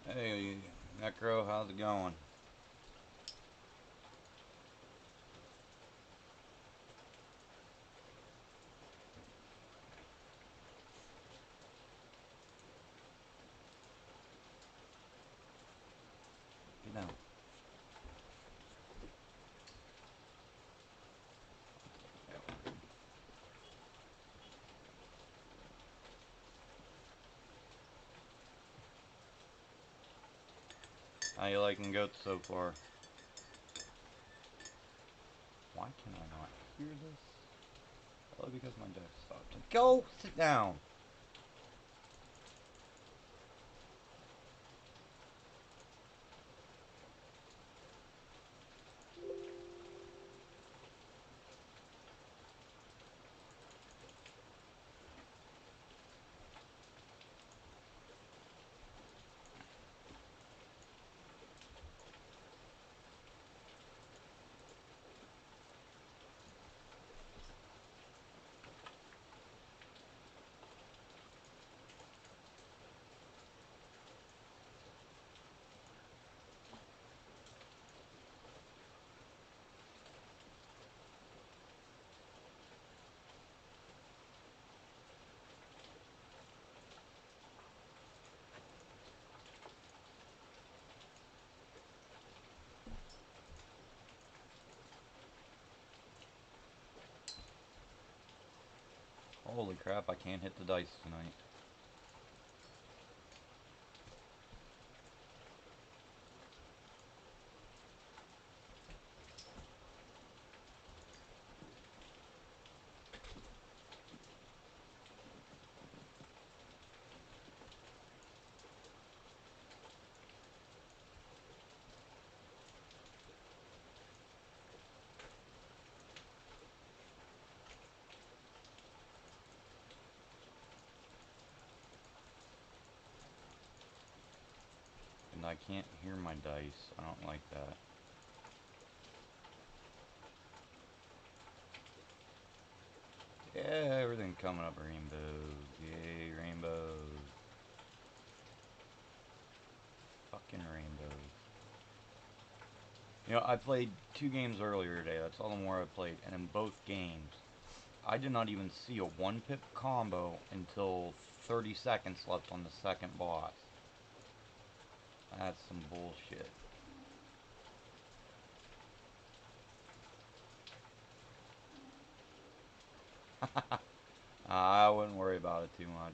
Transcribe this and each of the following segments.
Hey, Necro, how's it going? Get down. How you liking goats so far? Why can I not hear this? Probably because my desk stopped. Go sit down. Holy crap, I can't hit the dice tonight. And I can't hear my dice. I don't like that. Yeah, everything coming up rainbows. Yay, rainbows. Fucking rainbows. You know, I played 2 games earlier today. That's all the more I played. And in both games, I did not even see a 1-pip combo until 30 seconds left on the second boss. That's some bullshit. I wouldn't worry about it too much.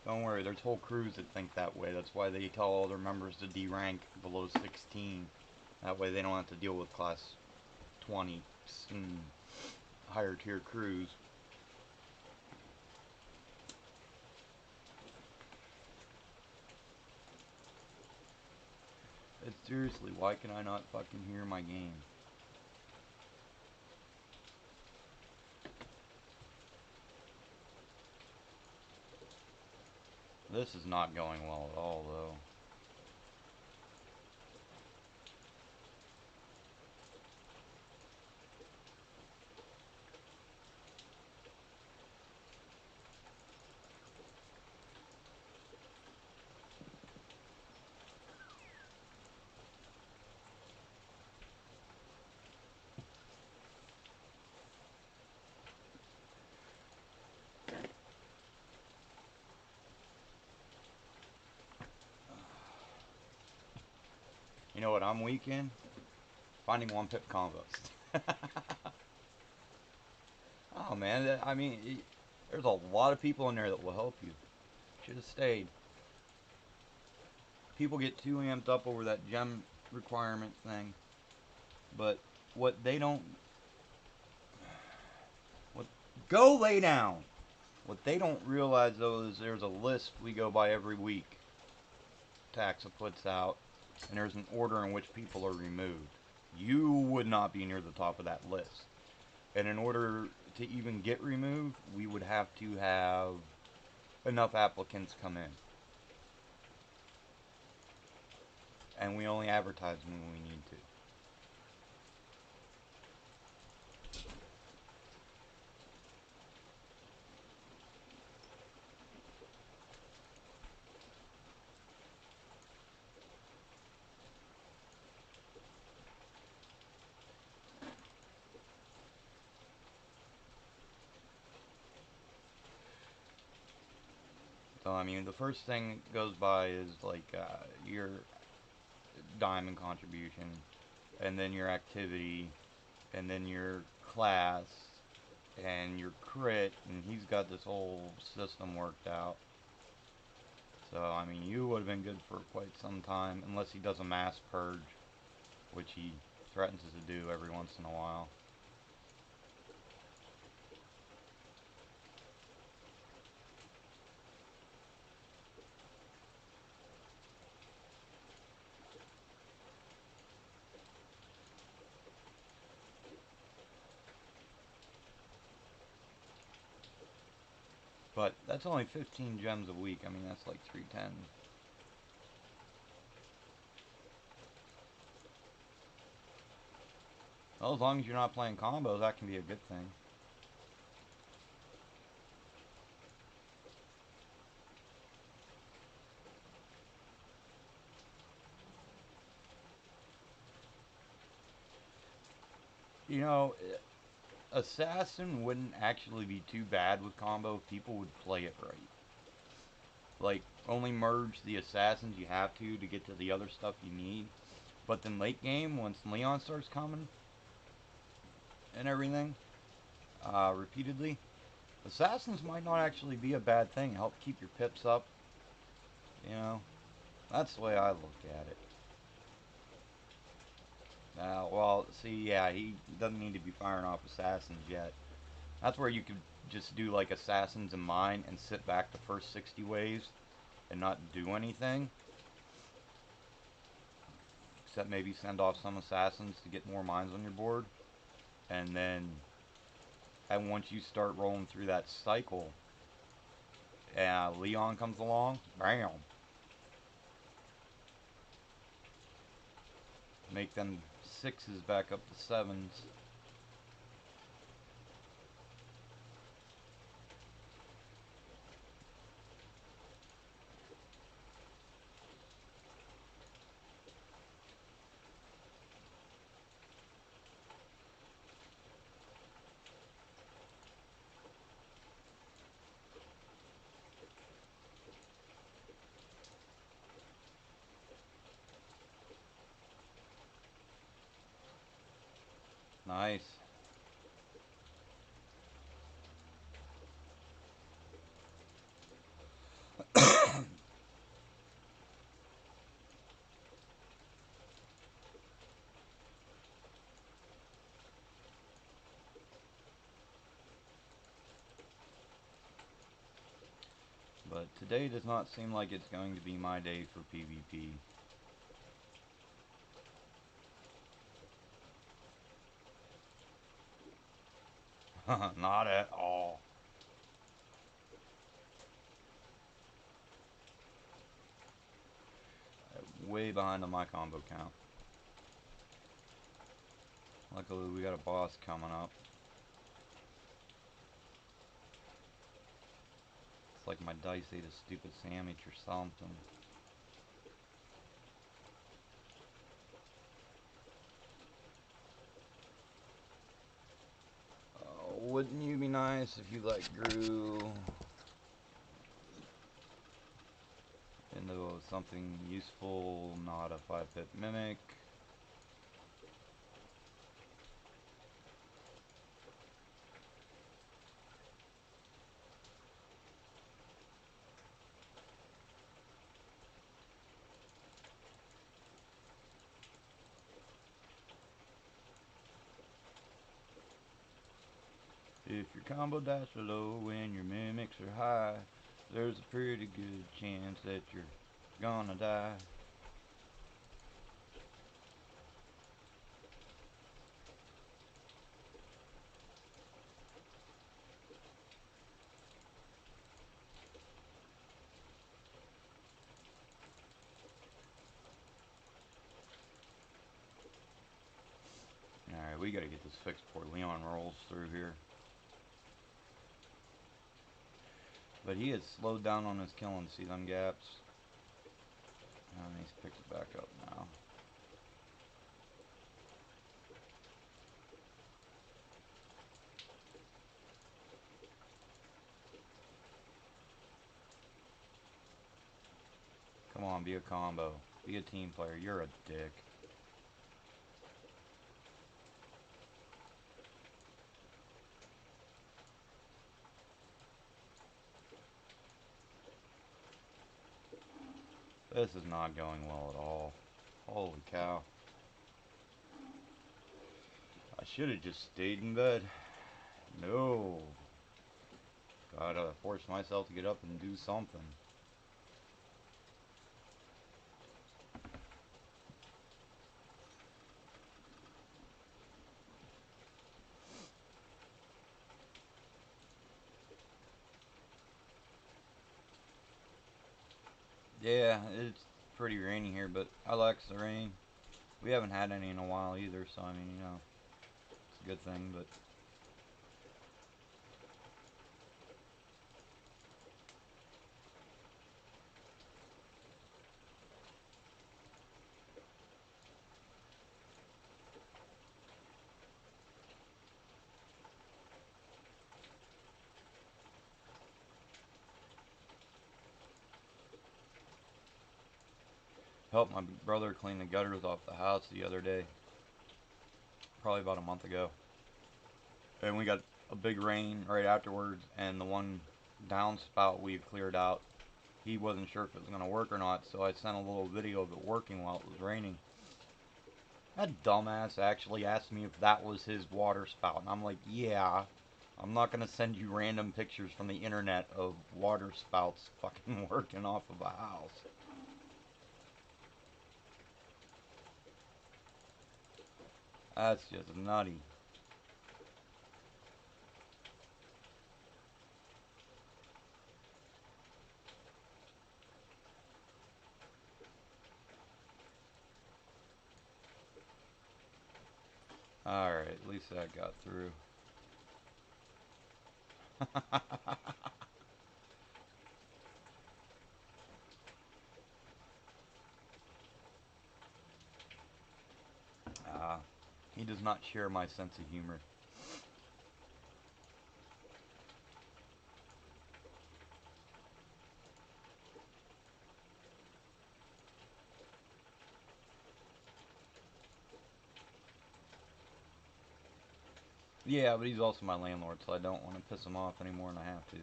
Don't worry, there's whole crews that think that way. That's why they tell all their members to D-rank below 16. That way they don't have to deal with class 20 and higher tier crews. It's seriously, why can I not fucking hear my game? This is not going well at all, though. You know what I'm weak in? Finding 1-pip combos. Oh man, I mean, there's a lot of people in there that will help you. Should have stayed. People get too amped up over that gem requirement thing, but what they don't, what go lay down. What they don't realize though is there's a list we go by every week. Taxa puts out, and there's an order in which people are removed. You would not be near the top of that list, and in order to even get removed, we would have to have enough applicants come in. And we only advertise when we need to. So, I mean, the first thing that goes by is like your diamond contribution, and then your activity, and then your class, and your crit, and he's got this whole system worked out. So, I mean, you would have been good for quite some time, unless he does a mass purge, which he threatens to do every once in a while. But that's only 15 gems a week. I mean, that's like 310. Well, as long as you're not playing combos, that can be a good thing. You know, Assassin wouldn't actually be too bad with combo if people would play it right. Like, only merge the assassins you have to get to the other stuff you need. But then late game, once Leon starts coming and everything, repeatedly, assassins might not actually be a bad thing. Help keep your pips up. You know, that's the way I look at it. Well, see, yeah, he doesn't need to be firing off assassins yet. That's where you could just do like assassins in mine and sit back the first 60 waves and not do anything. Except maybe send off some assassins to get more mines on your board. And once you start rolling through that cycle, Leon comes along, bam. Make them sixes back up to sevens. Nice. But today does not seem like it's going to be my day for PvP. Not at all. Way behind on my combo count. Luckily, we got a boss coming up. It's like my dice ate a stupid sandwich or something. Wouldn't you be nice if you like grew into something useful, not a 5-pip mimic? If your combo dice are low and your mimics are high, there's a pretty good chance that you're gonna die. we gotta get this fixed before Leon rolls through here. But he has slowed down on his killing. See them gaps? And he's picked it back up now. Come on, be a combo. Be a team player. You're a dick. This is not going well at all. Holy cow. I should have just stayed in bed. No. Gotta force myself to get up and do something. Yeah, it's pretty rainy here, but I like the rain. We haven't had any in a while either, so I mean, you know, it's a good thing, but helped my brother clean the gutters off the house the other day, probably about a month ago. And we got a big rain right afterwards, and the one downspout we cleared out, he wasn't sure if it was going to work or not, so I sent a little video of it working while it was raining. That dumbass actually asked me if that was his water spout, and I'm like, yeah, I'm not going to send you random pictures from the internet of water spouts fucking working off of a house. That's just nutty. Alright, at least that got through. He does not share my sense of humor. Yeah, but he's also my landlord, so I don't want to piss him off any more than I have to.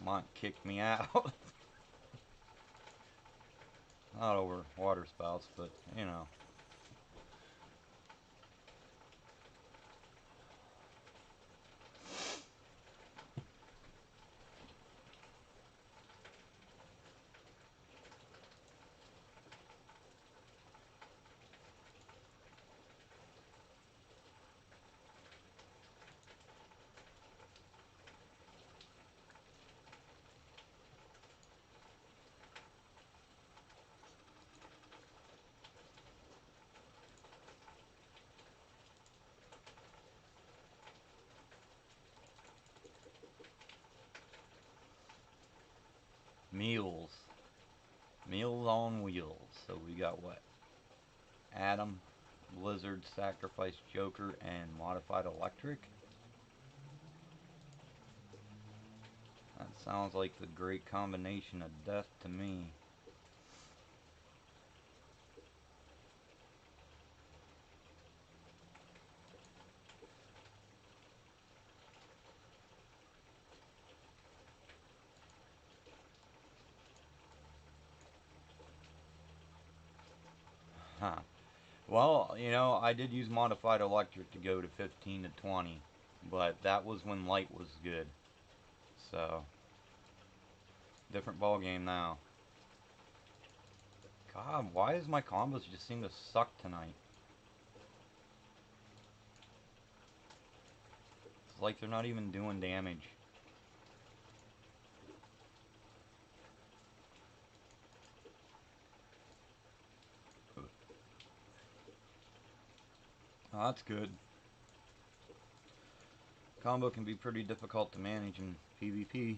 Might kick me out. Not over water spouts, but, you know. Meals. Meals on wheels. So we got what? Adam, Blizzard, Sacrifice, Joker, and Modified Electric? That sounds like the great combination of death to me. Huh. Well, you know, I did use Modified Electric to go to 15 to 20, but that was when light was good. So, different ball game now. God, why does my combos just seem to suck tonight? It's like they're not even doing damage. That's good. Combo can be pretty difficult to manage in PvP.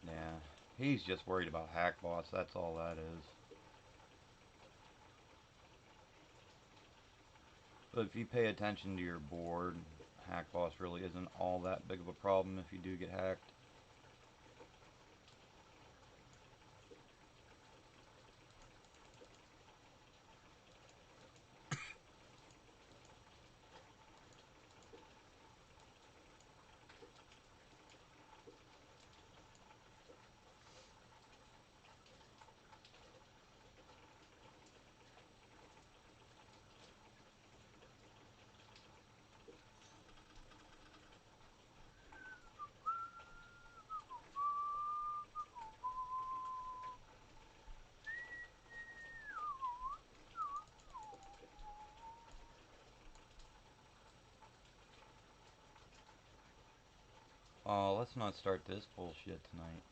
Yeah, he's just worried about Hack Boss, that's all that is. But if you pay attention to your board, Hack Boss really isn't all that big of a problem if you do get hacked. Oh, let's not start this bullshit tonight.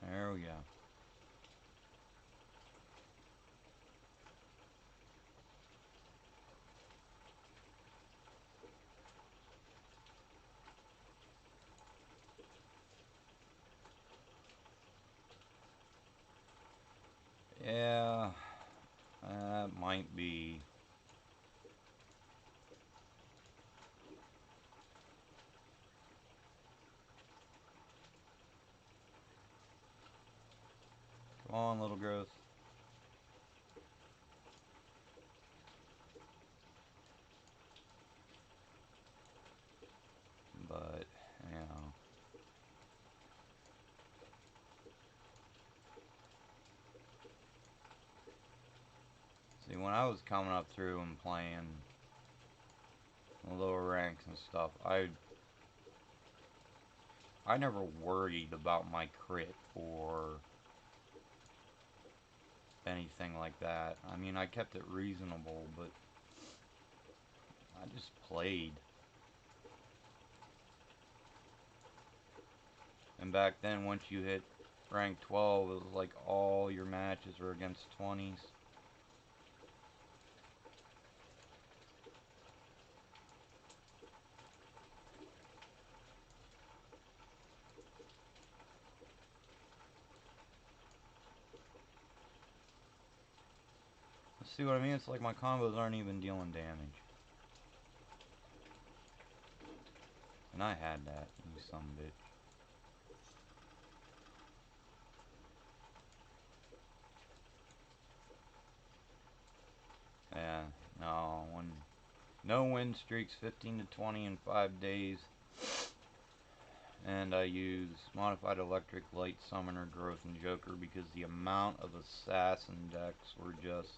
There we go. Yeah, that might be. Come on, little growth. But, you know. See, when I was coming up through and playing lower ranks and stuff, I never worried about my crit or anything like that. I mean, I kept it reasonable, but I just played. And back then, once you hit rank 12, it was like all your matches were against 20s. See what I mean? It's like my combos aren't even dealing damage. And I had that, you son of a bitch. Yeah, no, no win streaks, 15 to 20 in 5 days. And I use Modified Electric, Light Summoner, Growth, and Joker because the amount of assassin decks were just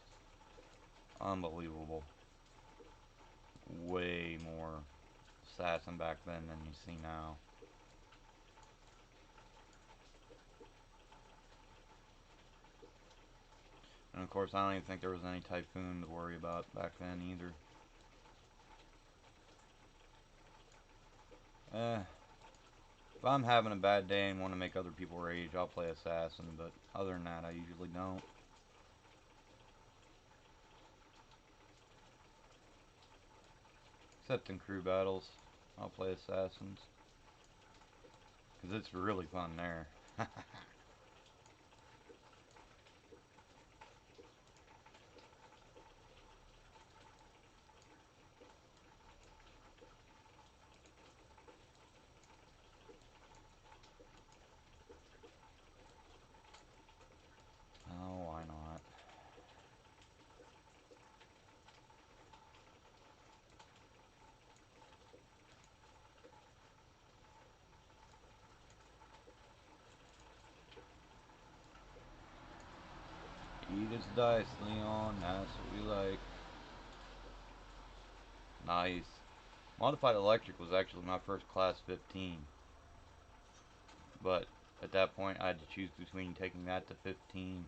unbelievable. Way more assassin back then than you see now. And of course, I don't even think there was any Typhoon to worry about back then either. If I'm having a bad day and want to make other people rage, I'll play Assassin, but other than that, I usually don't. Except in crew battles, I'll play Assassins. Because it's really fun there. Oh, why not? Eat its dice, Leon. That's what we like. Nice. Modified Electric was actually my first class 15. But at that point, I had to choose between taking that to 15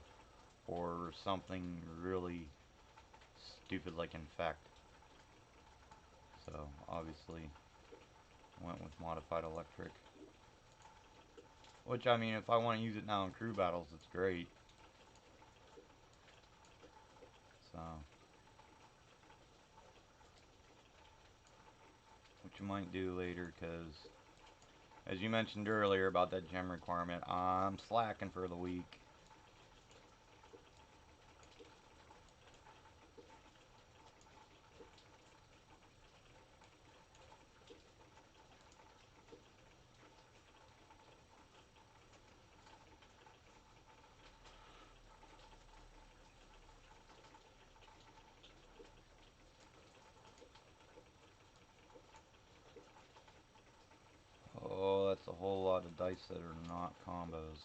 or something really stupid like Infect. So, obviously, Went with modified electric. Which, I mean, if I want to use it now in crew battles, it's great. So, which you might do later, because as you mentioned earlier about that gem requirement, I'm slacking for the week. Oh, that's a whole lot of dice that are not combos.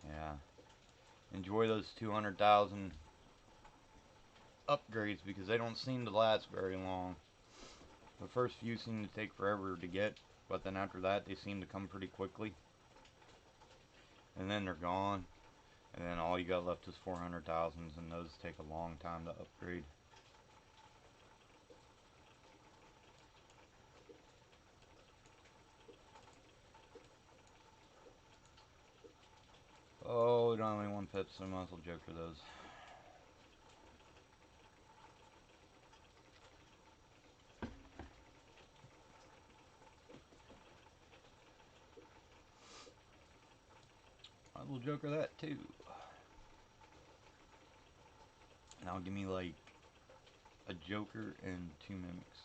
Yeah. Enjoy those 200,000 upgrades because they don't seem to last very long. The first few seem to take forever to get, but then after that they seem to come pretty quickly. And then they're gone. And then all you got left is 400,000s, and those take a long time to upgrade. Oh, we don't have only one pip, so I might as well joker those. Might as well joker that too. Now give me like a joker and 2 mimics.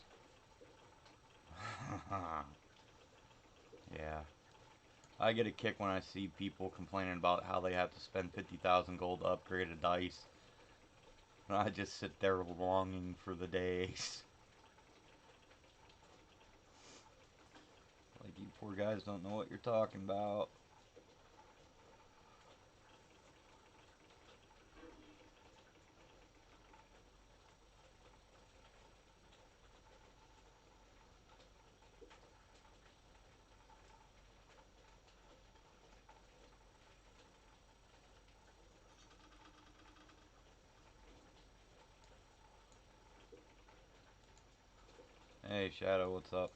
Yeah. I get a kick when I see people complaining about how they have to spend 50,000 gold to upgrade a dice. And I just sit there longing for the days. Like, you poor guys don't know what you're talking about. Hey, Shadow, what's up?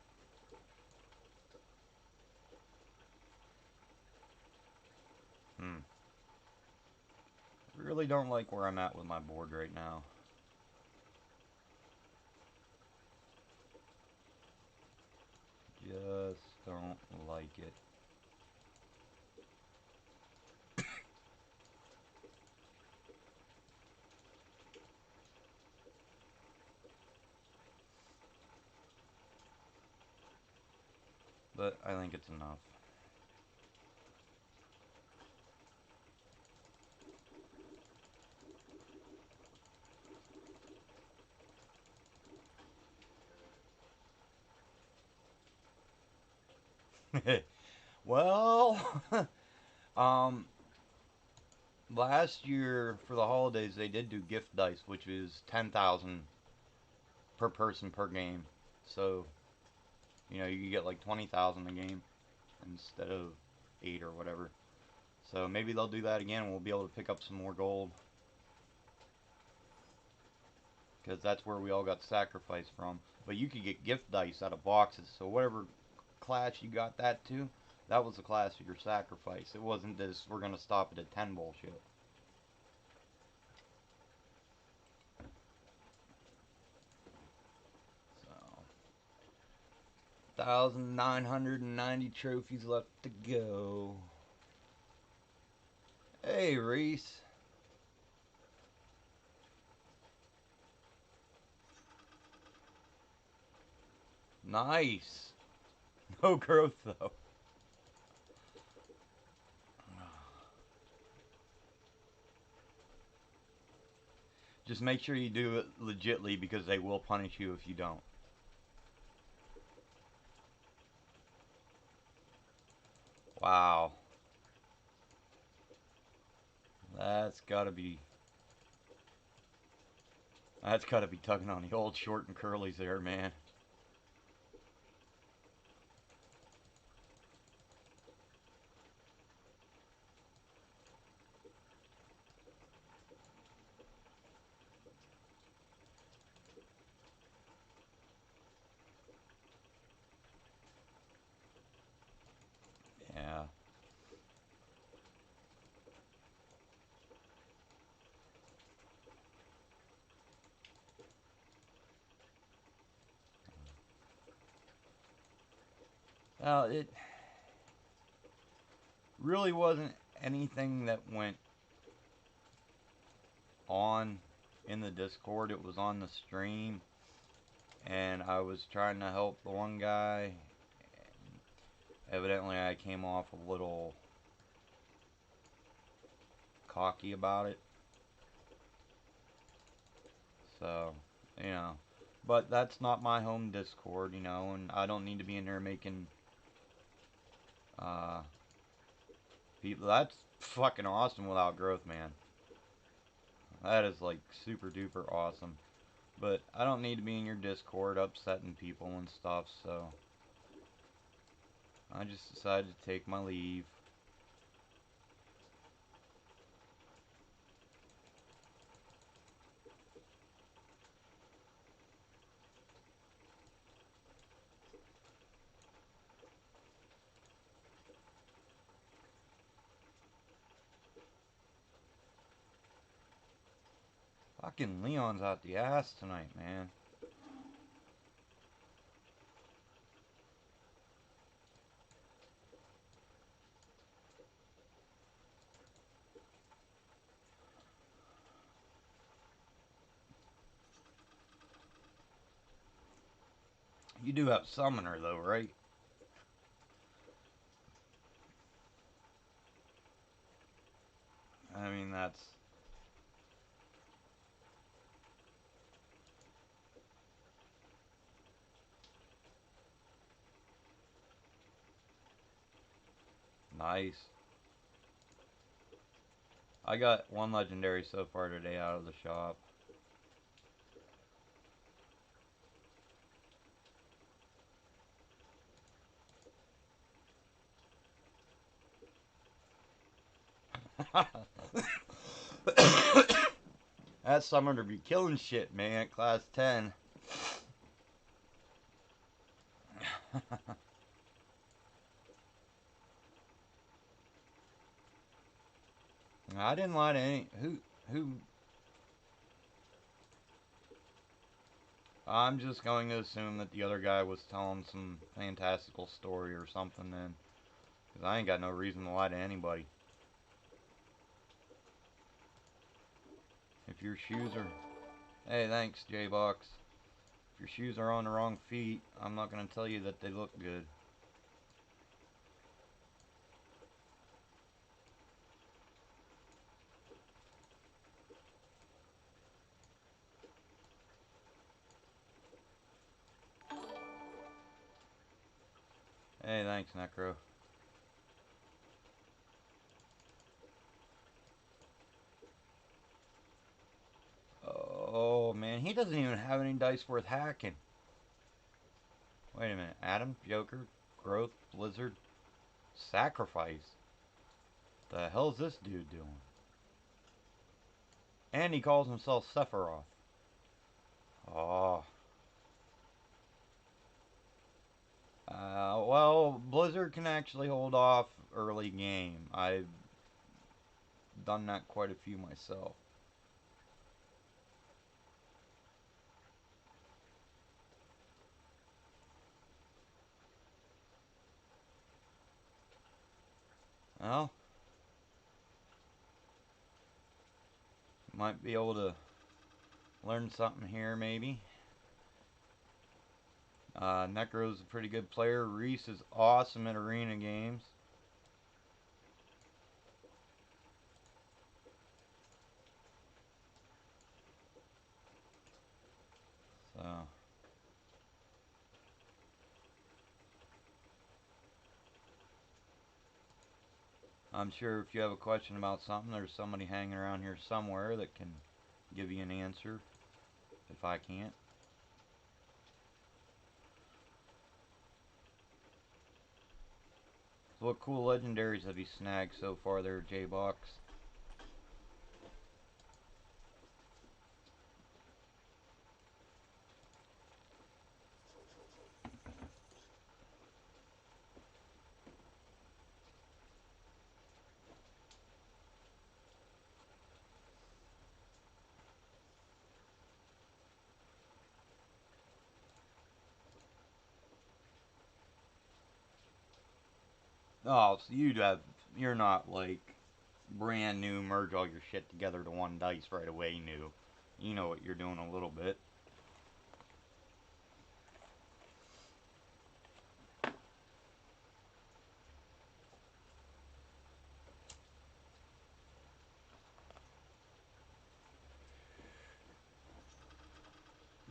Really don't like where I'm at with my board right now. Just don't like it. But I think it's enough. Well, um, last year for the holidays they did do gift dice, which is 10,000 per person per game. So, you know, you could get like 20,000 a game instead of 8 or whatever. So maybe they'll do that again and we'll be able to pick up some more gold. Because that's where we all got sacrificed from. But you could get gift dice out of boxes. So whatever class you got that to, that was the class of your sacrifice. It wasn't this, we're going to stop it at 10 bullshit. So, 1,990 trophies left to go. Hey, Reese. Nice. No growth, though. Just make sure you do it legitly because they will punish you if you don't. Wow. That's gotta be... That's gotta be tugging on the old short and curlies there, man. It really wasn't anything that went on in the Discord. It was on the stream, and I was trying to help the one guy. Evidently, I came off a little cocky about it. So, you know. But that's not my home Discord, you know, and I don't need to be in there making uh, people. That's fucking awesome without growth, man. That is like super duper awesome. But I don't need to be in your Discord upsetting people and stuff, so I just decided to take my leave. Fucking Leon's out the ass tonight, man. You do have Summoner, though, right? I mean, that's nice. I got one legendary so far today out of the shop. That Summoner be killing shit, man, at class 10. I didn't lie to any. Who? I'm just going to assume that the other guy was telling some fantastical story or something then. Because I ain't got no reason to lie to anybody. If your shoes are... Hey, thanks, J-Box. If your shoes are on the wrong feet, I'm not going to tell you that they look good. Hey, thanks, Necro. Oh, man, he doesn't even have any dice worth hacking. Wait a minute. Adam, Joker, Growth, Blizzard, Sacrifice. The hell's this dude doing? And he calls himself Sephiroth. Oh. Well, Blizzard can actually hold off early game. I've done that quite a few myself. Well, might be able to learn something here, maybe. Necro's a pretty good player. Reese is awesome at arena games. So, I'm sure if you have a question about something, there's somebody hanging around here somewhere that can give you an answer if I can't. So what cool legendaries have you snagged so far there, J-Box? Oh, so you're not like brand new, merge all your shit together to one dice right away new. You know what you're doing a little bit.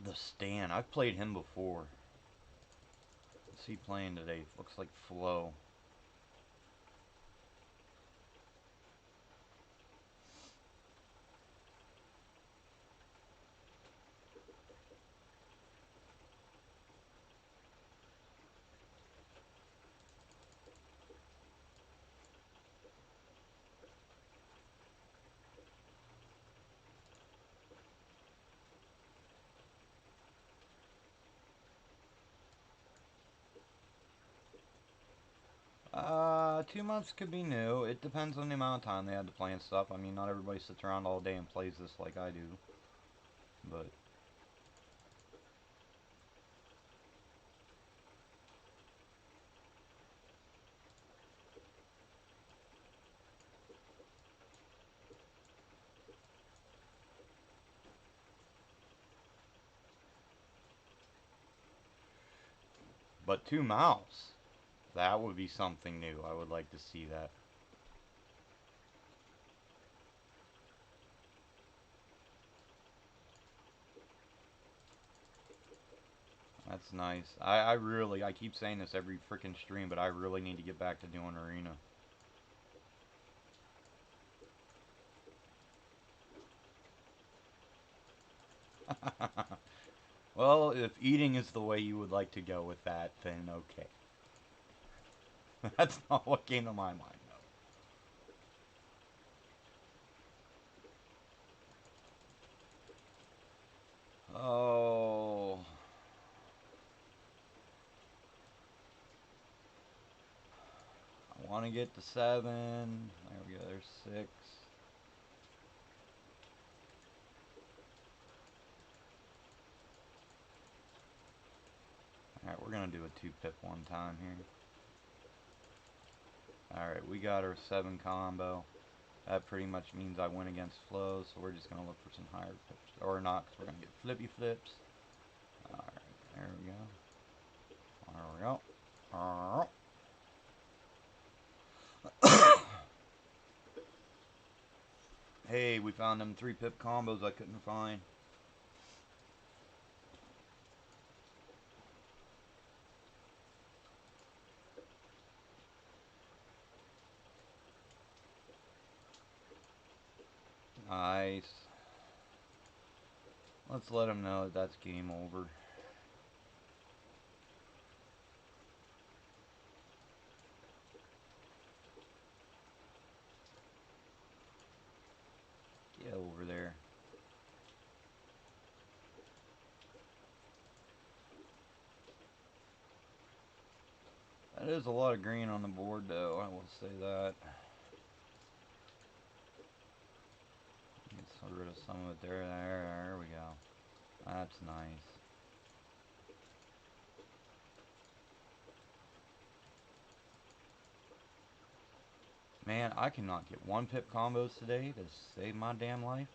The Stan, I've played him before. What's he playing today? Looks like Flo. Two months could be new. It depends on the amount of time they had to play and stuff. I mean, not everybody sits around all day and plays this like I do. But two mouse. That would be something new. I would like to see that. That's nice. I keep saying this every freaking stream, but I really need to get back to doing arena. Well, if eating is the way you would like to go with that, then okay. That's not what came to my mind, though. Oh. I want to get to 7. There we go, there's 6. Alright, we're going to do a 2-pip one time here. Alright, we got our 7 combo. That pretty much means I win against Flo, so we're just going to look for some higher pips. Or not, because we're going to get flippy flips. Alright, there we go. There we go. Hey, we found them 3-pip combos I couldn't find. Nice. Let's let them know that that's game over. Get over there. That is a lot of green on the board, though. I will say that. Get rid of some of it there. There we go. That's nice. Man, I cannot get 1-pip combos today to save my damn life.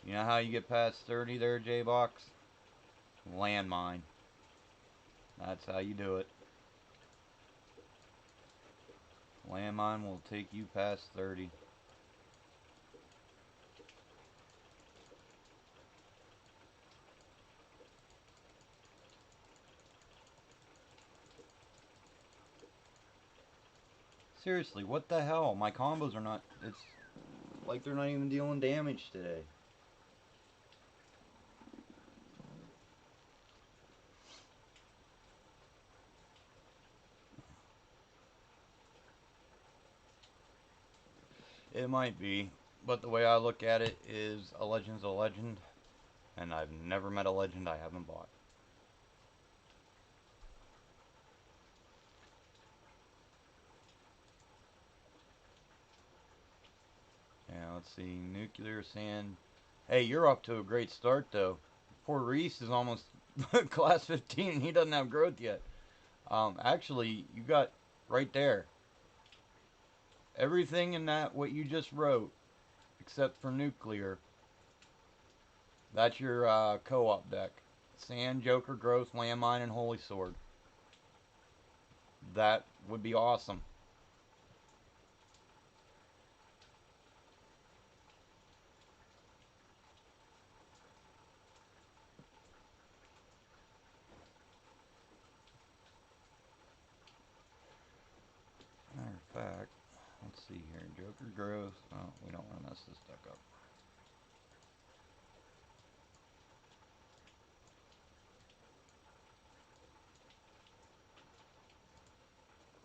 You know how you get past 30 there, J-Box? Landmine. That's how you do it. Landmine will take you past 30. Seriously, what the hell? My combos are not... It's like they're not even dealing damage today. It might be, but the way I look at it is a legend's a legend, and I've never met a legend I haven't bought. Yeah, let's see. Nuclear Sand. Hey, you're off to a great start, though. Poor Reese is almost class 15 and he doesn't have growth yet. Actually, you got right there everything in that what you just wrote, except for nuclear. That's your co-op deck. Sand, Joker, Growth, Landmine, and Holy Sword. That would be awesome. Matter of fact, let's see here. Joker, Growth. Oh, we don't want to mess this deck up.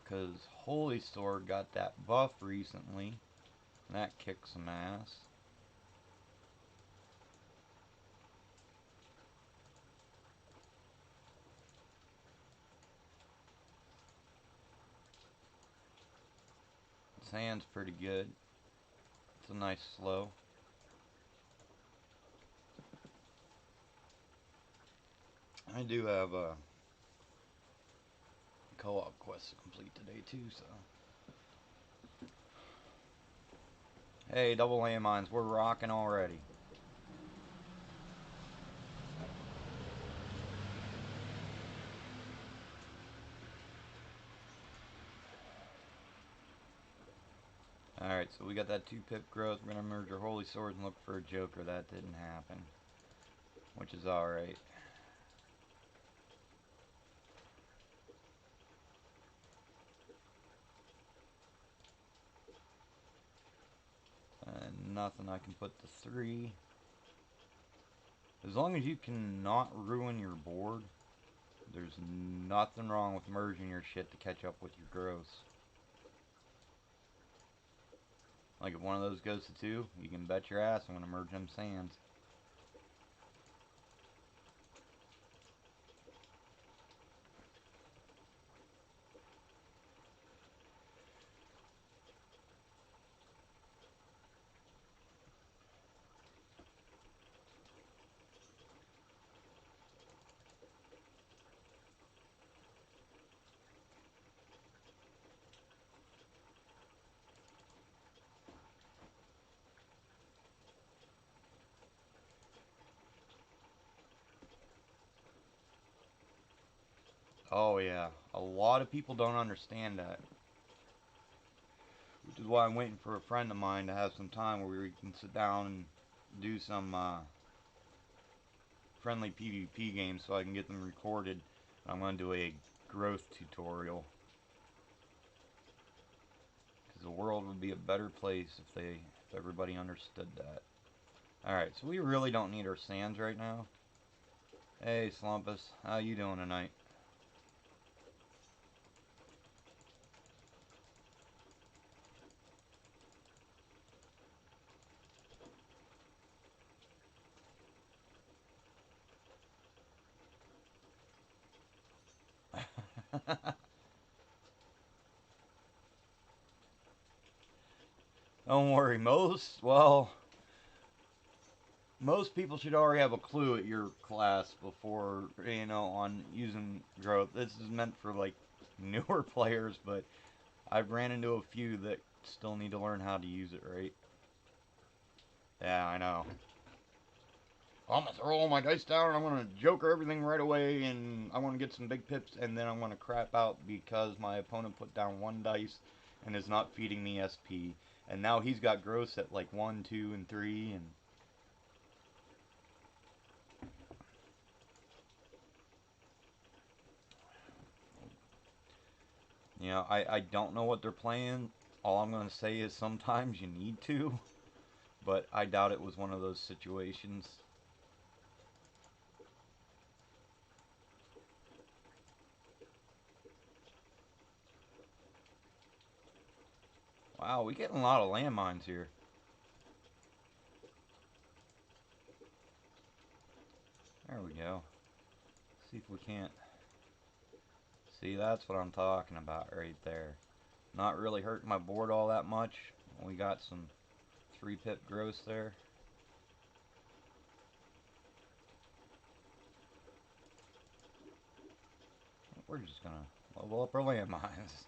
Because Holy Sword got that buff recently. And that kicks some ass. Sand's pretty good. It's a nice slow. I do have a co-op quest to complete today too, so. Hey, double landmines, we're rocking already. Alright, so we got that 2-pip growth. We're gonna merge our Holy Swords and look for a Joker. That didn't happen, which is alright. Nothing I can put to 3. As long as you cannot ruin your board, there's nothing wrong with merging your shit to catch up with your growth. Like if one of those goes to 2, you can bet your ass I'm gonna merge them sands. Oh yeah, a lot of people don't understand that. Which is why I'm waiting for a friend of mine to have some time where we can sit down and do some friendly PvP games so I can get them recorded. I'm going to do a growth tutorial. Because the world would be a better place if everybody understood that. Alright, so we really don't need our sands right now. Hey Slumpus, how you doing tonight? Don't worry, most people should already have a clue at your class before, on using growth. This is meant for, like, newer players, but I've ran into a few that still need to learn how to use it right. Yeah, I know. I'm gonna throw all my dice down and I'm gonna joker everything right away and I wanna get some big pips and then I'm gonna crap out because my opponent put down 1 dice and is not feeding me SP. And now he's got gross at like 1, 2, and 3 and I don't know what they're playing. All I'm gonna say is sometimes you need to, but I doubt it was one of those situations. Wow, we getting a lot of landmines here. There we go. See if we can't. See, that's what I'm talking about right there. Not really hurting my board all that much. We got some 3-pip gross there. We're just gonna Level up our landmines.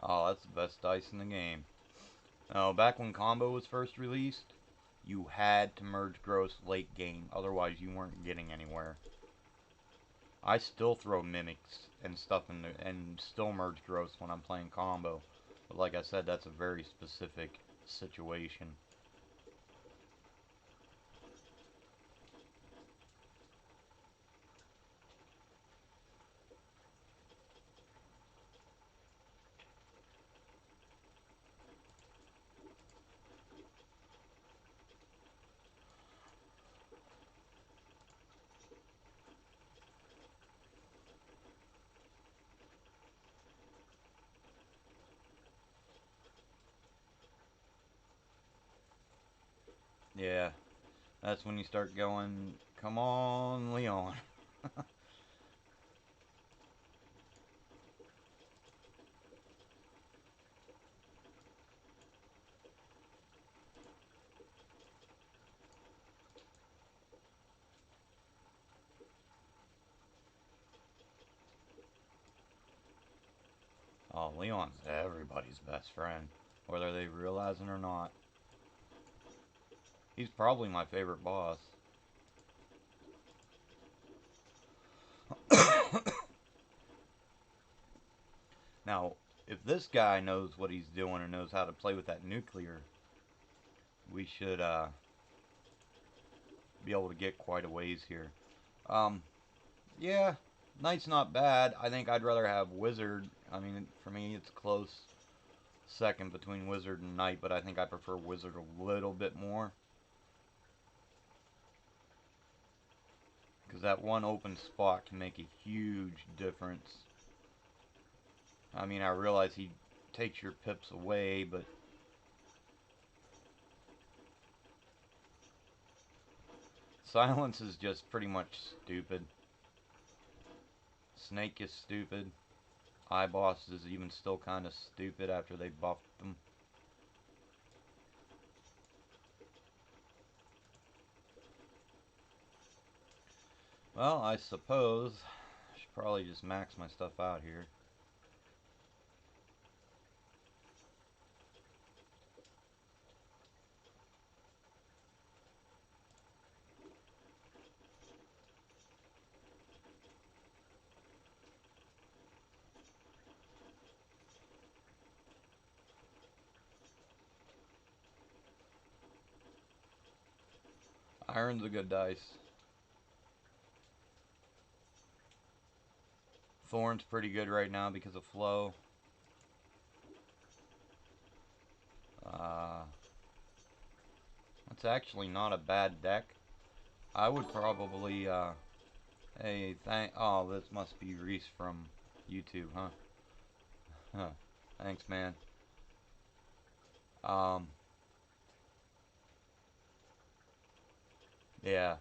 Oh, that's the best dice in the game. Oh, back when combo was first released, you had to merge gross late game, otherwise you weren't getting anywhere. I still throw mimics and stuff in the, and still merge gross when I'm playing combo. But like I said, that's a very specific situation. Yeah, that's when you start going, come on, Leon. Oh, Leon's everybody's best friend, whether they realize it or not. He's probably my favorite boss. Now, if this guy knows what he's doing and knows how to play with that nuclear, we should be able to get quite a ways here. Um, yeah, Knight's not bad. I think I'd rather have Wizard. I mean, for me, it's close second between Wizard and Knight, but I think I prefer Wizard a little bit more. Because that one open spot can make a huge difference. I mean, I realize he takes your pips away, but Silence is just pretty much stupid. Snake is stupid. iBoss is even still kind of stupid after they buffed them. Well, I suppose I should probably just max my stuff out here. Iron's a good dice. Thorn's pretty good right now because of flow. Uh, it's actually not a bad deck. I would probably, hey, oh, this must be Reese from YouTube, huh? Huh. Thanks, man. Um, yeah.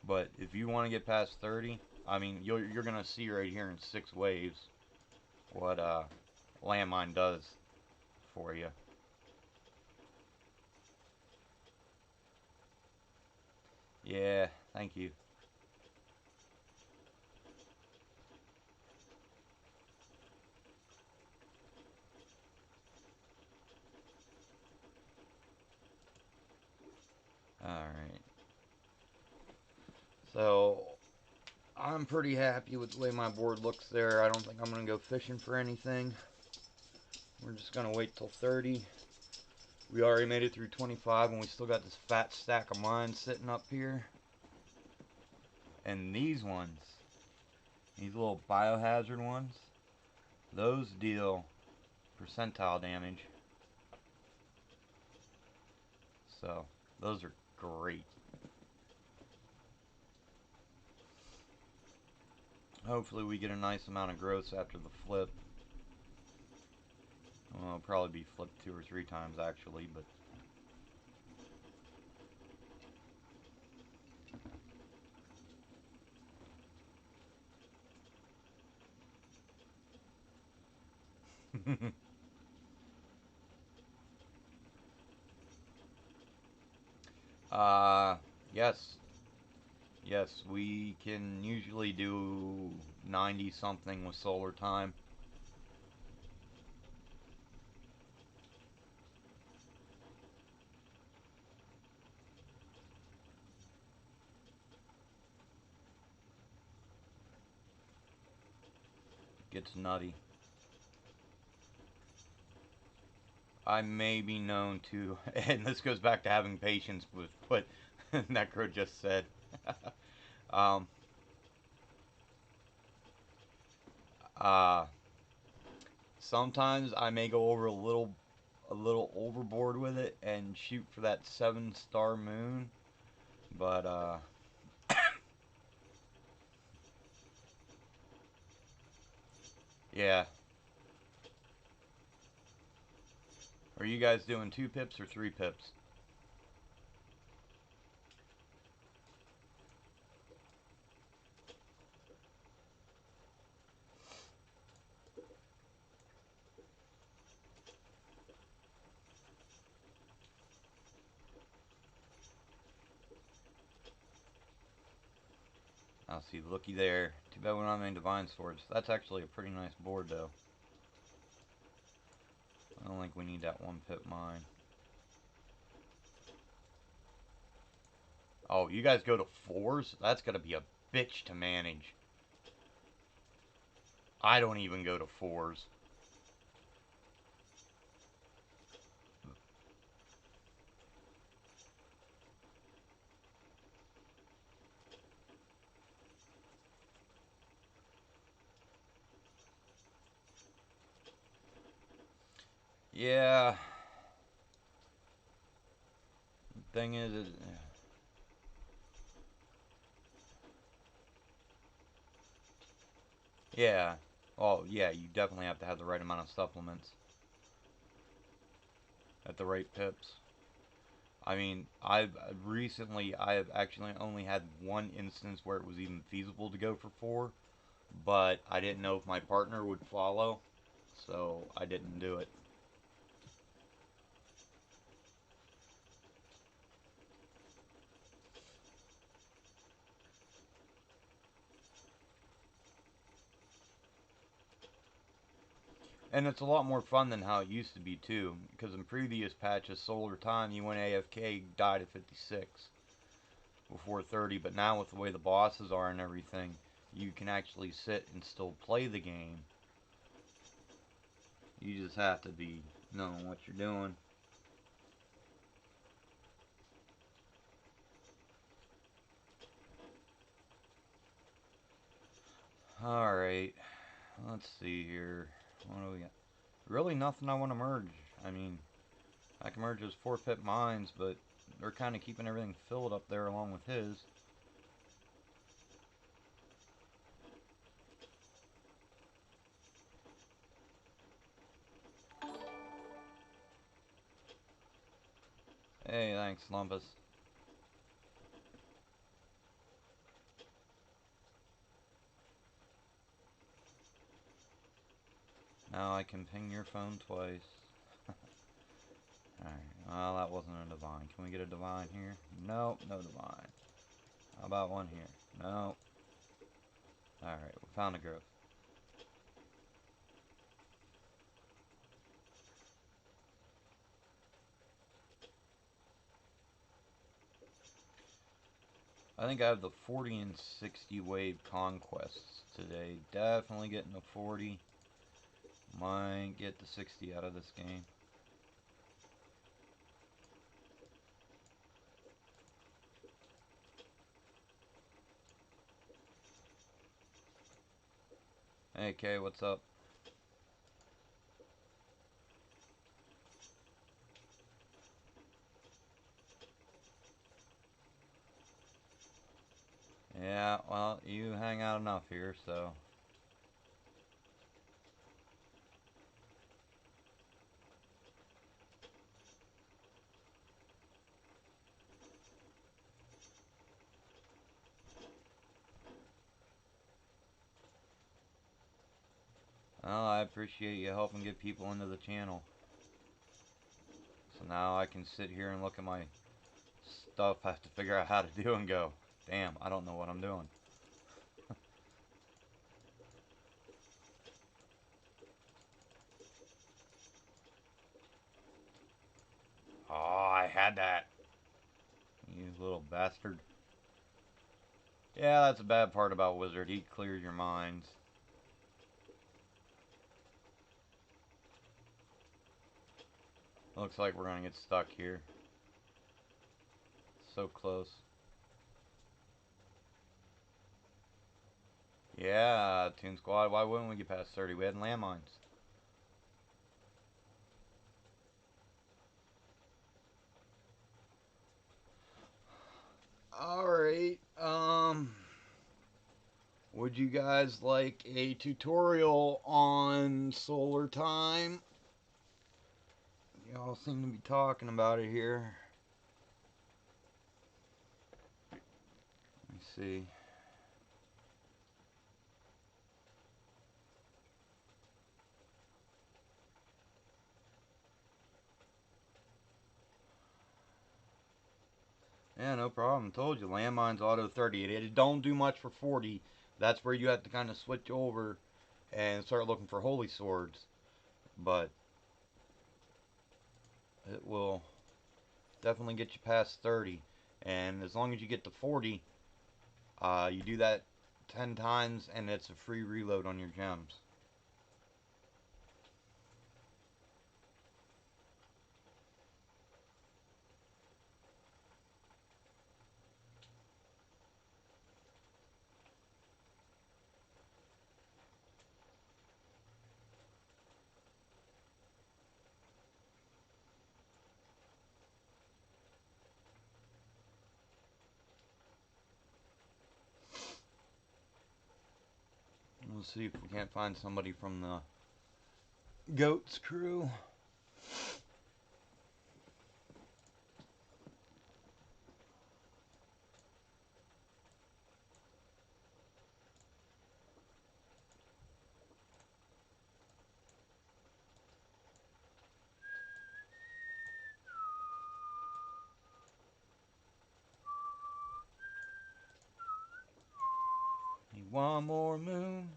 But if you want to get past 30, I mean, you're going to see right here in 6 waves what landmine does for you. Yeah, thank you. Alright. So, I'm pretty happy with the way my board looks there. I don't think I'm going to go fishing for anything. We're just going to wait till 30. We already made it through 25 and we still got this fat stack of mines sitting up here. And these ones, these little biohazard ones, those deal percentile damage. So, those are great. Hopefully we get a nice amount of growth after the flip. Well, it'll probably be flipped 2 or 3 times actually, but uh, yes. Yes, we can usually do 90 something with solar time. Gets nutty. I may be known to, and this goes back to having patience with what Necro just said. um, uh, Sometimes I may go over a little overboard with it and shoot for that 7-star moon, but yeah. Are you guys doing 2 pips or 3 pips? I'll see. Looky there. Too bad we're not making divine swords. That's actually a pretty nice board, though. I don't think we need that 1 pip mine. Oh, you guys go to 4s? That's gonna be a bitch to manage. I don't even go to 4s. Yeah. Thing is, yeah. Oh, yeah, you definitely have to have the right amount of supplements at the right pips. I mean, I have actually only had one instance where it was even feasible to go for 4, but I didn't know if my partner would follow, so I didn't do it. And it's a lot more fun than how it used to be too, because in previous patches, Solar Time, you went AFK, died at 56 before 30, but now with the way the bosses are and everything, you can actually sit and still play the game. You just have to be knowing what you're doing. Alright, let's see here. What do we got? Really nothing I want to merge. I mean, I can merge those 4 pip mines, but they're kind of keeping everything filled up there along with his. Hey, thanks, Lumpus. Now I can ping your phone twice. Alright, well, that wasn't a divine. Can we get a divine here? Nope, no divine. How about one here? No. Alright, we found a growth. I think I have the 40 and 60 wave conquests today. Definitely getting the 40. Might get the 60 out of this game. Hey Kay, what's up? Yeah, well, you hang out enough here, so. Well, I appreciate you helping get people into the channel. So now I can sit here and look at my stuff, have to figure out how to do and go, damn, I don't know what I'm doing. Oh, I had that. You little bastard. Yeah, that's a bad part about Wizard. He clears your minds. Looks like we're gonna get stuck here. So close. Yeah, Toon Squad, why wouldn't we get past 30? We had landmines. Alright, would you guys like a tutorial on solar time? Y'all seem to be talking about it here. Let me see. Yeah, no problem. Told you, landmines auto 30. It don't do much for 40. That's where you have to kind of switch over and start looking for holy swords. But it will definitely get you past 30. And as long as you get to 40, you do that 10 times and it's a free reload on your gems. We'll see if we can't find somebody from the Goats crew. Need one more moon.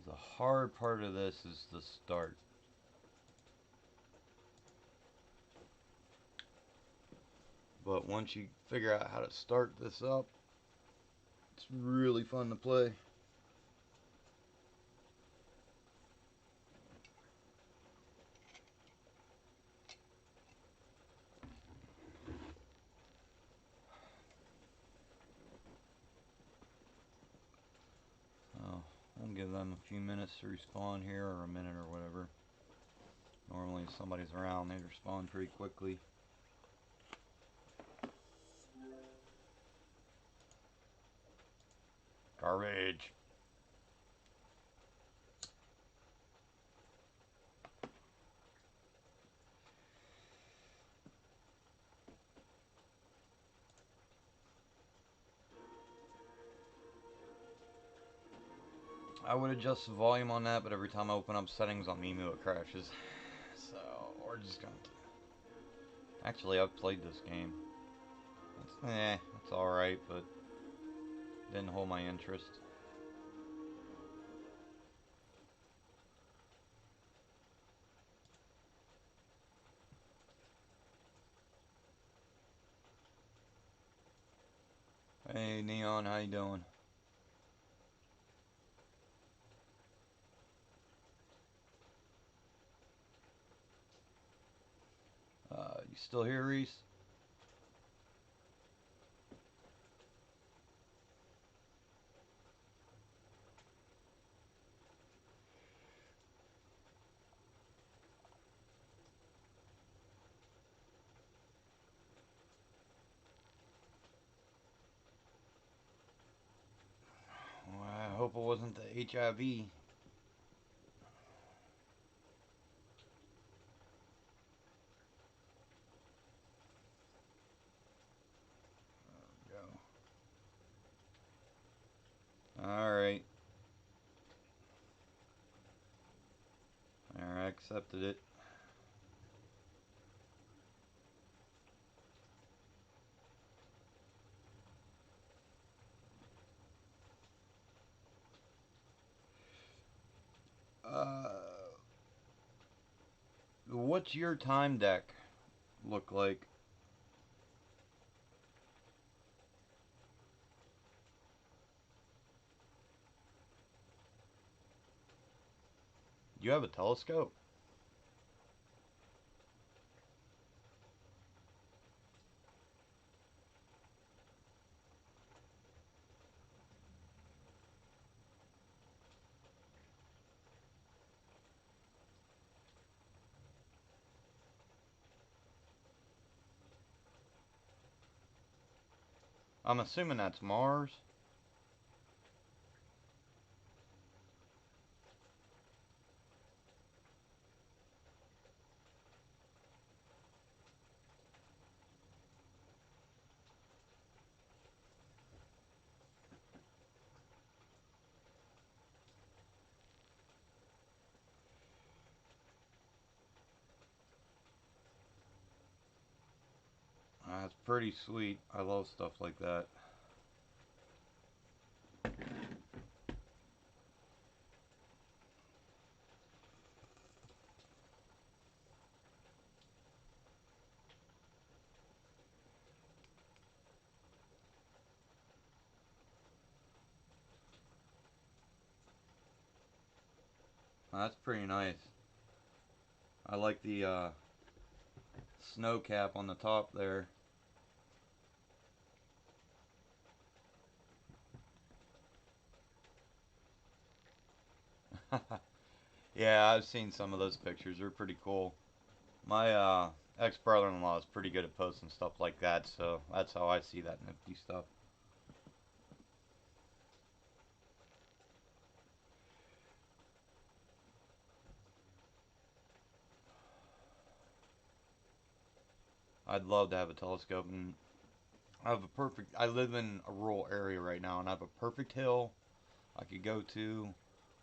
The hard part of this is the start. But once you figure out how to start this up, it's really fun to play. Oh, we'll give them a few minutes to respawn here, or a minute or whatever. Normally if somebody's around, they respawn pretty quickly. Garbage. I would adjust the volume on that, but every time I open up settings on Mimu it crashes. So, we're just gonna... Actually, I've played this game. It's alright, but didn't hold my interest. Hey, Neon, how you doing? You still here, Reese? Well, I hope it wasn't the HIV. accepted it. What's your time deck look like? You have a telescope? I'm assuming that's Mars. That's pretty sweet. I love stuff like that. That's pretty nice. I like the snow cap on the top there. Yeah, I've seen some of those pictures. They're pretty cool. My ex brother-in-law is pretty good at posting stuff like that, so that's how I see that nifty stuff. I'd love to have a telescope, and I have a perfect. I live in a rural area right now, and I have a perfect hill I could go to,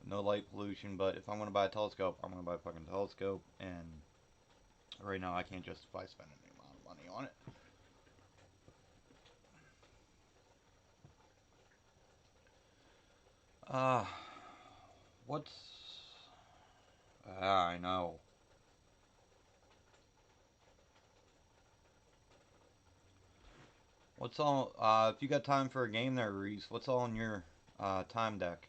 no light pollution. But if I'm gonna buy a telescope, I'm gonna buy a fucking telescope, and right now I can't justify spending any amount of money on it. Uh, what's? I know. What's all? If you got time for a game there, Reese, what's all in your time deck?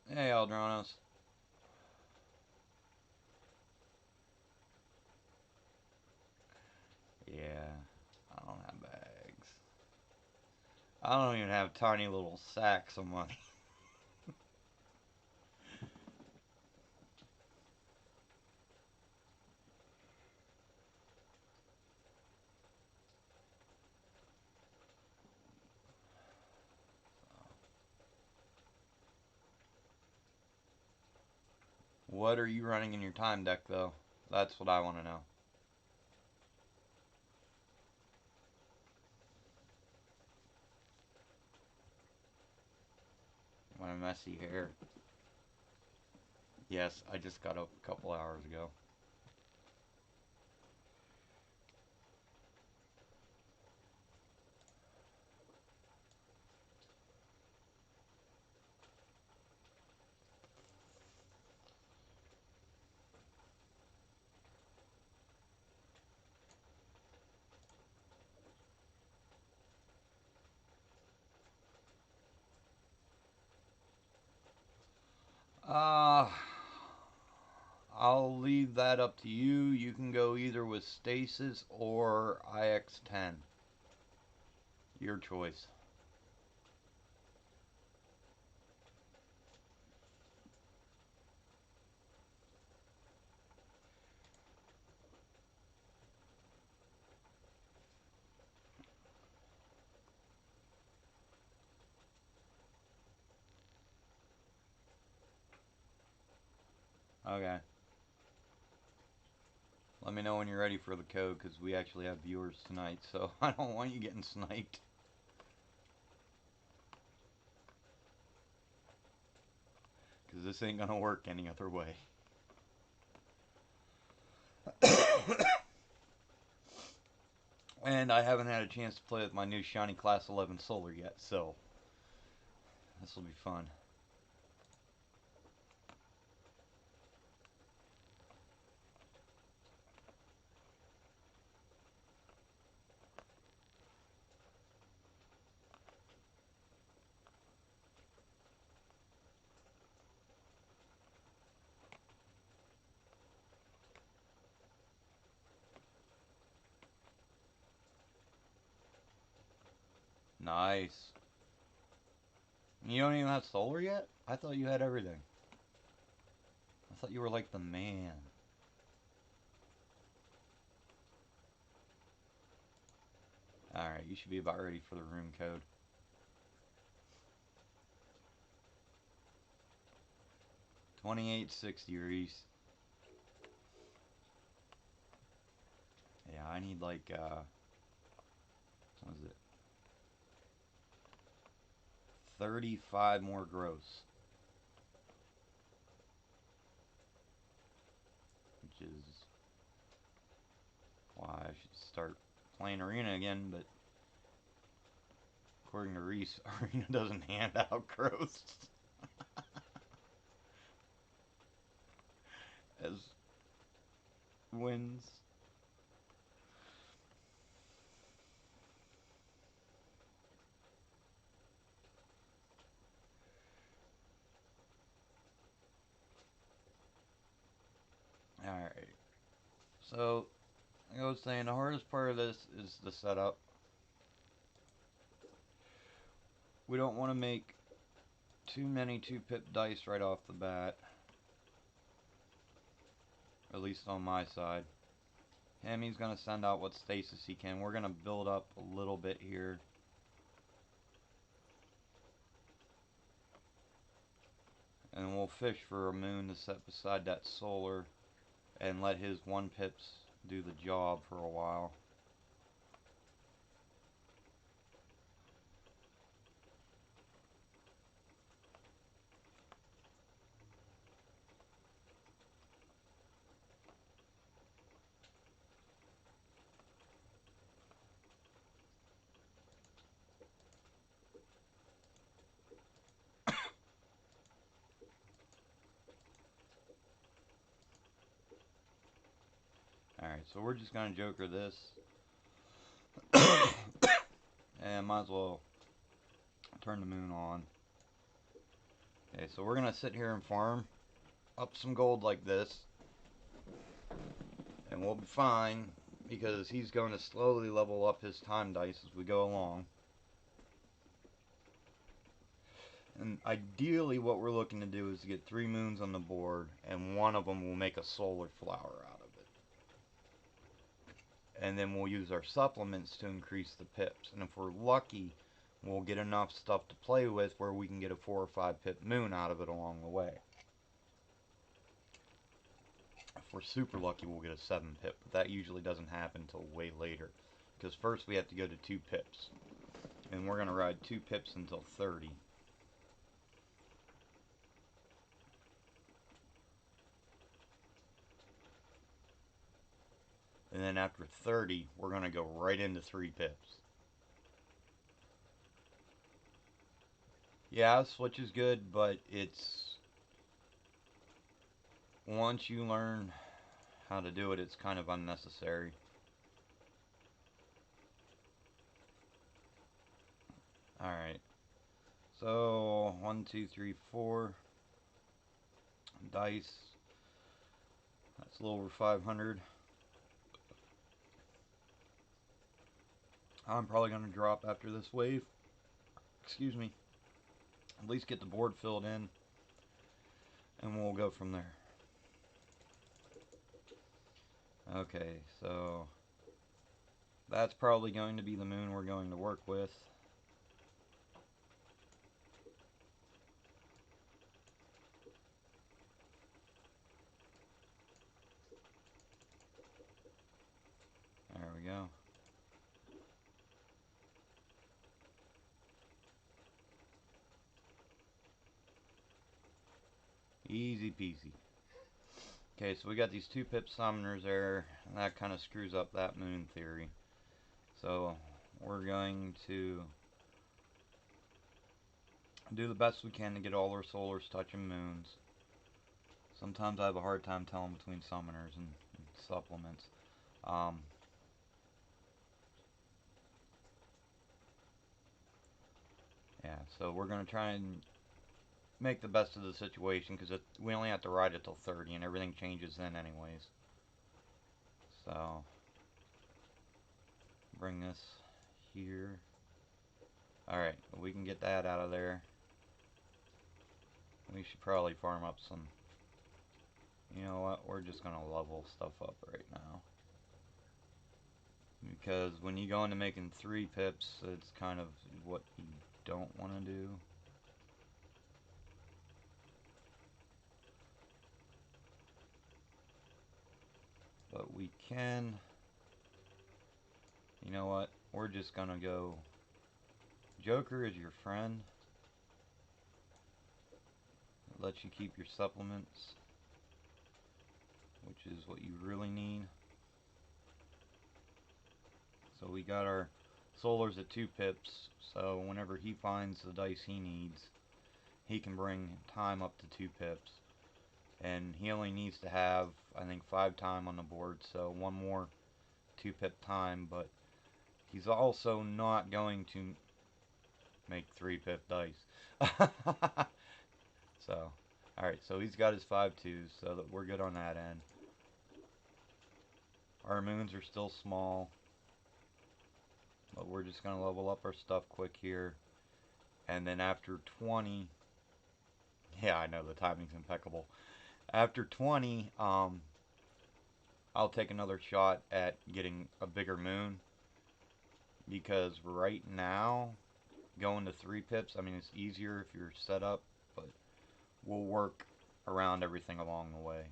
Hey, Aldronos. Yeah, I don't have bags. I don't even have tiny little sacks of money. What are you running in your time deck, though? That's what I want to know. My messy hair. Yes, I just got up a couple hours ago. Uh, I'll leave that up to you. You can go either with Stasis or IX-10. Your choice. Okay. Let me know when you're ready for the code, because we actually have viewers tonight, so I don't want you getting sniped. because this ain't gonna work any other way. And I haven't had a chance to play with my new shiny Class 11 Solar yet, so this will be fun. Nice. You don't even have solar yet? I thought you had everything. I thought you were like the man. Alright, you should be about ready for the room code. $28.60 Reese. Yeah, I need like what is it? 35 more gross. Which is why I should start playing Arena again, but according to Reese, Arena doesn't hand out gross. As wins. Alright. So, like I was saying, the hardest part of this is the setup. We don't want to make too many 2-pip dice right off the bat. At least on my side. He's going to send out what stasis he can. We're going to build up a little bit here. And we'll fish for a moon to set beside that solar. And let his 1-pips do the job for a while. Alright, so we're just going to joker this. And might as well turn the moon on. Okay, so we're going to sit here and farm up some gold like this. And we'll be fine, because he's going to slowly level up his time dice as we go along. And ideally what we're looking to do is to get 3 moons on the board, and one of them will make a solar flower out of it. And then we'll use our supplements to increase the pips. And if we're lucky, we'll get enough stuff to play with where we can get a 4 or 5 pip moon out of it along the way. If we're super lucky, we'll get a 7 pip, but that usually doesn't happen until way later. Because first we have to go to 2 pips. And we're going to ride 2 pips until 30. And then after 30, we're going to go right into 3 pips. Yeah, Switch is good, but it's... once you learn how to do it, it's kind of unnecessary. Alright. So, 1, 2, 3, 4. Dice. That's a little over 500. I'm probably going to drop after this wave. Excuse me. At least get the board filled in. And we'll go from there. Okay, so... that's probably going to be the moon we're going to work with. There we go. Easy peasy. Okay, so we got these 2-pip summoners there, and that kind of screws up that moon theory. So we're going to do the best we can to get all our solars touching moons. Sometimes I have a hard time telling between summoners and supplements. Yeah, so we're going to try and make the best of the situation, because we only have to ride it till 30 and everything changes then anyways. So bring this here. Alright, we can get that out of there. We should probably farm up some. You know what, we're just going to level stuff up right now. Because when you go into making 3 pips, it's kind of what you don't want to do. But we can, you know what, we're just gonna go, Joker is your friend. It lets you keep your supplements, which is what you really need. So we got our solars at 2 pips, so whenever he finds the dice he needs, he can bring time up to 2 pips. And he only needs to have, I think, 5 time on the board, so one more 2-pip time, but he's also not going to make 3-pip dice. So, alright, so he's got his 5-2s, so that we're good on that end. Our moons are still small, but we're just going to level up our stuff quick here. And then after 20, yeah, I know, the timing's impeccable. After 20, I'll take another shot at getting a bigger moon, because right now, going to 3 pips, I mean, it's easier if you're set up, but we'll work around everything along the way.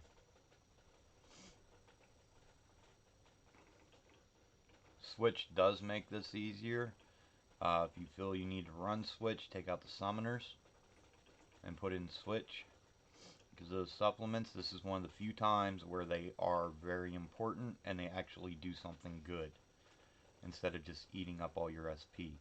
Switch does make this easier. If you feel you need to run switch, take out the summoners and put in switch. Because those supplements, this is one of the few times where they are very important and they actually do something good, instead of just eating up all your SP.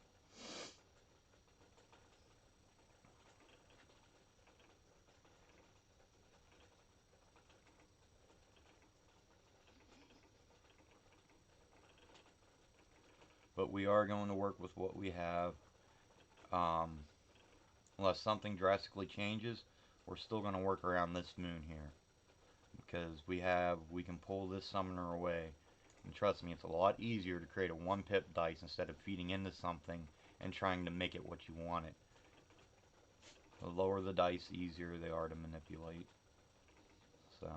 But we are going to work with what we have. Unless something drastically changes, we're still going to work around this moon here. Because we can pull this summoner away. And trust me, it's a lot easier to create a 1-pip dice instead of feeding into something and trying to make it what you want it. The lower the dice, the easier they are to manipulate. So,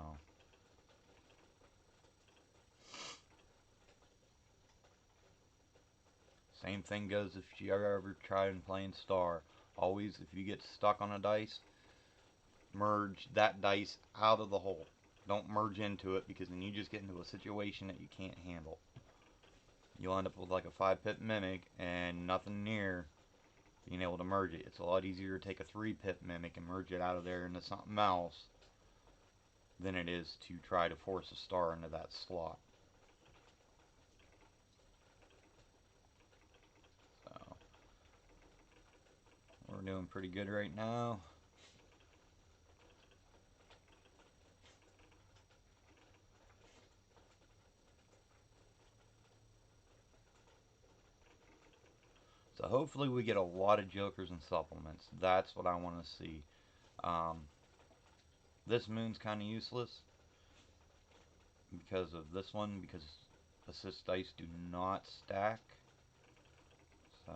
same thing goes if you ever try and playing star. Always, if you get stuck on a dice, merge that dice out of the hole. Don't merge into it, because then you just get into a situation that you can't handle. You'll end up with like a 5-pip mimic and nothing near being able to merge it. It's a lot easier to take a 3-pip mimic and merge it out of there into something else than it is to try to force a star into that slot. So, we're doing pretty good right now. So hopefully we get a lot of jokers and supplements. That's what I want to see. This moon's kind of useless because of this one, because assist dice do not stack. So,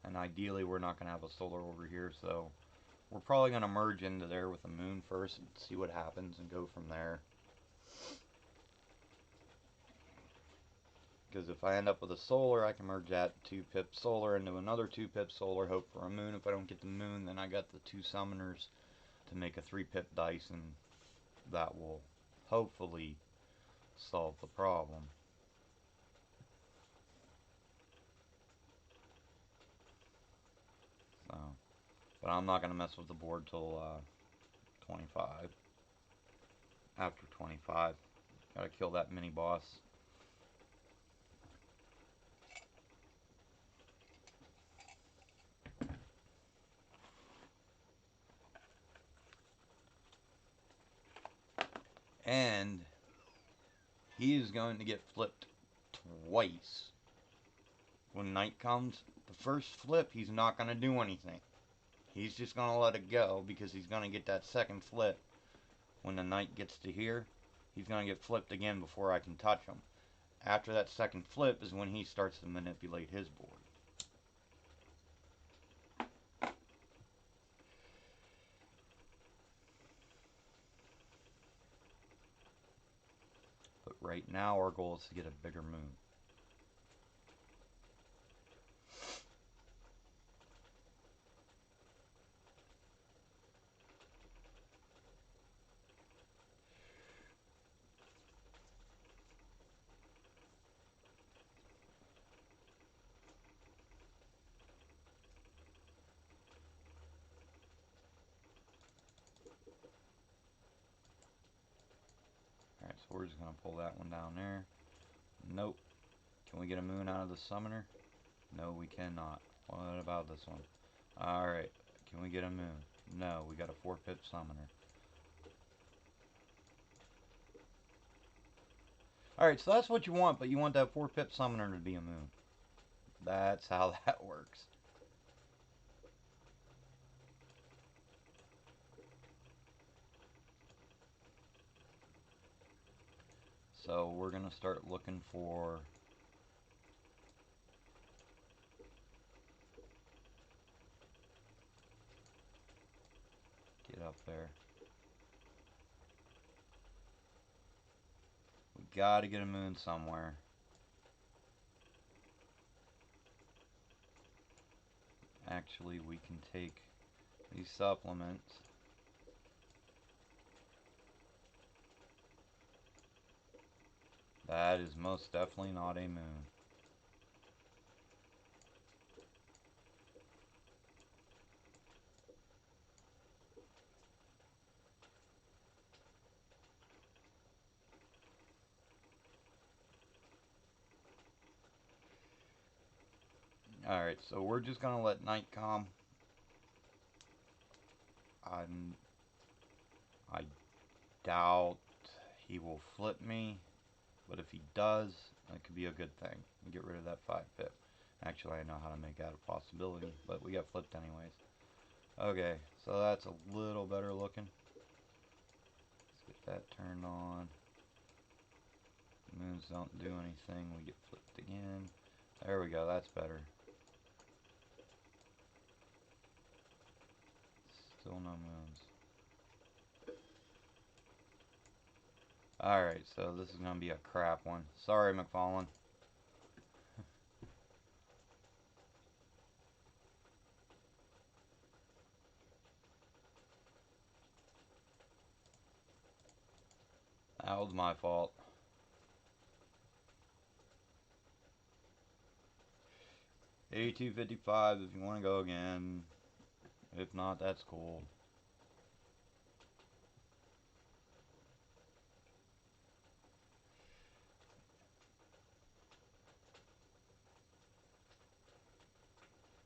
and ideally we're not going to have a solar over here, so we're probably going to merge into there with the moon first and see what happens and go from there. Because if I end up with a solar, I can merge that 2-pip solar into another 2-pip solar, hope for a moon. If I don't get the moon, then I got the 2 summoners to make a 3-pip dice, and that will hopefully solve the problem. But I'm not going to mess with the board till 25. After 25. Gotta kill that mini boss. And he is going to get flipped twice. When night comes, the first flip, he's not going to do anything. He's just going to let it go because he's going to get that second flip. When the knight gets to here, he's going to get flipped again before I can touch him. After that second flip is when he starts to manipulate his board. But right now our goal is to get a bigger moon. Alright, so we're just going to pull that one down there. Nope. Can we get a moon out of the summoner? No, we cannot. What about this one? Alright, can we get a moon? No, we got a 4-pip summoner. Alright, so that's what you want, but you want that 4-pip summoner to be a moon. That's how that works. So we're going to start looking for... Get up there. We gotta get a moon somewhere. Actually, we can take these supplements. That is most definitely not a moon. Alright, so we're just gonna let night come. I doubt he will flip me, but if he does, that could be a good thing. Get rid of that 5-pip. Actually, I know how to make that a possibility, but we got flipped anyways. Okay, so that's a little better looking. Let's get that turned on. Moons don't do anything. We get flipped again. There we go, that's better. Still no moons. Alright, so this is gonna be a crap one. Sorry, McFarlane. That was my fault. $82.55 if you want to go again. If not, that's cool.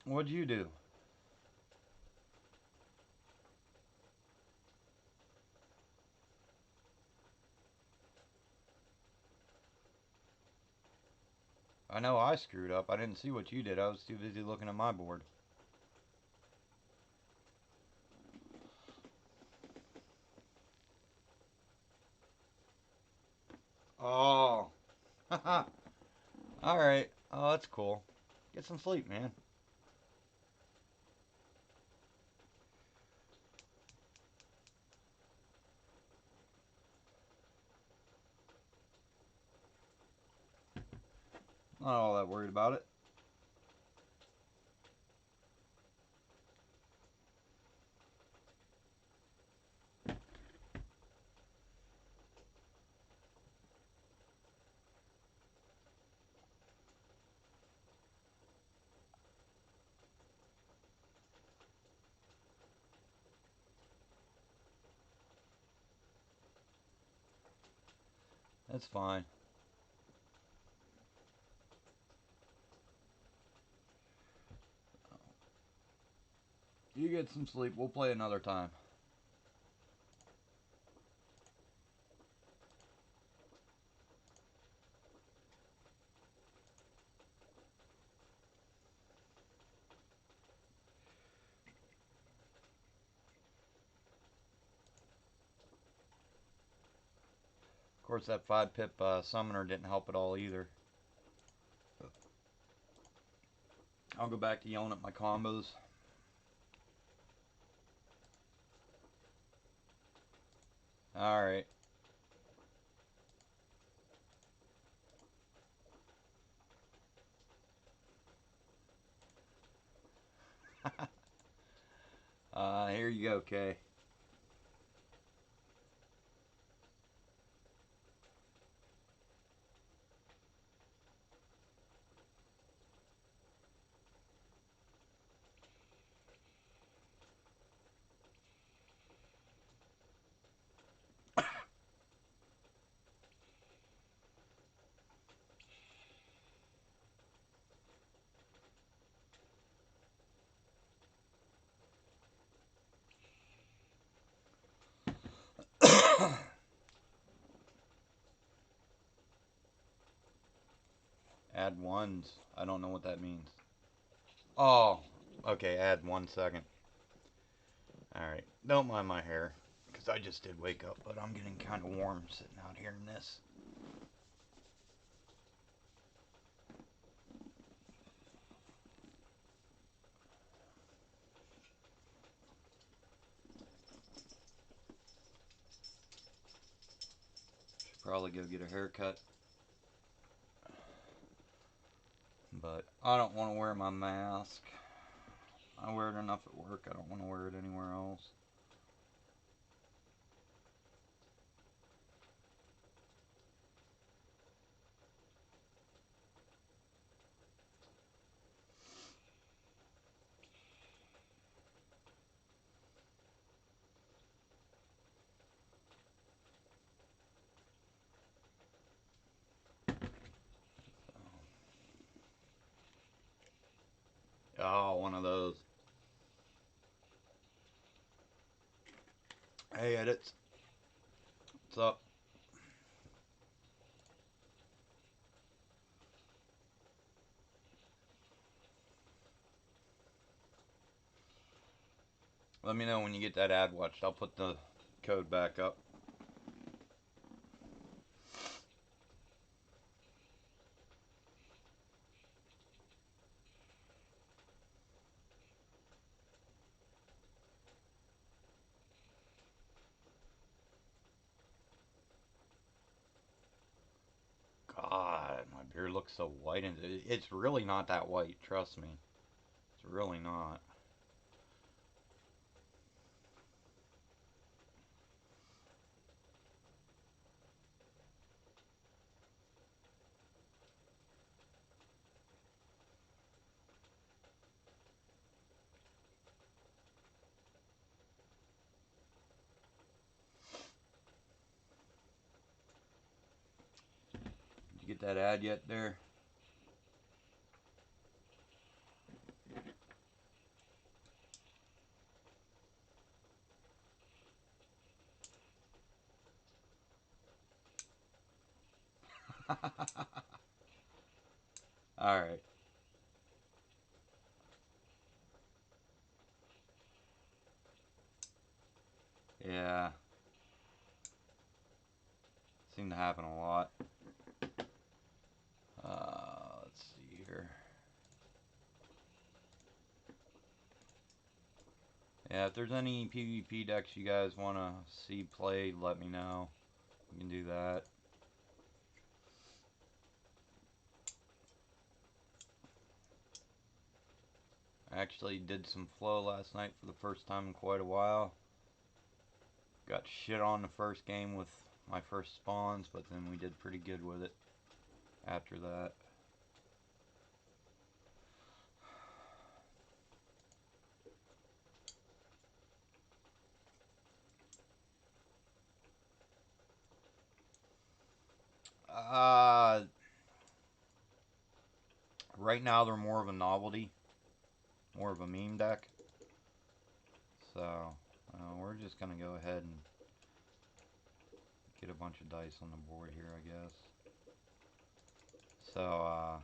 What'd you do? I know I screwed up. I didn't see what you did. I was too busy looking at my board. Oh. Alright. Oh, that's cool. Get some sleep, man. Not all that worried about it. That's fine. You get some sleep. We'll play another time. Of course, that 5-pip summoner didn't help at all either. I'll go back to yelling at my combos. Alright. Here you go, Kay. Add ones. I don't know what that means. Oh, okay, add 1 second. Alright, don't mind my hair, because I just did wake up, but I'm getting kind of warm sitting out here in this. Should probably go get a haircut. But I don't want to wear my mask. I wear it enough at work. I don't want to wear it anywhere else. Oh, one of those. Hey, edits. What's up? Let me know when you get that ad watched. I'll put the code back up. God, my beard looks so white, and it's really not that white. Trust me, it's really not. Did you get that ad yet, there? All right. Yeah. Seemed to happen a lot. Let's see here. Yeah, if there's any PvP decks you guys want to see played, let me know. We can do that. I actually did some flow last night for the first time in quite a while. Got shit on the first game with my first spawns, but then we did pretty good with it after that. right now they're more of a novelty, more of a meme deck. So we're just gonna go ahead and get a bunch of dice on the board here, I guess. So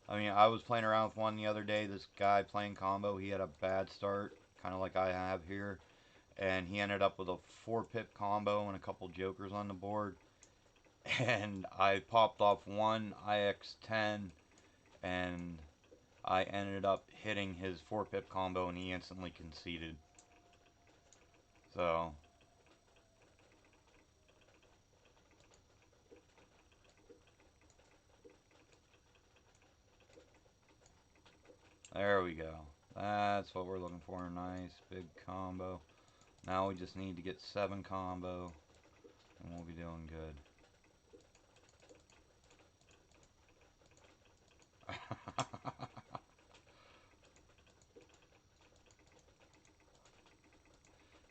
I mean, I was playing around with one the other day. This guy playing combo, he had a bad start, kind of like I have here, and he ended up with a 4-pip combo and a couple jokers on the board. And I popped off one IX10, and I ended up hitting his 4-pip combo, and he instantly conceded. So there we go. That's what we're looking for. A nice big combo. Now we just need to get 7 combo, and we'll be doing good.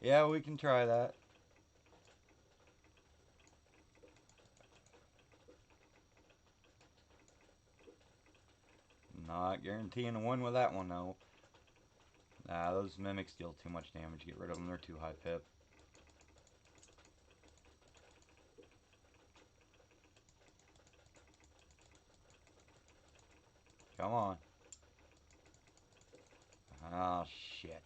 Yeah, we can try that. Not guaranteeing a win with that one, though. Nah, those mimics deal too much damage. Get rid of them. They're too high pip. Come on. Oh, shit.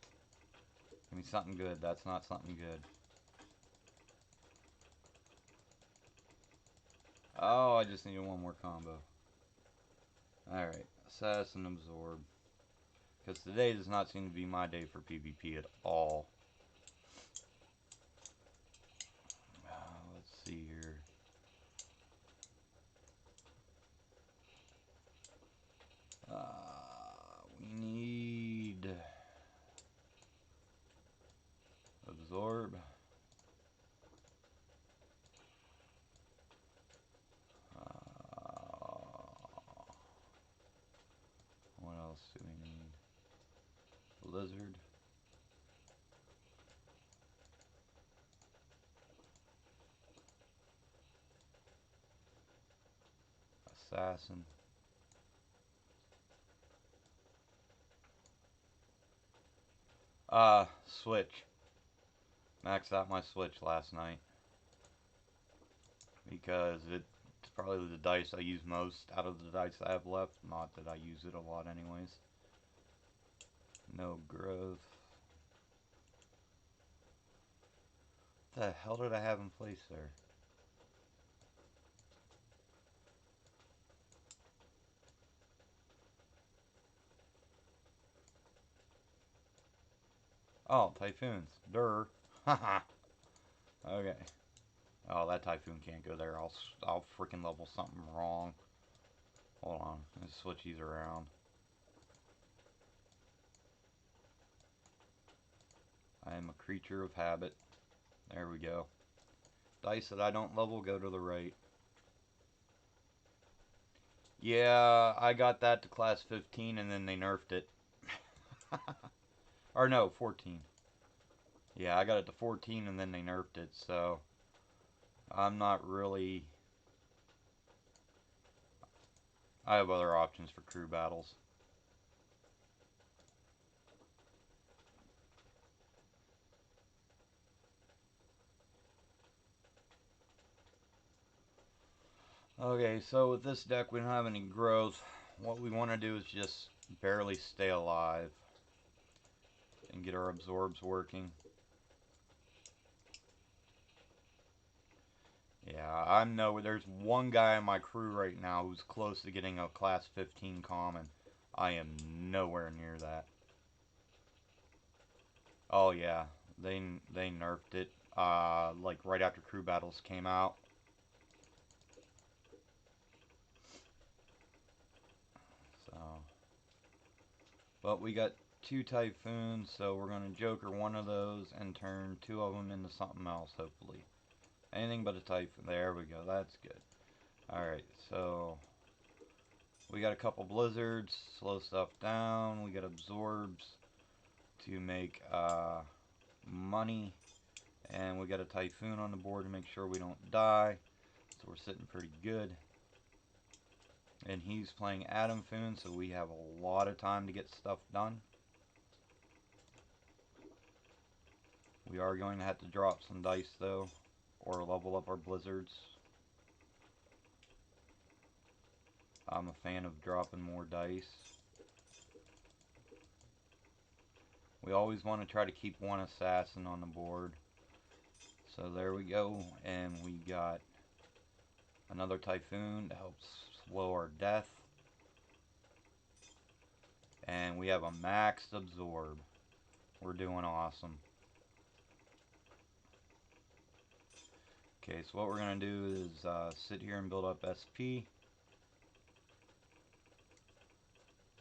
Give me something good. That's not something good. Oh, I just needed one more combo. Alright. Assess and absorb. Because today does not seem to be my day for PvP at all. Let's see here. We need absorb. What else do we need? Blizzard. Assassin. Switch. Maxed out my switch last night. Because it's probably the dice I use most out of the dice I have left. Not that I use it a lot anyways. No growth. What the hell did I have in place there? Oh, typhoons. Durr. Haha. Okay. Oh, that typhoon can't go there. I'll freaking level something wrong. Hold on. Let's switch these around. I am a creature of habit. There we go. Dice that I don't level go to the right. Yeah, I got that to class 15 and then they nerfed it. Or no, 14. Yeah, I got it to 14 and then they nerfed it, so I'm not really... I have other options for crew battles. Okay, so with this deck we don't have any growth. What we want to do is just barely stay alive and get our absorbs working. Yeah, I know there's one guy in my crew right now who's close to getting a class 15 common. I am nowhere near that. Oh yeah, they nerfed it like right after crew battles came out. So, but we got 2 typhoons, so we're gonna joker one of those and turn 2 of them into something else, hopefully. Anything but a typhoon. There we go. That's good. Alright, so we got a couple blizzards, slow stuff down. We got absorbs to make money. And we got a typhoon on the board to make sure we don't die. So we're sitting pretty good. And he's playing Adam Foon, so we have a lot of time to get stuff done. We are going to have to drop some dice though, or level up our blizzards. I'm a fan of dropping more dice. We always want to try to keep one assassin on the board. So there we go, and we got another Typhoon to help slow our death. And we have a maxed absorb. We're doing awesome. Okay, so what we're going to do is sit here and build up SP.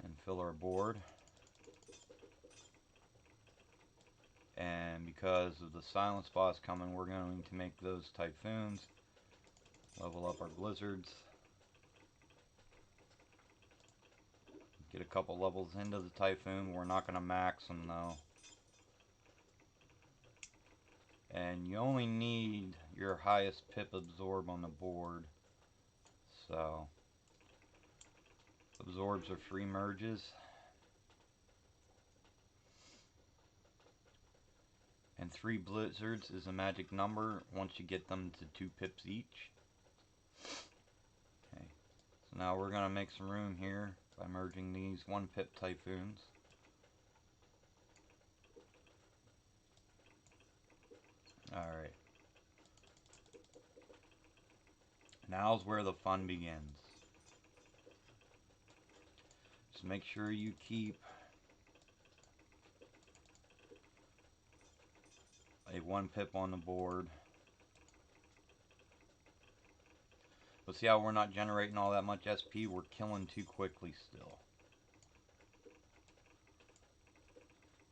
And fill our board. And because of the silence boss coming, we're going to make those Typhoons. Level up our blizzards. Get a couple levels into the Typhoon. We're not going to max them though. And you only need your highest pip absorb on the board. So, absorbs are free merges. And 3 blizzards is a magic number once you get them to 2 pips each. Okay, so now we're going to make some room here by merging these 1 pip Typhoons. Alright. Now's where the fun begins. Just make sure you keep a 1 pip on the board. But see how we're not generating all that much SP? We're killing too quickly still.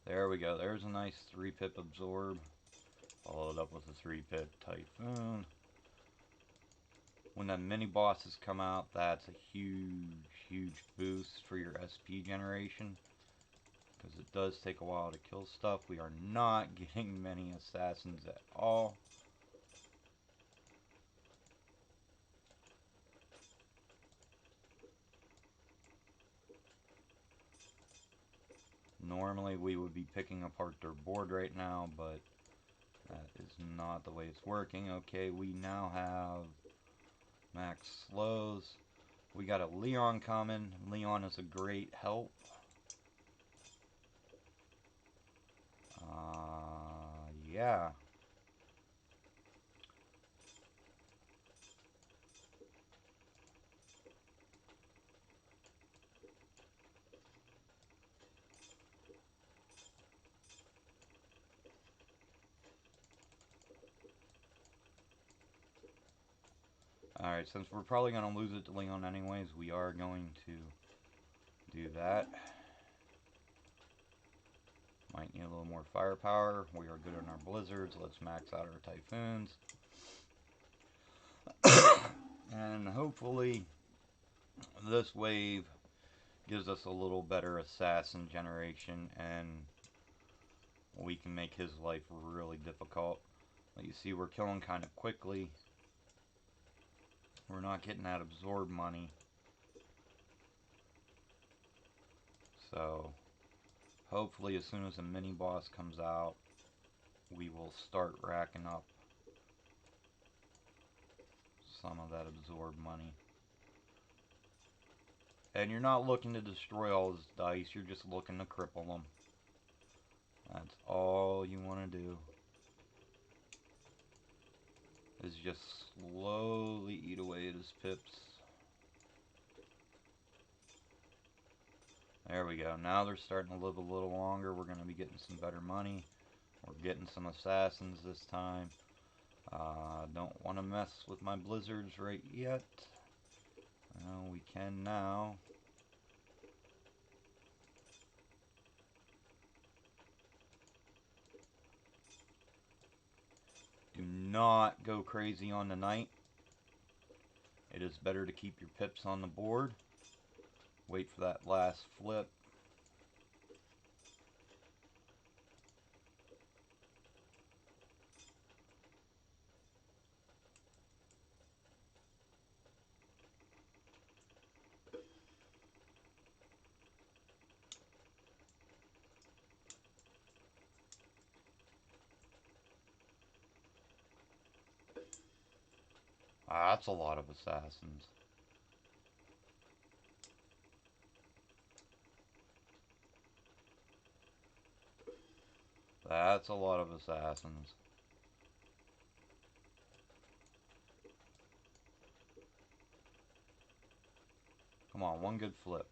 There we go. There's a nice 3 pip absorb. Followed up with a 3 pip Typhoon. When the mini bosses come out, that's a huge boost for your SP generation. Because it does take a while to kill stuff. We are not getting many assassins at all. Normally we would be picking apart their board right now, but that is not the way it's working. Okay, we now have max slows. We got a Leon coming. Leon is a great help. Yeah. Alright, since we're probably going to lose it to Leon anyways, we are going to do that. Might need a little more firepower. We are good on our blizzards. Let's max out our Typhoons. And hopefully this wave gives us a little better assassin generation and we can make his life really difficult. But you see we're killing kind of quickly. We're not getting that absorb money. So hopefully as soon as a mini boss comes out, we will start racking up some of that absorb money. And you're not looking to destroy all his dice, you're just looking to cripple them. That's all you want to do. Is just slowly eat away at his pips. There we go. Now they're starting to live a little longer. We're going to be getting some better money. We're getting some assassins this time. Don't want to mess with my blizzards right yet. We can now. Do not go crazy on the knight. It is better to keep your pips on the board. Wait for that last flip. Ah, that's a lot of assassins. That's a lot of assassins. Come on, one good flip.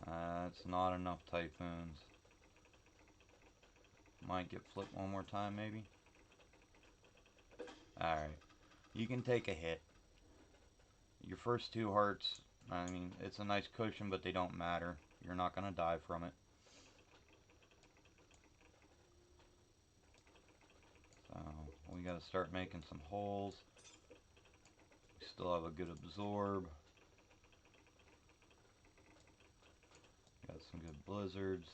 That's not enough typhoons. Might get flipped one more time, maybe. Alright. You can take a hit. Your first two hearts, I mean, it's a nice cushion, but they don't matter. You're not going to die from it. So, we got to start making some holes. We still have a good absorb. Got some good blizzards.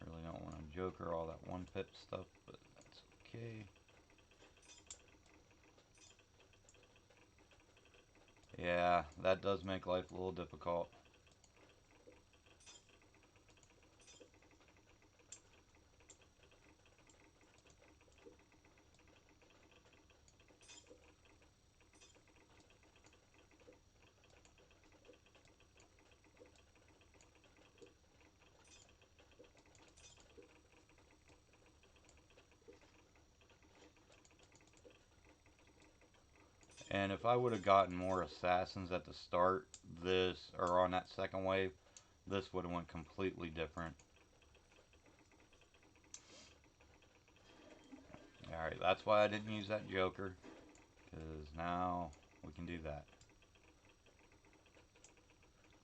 Really don't want to joker all that one pip stuff, but that's okay. Yeah, that does make life a little difficult. And if I would have gotten more assassins at the start, this, or on that second wave, this would have went completely different. Alright, that's why I didn't use that joker, because now we can do that.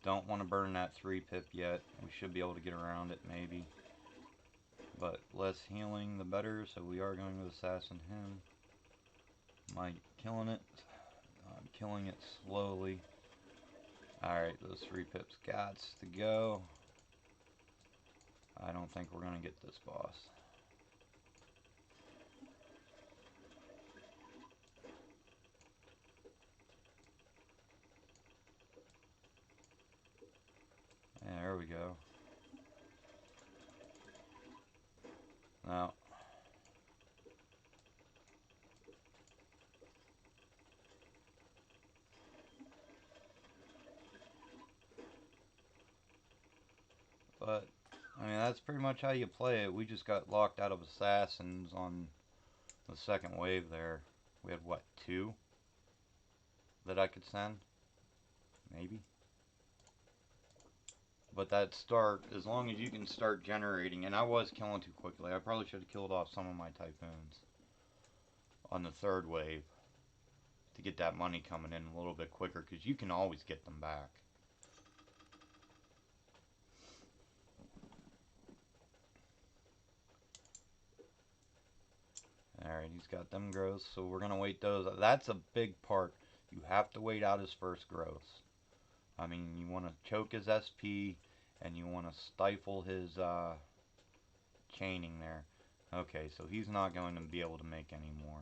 Don't want to burn that 3 pip yet. We should be able to get around it, maybe. But less healing, the better, so we are going to assassin him. Am I killing it? I'm killing it slowly. Alright, those 3 pips gots to go. I don't think we're going to get this boss. Yeah, there we go. No. But, I mean, that's pretty much how you play it. We just got locked out of assassins on the second wave there. We had, what, 2 that I could send? Maybe? But that start, as long as you can start generating, and I was killing too quickly. I probably should have killed off some of my typhoons on the third wave to get that money coming in a little bit quicker, because you can always get them back. Alright, he's got them growths, so we're going to wait those. That's a big part. You have to wait out his first growths. I mean, you want to choke his SP, and you want to stifle his chaining there. Okay, so he's not going to be able to make any more.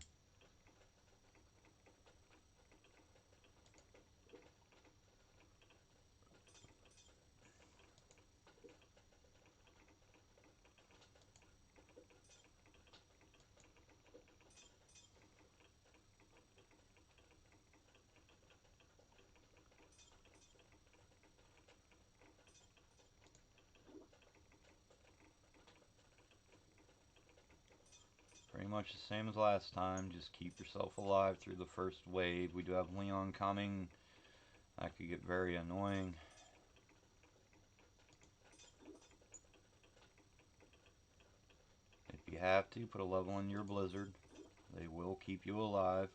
Pretty much the same as last time. Just keep yourself alive through the first wave. We do have Leon coming. That could get very annoying. If you have to, put a level in your blizzard. They will keep you alive.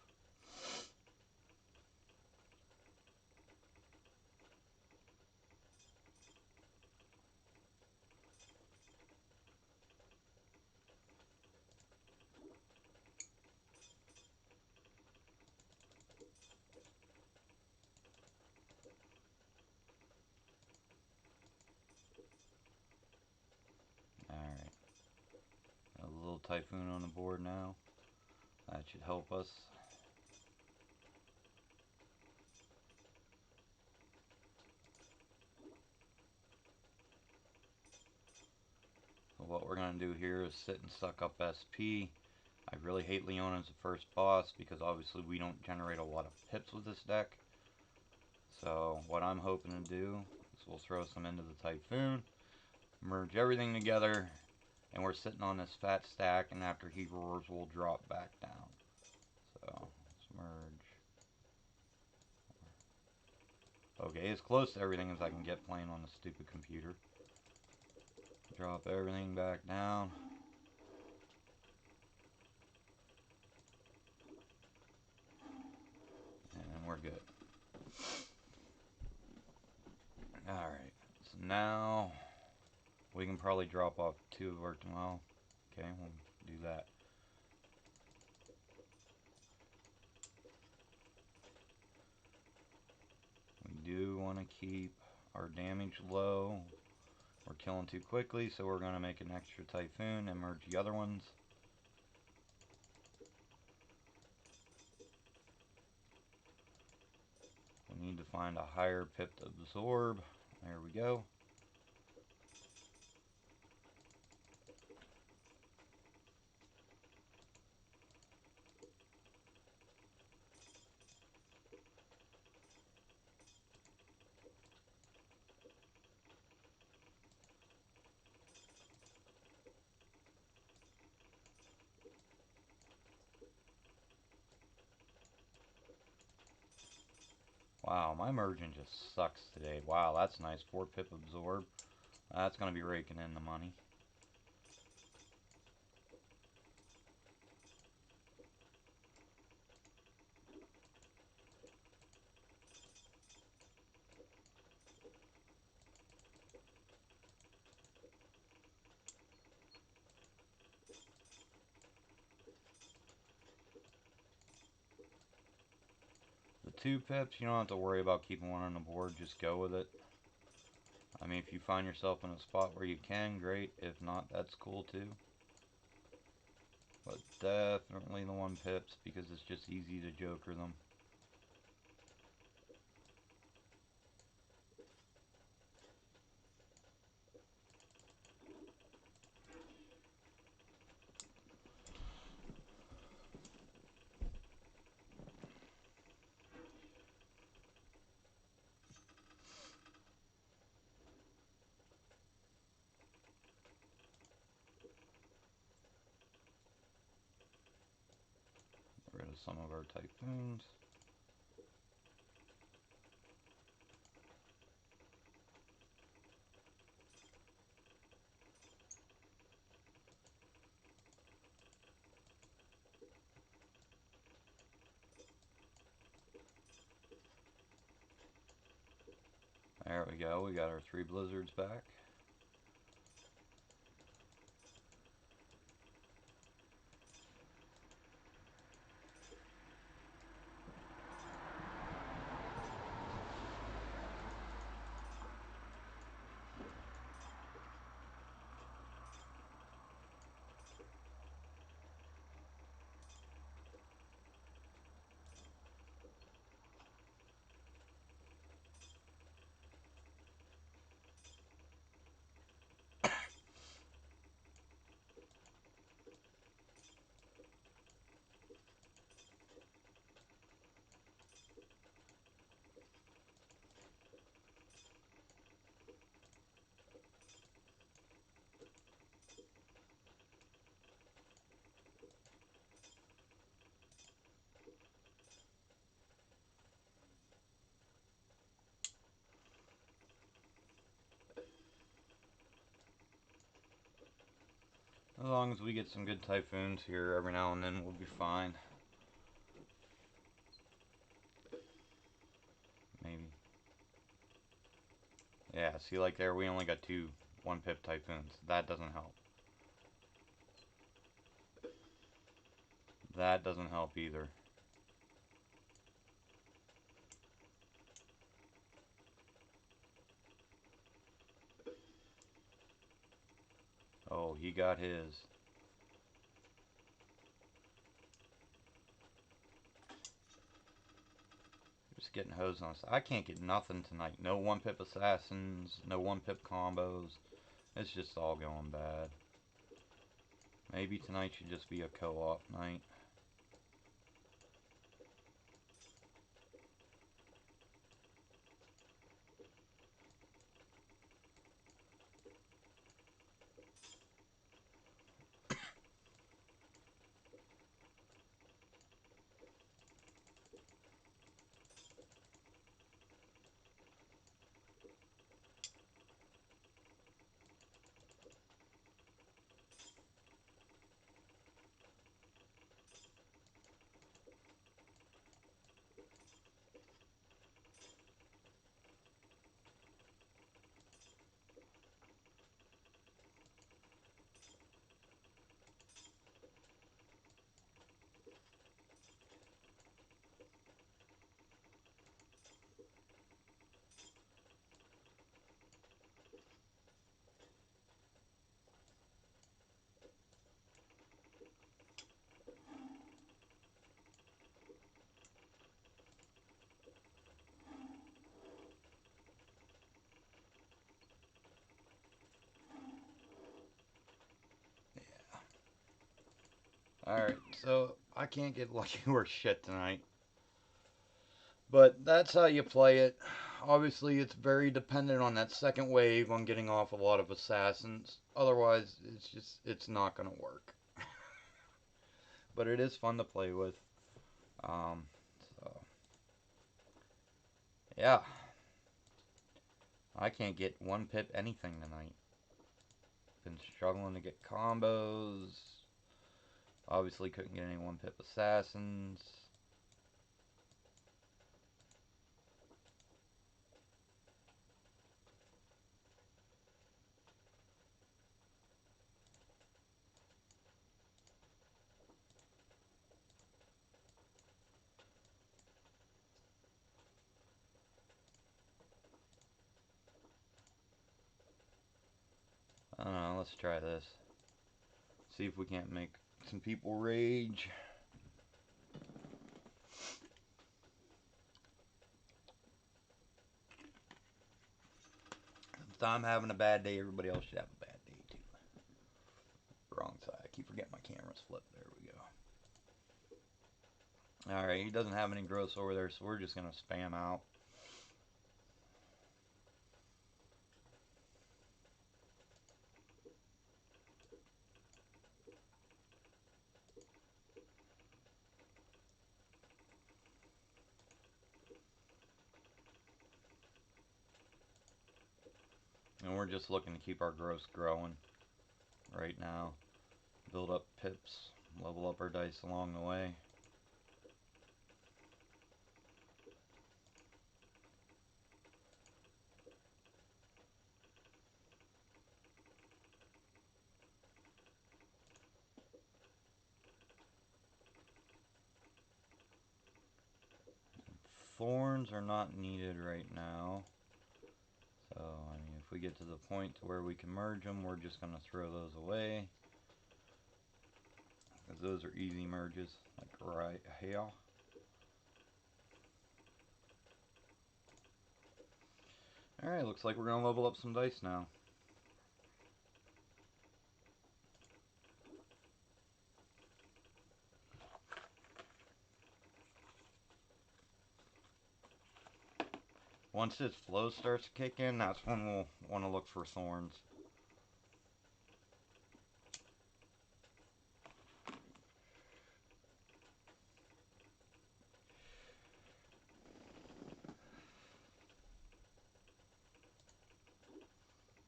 Alright. A little typhoon on the board now. That should help us. So what we're going to do here is sit and suck up SP. I really hate Leona as the first boss because obviously we don't generate a lot of pips with this deck. So what I'm hoping to do is we'll throw some into the Typhoon, merge everything together, and we're sitting on this fat stack, and after he roars we'll drop back down. So let's merge. Okay, as close to everything as I can get playing on the stupid computer. Drop everything back down. And we're good. Alright, so now we can probably drop off 2 of our, well, okay, we'll do that. We do want to keep our damage low. We're killing too quickly, so we're going to make an extra Typhoon and merge the other ones. We need to find a higher pip to absorb. There we go. Wow, my merging just sucks today. Wow, that's nice. 4 pip absorb. That's going to be raking in the money. The 2 pips, you don't have to worry about keeping one on the board. Just go with it. I mean, if you find yourself in a spot where you can, great. If not, that's cool too. But definitely the 1 pips because it's just easy to joker them. Get rid of some of our Typhoons. There we go. We got our 3 blizzards back. As long as we get some good Typhoons here every now and then, we'll be fine. Maybe. Yeah, see, like there, we only got 2 1 pip Typhoons. That doesn't help. That doesn't help either. Oh, he got his. Just getting hosed on. I can't get nothing tonight. No 1 pip assassins, no 1 pip combos. It's just all going bad. Maybe tonight should just be a co-op night. Alright, so I can't get lucky worth shit tonight. But that's how you play it. Obviously, it's very dependent on that second wave on getting off a lot of assassins. Otherwise, it's not going to work. But it is fun to play with. So, yeah. I can't get one pip anything tonight. Been struggling to get combos. Obviously, couldn't get any one pip assassins. I don't know, let's try this. See if we can't make some people rage. If I'm having a bad day, everybody else should have a bad day too. Wrong side. I keep forgetting my camera's flipped. There we go. Alright, he doesn't have any growths over there, so we're just going to spam out. And we're just looking to keep our growth growing right now. Build up pips, level up our dice along the way. Thorns are not needed right now. So, I mean, if we get to the point to where we can merge them, we're just going to throw those away. Because those are easy merges, like right here. Alright, looks like we're going to level up some dice now. Once this flow starts to kick in, that's when we'll want to look for thorns.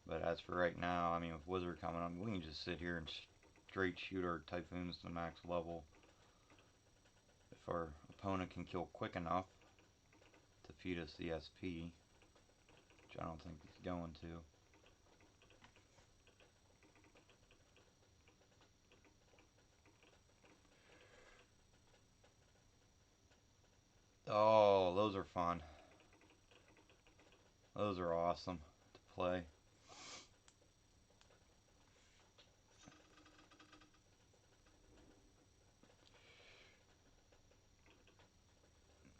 But as for right now, I mean, with Wizard coming up, we can just sit here and straight shoot our Typhoons to max level. If our opponent can kill quick enough to feed us the SP, which I don't think he's going to. Oh, those are fun. Those are awesome to play.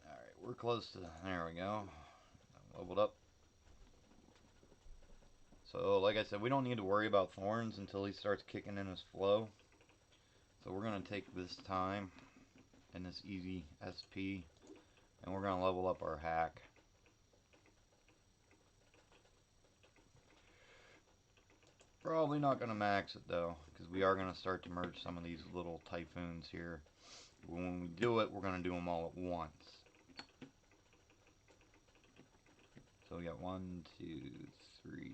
Alright, we're close to... There we go. Leveled up. So, like I said, we don't need to worry about thorns until he starts kicking in his flow. So we're going to take this time and this easy SP, and we're going to level up our hack. Probably not going to max it though, because we are going to start to merge some of these little typhoons here. When we do it, we're going to do them all at once. So we got 1, 2, 3,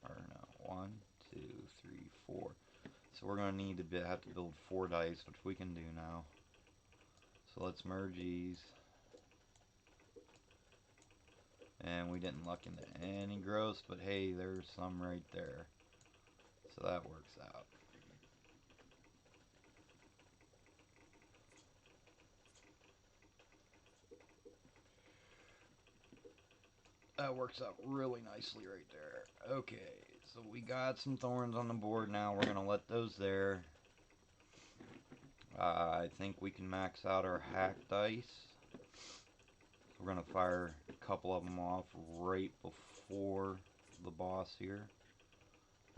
or no, 1, 2, 3, 4. So we're going to need to have to build 4 dice, which we can do now. So let's merge these. And we didn't luck into any gross, but hey, there's some right there. So that works out. That works out really nicely right there. Okay, so we got some thorns on the board now. We're going to let those there. I think we can max out our hack dice. We're going to fire a couple of them off right before the boss here.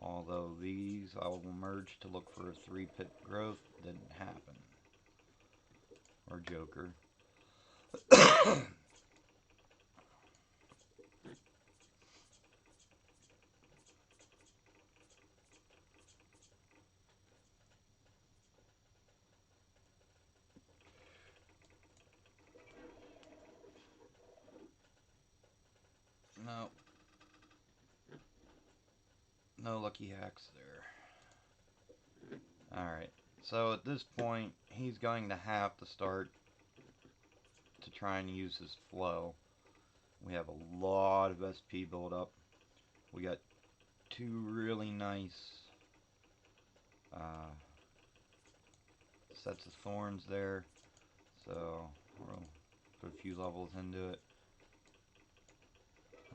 Although these I will merge to look for a 3-pip growth. Didn't happen. Or Joker. No. No lucky hacks there. Alright. So at this point, he's going to have to start to try and use his flow. We have a lot of SP build up. We got 2 really nice sets of thorns there. So we'll put a few levels into it.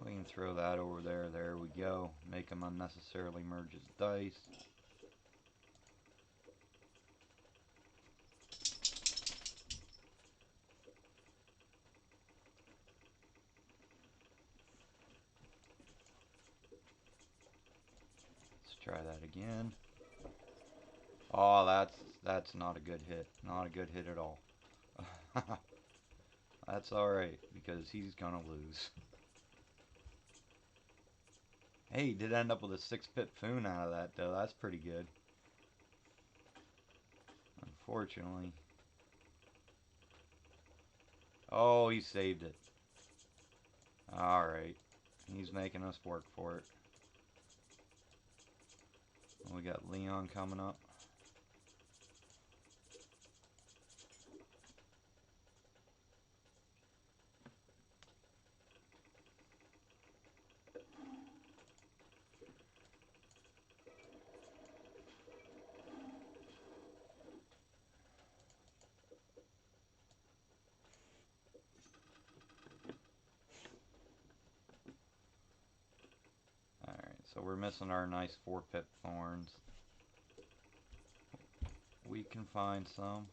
We can throw that over there. There we go. Make him unnecessarily merge his dice. Let's try that again. Oh, that's not a good hit. Not a good hit at all. That's alright, because he's gonna lose. Hey, he did end up with a 6-pip foon out of that, though. That's pretty good. Unfortunately. Oh, he saved it. Alright. He's making us work for it. We got Leon coming up. So we're missing our nice 4-pip thorns. We can find some.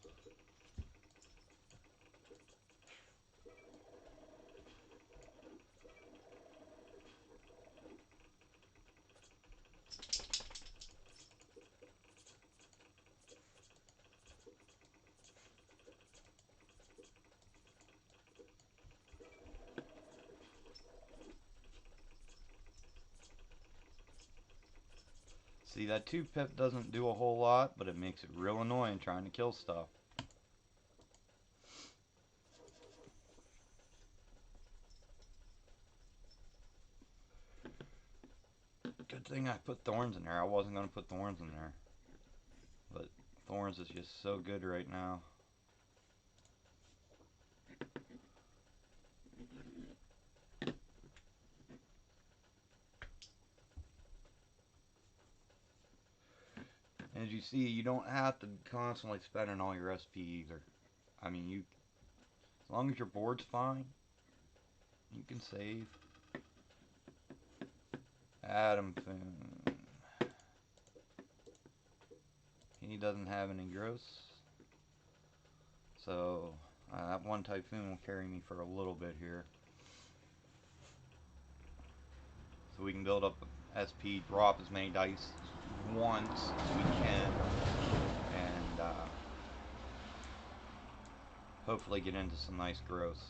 See, that 2-pip doesn't do a whole lot, but it makes it real annoying trying to kill stuff. Good thing I put thorns in there. I wasn't going to put thorns in there. But thorns is just so good right now. As you see, you don't have to constantly spending all your SP either. I mean, as long as your board's fine, you can save. Adam Foon. He doesn't have any gross. So, that one Typhoon will carry me for a little bit here. So we can build up SP, drop as many dice once as we can, and hopefully get into some nice growth.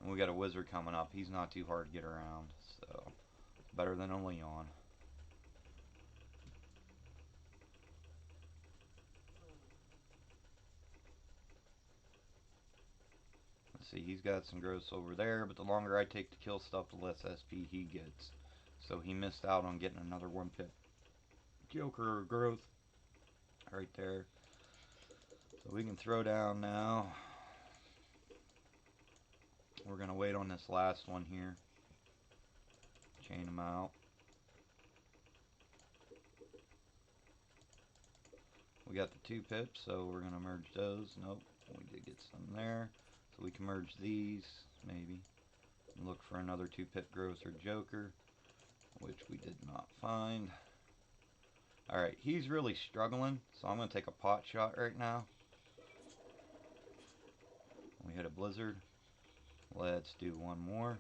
And we got a wizard coming up. He's not too hard to get around, so better than a Leon. Let's see, he's got some growths over there, but the longer I take to kill stuff, the less SP he gets. So he missed out on getting another 1-pip Joker growth right there. So we can throw down now. We're going to wait on this last one here. Chain them out. We got the 2 pips, so we're going to merge those. Nope, we did get some there. So we can merge these, maybe. And look for another 2-pip growth or Joker, which we did not find. Alright, he's really struggling, so I'm going to take a pot shot right now. We hit a blizzard. Let's do one more.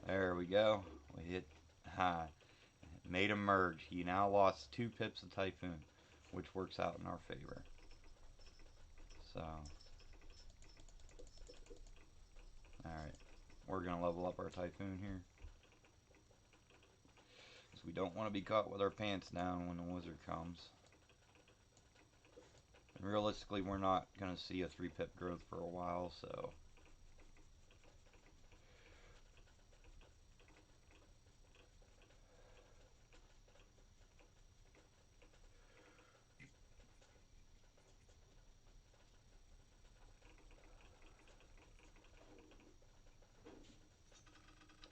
There we go. We hit high. Made him merge. He now lost 2 pips of Typhoon, which works out in our favor. So, alright. We're going to level up our Typhoon here. Because we don't want to be caught with our pants down when the wizard comes. And realistically, we're not going to see a 3-pip growth for a while, so...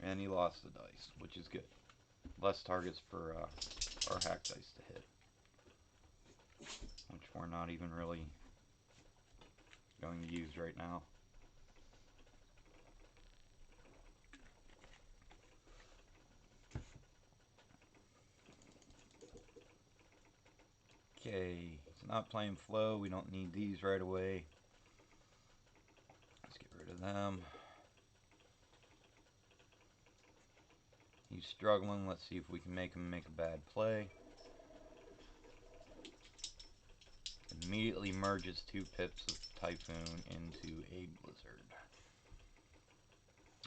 And he lost the dice, which is good. Less targets for our hack dice to hit. Which we're not even really going to use right now. Okay, it's not playing flow. We don't need these right away. Let's get rid of them. He's struggling. Let's see if we can make him make a bad play. Immediately merges 2 pips of Typhoon into a blizzard.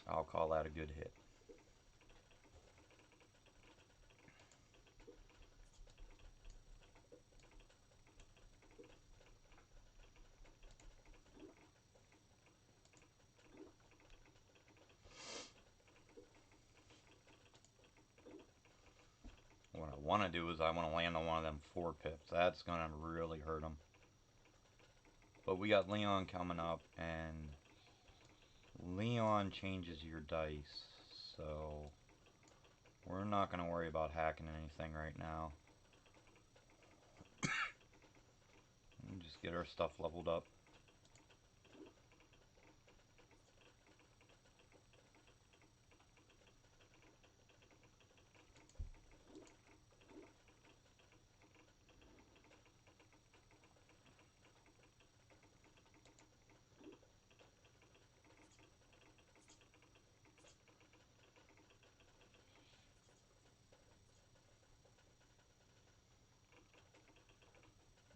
I'll call that a good hit. What I want to do is I want to land on one of them 4 pips. That's going to really hurt him. But we got Leon coming up, and Leon changes your dice, so we're not going to worry about hacking anything right now. Just get our stuff leveled up.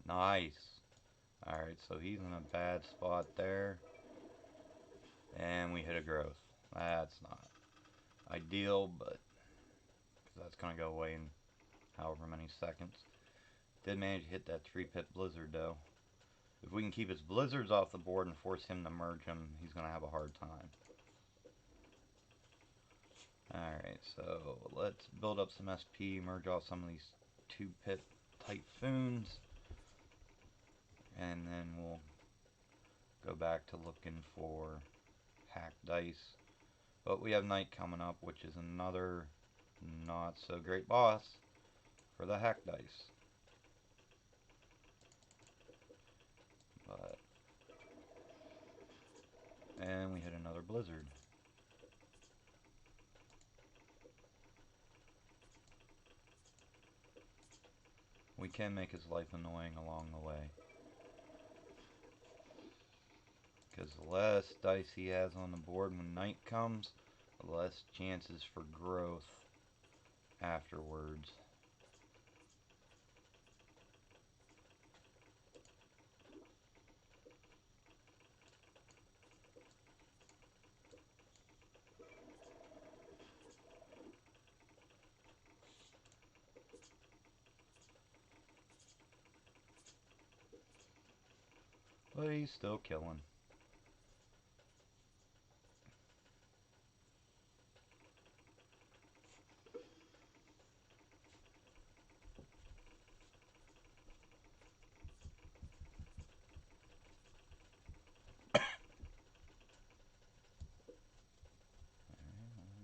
Nice. Alright, so he's in a bad spot there. And we hit a growth. That's not ideal, but that's going to go away in however many seconds. Did manage to hit that 3-pip blizzard though. If we can keep his blizzards off the board and force him to merge them, he's going to have a hard time. Alright, so let's build up some SP, merge off some of these 2-pip Typhoons, and then we'll go back to looking for hack dice. But we have night coming up, which is another not so great boss for the hack dice. But and we hit another blizzard. We can make his life annoying along the way. Because the less dice he has on the board when night comes, the less chances for growth afterwards. But he's still killing. I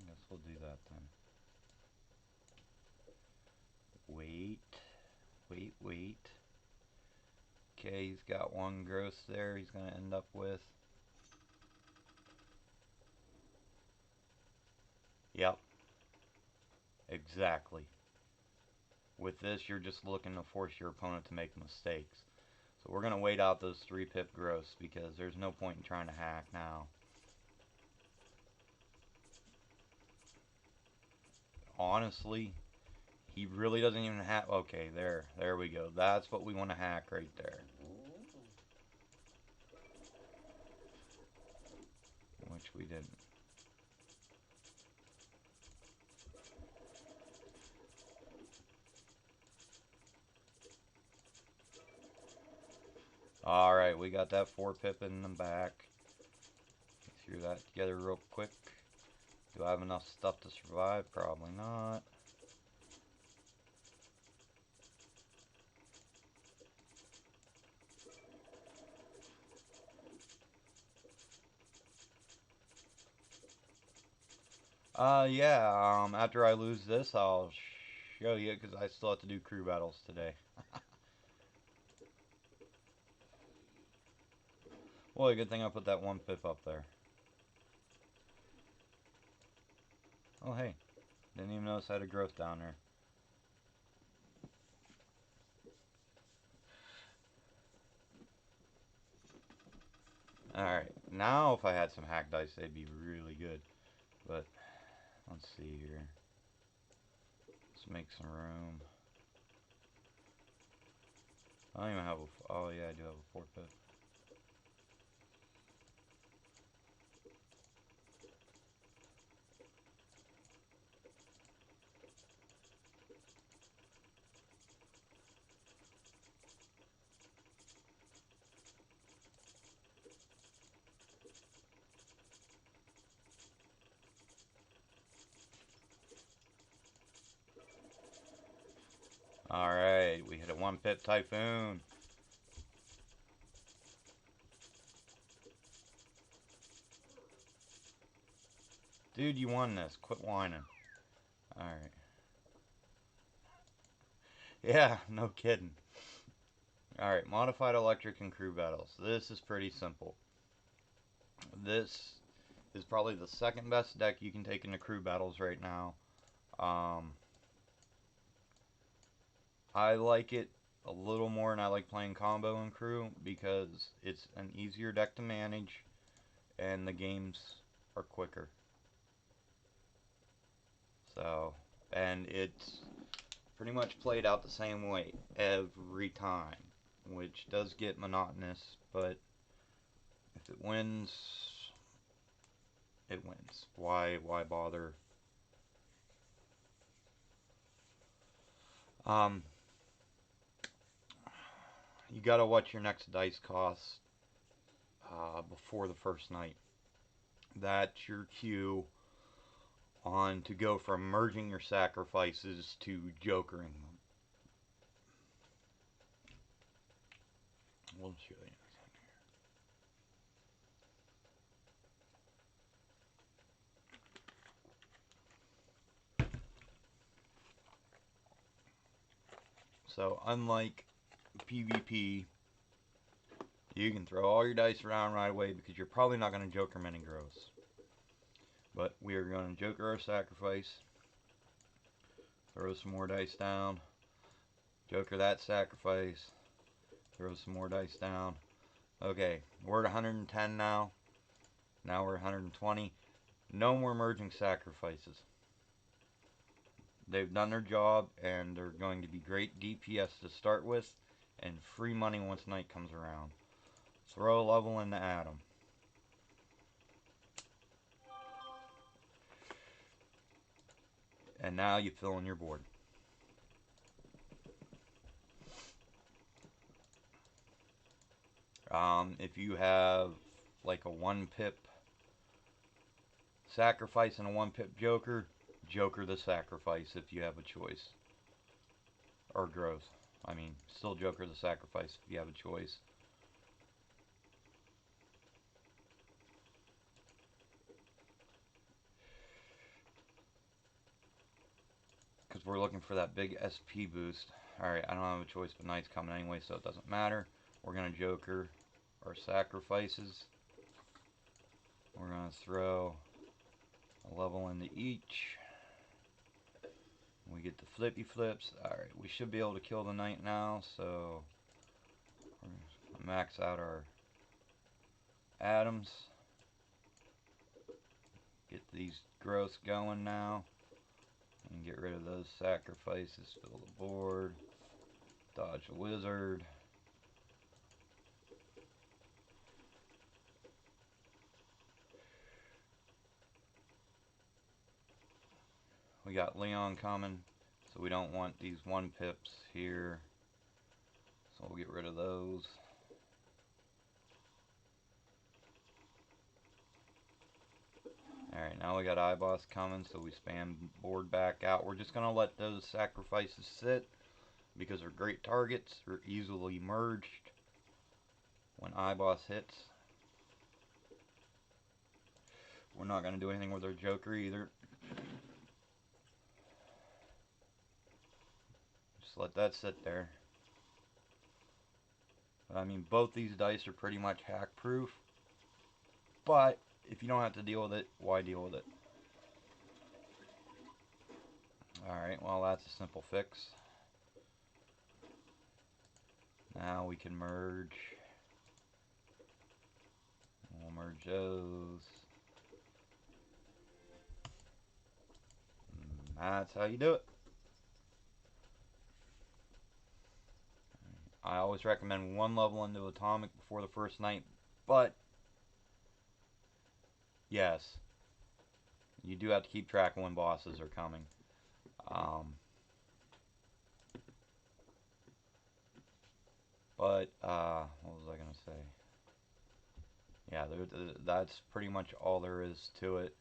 guess we'll do that then. Wait. Wait, wait. Okay, he's got one gross there he's going to end up with. Yep. Exactly. With this, you're just looking to force your opponent to make mistakes. So we're going to wait out those 3 pip gross because there's no point in trying to hack now. Honestly, he really doesn't even have... Okay, there we go. That's what we want to hack right there. Which we didn't. Alright, we got that 4 pip in the back. Threw that together real quick. Do I have enough stuff to survive? Probably not. Yeah, after I lose this, I'll show you, because I still have to do crew battles today. Well, a good thing I put that 1 pip up there. Oh, hey. Didn't even notice I had a growth down there. Alright, now if I had some hack dice, they'd be really good. But, let's see here. Let's make some room. I don't even have a... Oh, yeah, I do have a 4 pip. Alright, we hit a 1 pip typhoon. Dude, you won this. Quit whining. Alright. Yeah, no kidding. Alright, modified electric and crew battles. This is pretty simple. This is probably the second best deck you can take into crew battles right now. I like it a little more, and I like playing combo and crew because it's an easier deck to manage and the games are quicker. So, and it's pretty much played out the same way every time, which does get monotonous, but if it wins, it wins. Why bother? You gotta watch your next dice cost before the first night. That's your cue on to go from merging your sacrifices to jokering them. We'll show you. So unlike PvP, you can throw all your dice around right away because you're probably not going to joker many grows. But we are going to joker our sacrifice, throw some more dice down, joker that sacrifice, throw some more dice down. Okay, we're at 110 now. Now we're at 120. No more merging sacrifices. They've done their job, and they're going to be great DPS to start with, and free money once night comes around. Throw a level into Adam. And now you fill in your board. If you have like a 1-pip sacrifice and a 1-pip joker, joker the sacrifice if you have a choice. Or growth. I mean, still joker the sacrifice if you have a choice. Because we're looking for that big SP boost. Alright, I don't have a choice, but Knight's coming anyway, so it doesn't matter. We're going to joker our sacrifices. We're going to throw a level into each. We get the flippy flips. Alright, we should be able to kill the Knight now, so we're going to max out our atoms. Get these growths going now. And get rid of those sacrifices. Fill the board. Dodge a wizard. We got Leon coming, so we don't want these 1-pips here. So we'll get rid of those. Alright, now we got iBoss coming, so we spam board back out. We're just going to let those sacrifices sit because they're great targets. They're easily merged when iBoss hits. We're not going to do anything with our Joker either. Just let that sit there. But I mean, both these dice are pretty much hack proof. But if you don't have to deal with it, why deal with it? Alright, well that's a simple fix. Now we can merge. We'll merge those. That's how you do it. I always recommend 1 level into Atomic before the first night, but yes, you do have to keep track of when bosses are coming. What was I going to say? Yeah, that's pretty much all there is to it.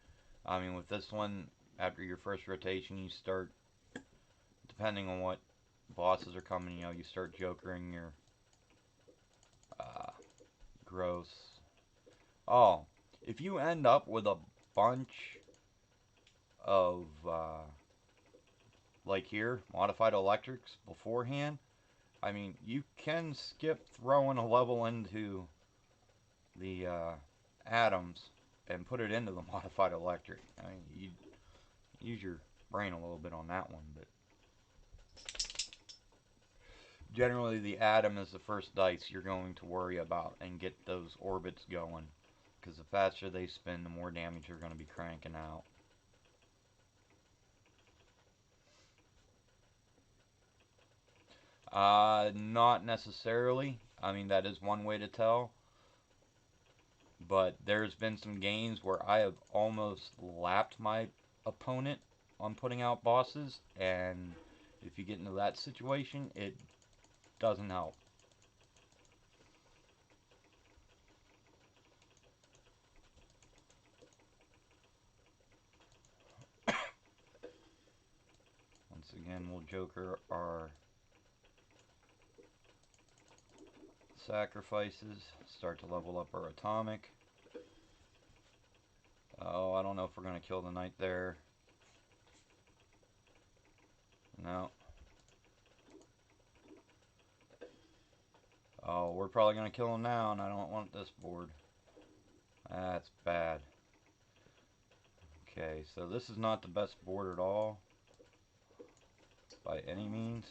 I mean, with this one, after your first rotation, you start, depending on what bosses are coming, you know, you start jokering your gross. Oh, if you end up with a bunch of, like here, modified electrics beforehand, I mean, you can skip throwing a level into the atoms and put it into the modified electric. I mean, you use your brain a little bit on that one, but generally the atom is the first dice you're going to worry about and get those orbits going, because the faster they spin, the more damage you're going to be cranking out. Not necessarily. I mean, that is one way to tell. But there's been some games where I have almost lapped my opponent on putting out bosses, and if you get into that situation, it doesn't help. Once again, we'll joker our sacrifices, start to level up our atomic. Oh, I don't know if we're going to kill the Knight there. No. Oh, we're probably going to kill him now, and I don't want this board. That's bad. Okay, so this is not the best board at all, by any means.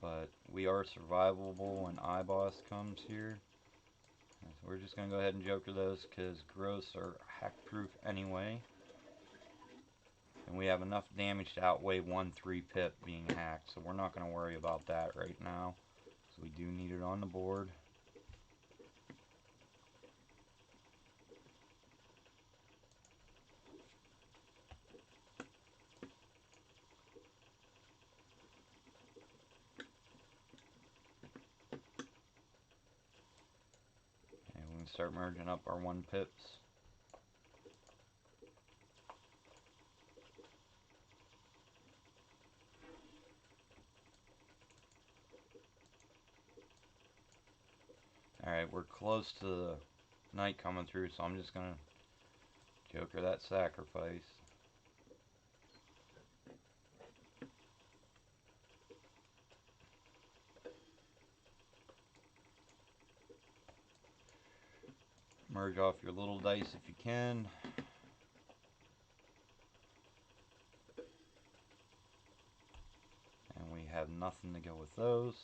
But we are survivable when iBoss comes here. So we're just going to go ahead and joker those because growths are hack proof anyway. And we have enough damage to outweigh 1/3 pip being hacked, so we're not going to worry about that right now. So we do need it on the board. and start merging up our 1 pips. Alright, we're close to the night coming through, so I'm just gonna joker that sacrifice. Merge off your little dice if you can. And we have nothing to go with those.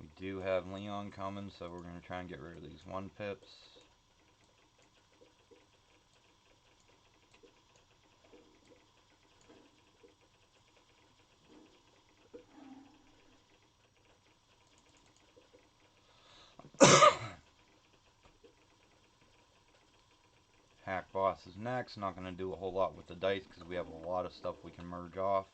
We do have Leon coming, so we're going to try and get rid of these 1 pips. Hack Boss is next. Not going to do a whole lot with the dice because we have a lot of stuff we can merge off.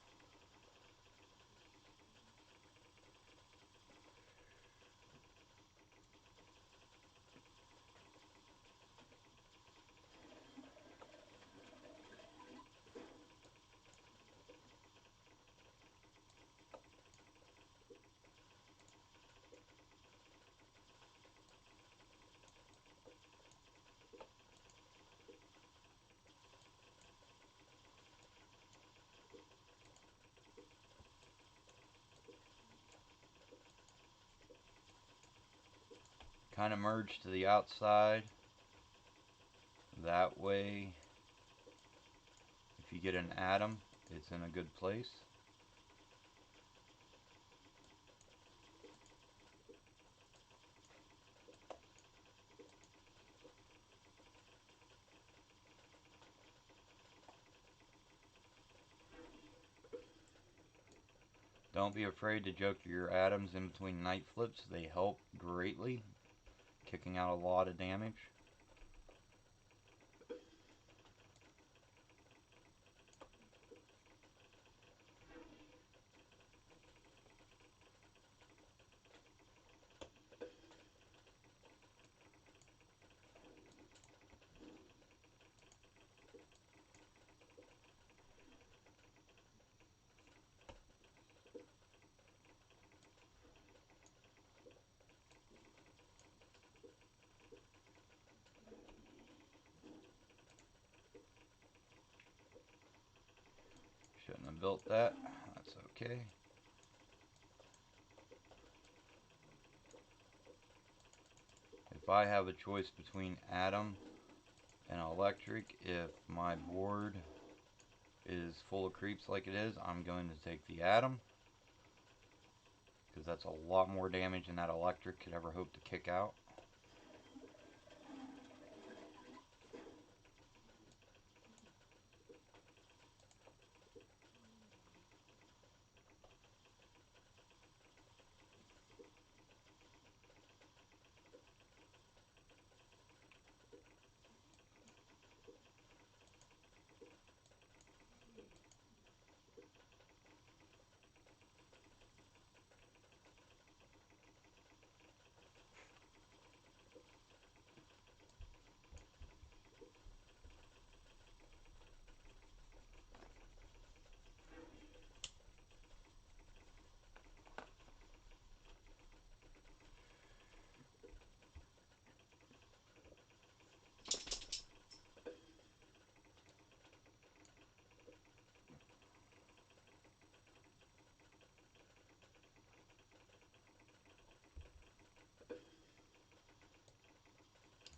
Kind of merge to the outside. That way, if you get an atom, it's in a good place. Don't be afraid to joker your atoms in between night flips. They help greatly, kicking out a lot of damage. Shouldn't have built that. That's okay. If I have a choice between atom and electric, if my board is full of creeps like it is, I'm going to take the atom, because that's a lot more damage than that electric could ever hope to kick out.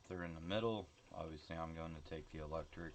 If they're in the middle, obviously I'm going to take the electric.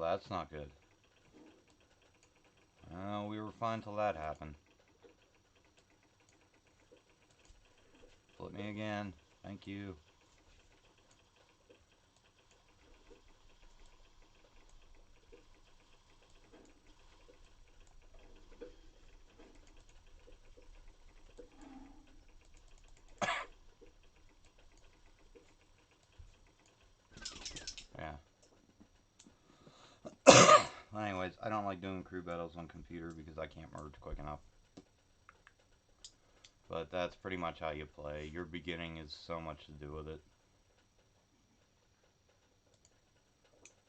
that's not good. We were fine till that happened. Flip me again. Thank you. Yeah. Anyways, I don't like doing crew battles on computer because I can't merge quick enough. But that's pretty much how you play. Your beginning is so much to do with it.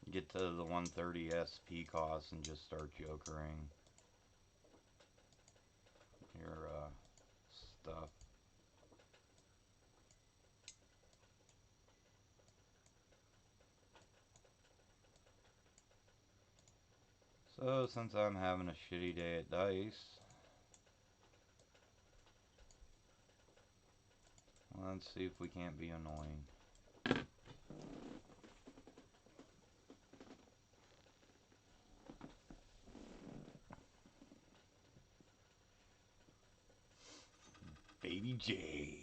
You get to the 130 SP cost and just start jokering your stuff. So, since I'm having a shitty day at dice, let's see if we can't be annoying. Baby J.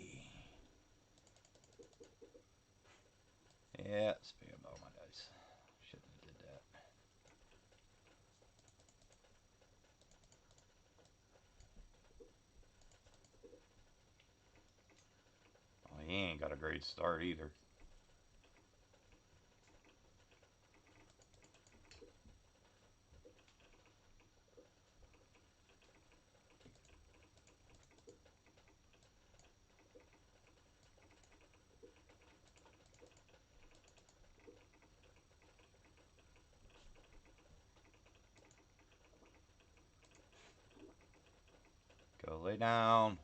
Yeah, spammed all my dice. Shouldn't have did that. Well, he ain't got a great start either. Go lay down.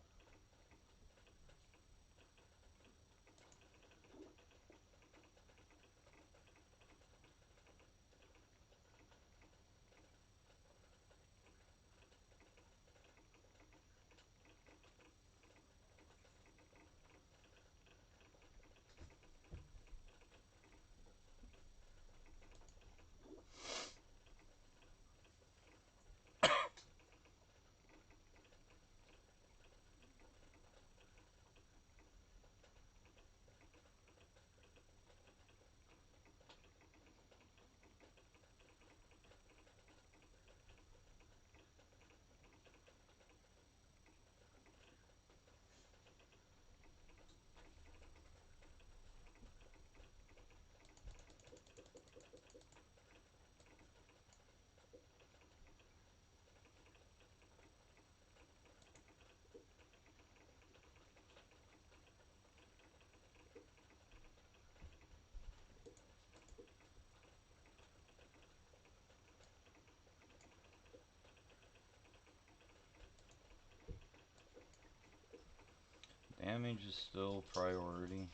Damage is still priority.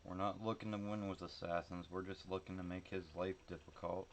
We're not looking to win with assassins, we're just looking to make his life difficult.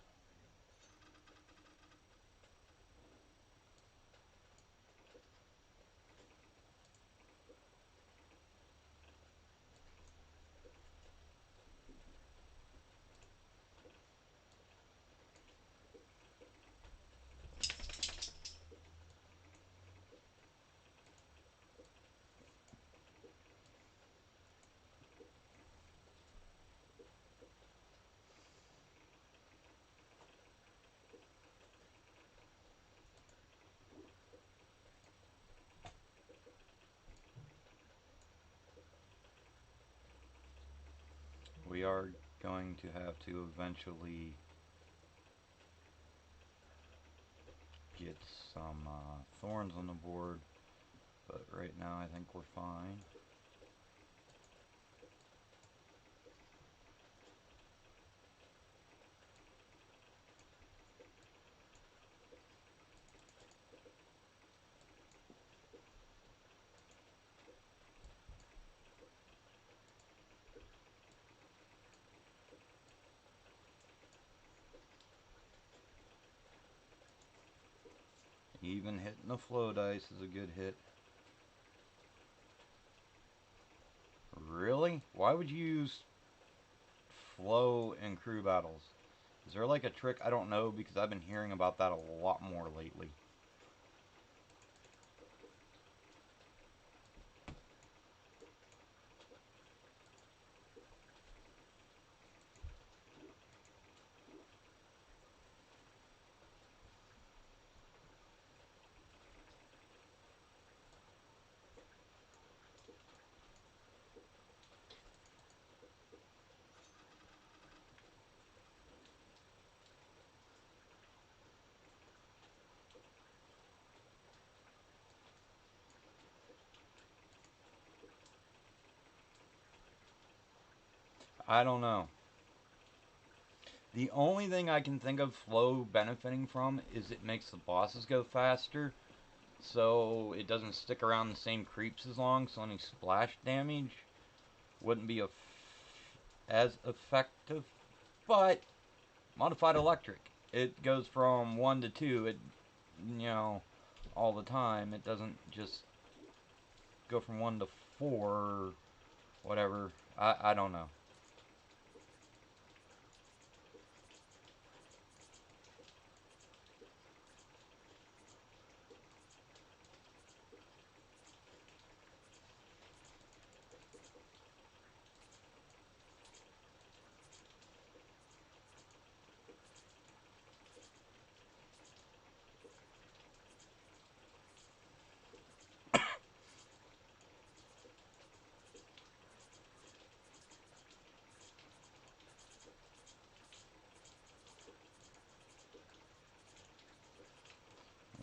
We are going to have to eventually get some thorns on the board, but right now I think we're fine. Even hitting the flow dice is a good hit. Really? Why would you use flow in crew battles. Is there like a trick? I don't know because I've been hearing about that a lot more lately. I don't know. The only thing I can think of flow benefiting from is it makes the bosses go faster, so it doesn't stick around the same creeps as long, so any splash damage wouldn't be as effective. But modified electric, it goes from 1 to 2. It, you know, all the time. It doesn't just go from 1 to 4 or whatever. I don't know.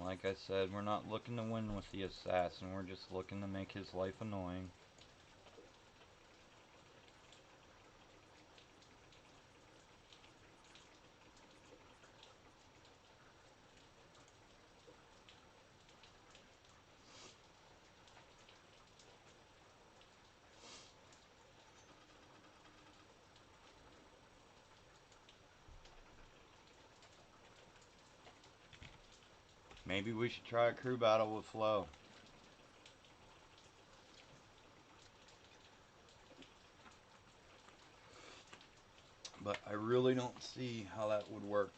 Like I said, we're not looking to win with the assassin. We're just looking to make his life annoying. Maybe we should try a crew battle with Flo. But I really don't see how that would work.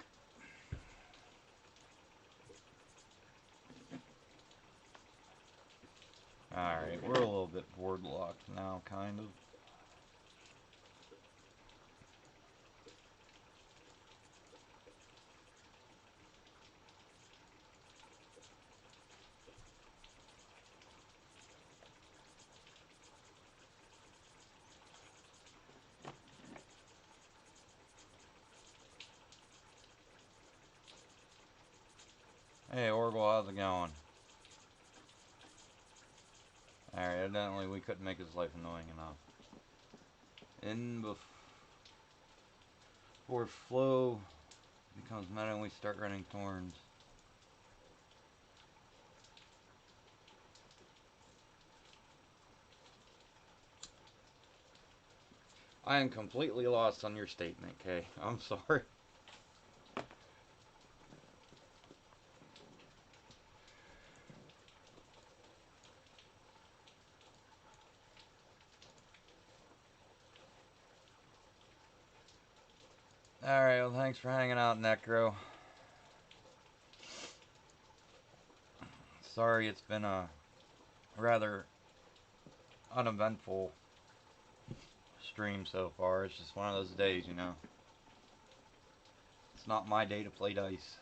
Alright, we're a little bit board locked now, kind of. Hey, Orgle, how's it going? Alright, evidently we couldn't make his life annoying enough. Before Flo becomes meta and we start running thorns. I am completely lost on your statement, Kay. I'm sorry. Alright, well thanks for hanging out, Necro. Sorry it's been a rather uneventful stream so far. It's just one of those days, you know. It's not my day to play dice.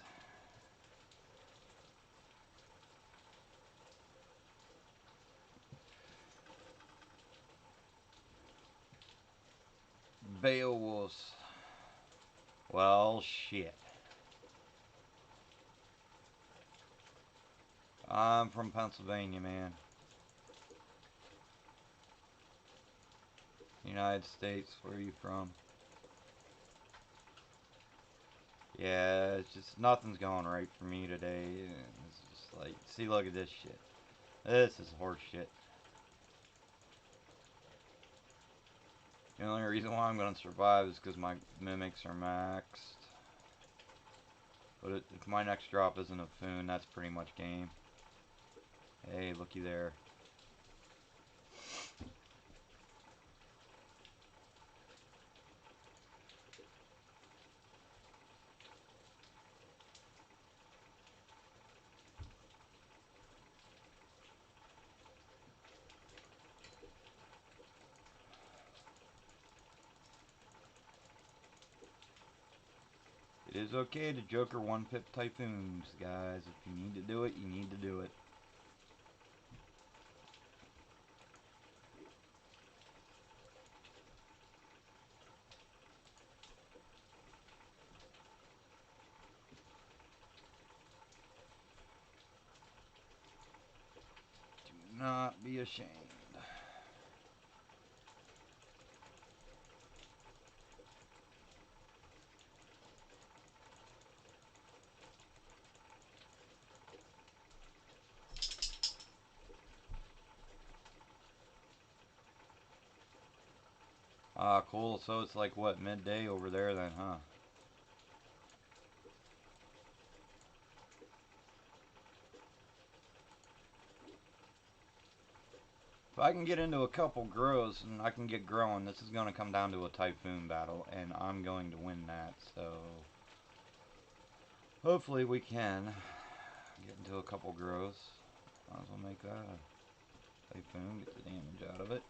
Beowulfs. Well, shit. I'm from Pennsylvania, man. United States, where are you from? Yeah, it's just nothing's going right for me today. It's just like, see, look at this shit. This is horse shit. The only reason why I'm gonna survive is because my mimics are maxed. But if my next drop isn't a Foon, that's pretty much game. Hey, looky there. It is okay to Joker 1-pip typhoons, guys. If you need to do it, you need to do it. Do not be ashamed. Ah, cool. So it's like, what, midday over there then, huh? If I can get into a couple grows and I can get growing, this is going to come down to a typhoon battle, and I'm going to win that, so hopefully we can get into a couple grows. Might as well make that a typhoon, get the damage out of it.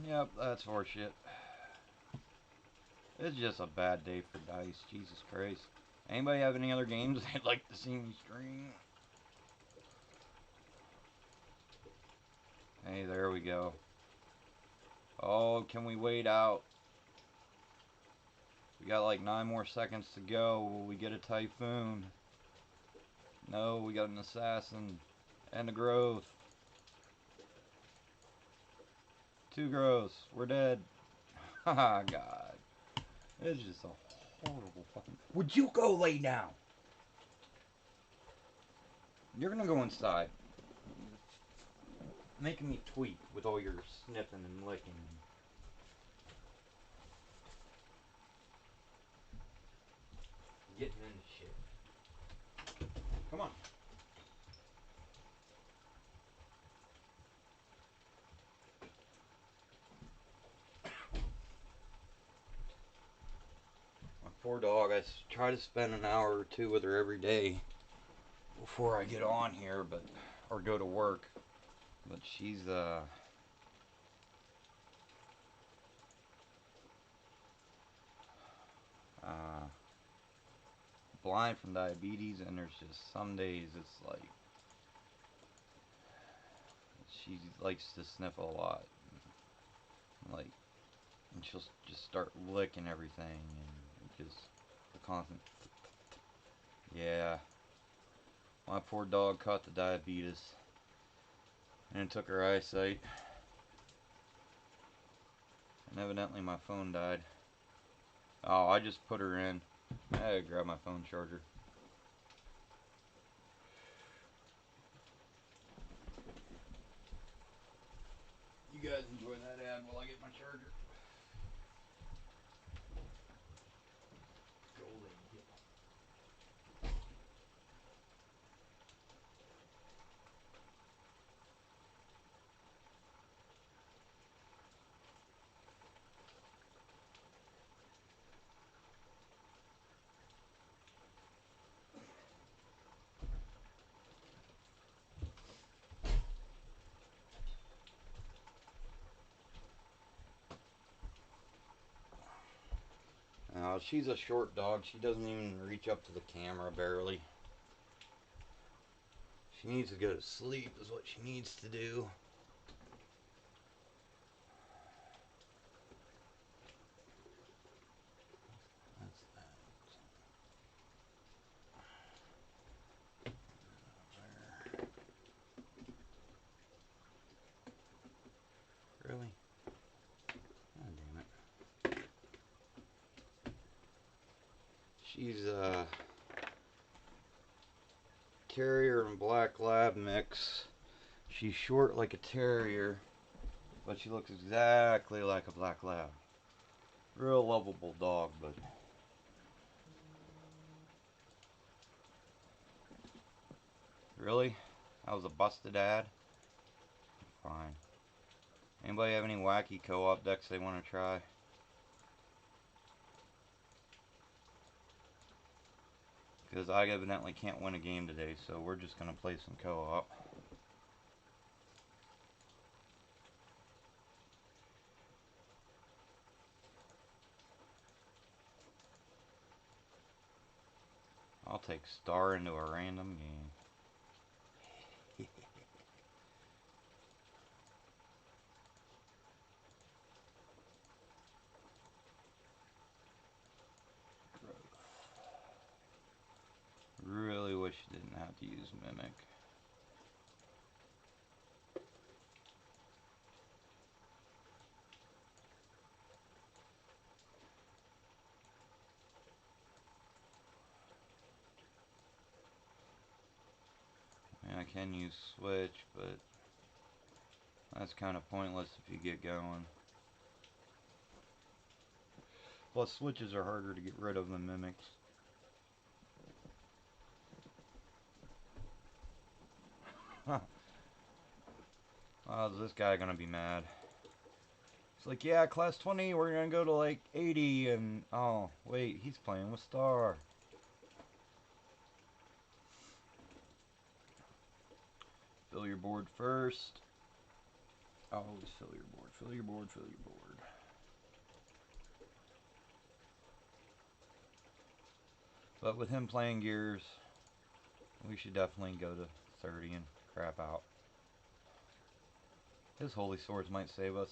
Yep, that's horseshit. It's just a bad day for dice, Jesus Christ. Anybody have any other games they'd like to see me stream? Hey, there we go. Oh, can we wait out? We got like 9 more seconds to go. Will we get a typhoon? No, we got an assassin. And a growth. 2 growths. We're dead. Haha, God. It's just a horrible fucking... Would you go lay down? You're gonna go inside. Making me tweak with all your sniffing and licking. Getting into shit. Come on. My poor dog, I try to spend an hour or 2 with her every day before I get on here, but or go to work. But she's uh, blind from diabetes, and there's just some days it's like she likes to sniff a lot, like, and she'll just start licking everything, and just the constant. Yeah, my poor dog caught the diabetes, and it took her eyesight, and evidently my phone died. Oh, I just put her in. I had to grab my phone charger. You guys enjoy that ad while I get my charger. Go lady. She's a short dog. She doesn't even reach up to the camera, barely. She needs to go to sleep is what she needs to do. That's that. There. Really? Oh, damn it. She's a terrier and black lab mix. She's short like a terrier, but she looks exactly like a black lab. Real lovable dog, but really? That was a busted ad? Fine. Anybody have any wacky co-op decks they want to try? Because I evidently can't win a game today, so we're just going to play some co-op. I'll take star into a random game. Really wish you didn't have to use Mimic. I mean, I can use Switch, but that's kind of pointless if you get going. Plus, Switches are harder to get rid of than Mimics. Oh, is this guy gonna be mad? It's like, yeah, class 20, we're gonna go to like 80, and oh, wait, he's playing with Star. Fill your board first. Always fill your board, fill your board, fill your board. But with him playing Gears, we should definitely go to 30 and crap out. His Holy Swords might save us.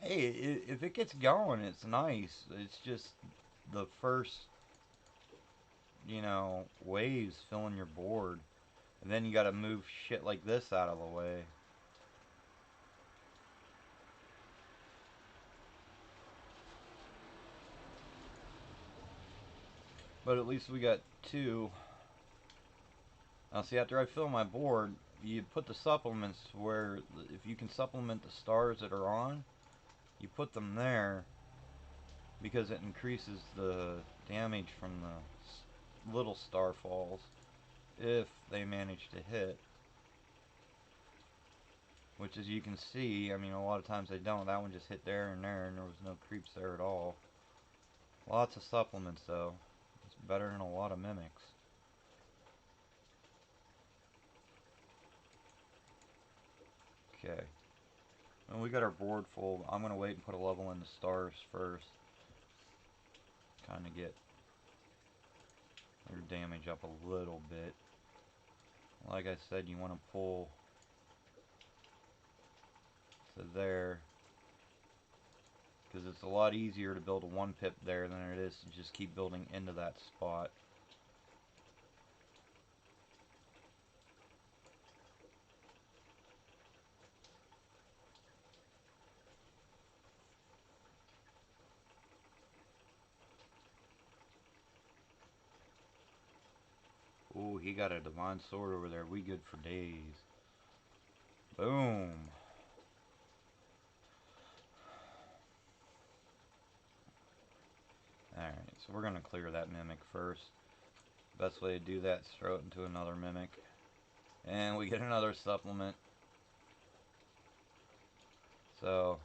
Hey, if it gets going, it's nice. It's just the first, waves filling your board. And then you gotta move shit like this out of the way. But at least we got two. Now see, after I fill my board, you put the supplements where, if you can supplement the stars that are on, you put them there because it increases the damage from the little star falls if they manage to hit. Which, as you can see, I mean, a lot of times they don't. That one just hit there, and there was no creeps there at all. Lots of supplements, though. It's better than a lot of mimics. Okay. Well, we got our board full. I'm going to wait and put a level in the stars first. Kind of get your damage up a little bit. Like I said, you want to pull to there, because it's a lot easier to build a 1-pip there than it is to just keep building into that spot. Ooh, he got a divine sword over there. We good for days. Boom. Alright, so we're going to clear that mimic first. Best way to do that is throw it into another mimic. And we get another supplement. So,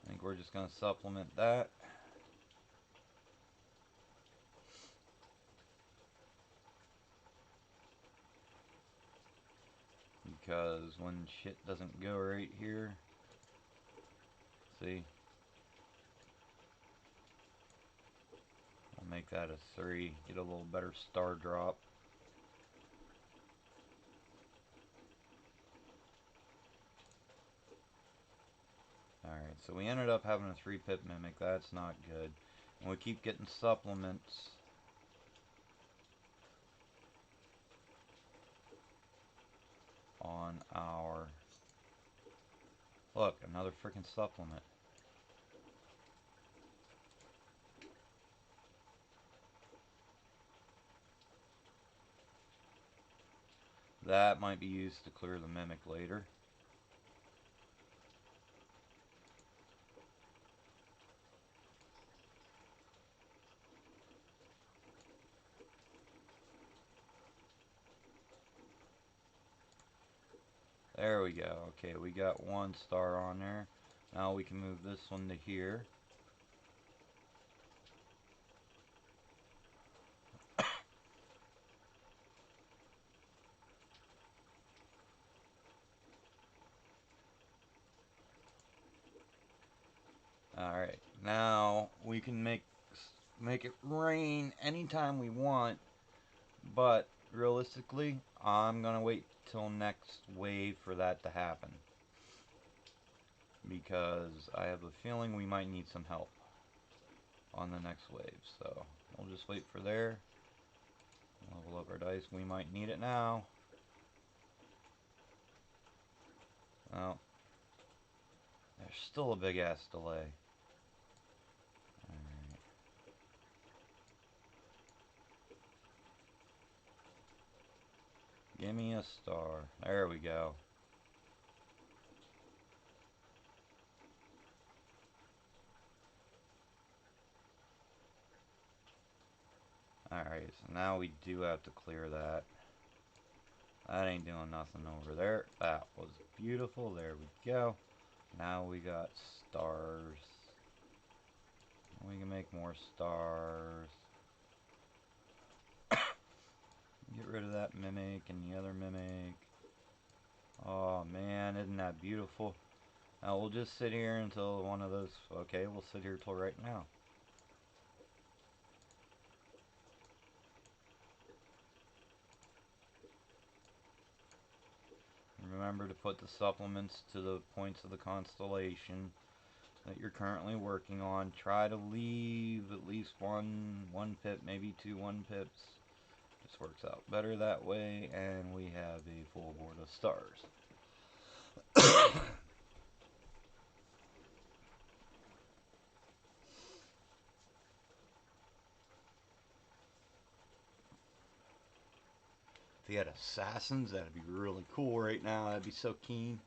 I think we're just going to supplement that. Because when shit doesn't go right here, see, I'll make that a 3, get a little better star drop. Alright, so we ended up having a 3-pip mimic. That's not good. And we keep getting supplements. On our... Look, another freaking supplement. That might be used to clear the mimic later. There we go. Okay, we got 1 star on there. Now we can move this one to here. we can make it rain anytime we want, but realistically, I'm gonna wait till next wave for that to happen because I have a feeling we might need some help on the next wave. So we'll just wait for there. Level up our dice. We might need it now. Well, there's still a big ass delay. Alright. Give me a star. There we go. Alright, so now we do have to clear that. That ain't doing nothing over there. That was beautiful. There we go. Now we got stars. We can make more stars. Get rid of that mimic and the other mimic. Oh man, isn't that beautiful? Now we'll just sit here until one of those... Okay, we'll sit here till right now. Remember to put the supplements to the points of the constellation that you're currently working on. Try to leave at least one pip, maybe 2 1 pips. Just works out better that way, and we have a full board of stars. If he had assassins, that'd be really cool right now. That'd be so keen.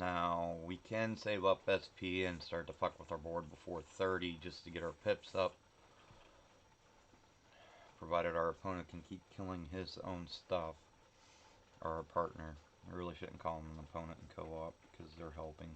Now, we can save up SP and start to fuck with our board before 30 just to get our pips up. Provided our opponent can keep killing his own stuff. Or our partner. I really shouldn't call him an opponent in co-op because they're helping.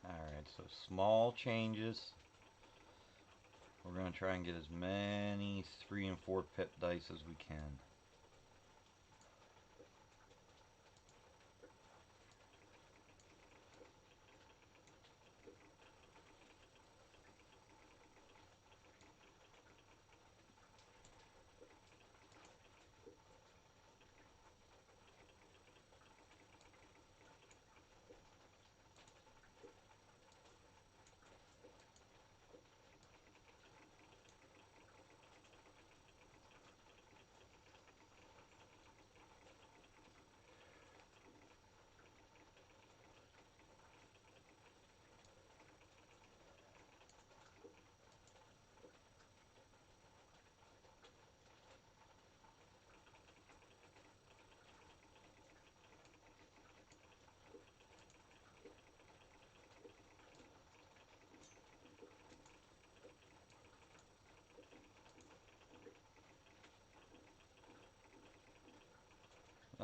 Alright, so small changes. We're going to try and get as many 3 and 4 pip dice as we can.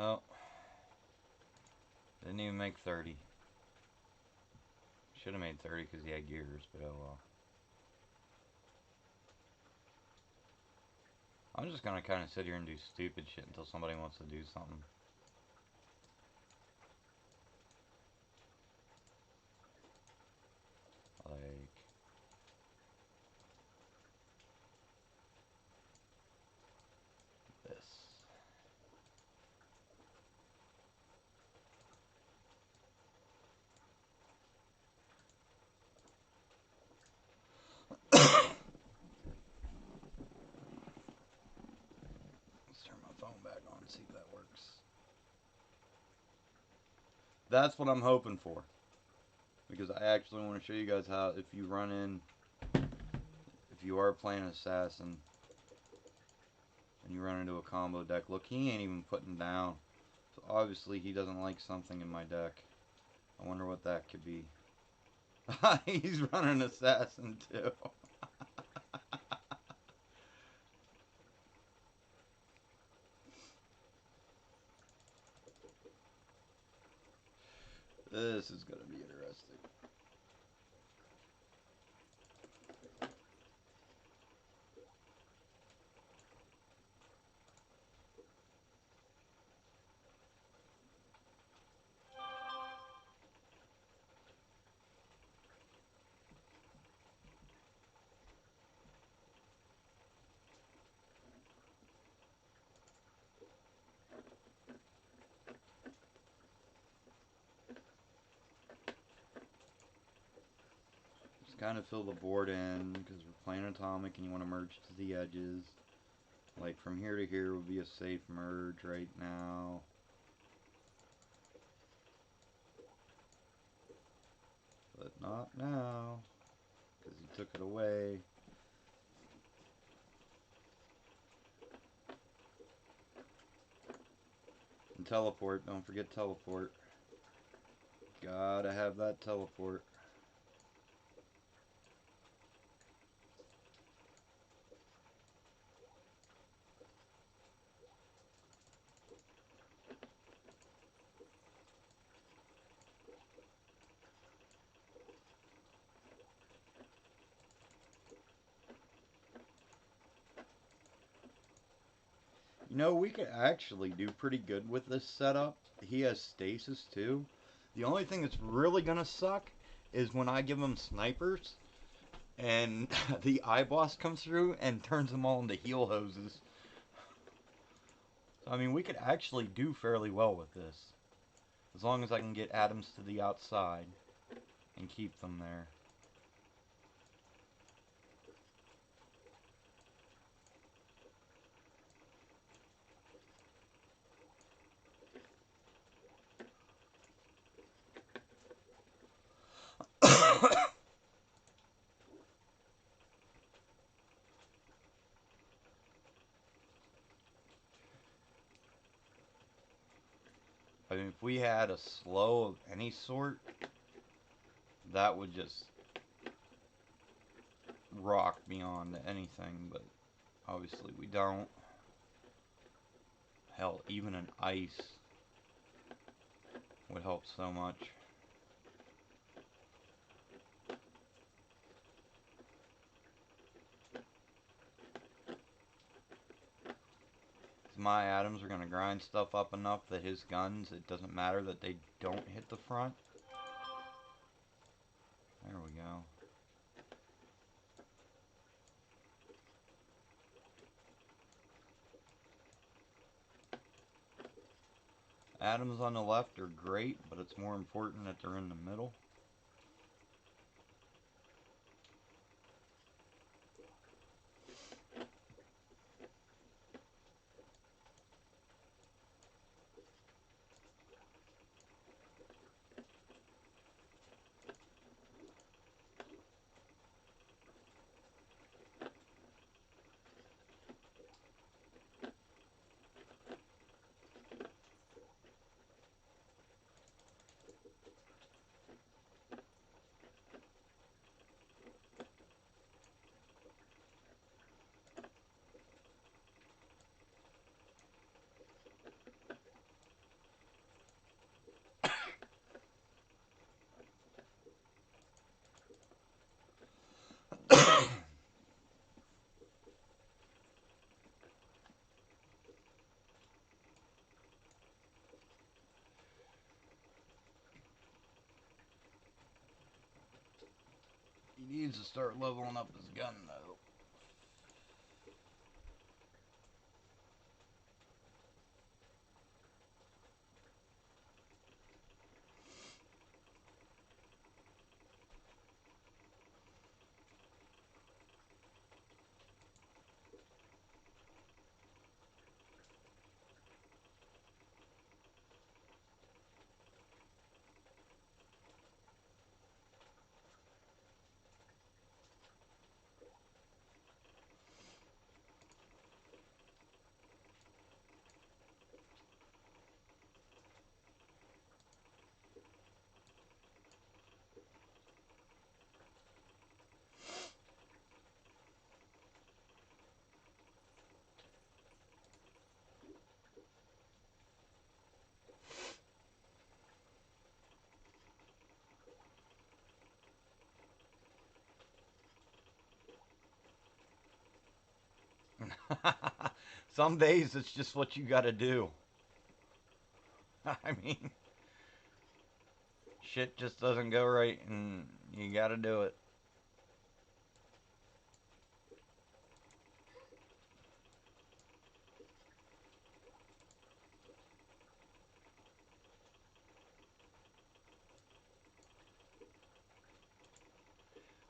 Oh, didn't even make 30. Should have made 30 because he had gears, but oh well. I'm just gonna kind of sit here and do stupid shit until somebody wants to do something. Like... this. Let's turn my phone back on and see if that works. That's what I'm hoping for. Because I actually want to show you guys how, if you run in, if you are playing Assassin, and you run into a combo deck, look, he ain't even putting down. So obviously he doesn't like something in my deck. I wonder what that could be. He's running Assassin too. This is going to be interesting. Just kind of fill the board in because we're playing Atomic and you want to merge to the edges. Like from here to here would be a safe merge right now. But not now because he took it away. And teleport, don't forget teleport. Gotta have that teleport. You know, we could actually do pretty good with this setup. He has stasis too. The only thing that's really gonna suck is when I give him snipers and the iBoss comes through and turns them all into heal hoses. So, I mean, we could actually do fairly well with this. As long as I can get atoms to the outside and keep them there. I mean, if we had a slow of any sort, that would just rock beyond anything, but obviously we don't. Hell, even an ice would help so much. My atoms are going to grind stuff up enough that his guns, it doesn't matter that they don't hit the front. There we go. Atoms on the left are great, but it's more important that they're in the middle. needs to start leveling up his gun though. Some days it's just what you gotta do. I mean, shit just doesn't go right and you gotta do it.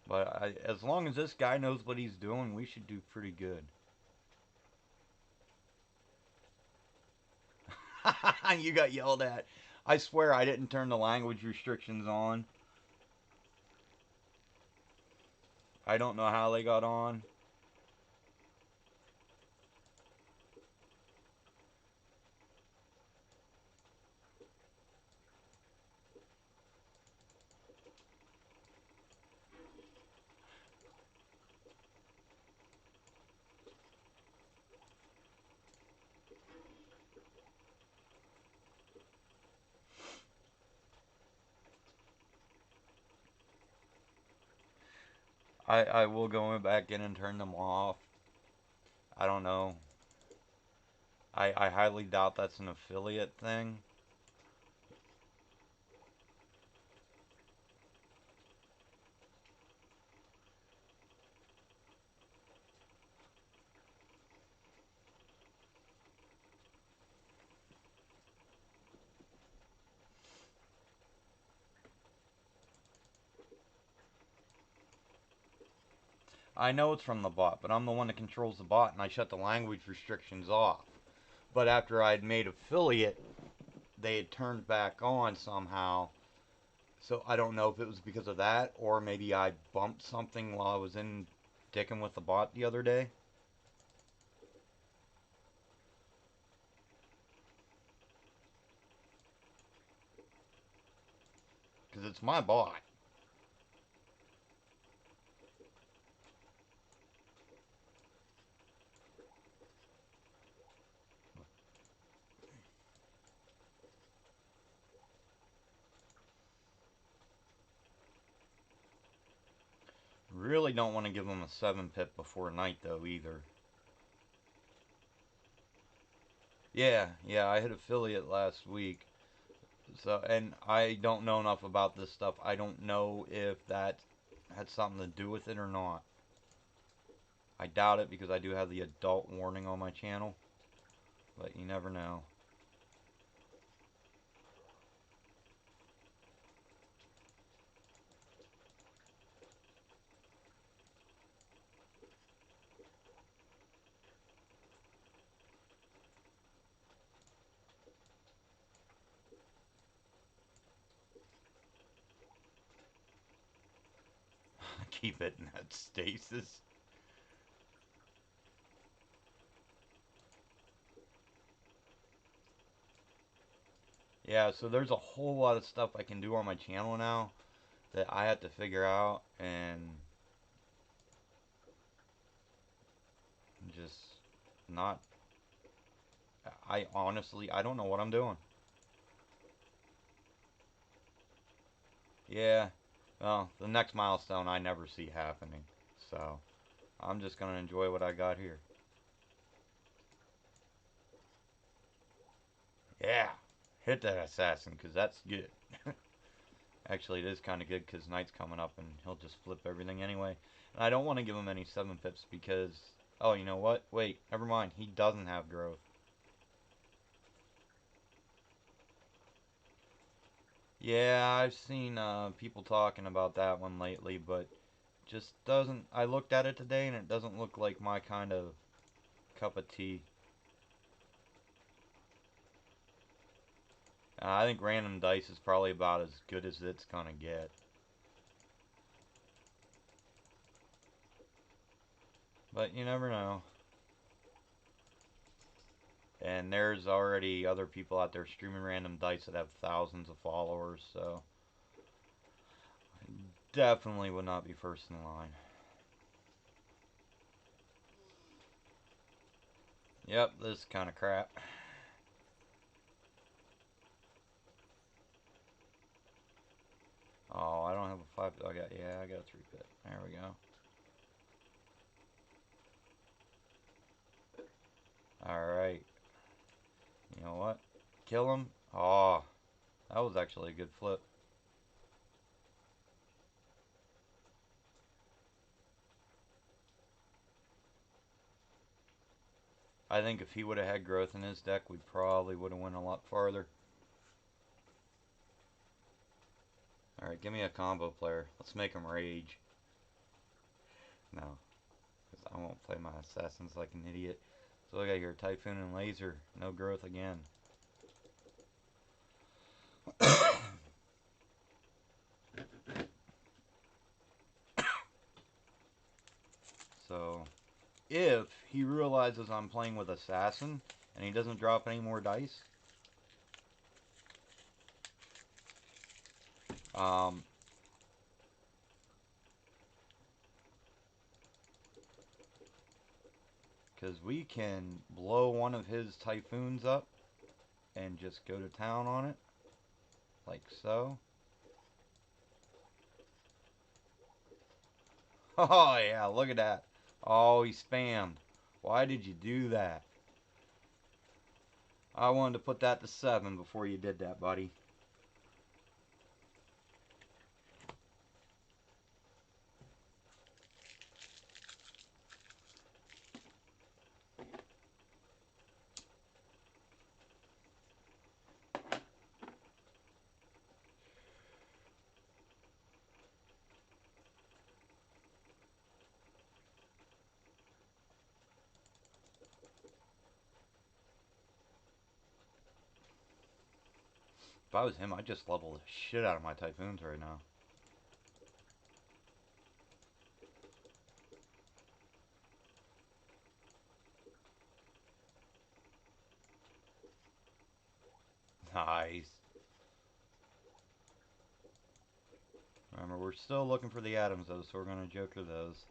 But as long as this guy knows what he's doing, we should do pretty good. You got yelled at. I swear I didn't turn the language restrictions on. I don't know how they got on. I will go back in and turn them off. I don't know. I highly doubt that's an affiliate thing. I know it's from the bot, but I'm the one that controls the bot, and I shut the language restrictions off. But after I'd made affiliate, they had turned back on somehow. So I don't know if it was because of that, or maybe I bumped something while I was in dicking with the bot the other day. Because it's my bot. Really don't want to give them a 7-pip before night, though, either. Yeah, I hit affiliate last week. So, and I don't know enough about this stuff. I don't know if that had something to do with it or not. I doubt it because I do have the adult warning on my channel. But you never know. Keep it in that stasis. Yeah, so there's a whole lot of stuff I can do on my channel now that I have to figure out and just not. I honestly, I don't know what I'm doing. Yeah, well, the next milestone I never see happening. So I'm just going to enjoy what I got here. Yeah, hit that assassin because that's good. Actually, it is kind of good because night's coming up and he'll just flip everything anyway. And I don't want to give him any 7 pips because... Oh, you know what? Wait, never mind. He doesn't have growth. Yeah, I've seen people talking about that one lately, but just doesn't... I looked at it today and it doesn't look like my kind of cup of tea. I think random dice is probably about as good as it's gonna get. But you never know. And there's already other people out there streaming random dice that have thousands of followers, so I definitely would not be first in line. Yep, this is kind of crap. Oh, I don't have a 5. I got a 3 pit. There we go. Alright. You know what? Kill him. Oh, that was actually a good flip. I think if he would have had growth in his deck, we probably would have went a lot farther. Alright, give me a combo player. Let's make him rage. No, because I won't play my assassins like an idiot. So I got here Typhoon and Laser. No growth again. So if he realizes I'm playing with Assassin and he doesn't drop any more dice, because we can blow one of his Typhoons up and just go to town on it, like so. Oh yeah, look at that. Oh, he spammed. Why did you do that? I wanted to put that to 7 before you did that, buddy. If I was him, I'd just level the shit out of my Typhoons right now. Nice. Remember, we're still looking for the atoms though, so we're going to joker those.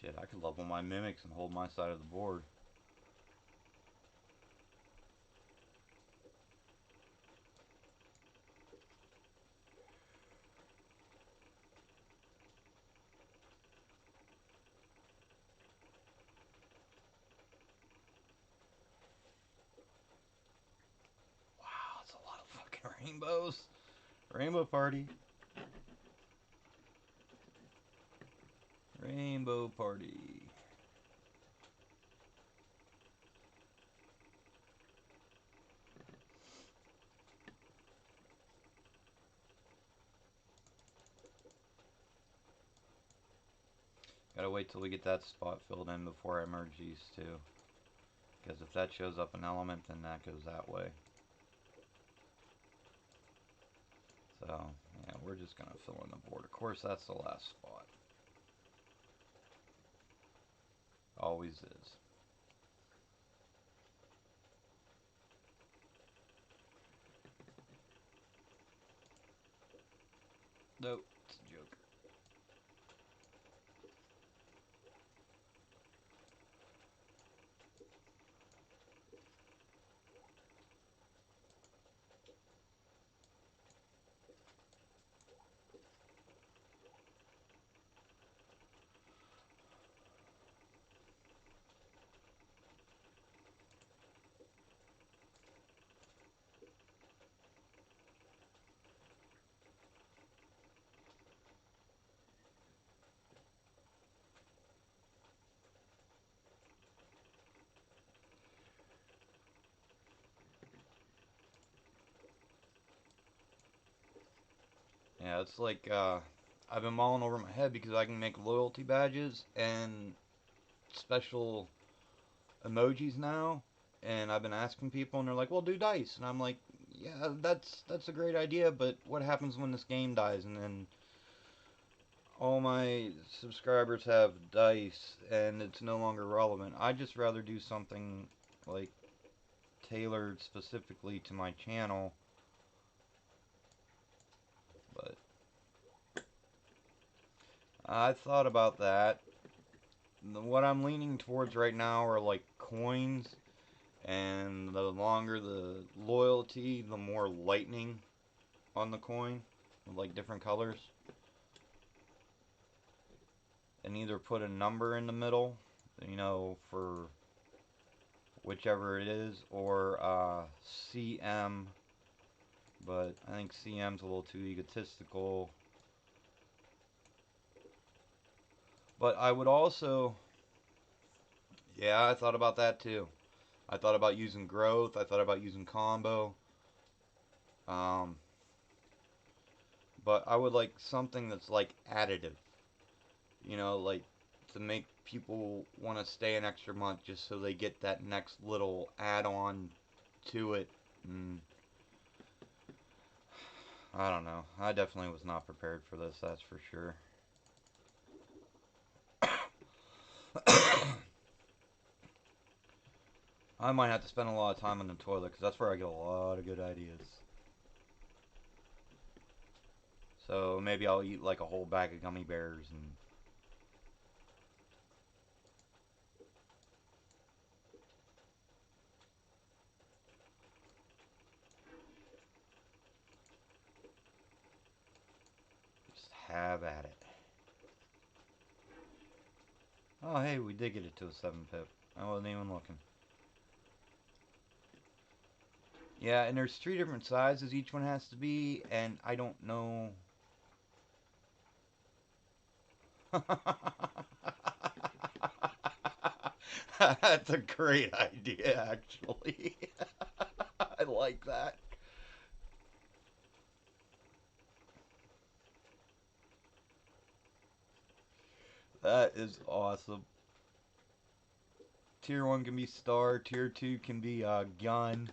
Shit, I could level my mimics and hold my side of the board. Wow, that's a lot of fucking rainbows. Rainbow party. Rainbow party. Gotta wait till we get that spot filled in before I merge these two. Because if that shows up an element, then that goes that way. So, yeah, we're just going to fill in the board. Of course, that's the last spot. Always is. Nope, it's a joke. Yeah, it's like I've been mulling over my head because I can make loyalty badges and special emojis now, and I've been asking people, and they're like, "Well, do dice," and I'm like, "Yeah, that's a great idea, but what happens when this game dies?" And then all my subscribers have dice, and it's no longer relevant. I just rather do something like tailored specifically to my channel, but I thought about that. What I'm leaning towards right now are like coins, and the longer the loyalty, the more lightning on the coin, with like different colors. And either put a number in the middle, for whichever it is, or CM, but I think CM's a little too egotistical. But I would also, yeah, I thought about that too. I thought about using growth, I thought about using combo. Um, but I would like something that's like additive, like to make people want to stay an extra month just so they get that next little add on to it. And I don't know. I definitely was not prepared for this, that's for sure. I might have to spend a lot of time on the toilet because that's where I get a lot of good ideas. So maybe I'll eat like a whole bag of gummy bears and just have at it. Oh, hey, we did get it to a 7 pip. I wasn't even looking. Yeah, and there's 3 different sizes each one has to be, and I don't know. That's a great idea, actually. I like that. That is awesome. Tier 1 can be star, tier 2 can be gun,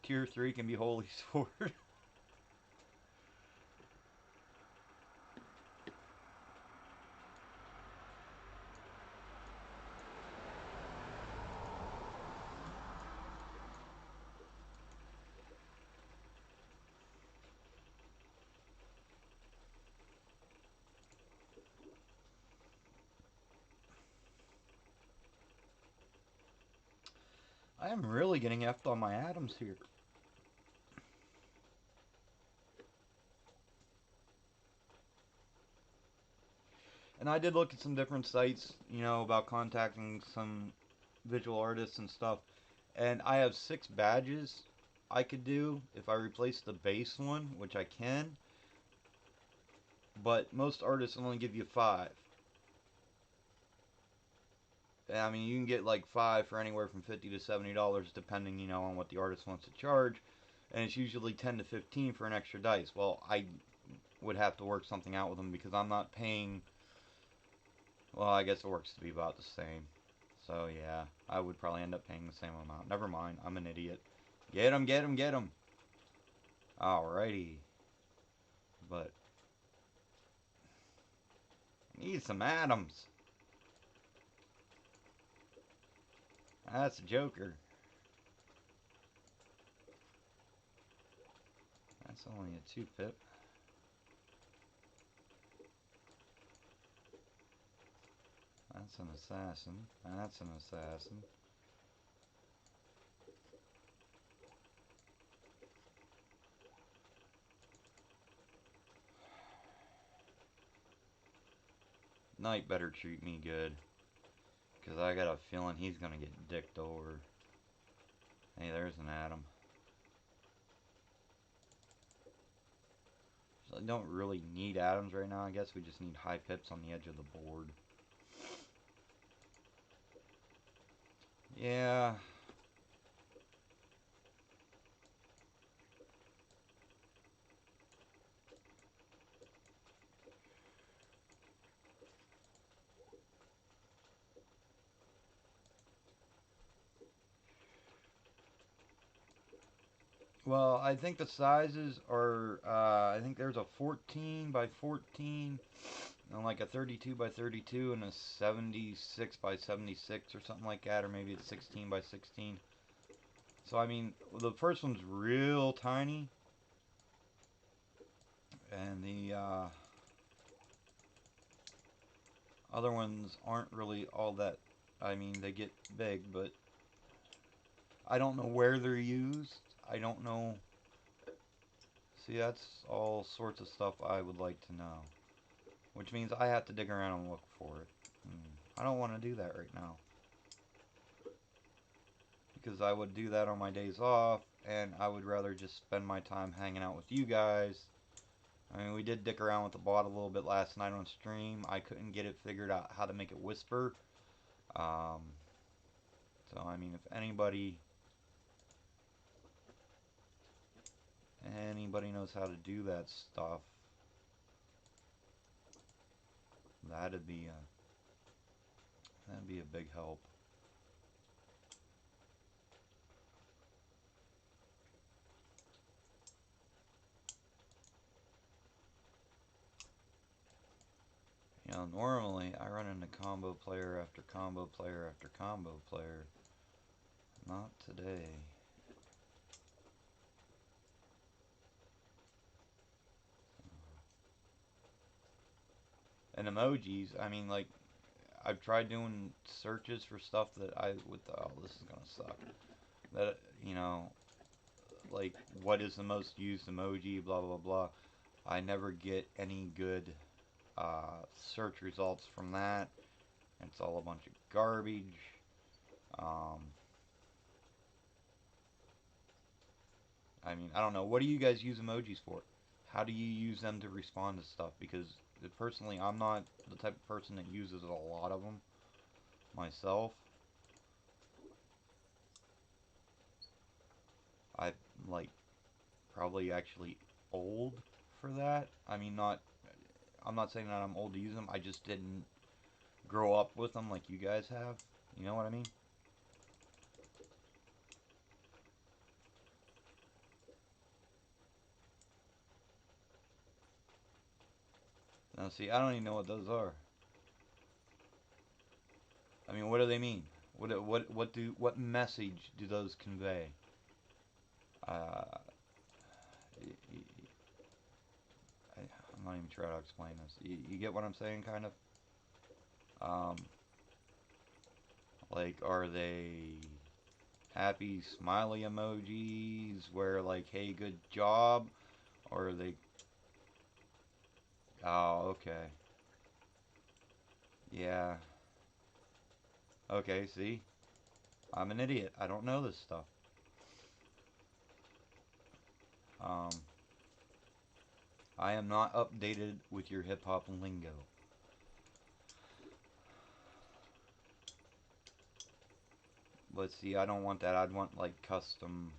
tier 3 can be holy sword. I am really getting effed on my atoms here. And I did look at some different sites, about contacting some visual artists and stuff. And I have 6 badges I could do if I replace the base one, which I can. But most artists only give you 5. I mean, you can get like 5 for anywhere from $50 to $70, depending, on what the artist wants to charge. And it's usually 10 to 15 for an extra dice. Well, I would have to work something out with them because I'm not paying Well, I guess it works to be about the same. So yeah, I would probably end up paying the same amount. Never mind, I'm an idiot. Get him, get him, get him. Alrighty. But need some atoms. That's a joker. That's only a 2-pip. That's an assassin. That's an assassin. Knight better treat me good. Because I got a feeling he's going to get dicked over. Hey, there's an atom. So I don't really need atoms right now. I guess we just need high pips on the edge of the board. Yeah. Well, I think the sizes are, I think there's a 14 by 14, and like a 32 by 32, and a 76 by 76 or something like that, or maybe it's 16 by 16. So, I mean, the first one's real tiny, and the other ones aren't really all that, I mean, they get big, but I don't know where they're used. I don't know. See, that's all sorts of stuff I would like to know. Which means I have to dig around and look for it. I don't want to do that right now. Because I would do that on my days off, and I would rather just spend my time hanging out with you guys. I mean, we did dick around with the bot a little bit last night on stream. I couldn't get it figured out how to make it whisper. So, I mean, if anybody knows how to do that stuff, that'd be a big help. You know, normally I run into combo player after combo player after combo player. Not today. And emojis, I mean, like, I've tried doing searches for stuff that oh, this is gonna suck. That, you know, like, what is the most used emoji, blah, blah, blah. I never get any good search results from that. It's all a bunch of garbage. Um, I mean, I don't know. What do you guys use emojis for? How do you use them to respond to stuff? Because personally, I'm not the type of person that uses a lot of them myself. I'm like probably actually old for that. I mean, I'm not saying that I'm old to use them. I just didn't grow up with them like you guys have. You know what I mean? Now, see, I don't even know what those are. I mean, what do they mean? What message do those convey? Uh, I'm not even sure how to explain this. You get what I'm saying, kind of? Um, like, are they happy smiley emojis where, like, hey, good job? Or are they... Oh, okay. Yeah. Okay, see? I'm an idiot. I don't know this stuff. Um, I am not updated with your hip-hop lingo. But see, I don't want that. I'd want, like, custom...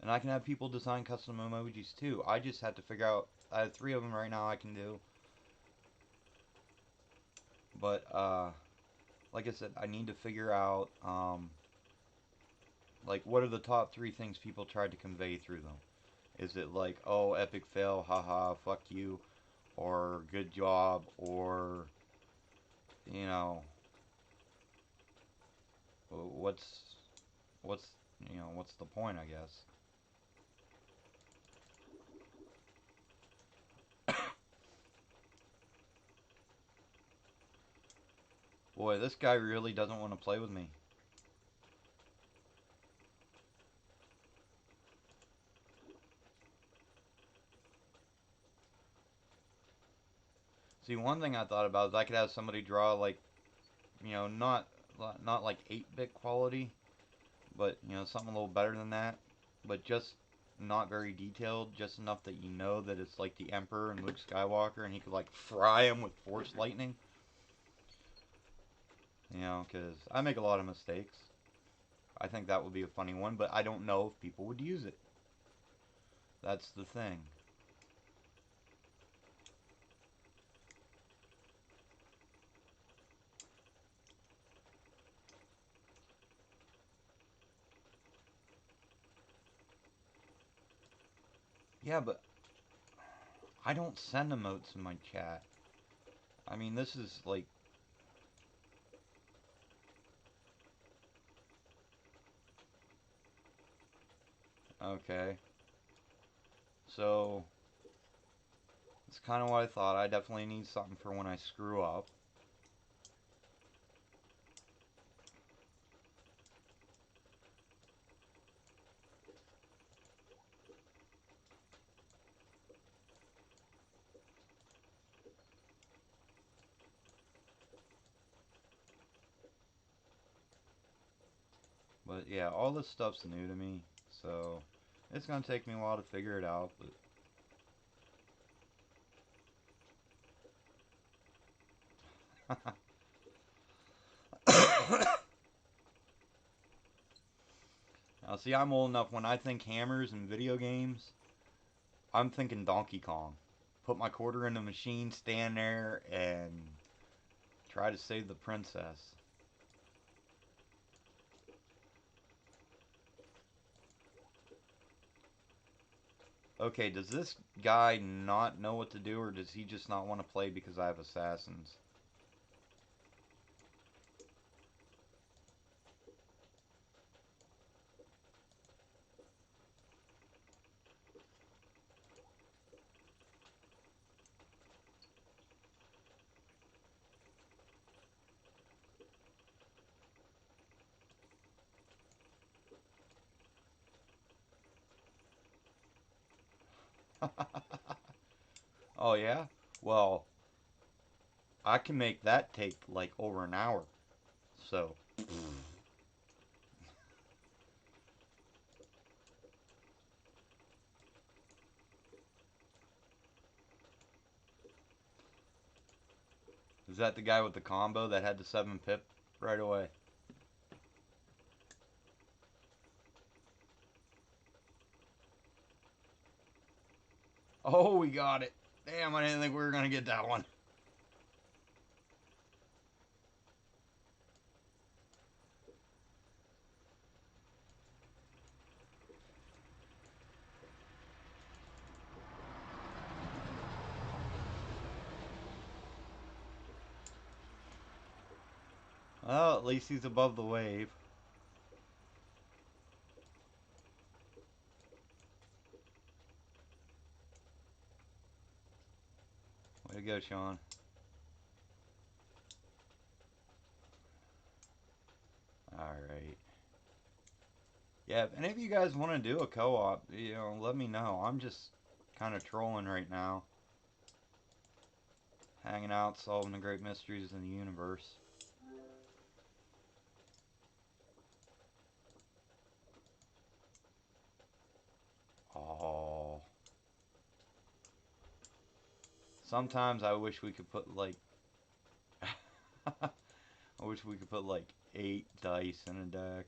And I can have people design custom emojis, too. I just have to figure out... I have 3 of them right now I can do. But like I said, I need to figure out like what are the top three things people tried to convey through them. Is it like, oh, epic fail, haha, fuck you, or good job, or you know, what's what's what's the point? I guess. Boy, this guy really doesn't want to play with me. See, one thing I thought about is I could have somebody draw like, not like 8-bit quality, but something a little better than that, but just not very detailed, just enough that you know that it's like the Emperor and Luke Skywalker, and he could like fry him with Force lightning. Because I make a lot of mistakes. I think that would be a funny one, but I don't know if people would use it. That's the thing. Yeah, but I don't send emotes in my chat. I mean, this is like, okay. So, it's kind of what I thought. I definitely need something for when I screw up. But yeah, all this stuff's new to me, so it's gonna take me a while to figure it out. But now, see, I'm old enough when I think hammers and video games, I'm thinking Donkey Kong. Put my quarter in the machine, stand there, and try to save the princess. Okay, does this guy not know what to do, or does he just not want to play because I have assassins? Oh, yeah? Well, I can make that take like over an hour. So, is that the guy with the combo that had the 7 pip right away? Oh, we got it. Damn, I didn't think we were going to get that one. Well, at least he's above the wave. Way to go, Sean. Alright. Yeah, if any of you guys want to do a co-op, let me know. I'm just kind of trolling right now. Hanging out, solving the great mysteries in the universe. Oh. Sometimes I wish we could put like... I wish we could put like 8 dice in a deck.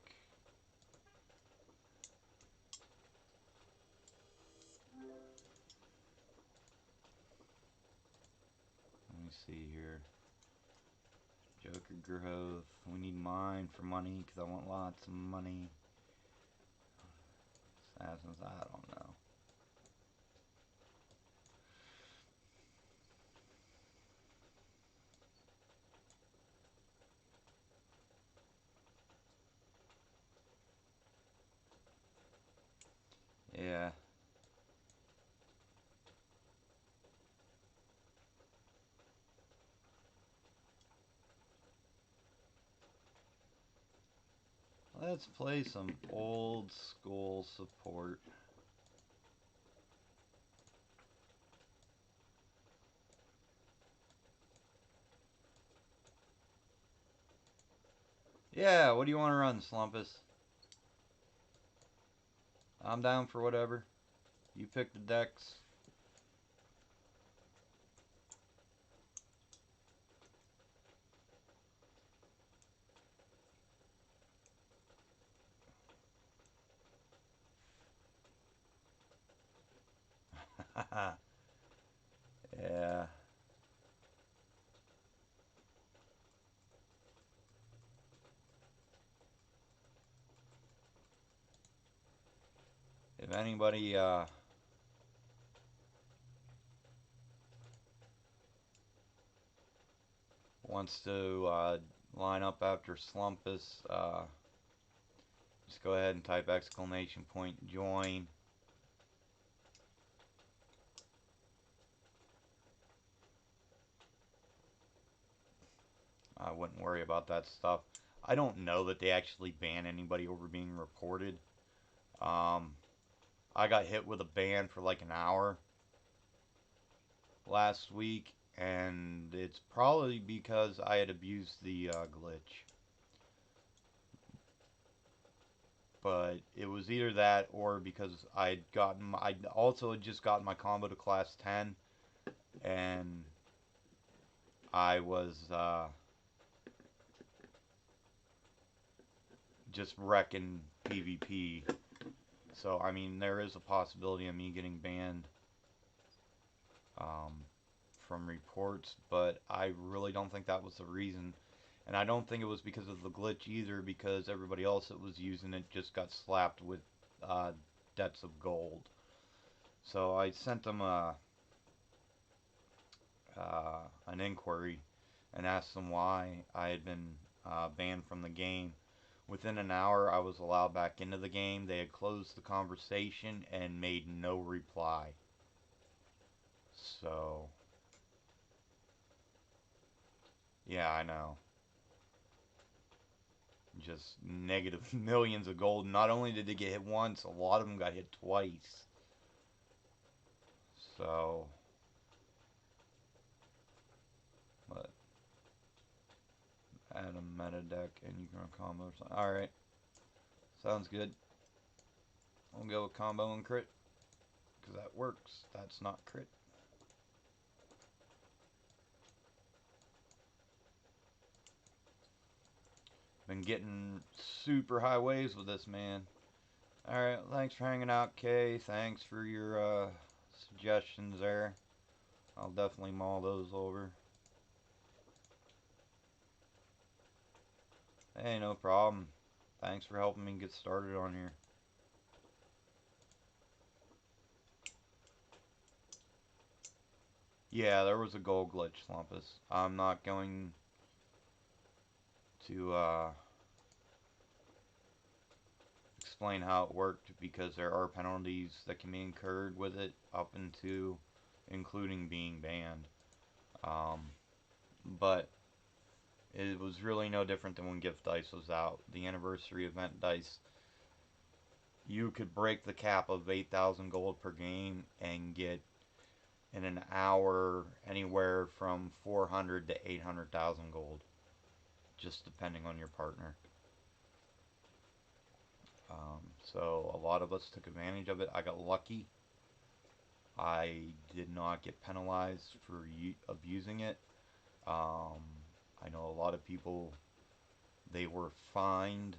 Let me see here. Joker growth. We need mine for money because I want lots of money. Assassins, I don't know. Yeah. Let's play some old school support. Yeah, what do you want to run, Slumpus? I'm down for whatever. You pick the decks. Yeah. If anybody wants to line up after Slumpus, just go ahead and type exclamation point join. I wouldn't worry about that stuff. I don't know that they actually ban anybody over being reported. I got hit with a ban for like an hour last week, and it's probably because I had abused the glitch. But it was either that or because I also had just gotten my combo to class 10, and I was just wrecking PvP. So, I mean, there is a possibility of me getting banned um, from reports, but I really don't think that was the reason. And I don't think it was because of the glitch either, because everybody else that was using it just got slapped with uh, debts of gold. So I sent them an inquiry and asked them why I had been banned from the game. Within an hour, I was allowed back into the game. They had closed the conversation and made no reply. So, yeah, I know. Just negative millions of gold. Not only did they get hit once, a lot of them got hit twice. So, but add a meta deck and you can run combo or something. Alright, sounds good. We'll go with combo and crit, because that works. That's not crit. Been getting super high waves with this, man. Alright, thanks for hanging out, Kay. Thanks for your suggestions there. I'll definitely mull those over. Hey, no problem. Thanks for helping me get started on here. Yeah, there was a gold glitch, Slumpus. I'm not going to explain how it worked because there are penalties that can be incurred with it up into including being banned. But it was really no different than when gift dice was out. The anniversary event dice, you could break the cap of 8,000 gold per game and get in an hour anywhere from 400 to 800,000 gold, just depending on your partner. So a lot of us took advantage of it. I got lucky. I did not get penalized for abusing it. I know a lot of people, they were fined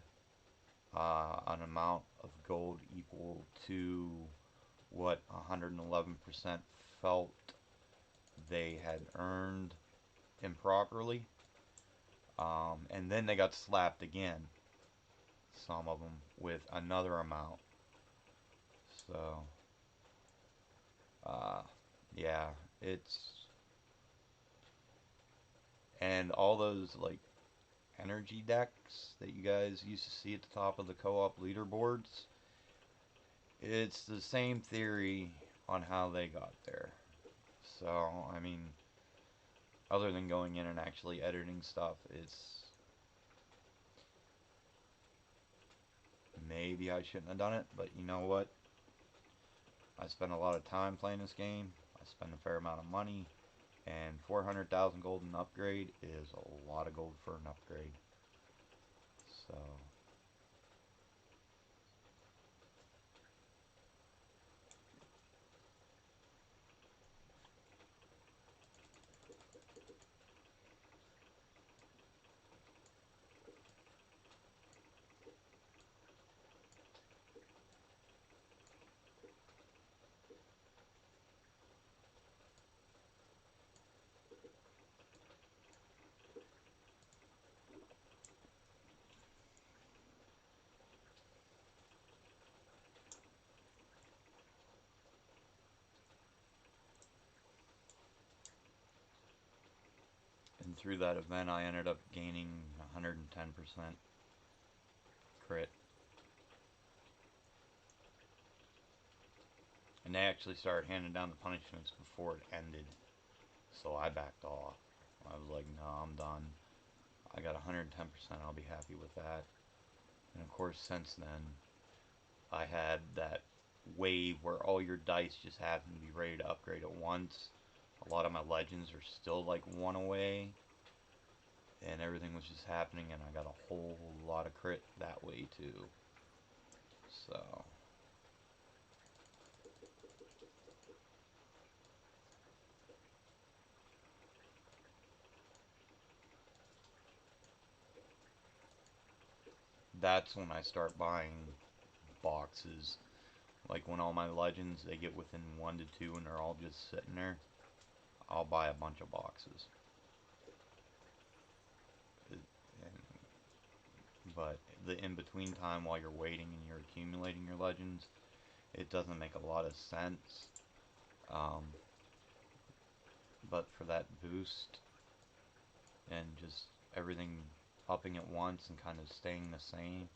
an amount of gold equal to what 111% felt they had earned improperly. And then they got slapped again, some of them, with another amount. So, uh, yeah, it's. And all those, like, energy decks that you guys used to see at the top of the co-op leaderboards, it's the same theory on how they got there. So, I mean, other than going in and actually editing stuff, it's maybe I shouldn't have done it, but you know what? I spent a lot of time playing this game. I spent a fair amount of money, and 400,000 gold an upgrade is a lot of gold for an upgrade. So, and through that event, I ended up gaining 110% crit. And they actually started handing down the punishments before it ended. So I backed off. I was like, no, I'm done. I got 110%. I'll be happy with that. And of course, since then, I had that wave where all your dice just happen to be ready to upgrade at once. A lot of my legends are still like one away. And everything was just happening, and I got a whole lot of crit that way too. So. That's when I start buying boxes. Like when all my legends, they get within 1 to 2 and they're all just sitting there, I'll buy a bunch of boxes. But the in-between time while you're waiting and you're accumulating your legends, it doesn't make a lot of sense. Um, but for that boost and just everything upping at once and kind of staying the same.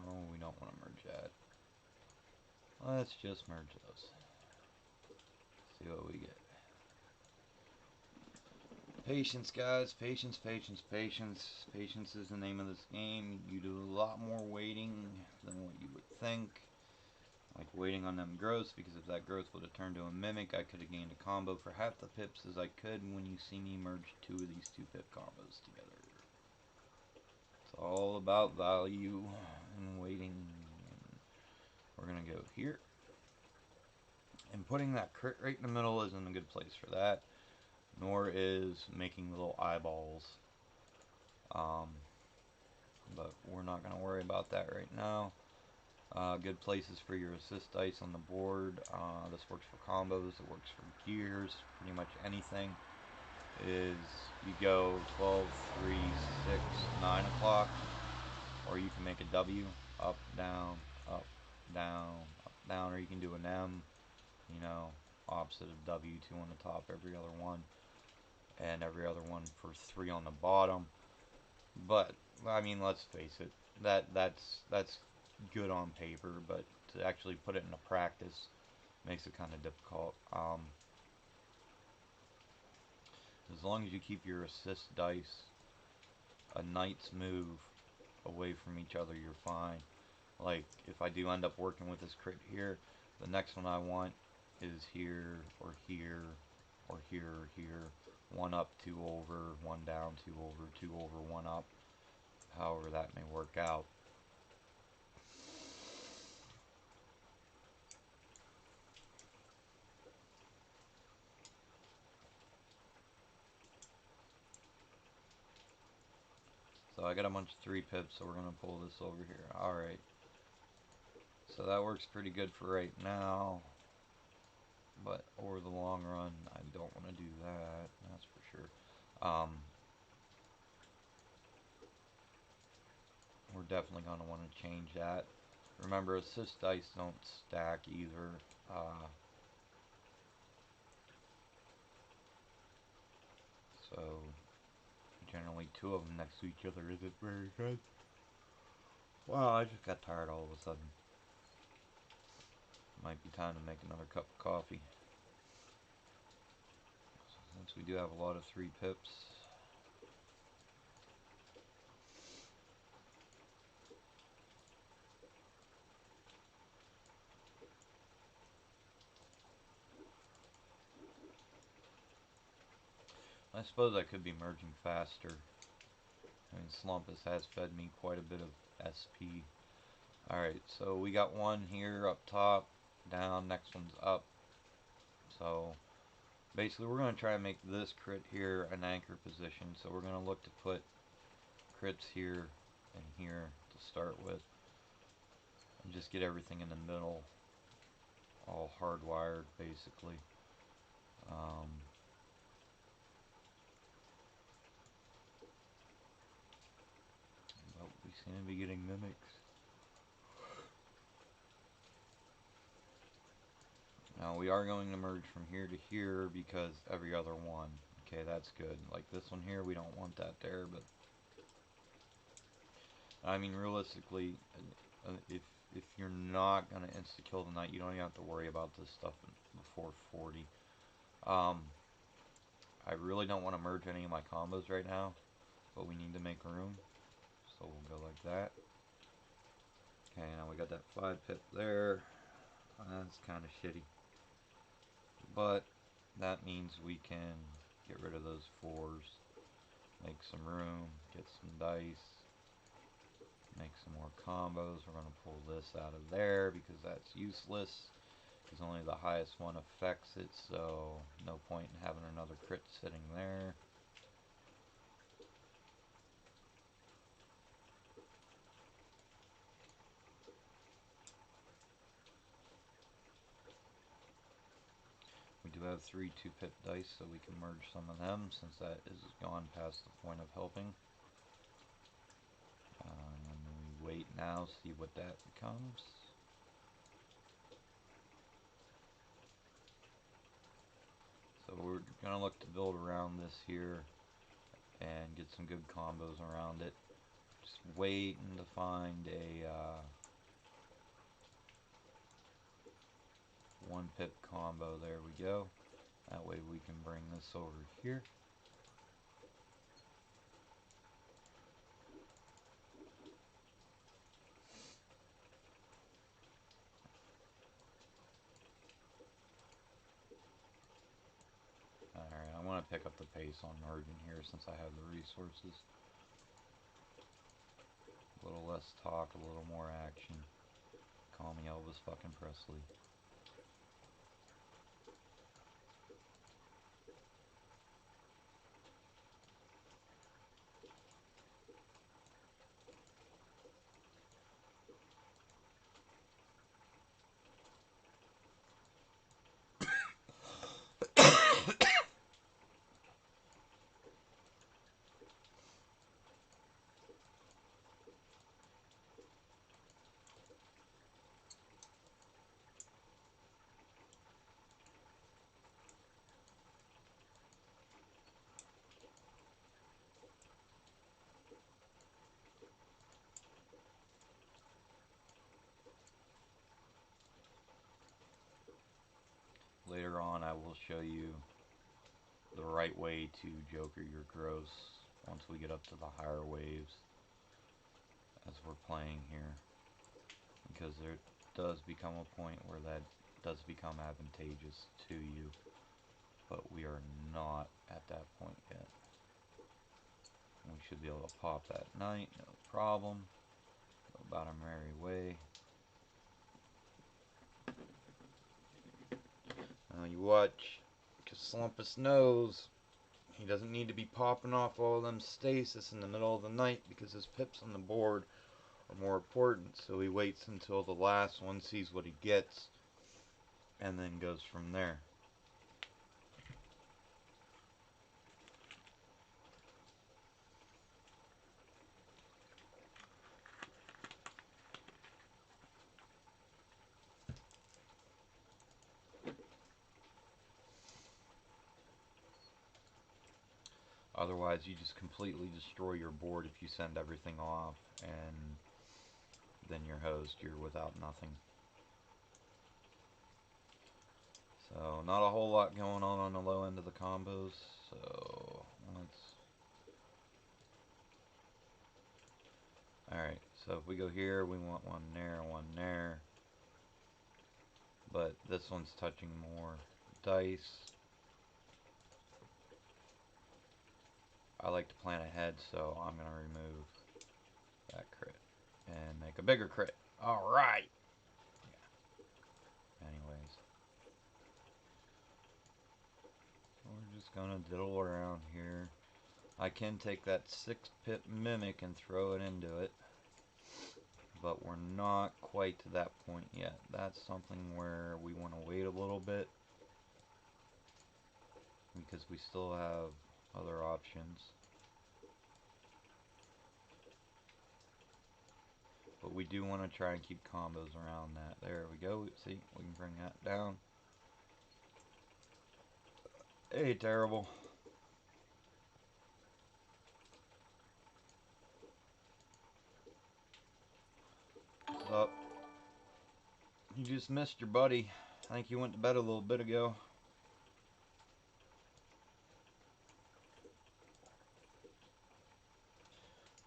Well, we don't want to merge that. Let's just merge those. See what we get. Patience, guys. Patience, patience, patience. Patience is the name of this game. You do a lot more waiting than what you would think. Like waiting on them growths, because if that growth would have turned to a mimic, I could have gained a combo for half the pips as I could when you see me merge 2 of these 2 pip combos together. It's all about value and waiting. And we're going to go here. And putting that crit right in the middle isn't a good place for that. Nor is making little eyeballs. But we're not going to worry about that right now. Good places for your assist dice on the board. This works for combos, it works for gears, pretty much anything. Is you go 12, 3, 6, 9 o'clock, or you can make a W, up, down, up, down, up, down, or you can do an M, you know, opposite of W, 2 on the top, every other one, and every other one for 3 on the bottom. But I mean, let's face it, that's good on paper, but to actually put it into practice makes it kind of difficult. As long as you keep your assist dice a knight's move away from each other, you're fine. Like, if I do end up working with this crit here, the next one I want is here or here or here or here. One up, two over, one down, two over, two over, one up. However that may work out. So I got a bunch of 3 pips, so we're going to pull this over here. Alright. So that works pretty good for right now. But over the long run, I don't want to do that. That's for sure. We're definitely going to want to change that. Remember, assist dice don't stack either. So generally 2 of them next to each other isn't very good. Wow, I just got tired all of a sudden. Might be time to make another cup of coffee. Since we do have a lot of 3 pips. I suppose I could be merging faster. I mean, Slumpus has fed me quite a bit of SP. Alright, so we got one here up top, down, next one's up. So basically we're going to try and make this crit here an anchor position. So we're going to look to put crits here and here to start with. And just get everything in the middle, all hardwired basically. But we seem to be getting mimics. Now we are going to merge from here to here because every other one. Okay, that's good. Like this one here, we don't want that there, but I mean realistically, if you're not gonna insta kill the knight, you don't even have to worry about this stuff before 40. I really don't want to merge any of my combos right now, but we need to make room, so we'll go like that. Okay, now we got that 5 pip there. That's kind of shitty. But that means we can get rid of those 4s, make some room, get some dice, make some more combos. We're going to pull this out of there because that's useless, because only the highest one affects it, so no point in having another crit sitting there. We do have 3 2-pip dice, so we can merge some of them since that is gone past the point of helping. We wait now, see what that becomes. So we're going to look to build around this here and get some good combos around it. Just waiting to find a 1-pip combo. There we go. That way we can bring this over here. Alright, I want to pick up the pace on merging here since I have the resources. A little less talk, a little more action. Call me Elvis fucking Presley. Later on I will show you the right way to joker your gross once we get up to the higher waves as we're playing here, because there does become a point where that does become advantageous to you, but we are not at that point yet. We should be able to pop that night, no problem. Go about our merry way. Now you watch, because Slumpus knows he doesn't need to be popping off all them stasis in the middle of the night because his pips on the board are more important. So he waits until the last one, sees what he gets, and then goes from there. Otherwise, you just completely destroy your board if you send everything off, and then you're hosed. You're without nothing. So, not a whole lot going on the low end of the combos. So, let's... Alright, so if we go here, we want one there, one there. But this one's touching more dice. I like to plan ahead, so I'm going to remove that crit and make a bigger crit. Alright! Yeah. Anyways. We're just going to diddle around here. I can take that 6-pip Mimic and throw it into it. But we're not quite to that point yet. That's something where we want to wait a little bit. Because we still have other options. But we do want to try and keep combos around that. There we go. See, we can bring that down. Hey, terrible. What's up? You just missed your buddy. I think you went to bed a little bit ago.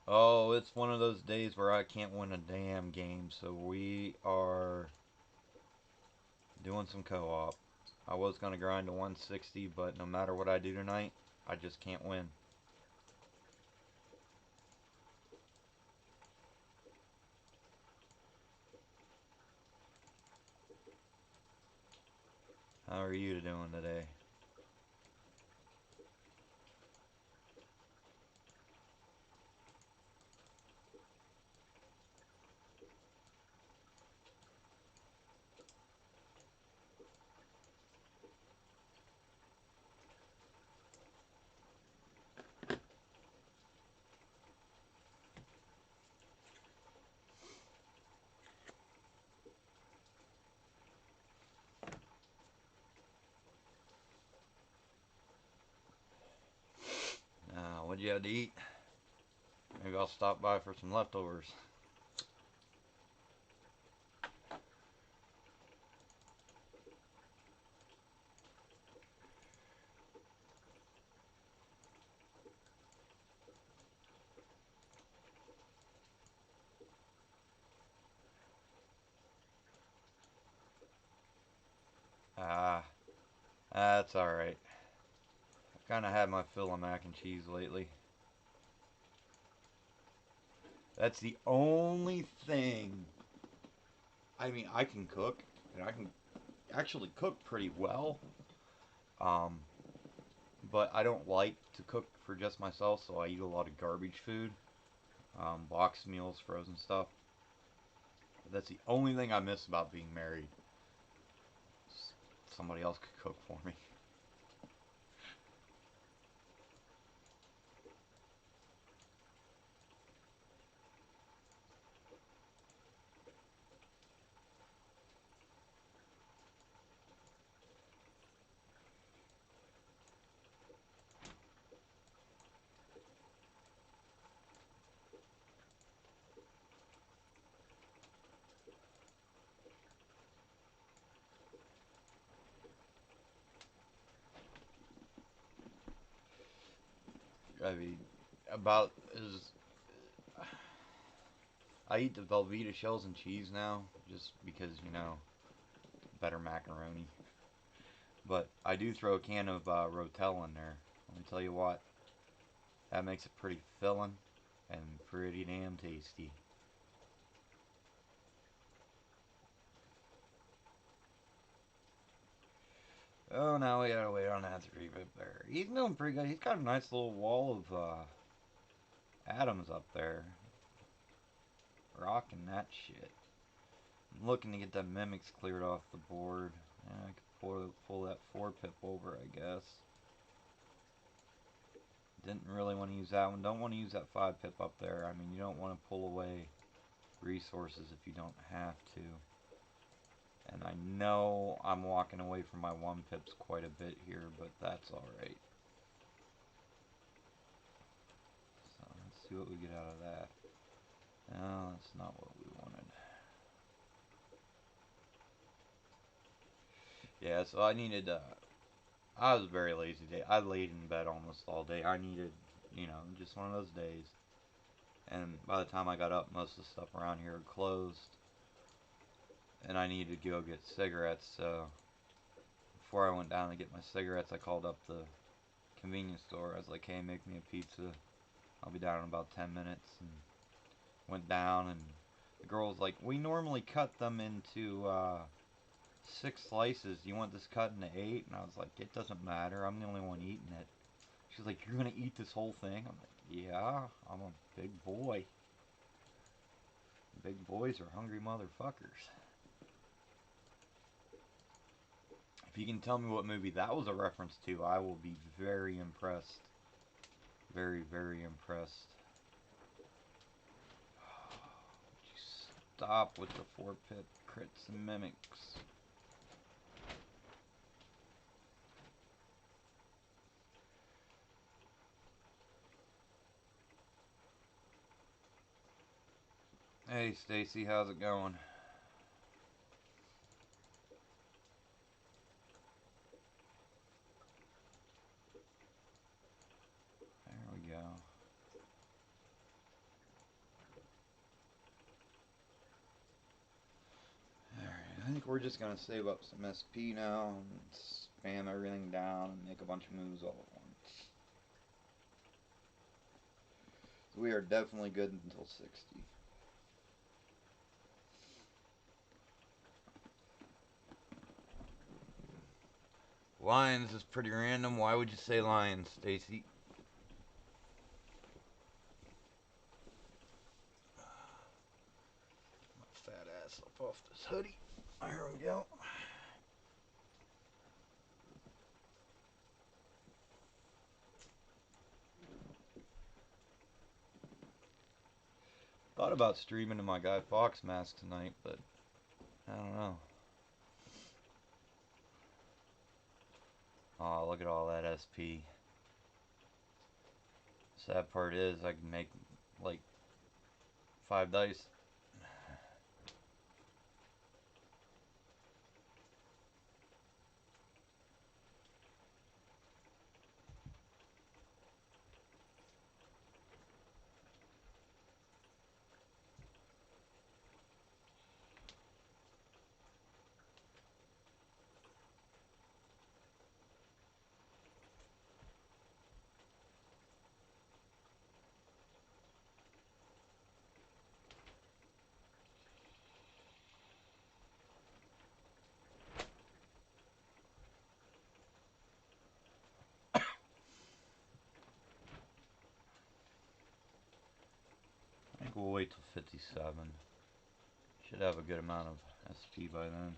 Oh, it's one of those days where I can't win a damn game, so we are doing some co-op. I was going to grind to 160, but no matter what I do tonight, I just can't win. How are you doing today? What'd you have to eat? Maybe I'll stop by for some leftovers. Ah, that's alright. I've kind of had my fill of mac and cheese lately. That's the only thing. I mean, I can cook, and I can actually cook pretty well. Um, but I don't like to cook for just myself, so I eat a lot of garbage food. Boxed meals, frozen stuff. That's the only thing I miss about being married. Somebody else could cook for me. I mean, about as I eat the Velveeta shells and cheese now, just because, you know, better macaroni. But I do throw a can of Rotel in there. Let me tell you what, that makes it pretty filling and pretty damn tasty. Oh, now we gotta wait on that 3-bit bear. He's doing pretty good. He's got a nice little wall of atoms up there. Rocking that shit. I'm looking to get the mimics cleared off the board. Yeah, I could pull that 4-pip over, I guess. Didn't really want to use that one. Don't want to use that 5-pip up there. I mean, you don't want to pull away resources if you don't have to. And I know I'm walking away from my 1-pips quite a bit here, but that's alright. So let's see what we get out of that. No, that's not what we wanted. Yeah, so I needed, I was very lazy today. I laid in bed almost all day. I needed, you know, just one of those days. And by the time I got up, most of the stuff around here had closed. And I needed to go get cigarettes, so before I went down to get my cigarettes, I called up the convenience store. I was like, hey, make me a pizza. I'll be down in about 10 minutes. And went down, and the girl was like, we normally cut them into 6 slices. Do you want this cut into 8? And I was like, it doesn't matter. I'm the only one eating it. She's like, you're going to eat this whole thing? I'm like, yeah, I'm a big boy. Big boys are hungry motherfuckers. If you can tell me what movie that was a reference to, I will be very impressed. Very, very impressed. Would you stop with the 4-pip crits and mimics? Hey Stacy, how's it going? There we go. Alright, I think we're just gonna save up some SP now and spam everything down and make a bunch of moves all at once. We are definitely good until 60. Lions is pretty random. Why would you say lions, Stacy? My fat ass up off this hoodie. There we go. Thought about streaming in my Guy Fawkes mask tonight, but I don't know. Oh, look at all that SP. Sad part is I can make like 5 dice. I think we'll wait till 57. Should have a good amount of SP by then.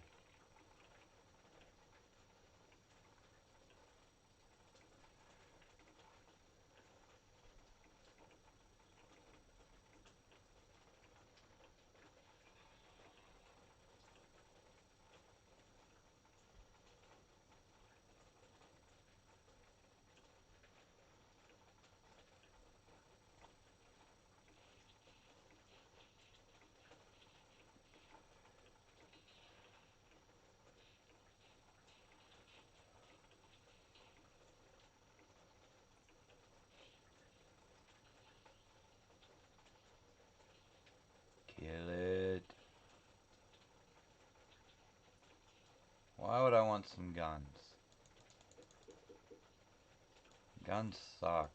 I want some guns. Guns suck.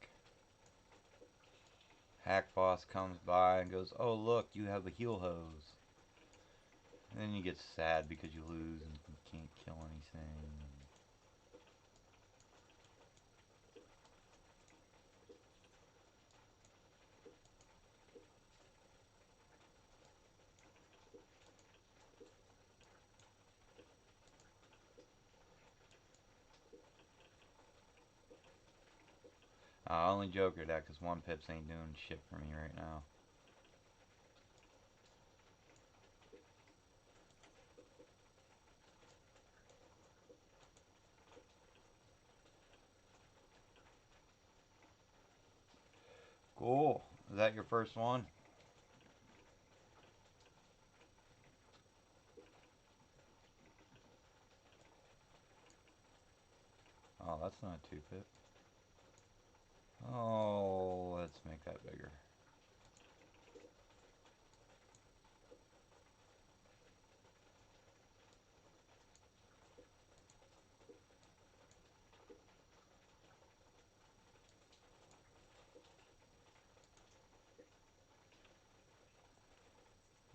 Hack boss comes by and goes, "Oh look, you have a heal hose." And then you get sad because you lose and you can't kill anything. I only joke at that because one pips ain't doing shit for me right now. Cool. Is that your first one? Oh, that's not a 2-pip. Oh, let's make that bigger.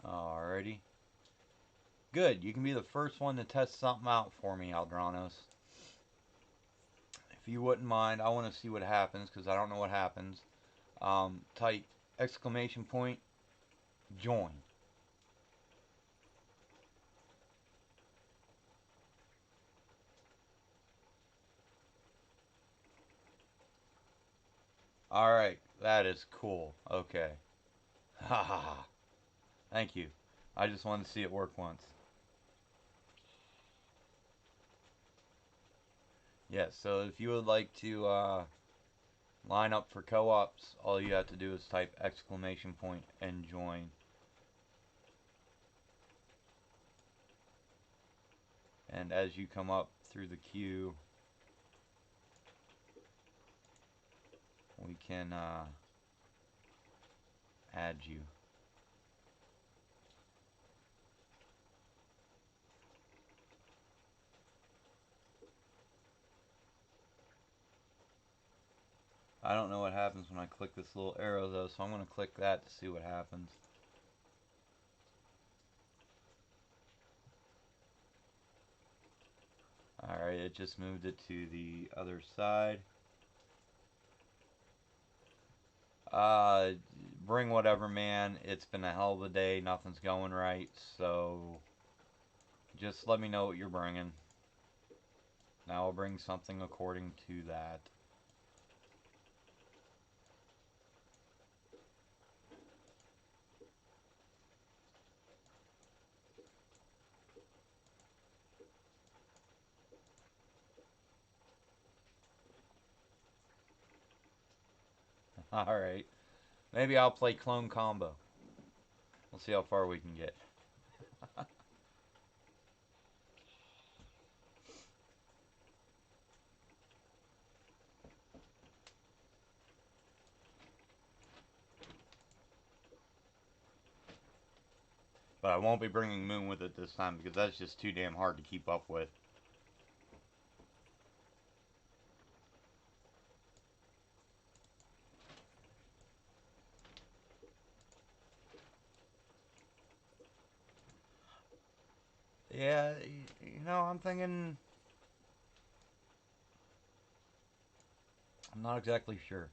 Alrighty. Good. You can be the first one to test something out for me, Aldranos. If you wouldn't mind, I want to see what happens because I don't know what happens. Type exclamation point join. Alright, that is cool. Okay. Ha ha ha. Thank you. I just wanted to see it work once. Yes, so if you would like to line up for co-ops, all you have to do is type exclamation point and join. And as you come up through the queue, we can add you. I don't know what happens when I click this little arrow though, so I'm going to click that to see what happens. Alright, it just moved it to the other side. Uh, Bring whatever, man. It's been a hell of a day. Nothing's going right, so just let me know what you're bringing. Now I'll bring something according to that. Alright. Maybe I'll play clone combo. We'll see how far we can get. But I won't be bringing Moon with it this time because that's just too damn hard to keep up with. Yeah, you know, I'm thinking... I'm not exactly sure.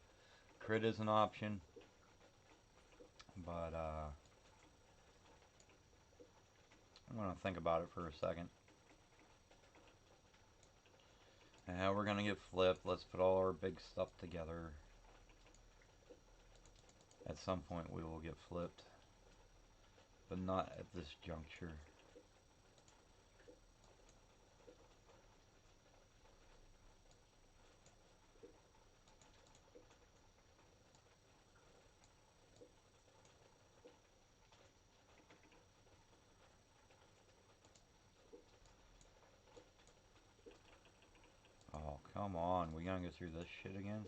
Crit is an option. But, I'm going to think about it for a second. And how we're going to get flipped. Let's put all our big stuff together. At some point we will get flipped. But not at this juncture. Oh, come on. We gonna go through this shit again?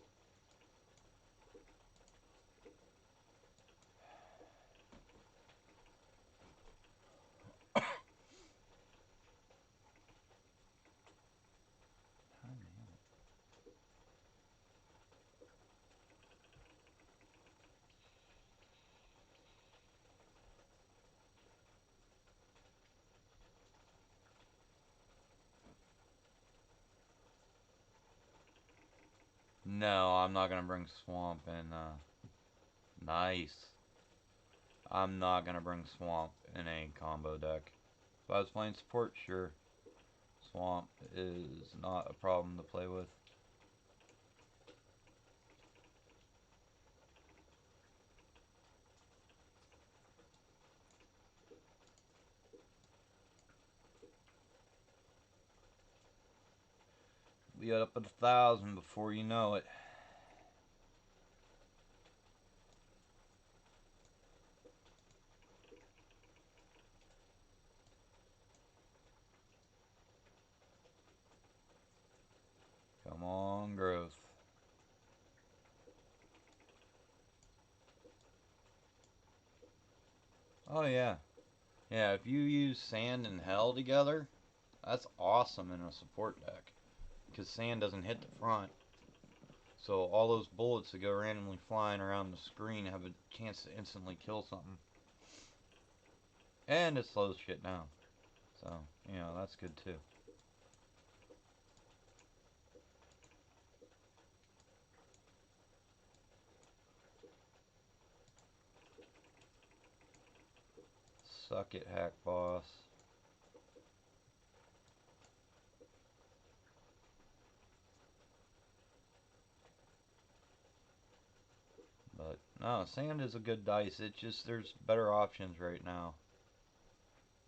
No, I'm not gonna bring Swamp in, nice. I'm not gonna bring Swamp in a combo deck. If I was playing support, sure. Swamp is not a problem to play with. Be up at 1,000 before you know it. Come on, growth. Oh yeah. Yeah, if you use sand and hell together, that's awesome in a support deck. Because sand doesn't hit the front. So all those bullets that go randomly flying around the screen have a chance to instantly kill something. And it slows shit down. So, you know, that's good too. Suck it, hack boss. But no, sand is a good dice. It's just there's better options right now.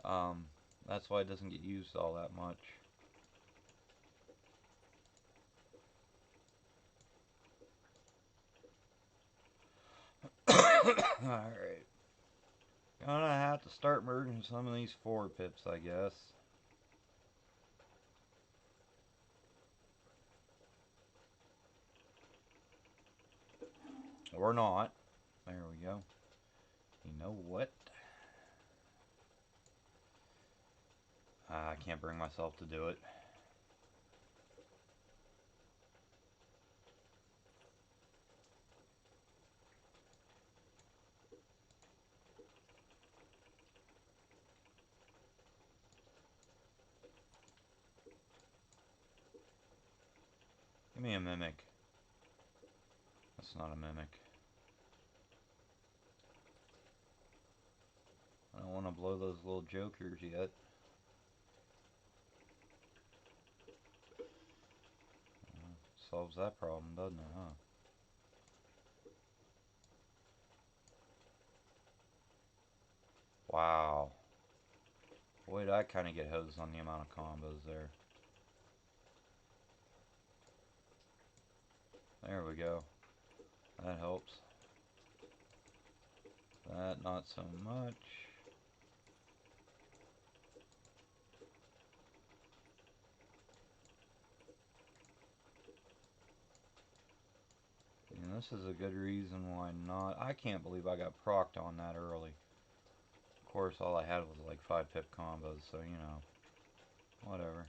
Um, that's why it doesn't get used all that much. Alright. Gonna have to start merging some of these 4 pips, I guess. Or not. There we go. You know what? I can't bring myself to do it. Give me a mimic. That's not a mimic. I don't want to blow those little jokers yet. Solves that problem, doesn't it, huh? Wow. Boy, did I kind of get hosed on the amount of combos there. There we go. That helps. That, not so much. And this is a good reason why not. I can't believe I got procced on that early. Of course, all I had was like 5 pip combos, so you know. Whatever.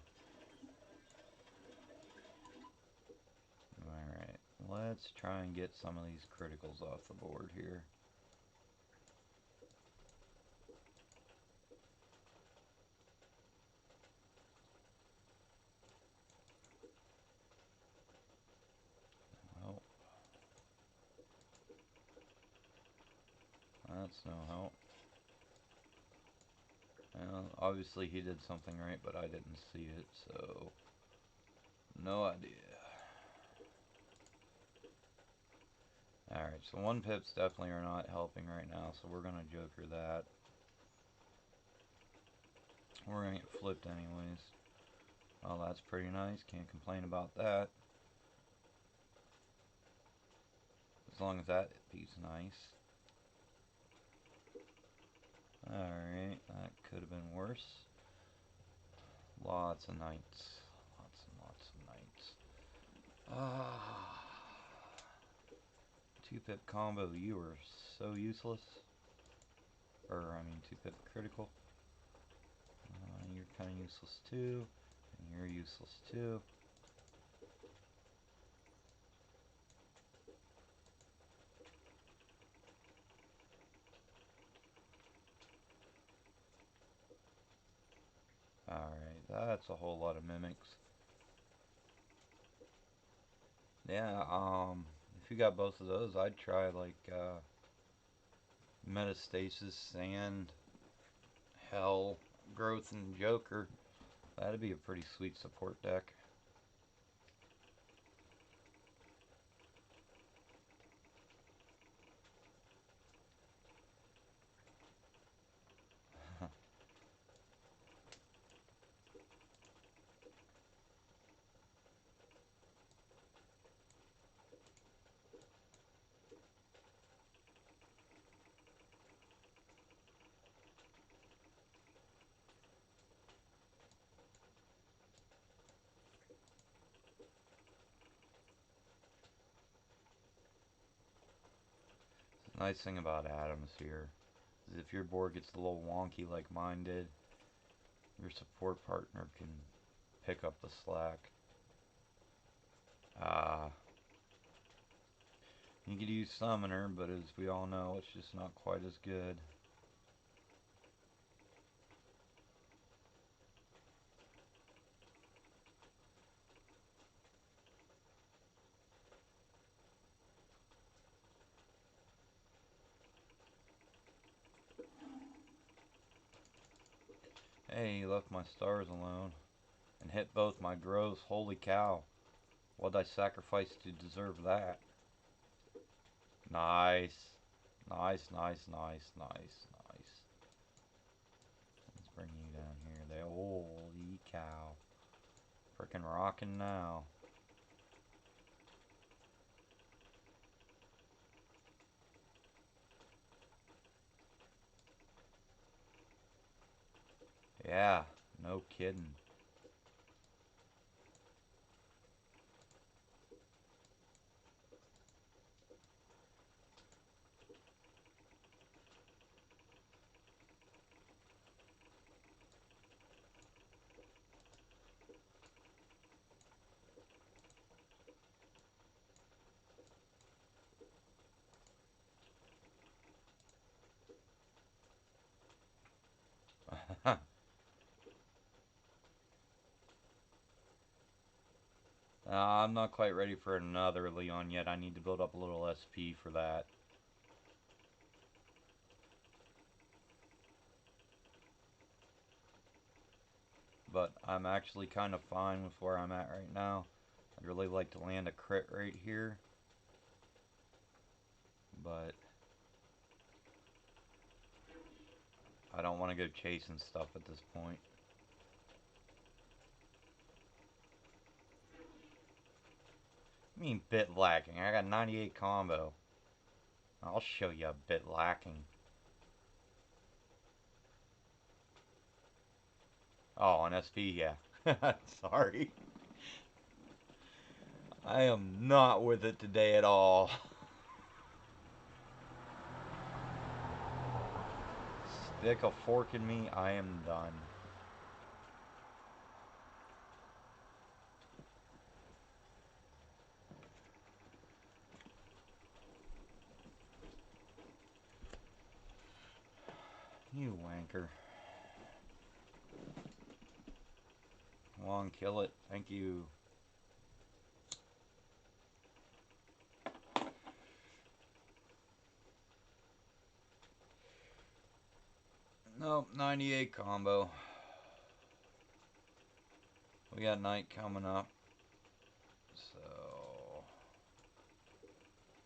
Alright, let's try and get some of these criticals off the board here. Well, that's no help. Well, obviously he did something right, but I didn't see it, so no idea. Alright, so 1 pips definitely are not helping right now, so we're gonna joker that. We're gonna get flipped anyways. Oh, that's pretty nice. Can't complain about that. As long as that piece is nice. Alright, that could have been worse. Lots of knights. Lots and lots of knights. Ah. 2 pip combo, you are so useless. Or, I mean, 2 pip critical. You're kind of useless too. And you're useless too. Alright, that's a whole lot of mimics. Yeah, if you got both of those, I'd try like Metastasis, Sand, Hell, Growth, and Joker. That'd be a pretty sweet support deck. The nice thing about Adams here is if your board gets a little wonky like mine did, your support partner can pick up the slack. Ah, you could use Summoner, but as we all know, it's just not quite as good. Hey, he left my stars alone and hit both my growths. Holy cow. What'd I sacrifice to deserve that? Nice. Nice, nice, nice, nice, nice. Let's bring you down here. Holy cow. Frickin' rockin' now. Yeah, no kidding. I'm not quite ready for another Leon yet. I need to build up a little SP for that. But I'm actually kind of fine with where I'm at right now. I'd really like to land a crit right here. But I don't want to go chasing stuff at this point. I mean bit lacking. I got 98 combo. I'll show you a bit lacking. Oh, on SP, yeah. Sorry. I am not with it today at all. Stick a fork in me, I am done. You wanker. Come on, kill it. Thank you. Nope, 98 combo. We got night coming up. So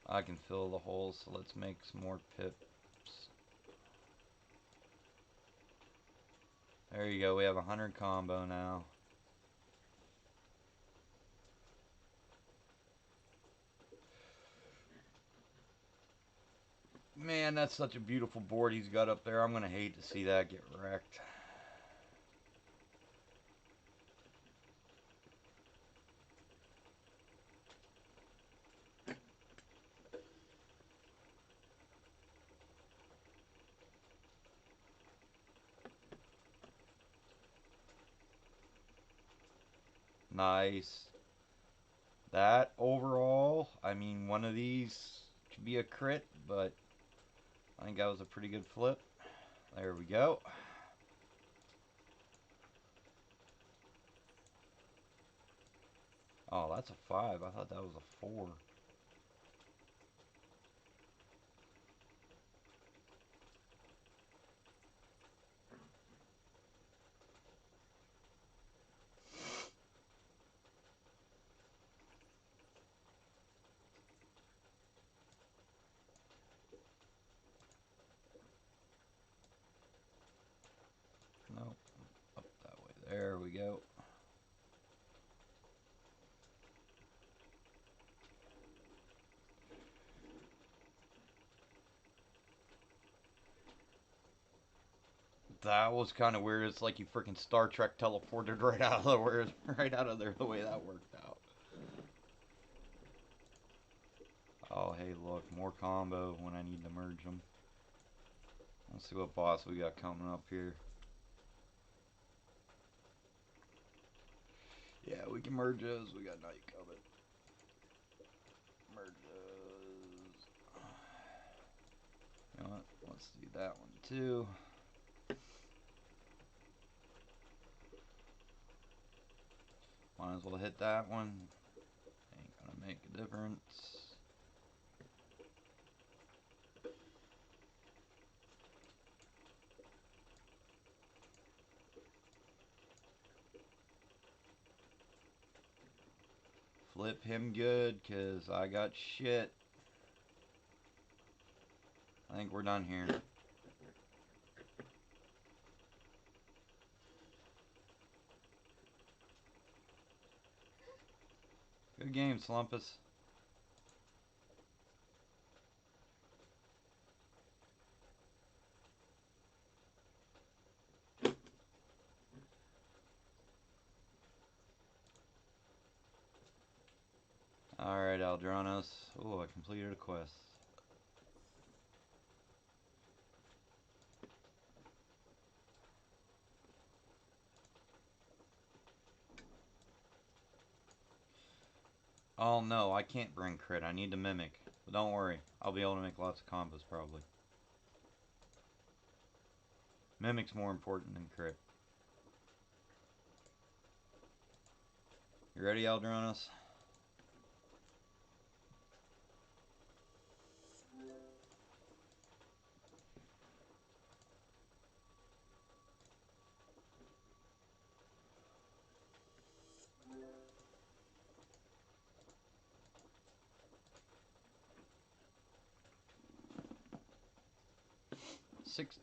I can fill the holes, so let's make some more pips. There you go, we have 100 combo now. Man, that's such a beautiful board he's got up there. I'm going to hate to see that get wrecked. Nice. That overall, I mean, one of these could be a crit, but I think that was a pretty good flip. There we go. Oh, that's a 5. I thought that was a 4. Nope. Up that way. There we go. That was kind of weird. It's like you freaking Star Trek teleported right out of right out of there. The way that worked out. Oh, hey, look, more combo when I need to merge them. Let's see what boss we got coming up here. Yeah, we can merge those. We got night coming. Merge those. You know what? Let's do that one too. Might as well hit that one. Ain't gonna make a difference. Flip him good, cause I got shit. I think we're done here. Good game, Slumpus. Alright, Aldranos. Oh, I completed a quest. Oh no, I can't bring crit. I need to mimic. But don't worry, I'll be able to make lots of combos probably. Mimic's more important than crit. You ready, Aldranos?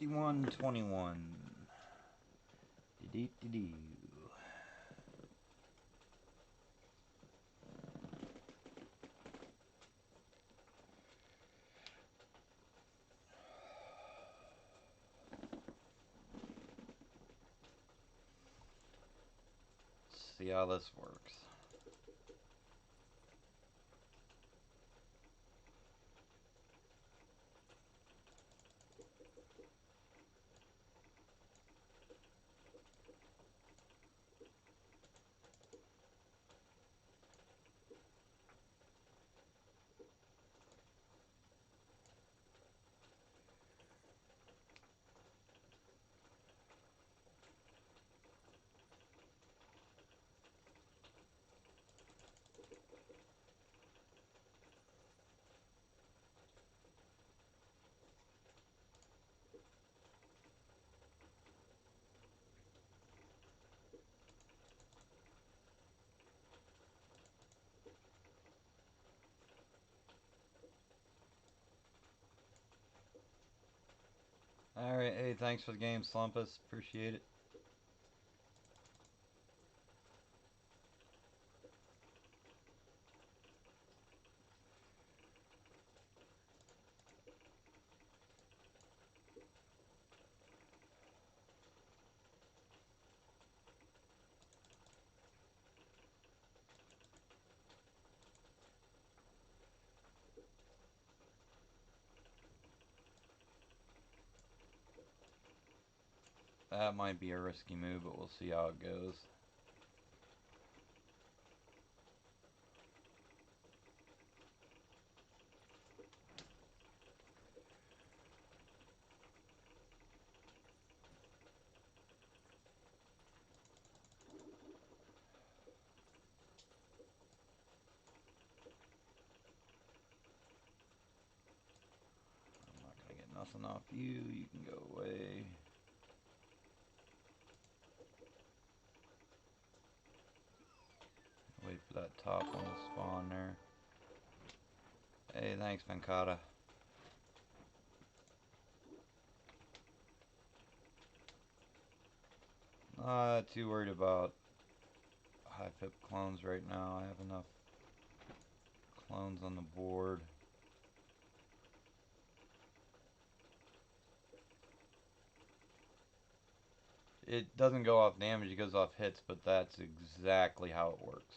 $61.21. Dee-dee-dee-dee. See how this works. Alright, hey, thanks for the game, Slumpus. Appreciate it. That might be a risky move, but we'll see how it goes. off you. You can go away. Wait for that top one to spawn there. Hey, thanks, Venkata. Not too worried about high pip clones right now. I have enough clones on the board. It doesn't go off damage, it goes off hits, but that's exactly how it works.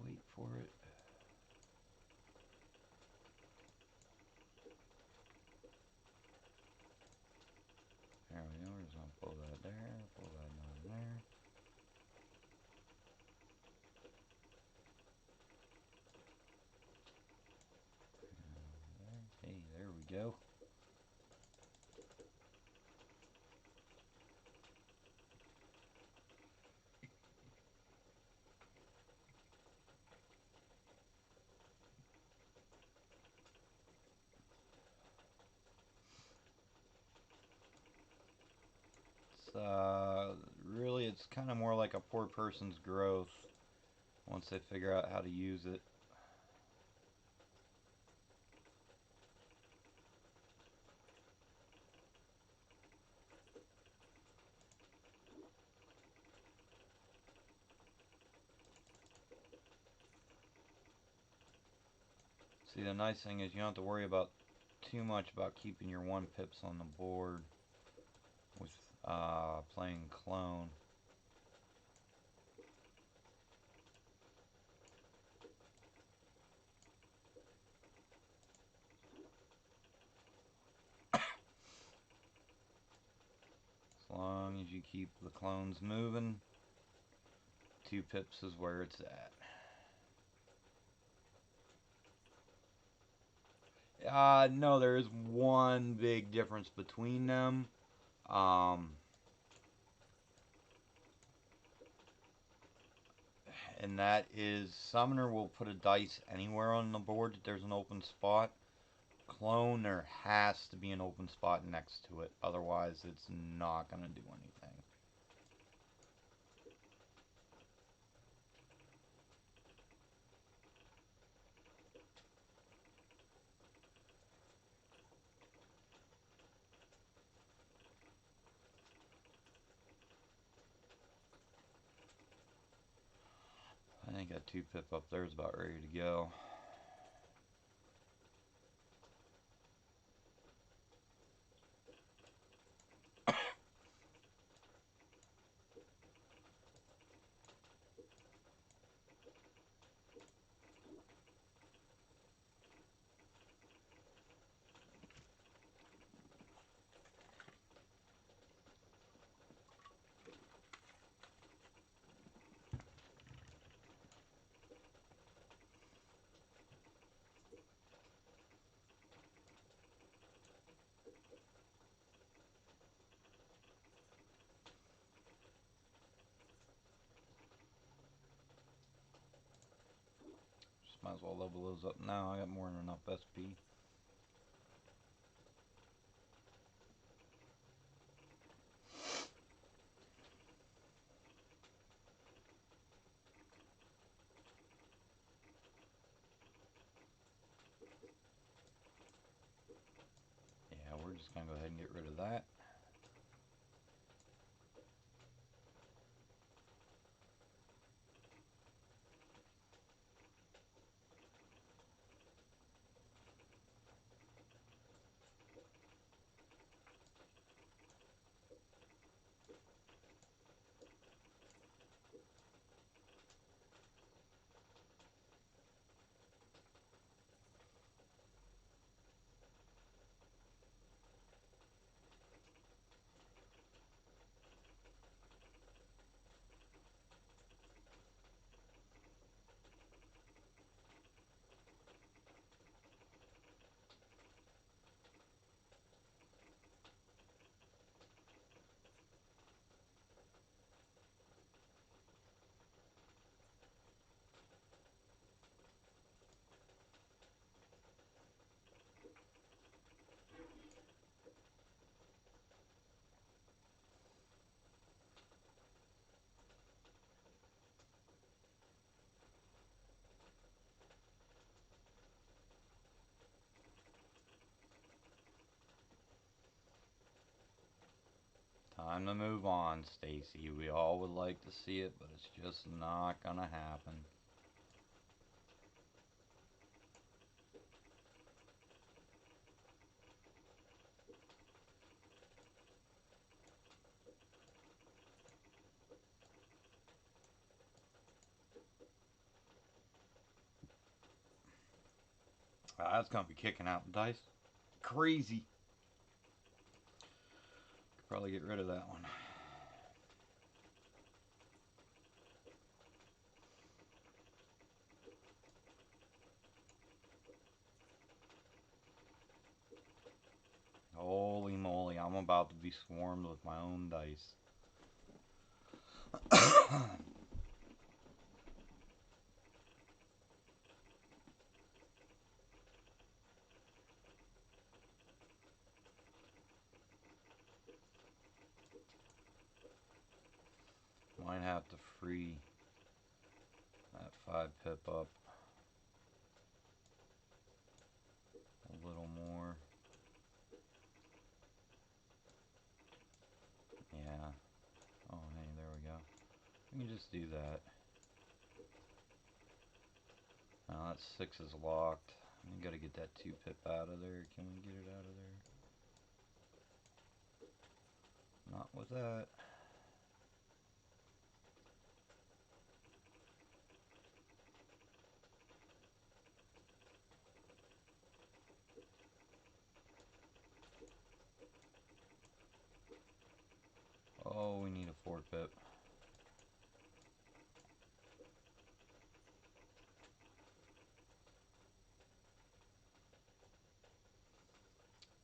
Wait for it. There we go, we're just gonna pull that there, pull that down there. Hey, there we go. Really, it's kind of more like a poor person's growth once they figure out how to use it. See, the nice thing is you don't have to worry about too much about keeping your 1 pips on the board with playing clone. As long as you keep the clones moving, 2 pips is where it's at. No, there is one big difference between them. And that is Summoner will put a dice anywhere on the board that there's an open spot. Clone, there has to be an open spot next to it. Otherwise, it's not going to do anything. I think that 2 pip up there is about ready to go. Just might as well level those up now. I got more than enough SP. Yeah, we're just going to go ahead and get rid of that. Time to move on, Stacy. We all would like to see it, but it's just not gonna happen. That's gonna be kicking out the dice. Crazy. Could probably get rid of that one. Holy moly, I'm about to be swarmed with my own dice. Might have to free that 5 pip up a little more. Yeah. Oh, hey, there we go. We can just do that. Now that 6 is locked. We gotta get that 2 pip out of there. Can we get it out of there? Not with that. Oh, we need a 4 pip.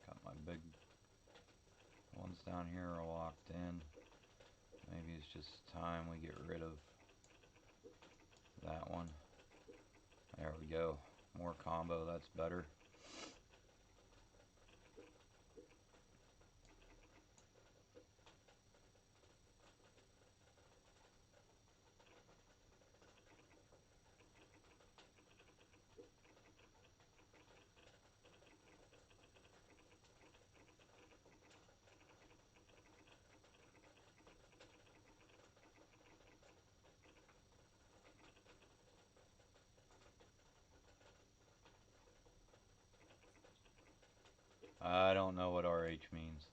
Got my big ones down here are locked in. Maybe it's just time we get rid of that one. There we go. More combo, that's better. I don't know what RH means.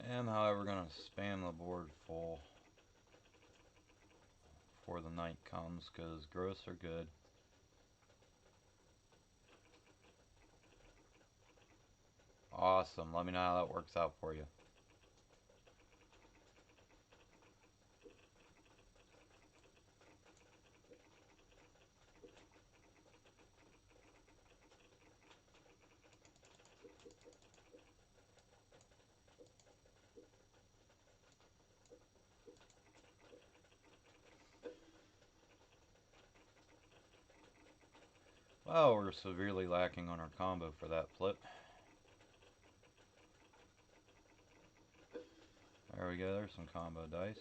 I am, however, going to spam the board full before the night comes, because gross are good. Awesome. Let me know how that works out for you. Well, we're severely lacking on our combo for that flip. There we go. There's some combo dice.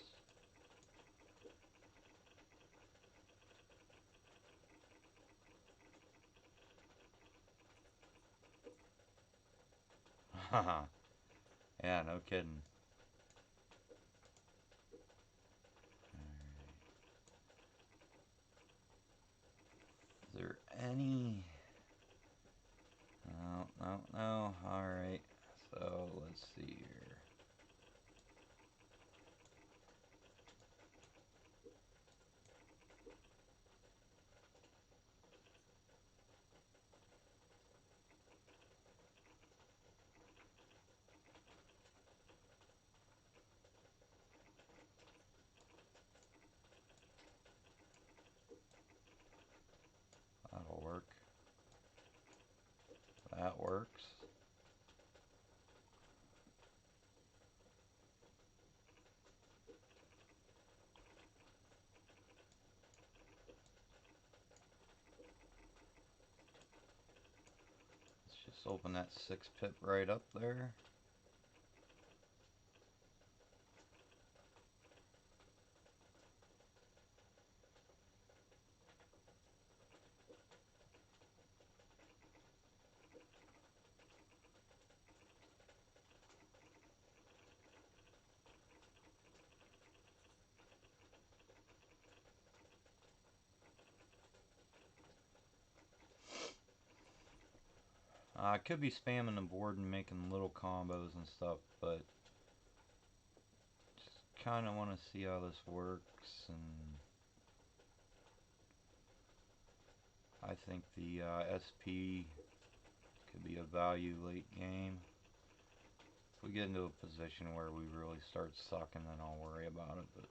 Haha. Yeah, no kidding. Is there any... No, no, no. Alright. So, let's see here. That'll work. That works. Let's just open that 6 pip right up there. I could be spamming the board and making little combos and stuff, but just kind of want to see how this works, and I think the SP could be a value late game. If we get into a position where we really start sucking, then I'll worry about it, but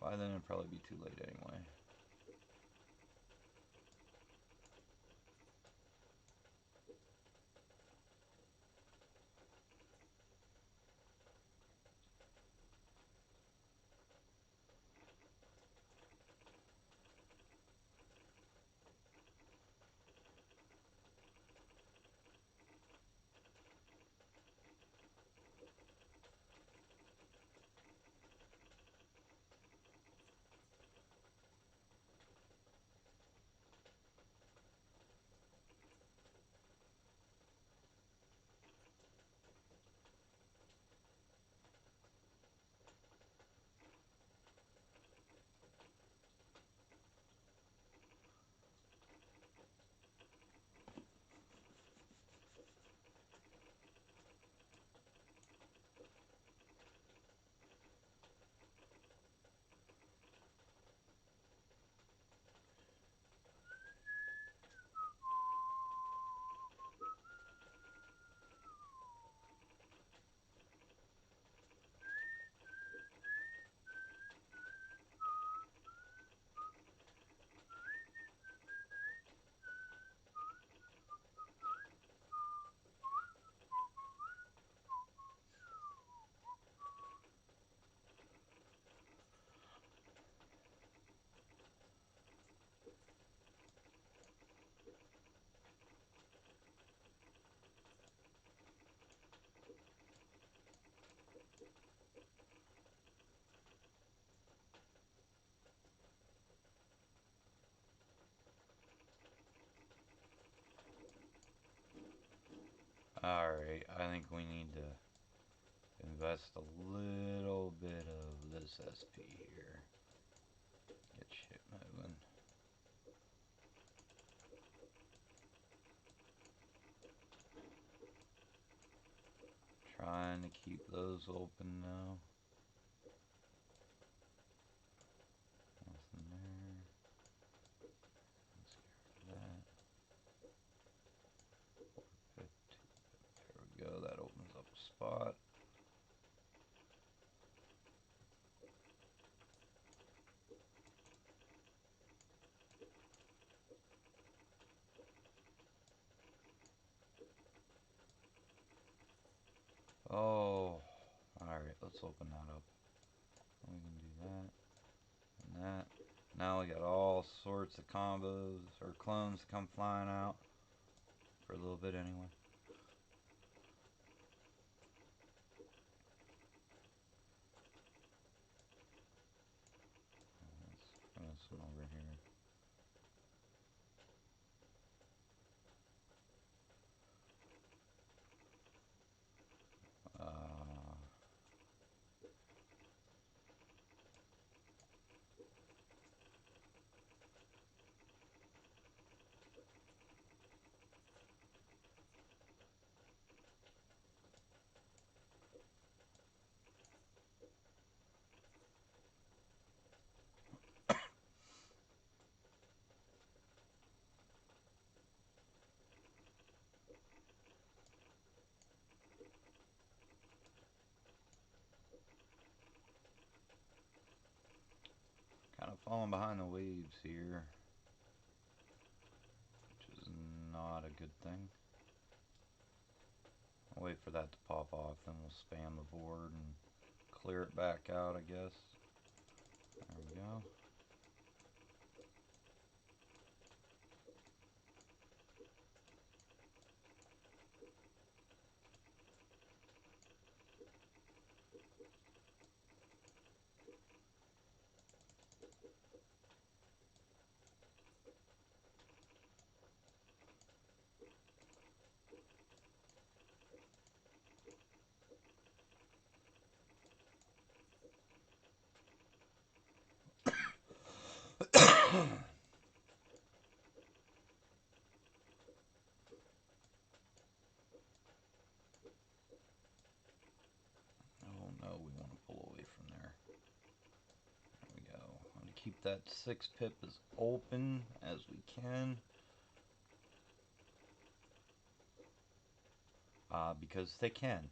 by then it'd probably be too late anyway. Alright, I think we need to invest a little bit of this SP here. Get shit moving. Trying to keep those open now. Nothing there. Let's get rid of that. There we go, that opens up a spot. Oh, alright, let's open that up. We can do that and that. Now we got all sorts of combos or clones come flying out for a little bit anyway. Let's put this over here. Kind of falling behind the waves here, which is not a good thing. I'll wait for that to pop off, then we'll spam the board and clear it back out, I guess. There we go. keep that 6-pip as open as we can. Because they can.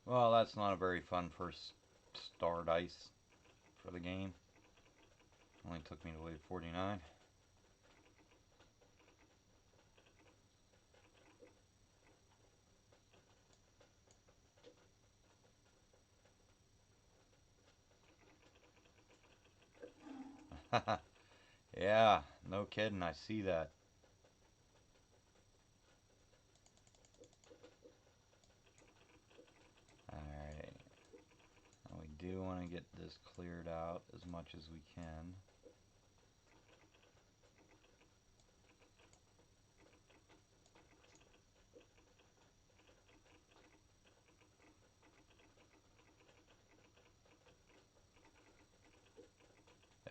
Well, that's not a very fun first star dice for the game. Only took me to wave 49. Yeah, no kidding, I see that. Alright. We do want to get this cleared out as much as we can.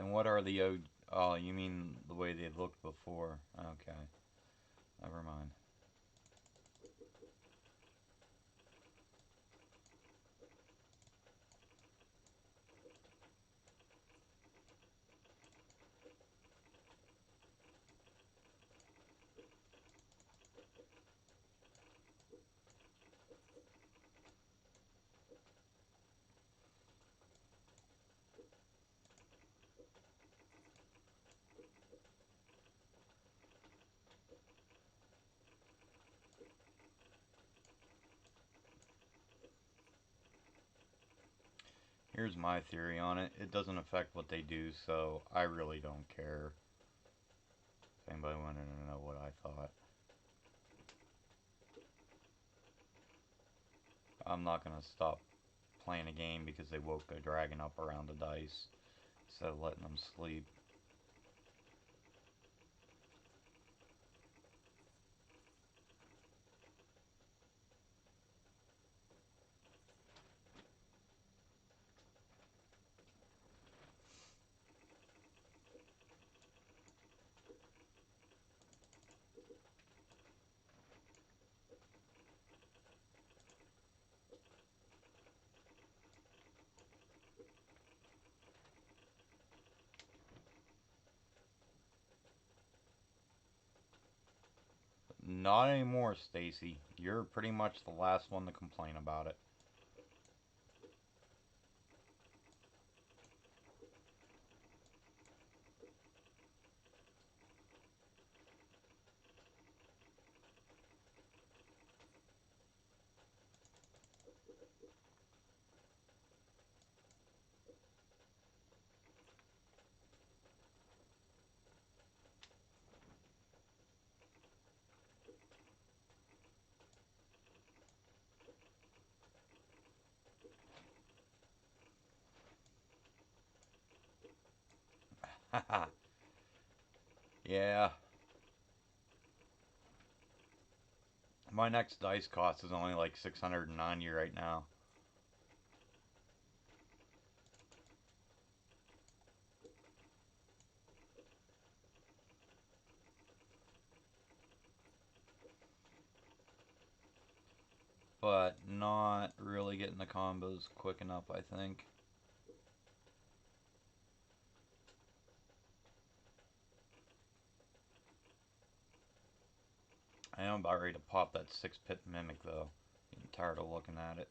And what are the oh, you mean the way they looked before? Okay. Never mind. Here's my theory on it. It doesn't affect what they do, so I really don't care. If anybody wanted to know what I thought. I'm not going to stop playing a game because they woke a dragon up around the dice instead of letting them sleep. Not anymore, Stacy. You're pretty much the last one to complain about it. Yeah. My next dice cost is only like 690 right now. But not really getting the combos quick enough, I think. I am about ready to pop that 6-pip mimic though. Getting tired of looking at it.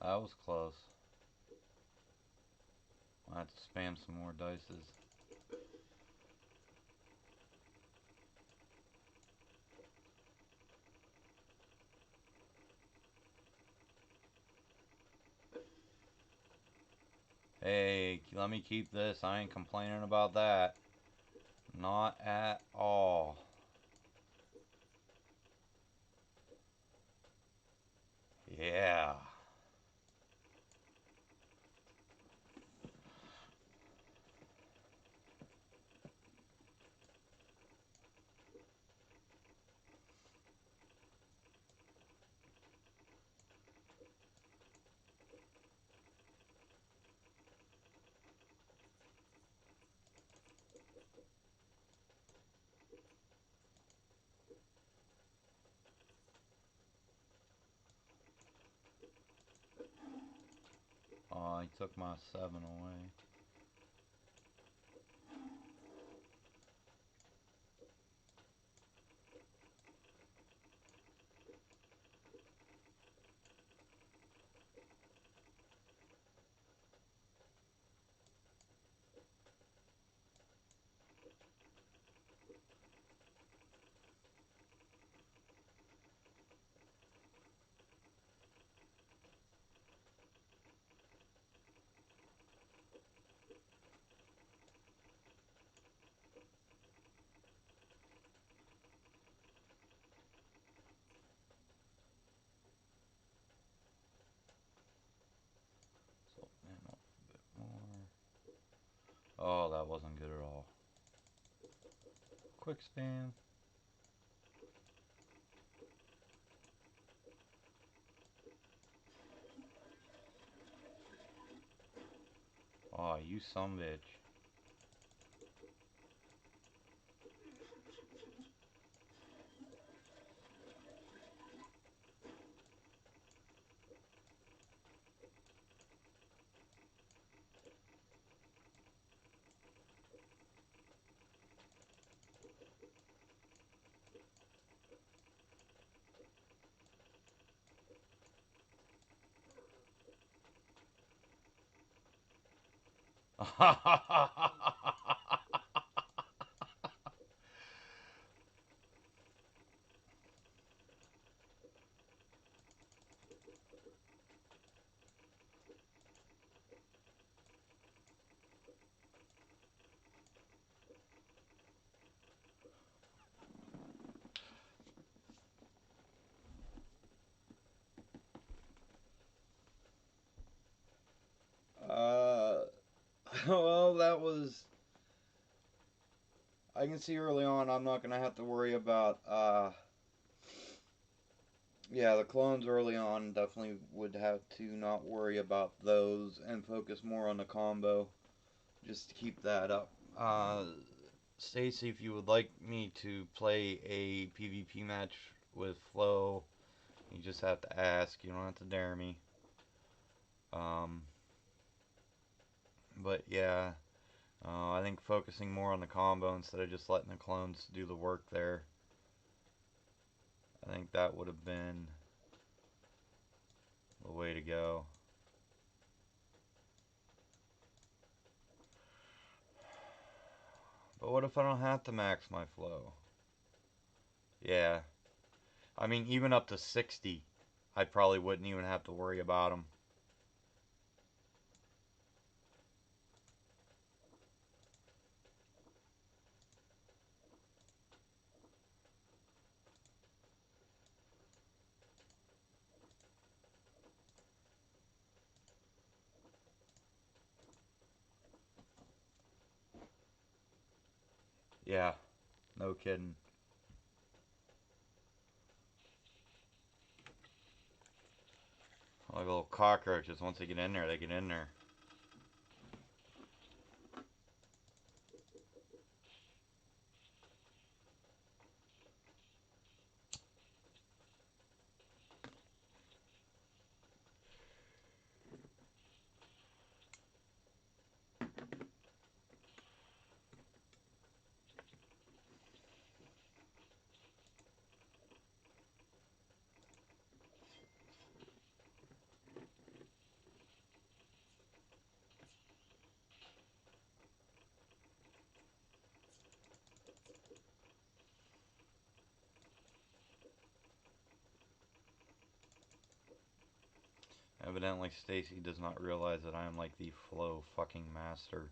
That was close. I have to spam some more dices. Hey, let me keep this. I ain't complaining about that. Not at all. Yeah. Oh, he took my 7 away. So, man, a bit more. Oh, that wasn't good at all. Quick spam. Oh, you some bitch. uh, well, that was. I can see early on I'm not gonna have to worry about. Yeah, the clones early on definitely would have to not worry about those and focus more on the combo. Just to keep that up. Stacy, if you would like me to play a PvP match with Flo, you just have to ask. You don't have to dare me. Um, but yeah, I think focusing more on the combo instead of just letting the clones do the work there, I think that would have been the way to go. But what if I don't have to max my flow? Yeah. I mean, even up to 60, I probably wouldn't even have to worry about them. Yeah, no kidding. Like little cockroaches, once they get in there, they get in there. Evidently, Stacy does not realize that I am like the flow fucking master.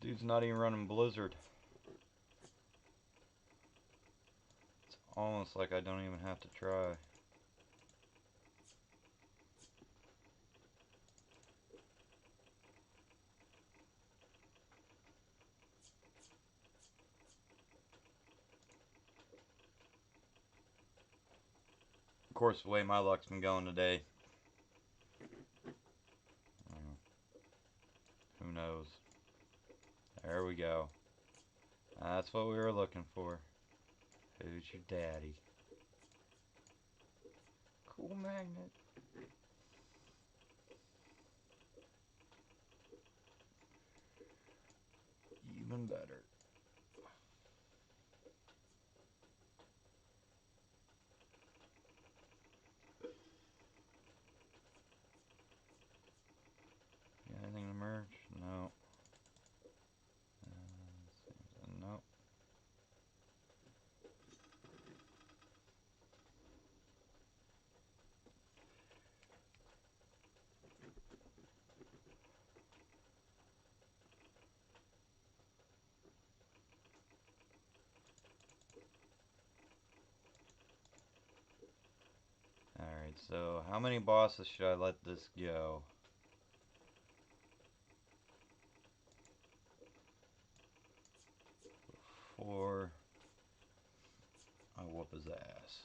Dude's not even running Blizzard. It's almost like I don't even have to try. Of course, the way my luck's been going today, who knows? There we go. That's what we were looking for. Who's your daddy? Cool magnet. Even better. Got anything to merge? No. No. Alright, so how many bosses should I let this go? 4. I whoop his ass.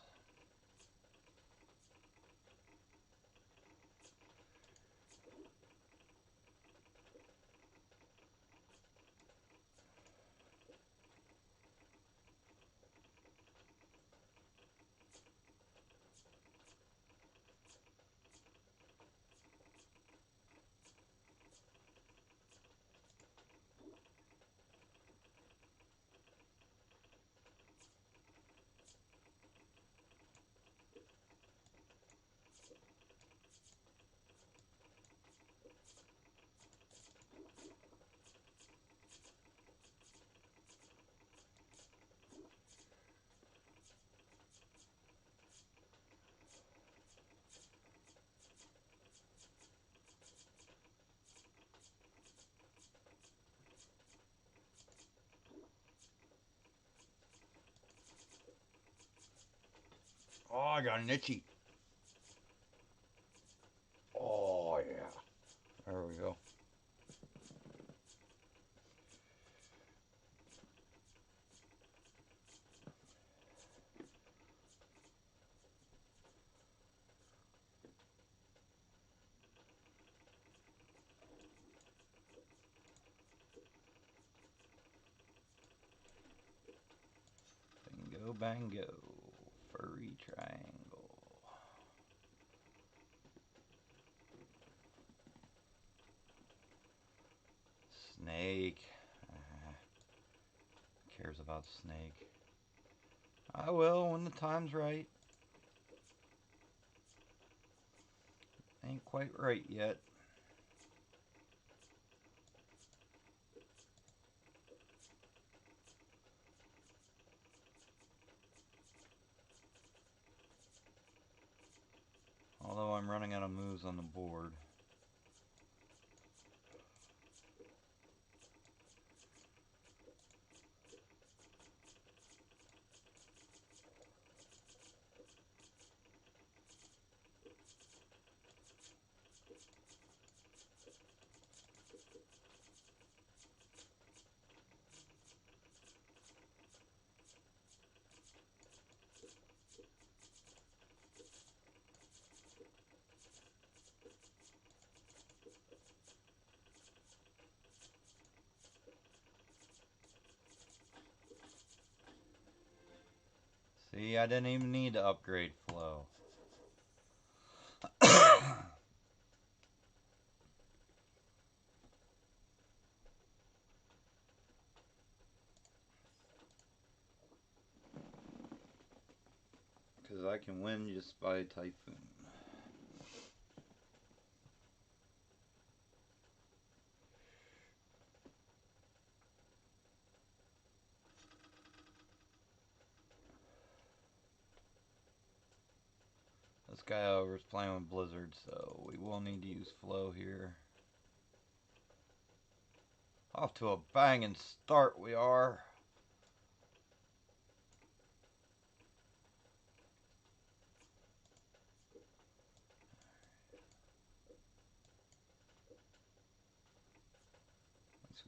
Oh, I got an itchy. Oh, yeah. There we go. Bingo, bango. Furry triangle. Snake. Cares about Snake. I will when the time's right. Ain't quite right yet. Although I'm running out of moves on the board. See, I didn't even need to upgrade flow. Because I can win just by Typhoon. This guy over is playing with Blizzard, so we will need to use flow here. Off to a banging start we are.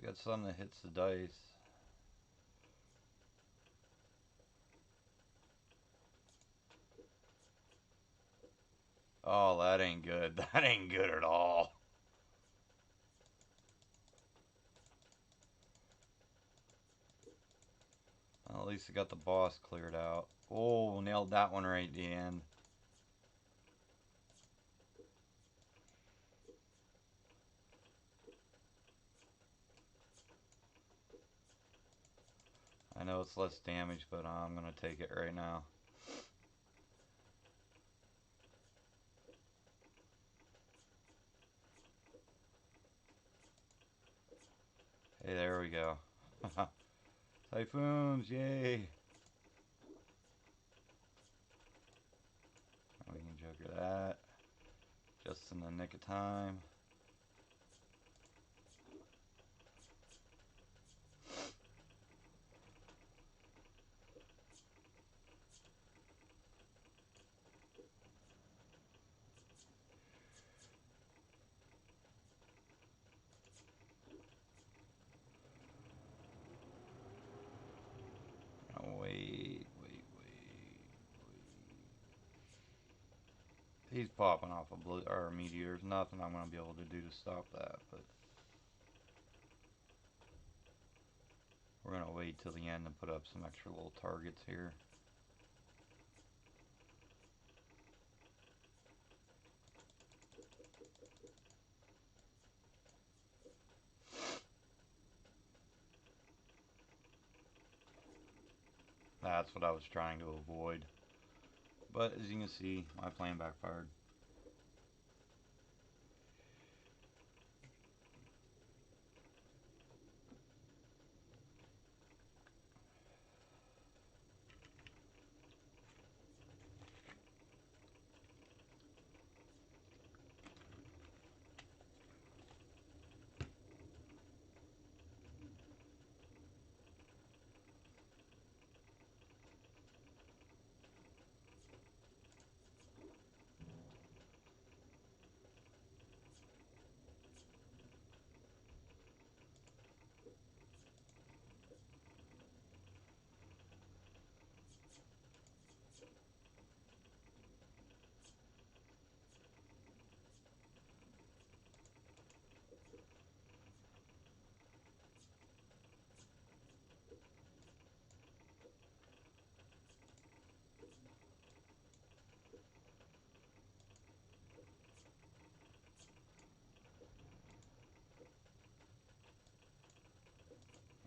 We got something that hits the dice. Oh, that ain't good. That ain't good at all. Well, at least we got the boss cleared out. Oh, nailed that one right at the end. I know it's less damage, but I'm going to take it right now. Hey, there we go. Typhoons, yay! We can joker that. Just in the nick of time. Oh, wait. He's popping off a meteor. There's nothing I'm going to be able to do to stop that, but we're going to wait till the end and put up some extra little targets here. That's what I was trying to avoid. But as you can see, my plan backfired.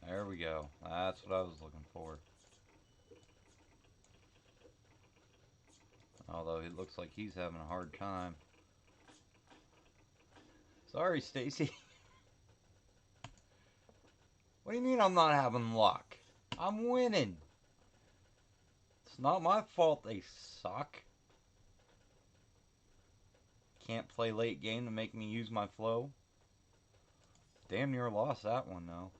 There we go. That's what I was looking for. Although it looks like he's having a hard time. Sorry, Stacy. What do you mean I'm not having luck? I'm winning. It's not my fault they suck. Can't play late game to make me use my flow. Damn near lost that one though.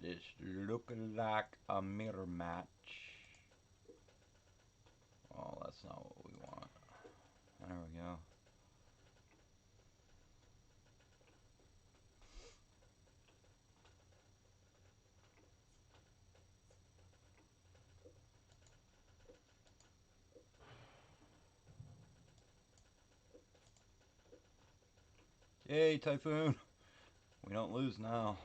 This looking like a mirror match. Oh, that's not what we want. There we go. Yay, Typhoon! We don't lose now.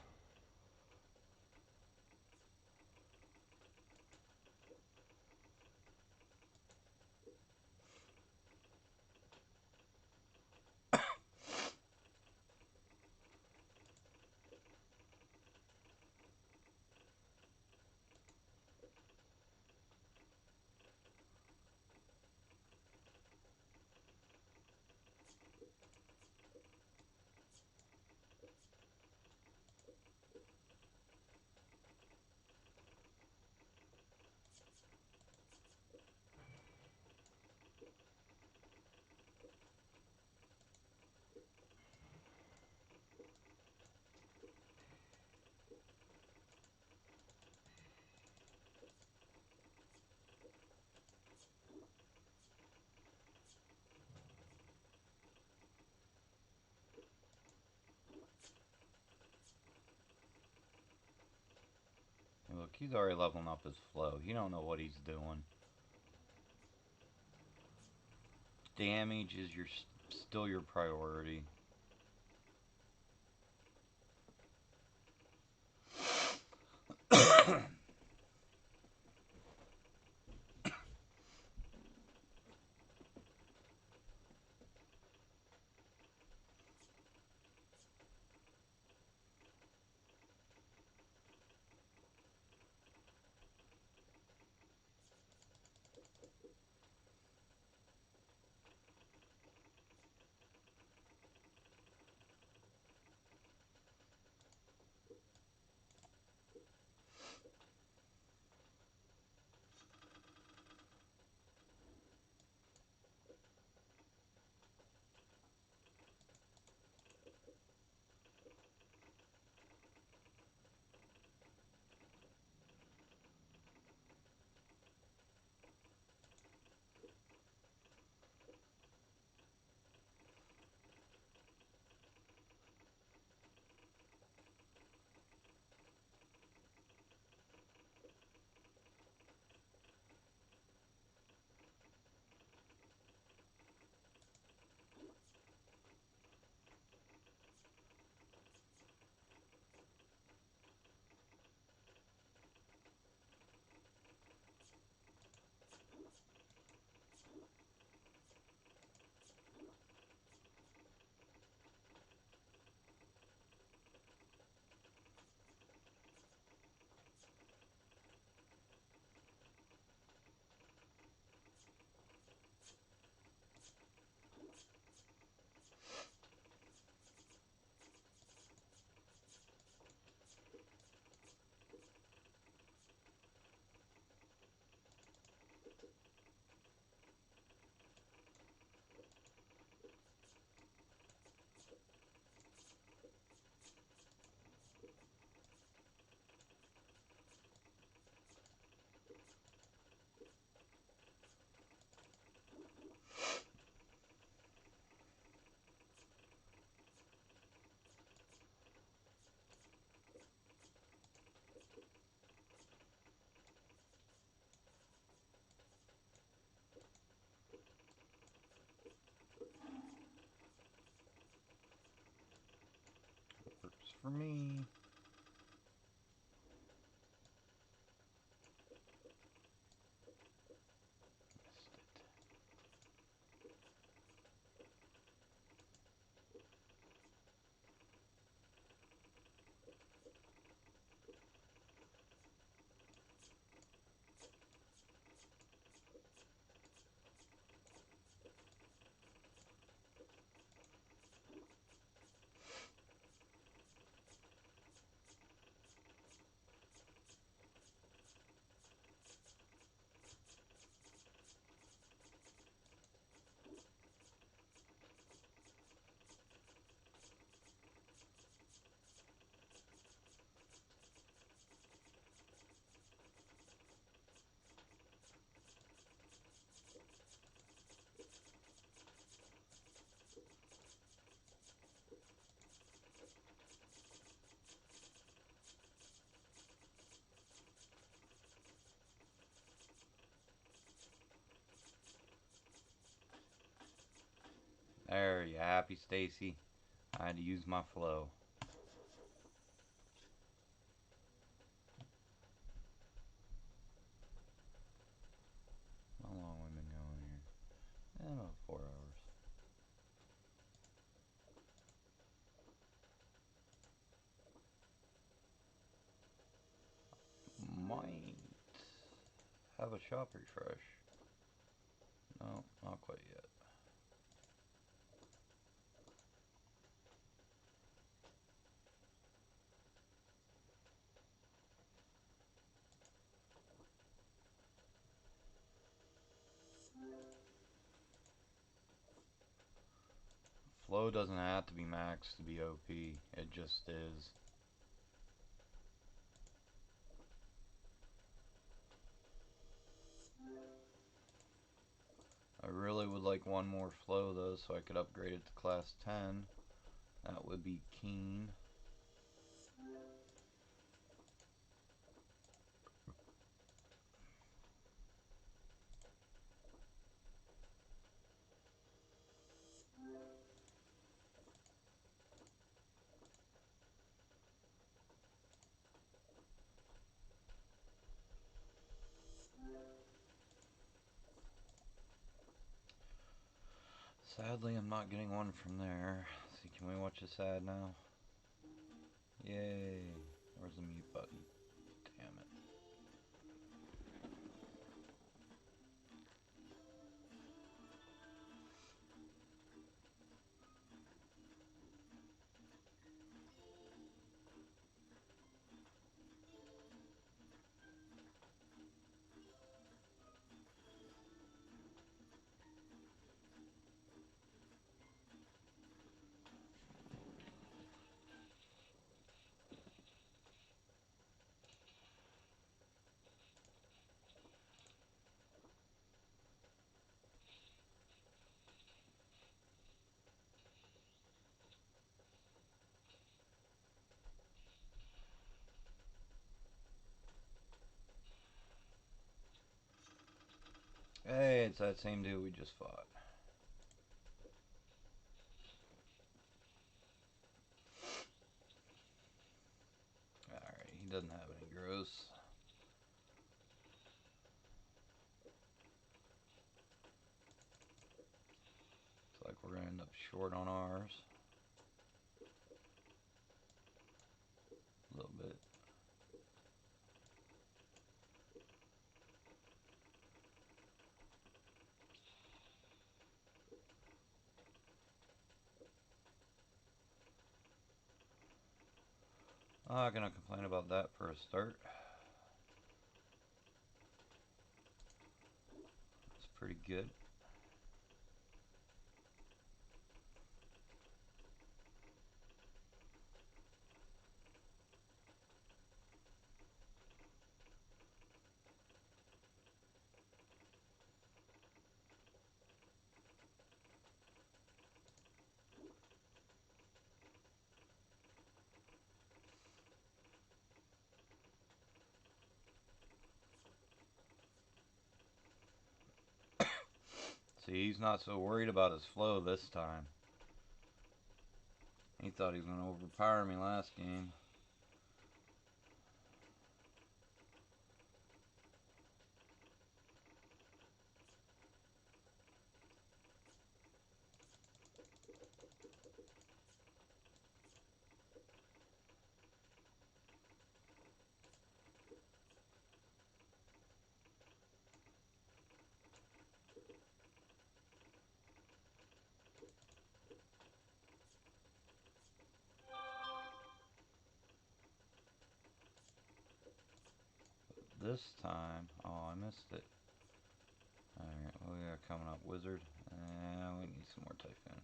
Look, he's already leveling up his flow. He don't know what he's doing. Damage is still your priority. Works for me. There, you happy, Stacy? I had to use my flow. How long have we been going here? About 4 hours. Might have a shop refresh. No, not quite yet. Flow doesn't have to be max to be OP. It just is. I really would like one more flow though, so I could upgrade it to class 10. That would be keen. Sadly, I'm not getting one from there. Let's see, can we watch this ad now? Yay. Where's the mute button? Damn it. Hey, it's that same dude we just fought. Alright, he doesn't have any gross. Looks like we're gonna end up short on ours. A little bit. I'm not gonna complain about that for a start. It's pretty good. See, he's not so worried about his flow this time. He thought he was gonna overpower me last game. This time, oh, I missed it. Alright, what we got coming up? Wizard. We need some more Typhoon.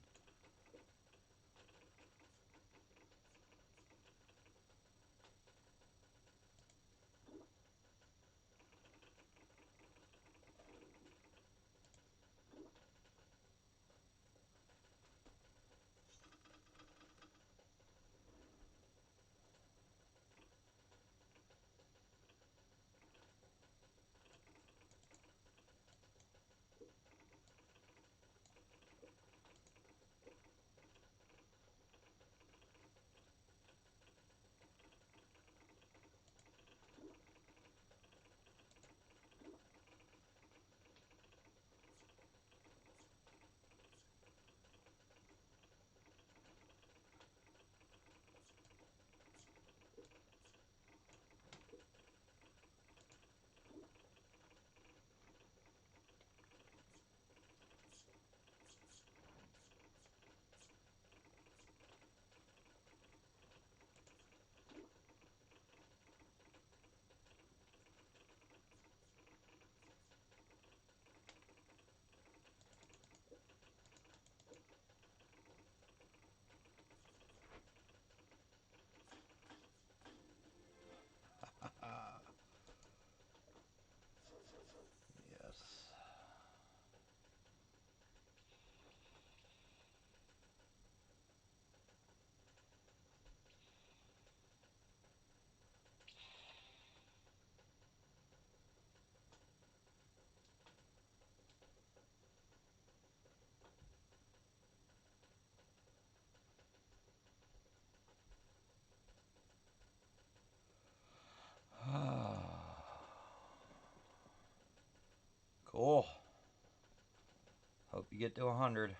you get to 100.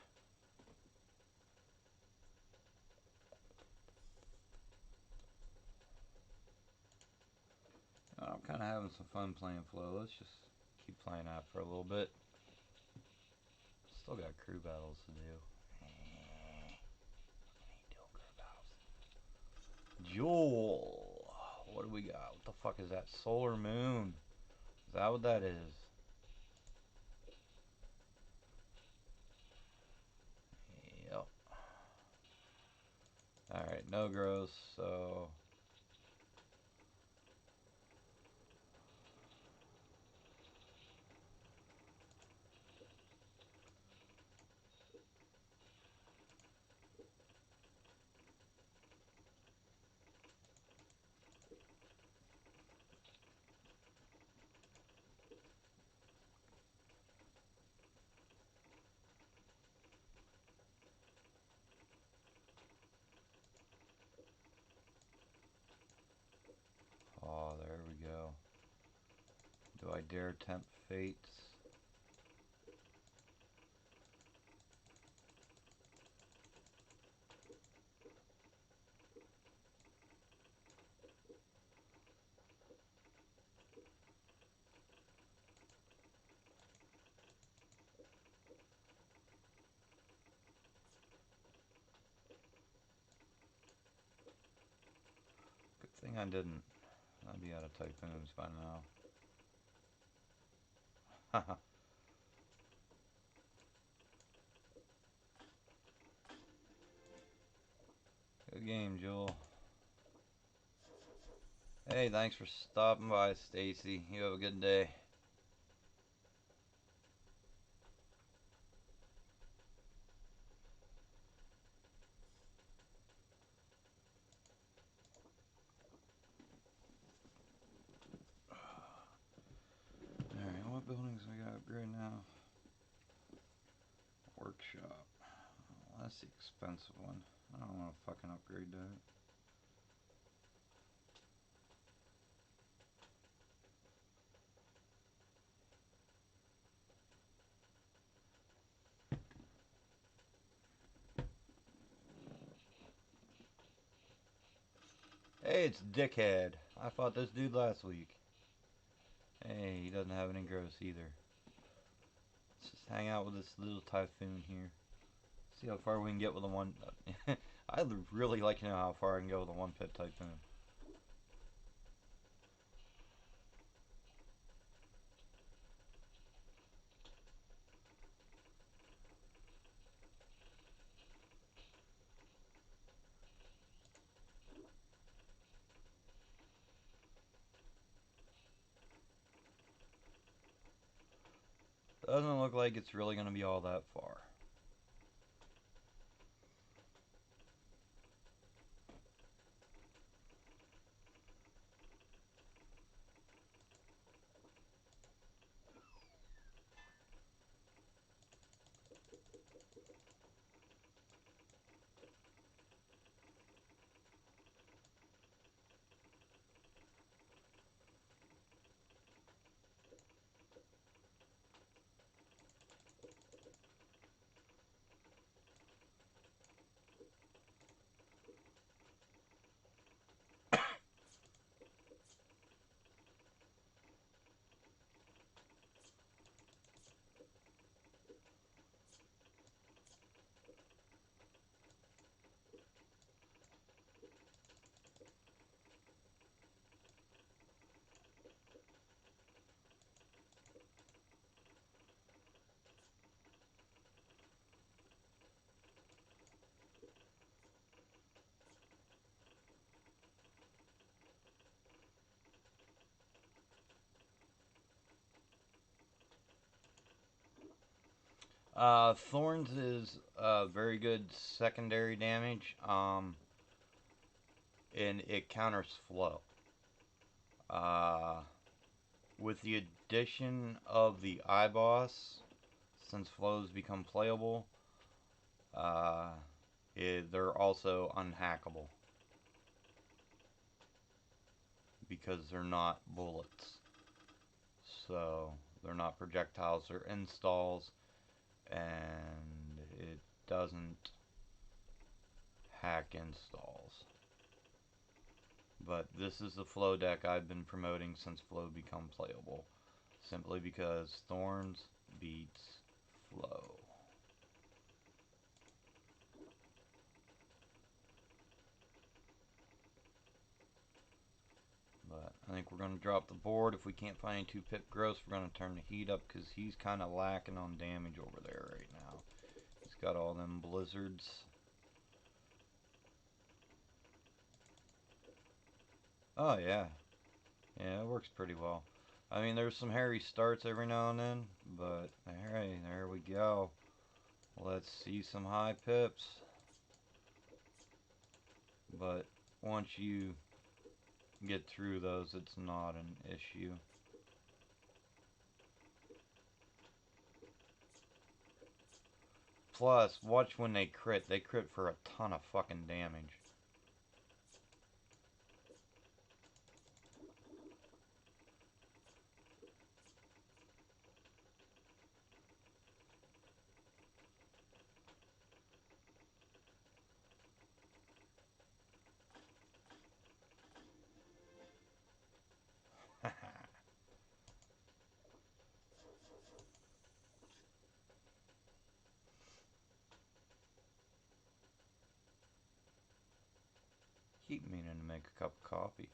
I'm kind of having some fun playing Flow. Let's just keep playing that for a little bit. Still got crew battles to do. Jewel. What do we got? What the fuck is that? Solar Moon. Is that what that is? Yep. Alright, no gross, so... Oh, there we go. Do I dare tempt fates? Good thing I didn't. I'd be out of typhoons by now. Good game, Jewel. Hey, thanks for stopping by, Stacy. You have a good day. Alright, what buildings we got upgrade now? Workshop. Oh, that's the expensive one. I don't want to fucking upgrade that. Hey, it's Dickhead. I fought this dude last week. Hey, he doesn't have any gross either. Let's just hang out with this little typhoon here. See how far we can get with the one. I'd really like to know how far I can go with a one pit typhoon. Doesn't look like it's really going to be all that far. Thorns is very good secondary damage, and it counters flow. Uh, with the addition of the iBoss, since flows become playable, uh, they're also unhackable because they're not bullets. So they're not projectiles, they're installs, and it doesn't hack installs. But this is the flow deck I've been promoting since flow become playable, simply because thorns beats flow. But I think we're going to drop the board. If we can't find any 2-pip growths, we're going to turn the heat up because he's kind of lacking on damage over there right now. He's got all them blizzards. Oh, yeah. Yeah, it works pretty well. I mean, there's some hairy starts every now and then, but hey, there we go. Let's see some high pips. But once you get through those, it's not an issue. Plus, watch when they crit. They crit for a ton of fucking damage. Keep meaning to make a cup of coffee.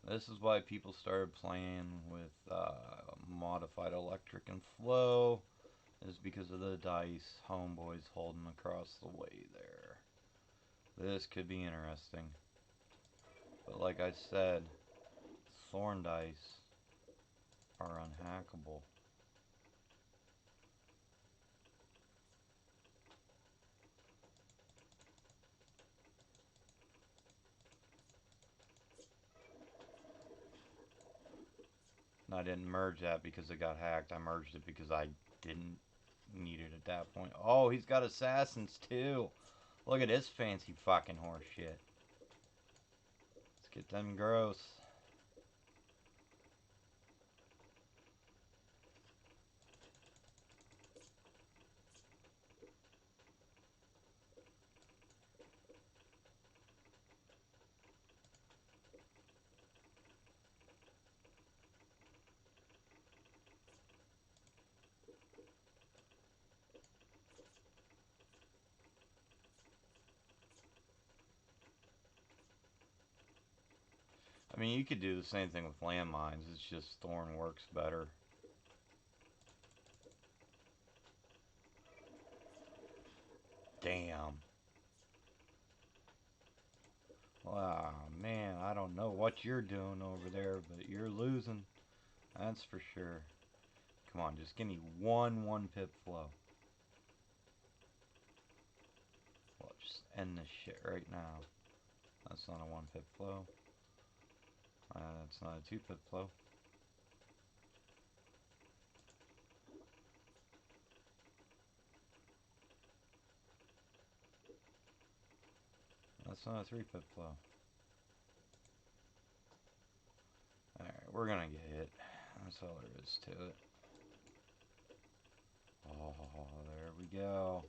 This is why people started playing with modified electric and flow, is because of the dice homeboys holding across the way there. This could be interesting. But like I said, thorn dice are unhackable. And I didn't merge that because it got hacked. I merged it because I didn't need it at that point. Oh, he's got assassins too. Look at this fancy fucking horse shit. Let's get them gross. I mean, you could do the same thing with landmines. It's just thorn works better. Damn. Wow, man, I don't know what you're doing over there, but you're losing. That's for sure. Come on, just give me one pip flow. Well, just end this shit right now. That's not a 1-pip flow. That's not a 2-pip flow. That's not a 3-pip flow. Alright, we're gonna get hit. That's all there is to it. Oh, there we go.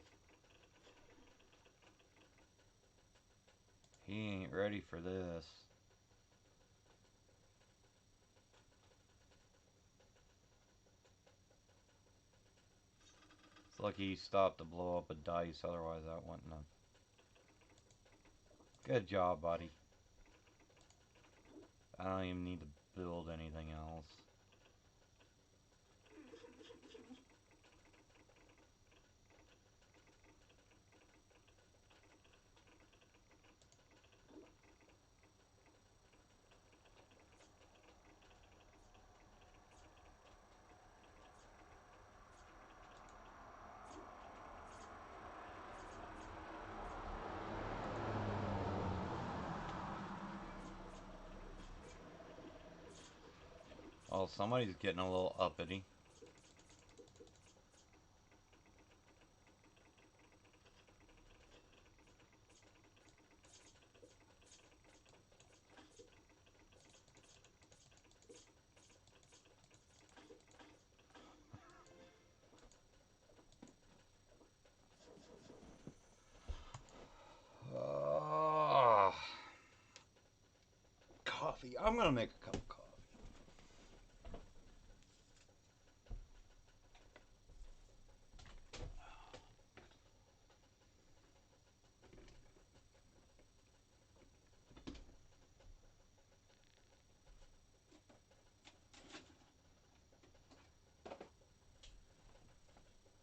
He ain't ready for this. It's lucky he stopped to blow up a dice, otherwise that wouldn't have. Good job, buddy. I don't even need to build anything else. Oh, somebody's getting a little uppity. Oh, coffee. I'm gonna make a cup of coffee.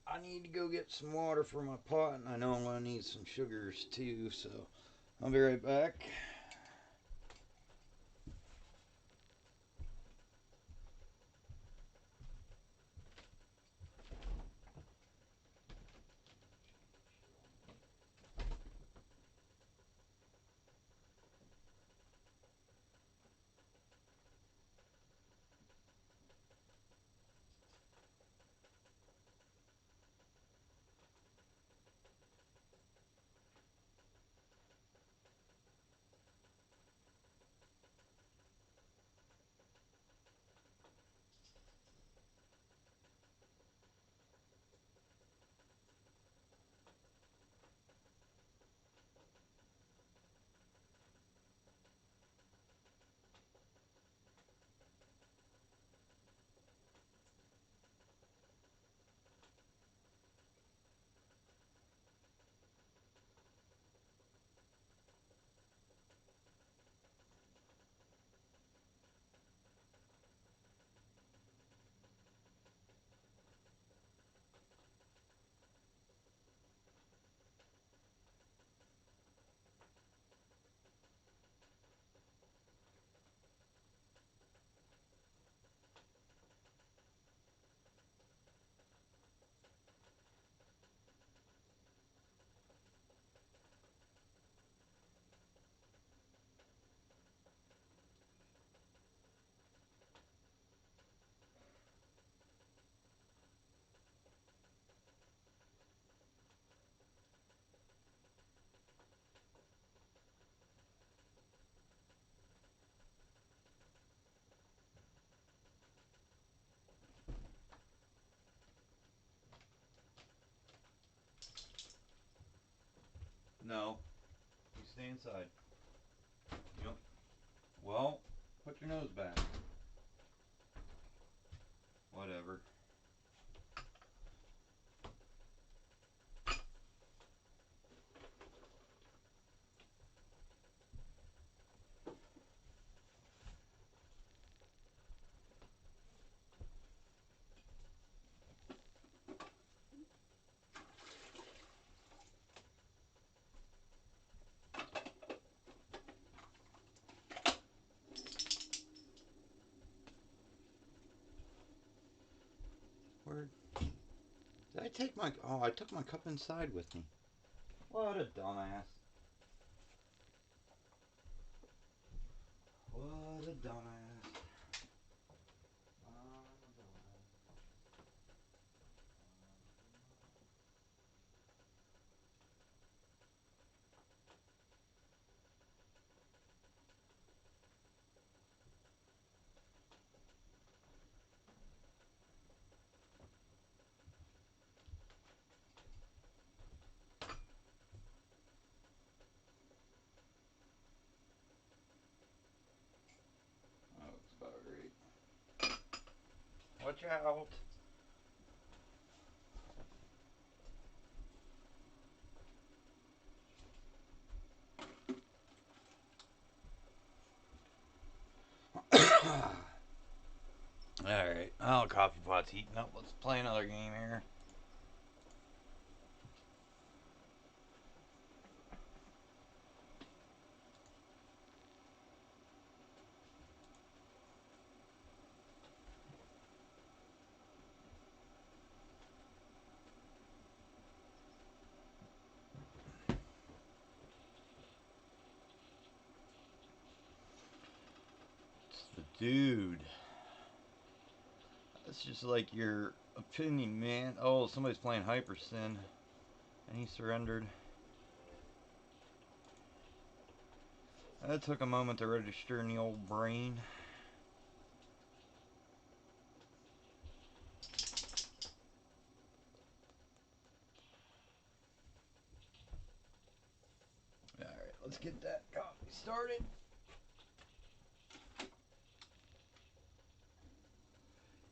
I need to go get some water for my pot, and I know I'm gonna need some sugars too, so I'll be right back. No, you stay inside. Yep. Well, put your nose back. Whatever. Where did I take my? Oh, I took my cup inside with me. What a dumbass. What a dumbass. That looks about right. Watch out. Alright. Oh, coffee pot's heating up. Let's play another game here. It's the dude. That's just like your opinion, man. Oh, somebody's playing Hypersin, and he surrendered. That took a moment to register in the old brain. Alright, let's get that coffee started.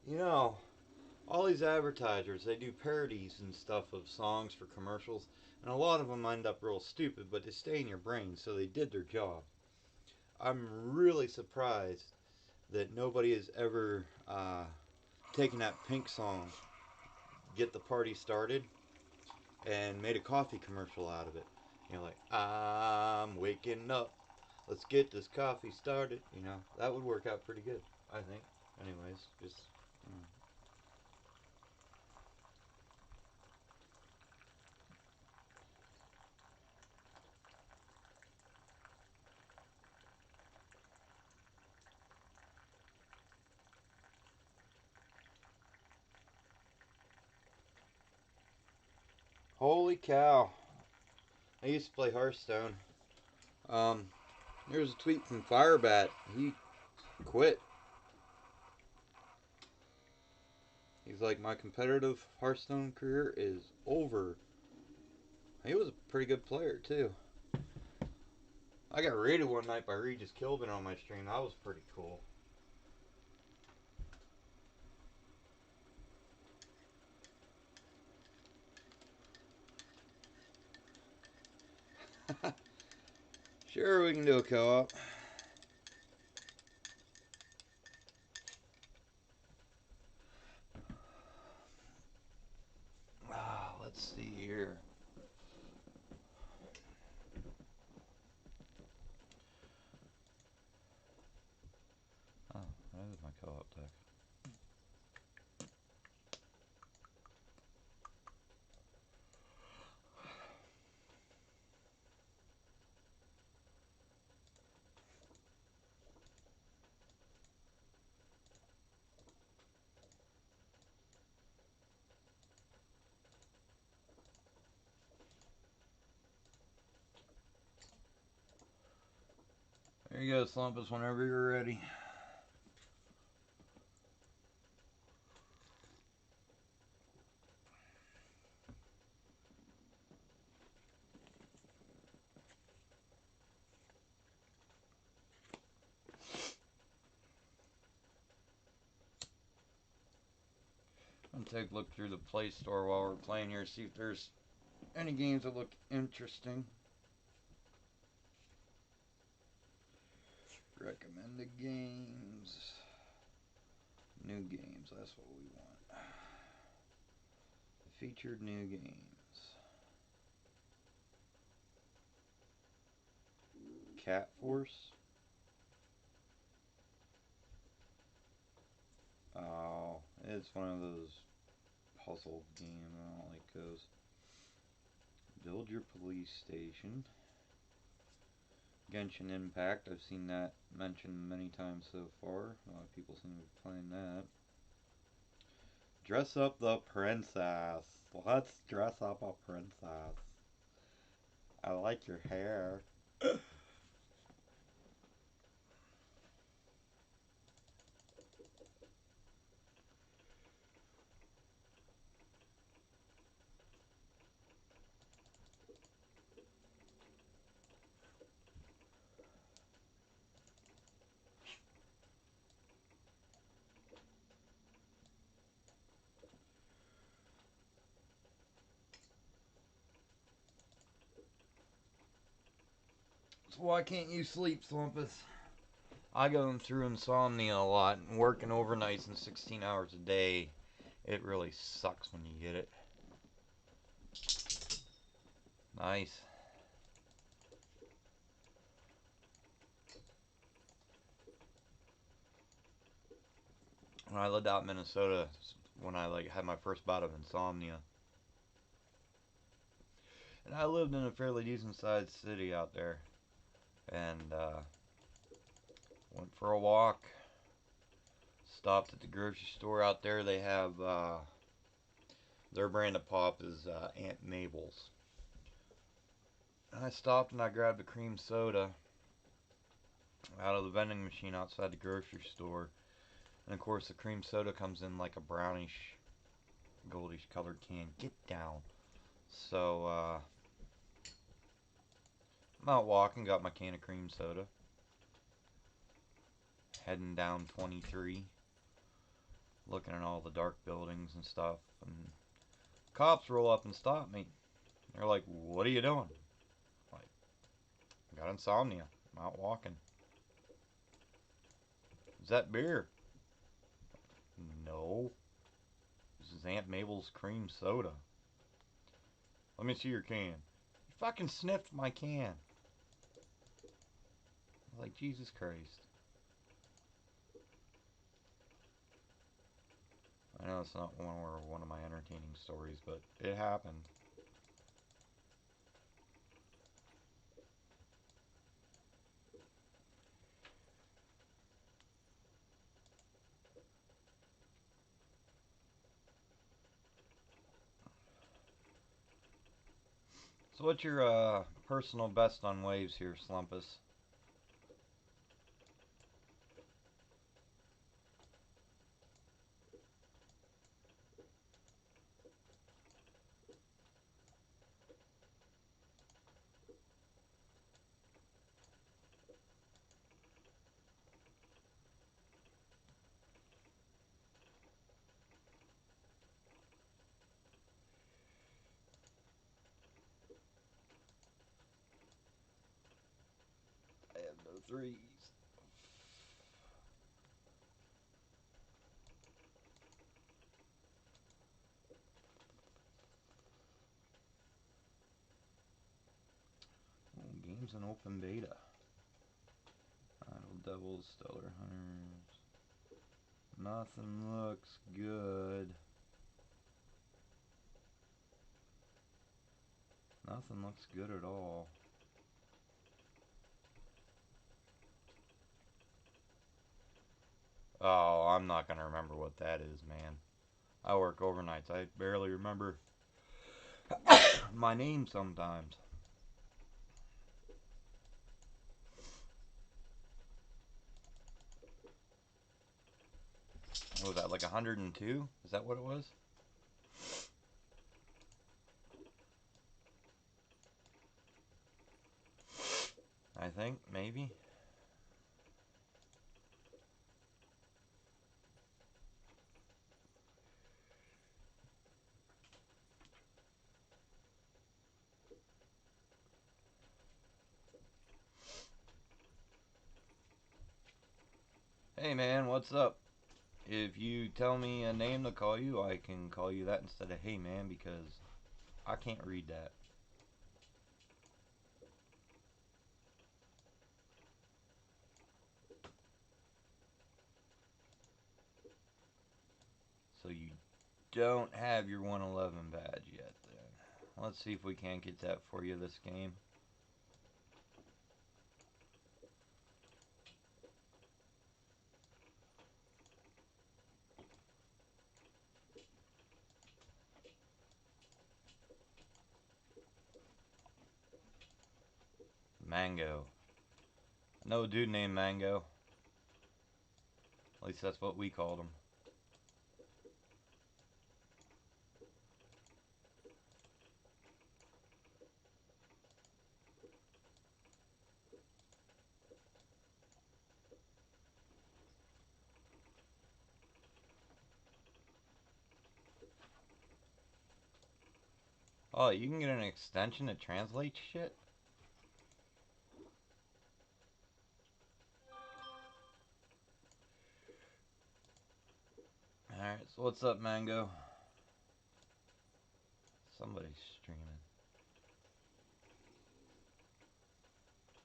You know, all these advertisers, they do parodies and stuff of songs for commercials, and a lot of them end up real stupid, but they stay in your brain, so they did their job. I'm really surprised that nobody has ever taken that Pink song, Get the Party Started, and made a coffee commercial out of it. You know, like, I'm waking up, let's get this coffee started. You know, that would work out pretty good, I think. Anyways, just. Holy cow. I used to play Hearthstone. Um, There's a tweet from Firebat. He quit. He's like, my competitive Hearthstone career is over. He was a pretty good player, too. I got raided one night by Regis Kilbin on my stream. That was pretty cool. Sure, we can do a co-op. Let's see here. Oh, that is my co-op deck. There you go, Slumpus, whenever you're ready. I'm gonna take a look through the Play Store while we're playing here, see if there's any games that look interesting. Recommended games. New games, that's what we want. Featured new games. Cat Force. Oh, it's one of those puzzle games. I don't like those. Build your police station. Genshin Impact. I've seen that mentioned many times so far. A lot of people seem to be playing that. Dress up the princess. Let's dress up a princess. I like your hair. So why can't you sleep, Slumpus? I go through insomnia a lot, and working overnights and 16 hours a day, it really sucks when you get it. Nice. When I lived out in Minnesota, when I had my first bout of insomnia, and I lived in a fairly decent sized city out there, and went for a walk, stopped at the grocery store out there. They have their brand of pop is Aunt Mabel's. I stopped and I grabbed a cream soda out of the vending machine outside the grocery store. And of course, the cream soda comes in like a brownish, goldish colored can. Get down. So, I'm out walking, got my can of cream soda. Heading down 23. Looking at all the dark buildings and stuff. And cops roll up and stop me. They're like, "What are you doing?" I'm like, "I got insomnia. I'm out walking." "Is that beer?" "No. This is Aunt Mabel's cream soda." "Let me see your can." "You fucking sniffed my can." I was like, Jesus Christ. I know it's not one of my entertaining stories, but it happened. So what's your personal best on waves here, Slumpus? I have no threes. Oh, game's in open beta. Idle Devils, Stellar Hunters. Nothing looks good. Nothing looks good at all. Oh, I'm not gonna remember what that is, man. I work overnights. I barely remember my name sometimes. What was that, like 102? Is that what it was? I think, maybe. Hey man, what's up? If you tell me a name to call you, I can call you that instead of hey man, because I can't read that. So you don't have your 111 badge yet then. Let's see if we can't get that for you this game. Mango. No dude named Mango. At least that's what we called him. Oh, you can get an extension to translate shit? Alright, so what's up, Mango? Somebody's streaming.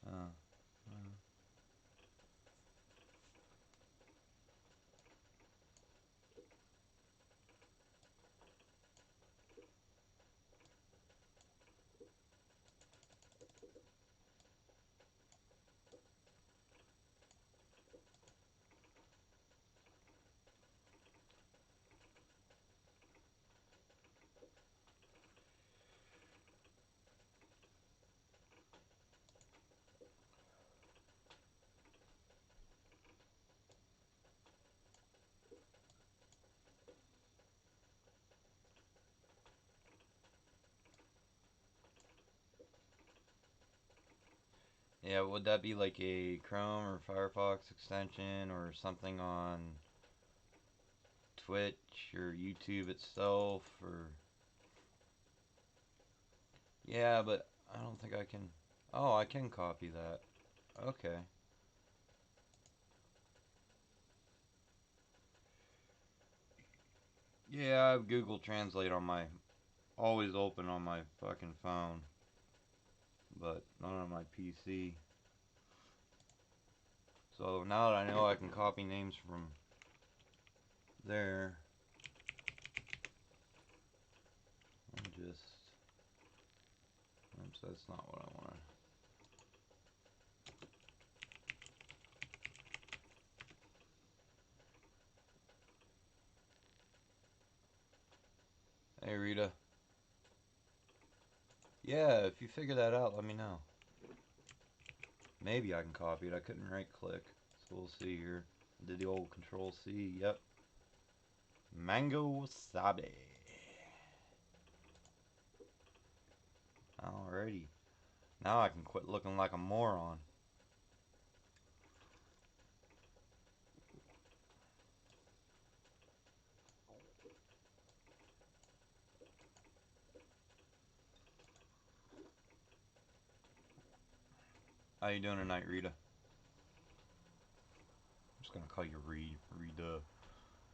Oh. Yeah, would that be like a Chrome or Firefox extension or something on Twitch or YouTube itself or... Yeah, but I don't think I can... Oh, I can copy that. Okay. Yeah, I have Google Translate on my... Always open on my fucking phone. But not on my PC. So now that I know I can copy names from there, I'm just... Oops, that's not what I wanted. Hey Rita. Yeah, if you figure that out, let me know. Maybe I can copy it. I couldn't right click. So we'll see here. Did the old control C. Yep. Mango wasabi. Alrighty. Now I can quit looking like a moron. How you doing tonight, Rita? I'm just gonna call you Rita.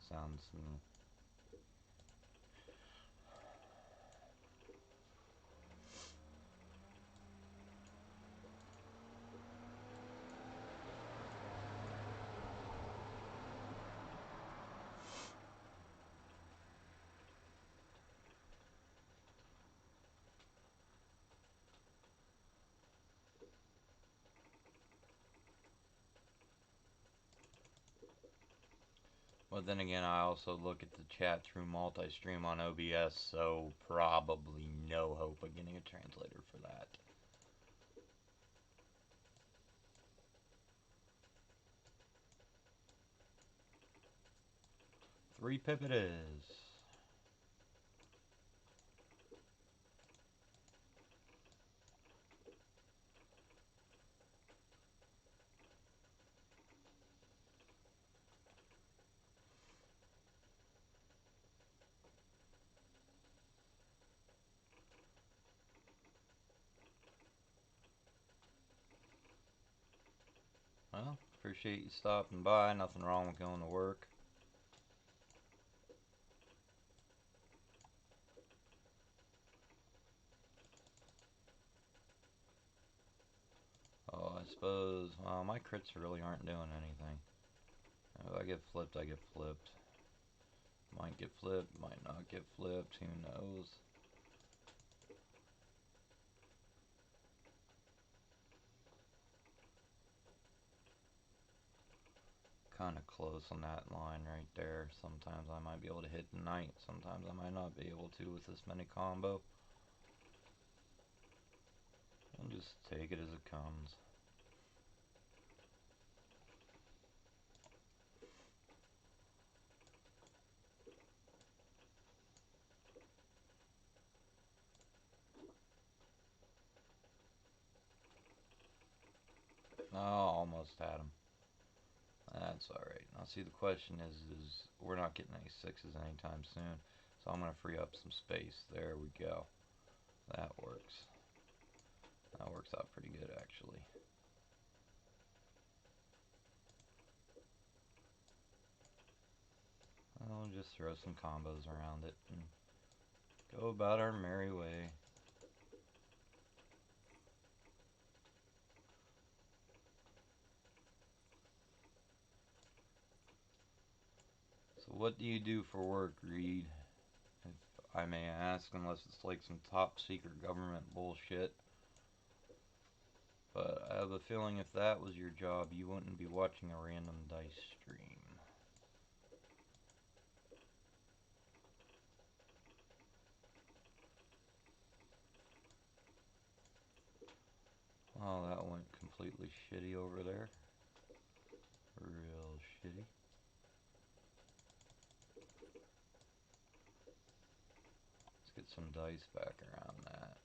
Sounds... But then again, I also look at the chat through multi-stream on OBS, so probably no hope of getting a translator for that. 3 pip it is. Well, appreciate you stopping by. Nothing wrong with going to work. Oh, I suppose, well, my crits really aren't doing anything. If I get flipped, I get flipped. Might get flipped, might not get flipped, who knows. Kind of close on that line right there. Sometimes I might be able to hit tonight, sometimes I might not be able to with this mini combo. I'll just take it as it comes. Oh, almost had him. That's alright. Now see, the question is we're not getting any 6s anytime soon. So I'm going to free up some space. There we go. That works. That works out pretty good, actually. I'll just throw some combos around it and go about our merry way. So what do you do for work, Reed? If I may ask, unless it's like some top secret government bullshit. But I have a feeling if that was your job, you wouldn't be watching a random dice stream. Oh, that went completely shitty over there. Real shitty. Let's get some dice back around that.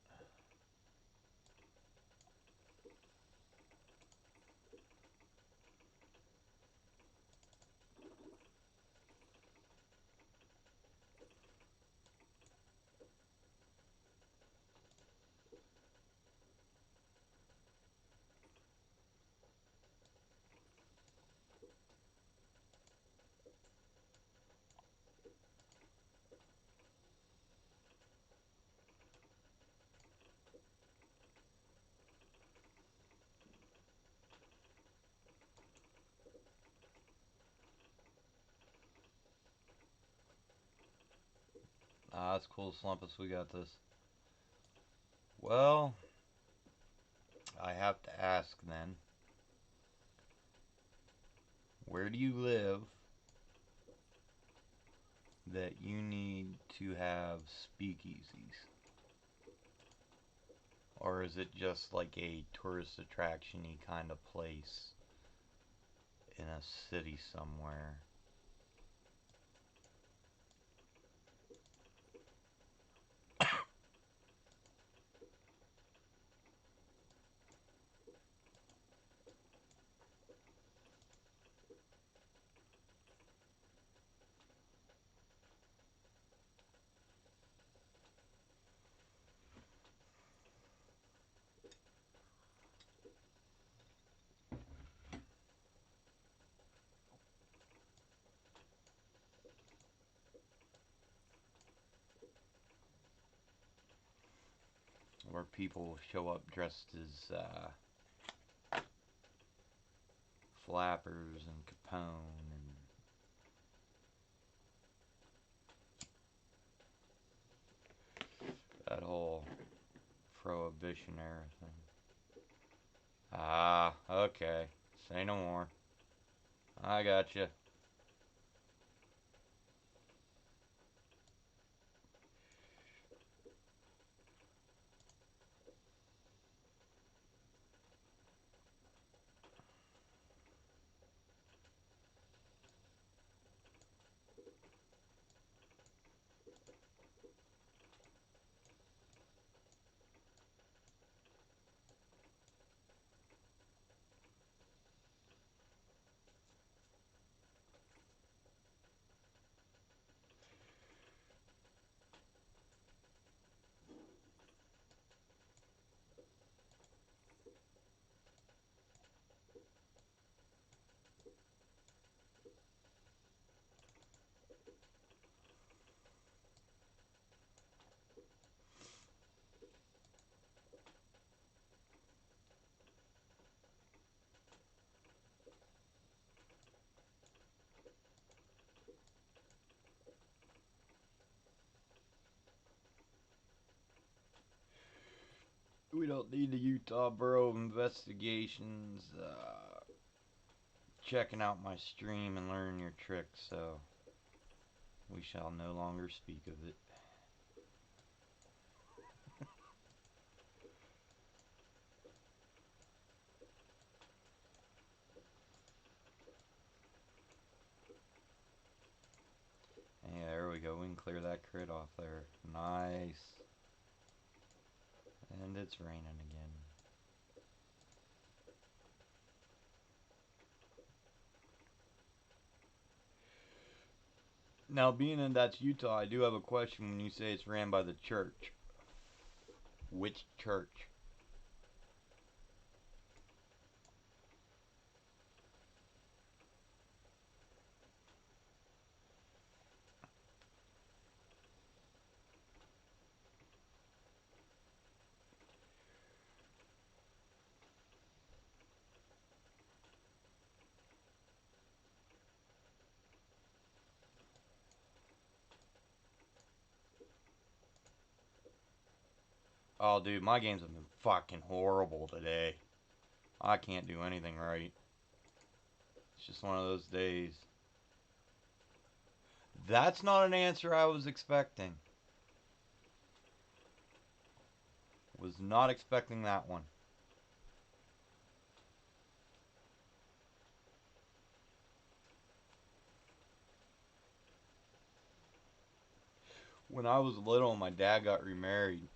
Ah, that's cool, Slumpus. We got this. Well, I have to ask then. Where do you live that you need to have speakeasies? Or is it just like a tourist attraction-y kind of place in a city somewhere? Where people show up dressed as flappers and Capone and that whole prohibition era thing. Ah, okay. Say no more. I gotcha. We don't need the Utah Bureau of Investigations checking out my stream and learning your tricks, so we shall no longer speak of it. Yeah, there we go. We can clear that crit off there. Nice. And it's raining again. Now, being in that's Utah, I do have a question when you say it's ran by the church. Which church? Oh, dude, my games have been fucking horrible today. I can't do anything right. It's just one of those days. That's not an answer I was expecting. Was not expecting that one. When I was little, my dad got remarried.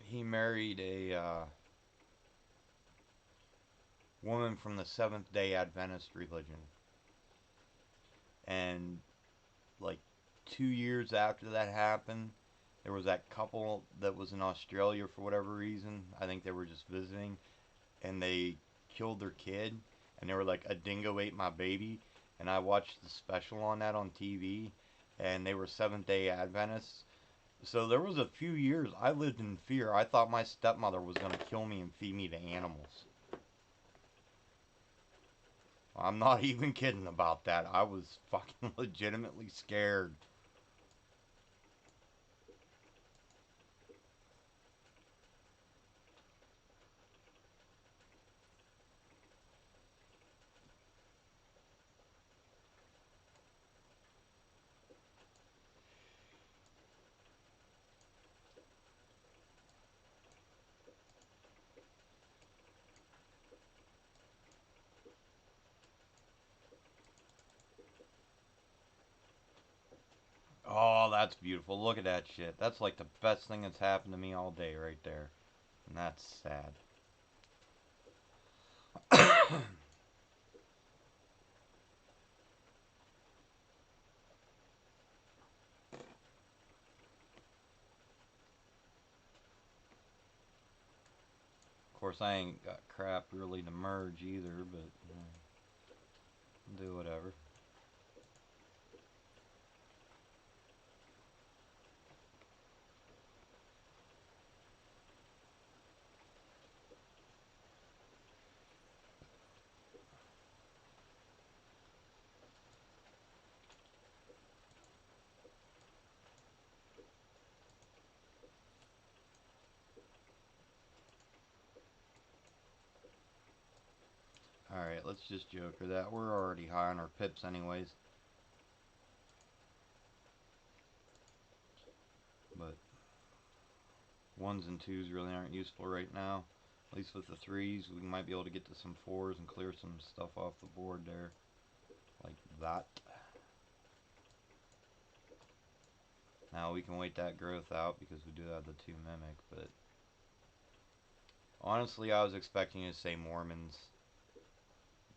He married a woman from the Seventh Day Adventist religion. And like 2 years after that happened, there was that couple that was in Australia for whatever reason. I think they were just visiting, and they killed their kid, and they were like, a dingo ate my baby. And I watched the special on that on TV, and they were Seventh Day Adventists. So there was a few years I lived in fear. I thought my stepmother was going to kill me and feed me to animals. I'm not even kidding about that. I was fucking legitimately scared. that's beautiful. Look at that shit. That's like the best thing that's happened to me all day right there. And that's sad. Of course, I ain't got crap really to merge either, but do whatever. Alright, let's just joker that. We're already high on our pips anyways. But ones and twos really aren't useful right now. At least with the threes, we might be able to get to some fours and clear some stuff off the board there. Like that. Now we can wait that growth out because we do have the two mimic, but honestly I was expecting to say Mormons.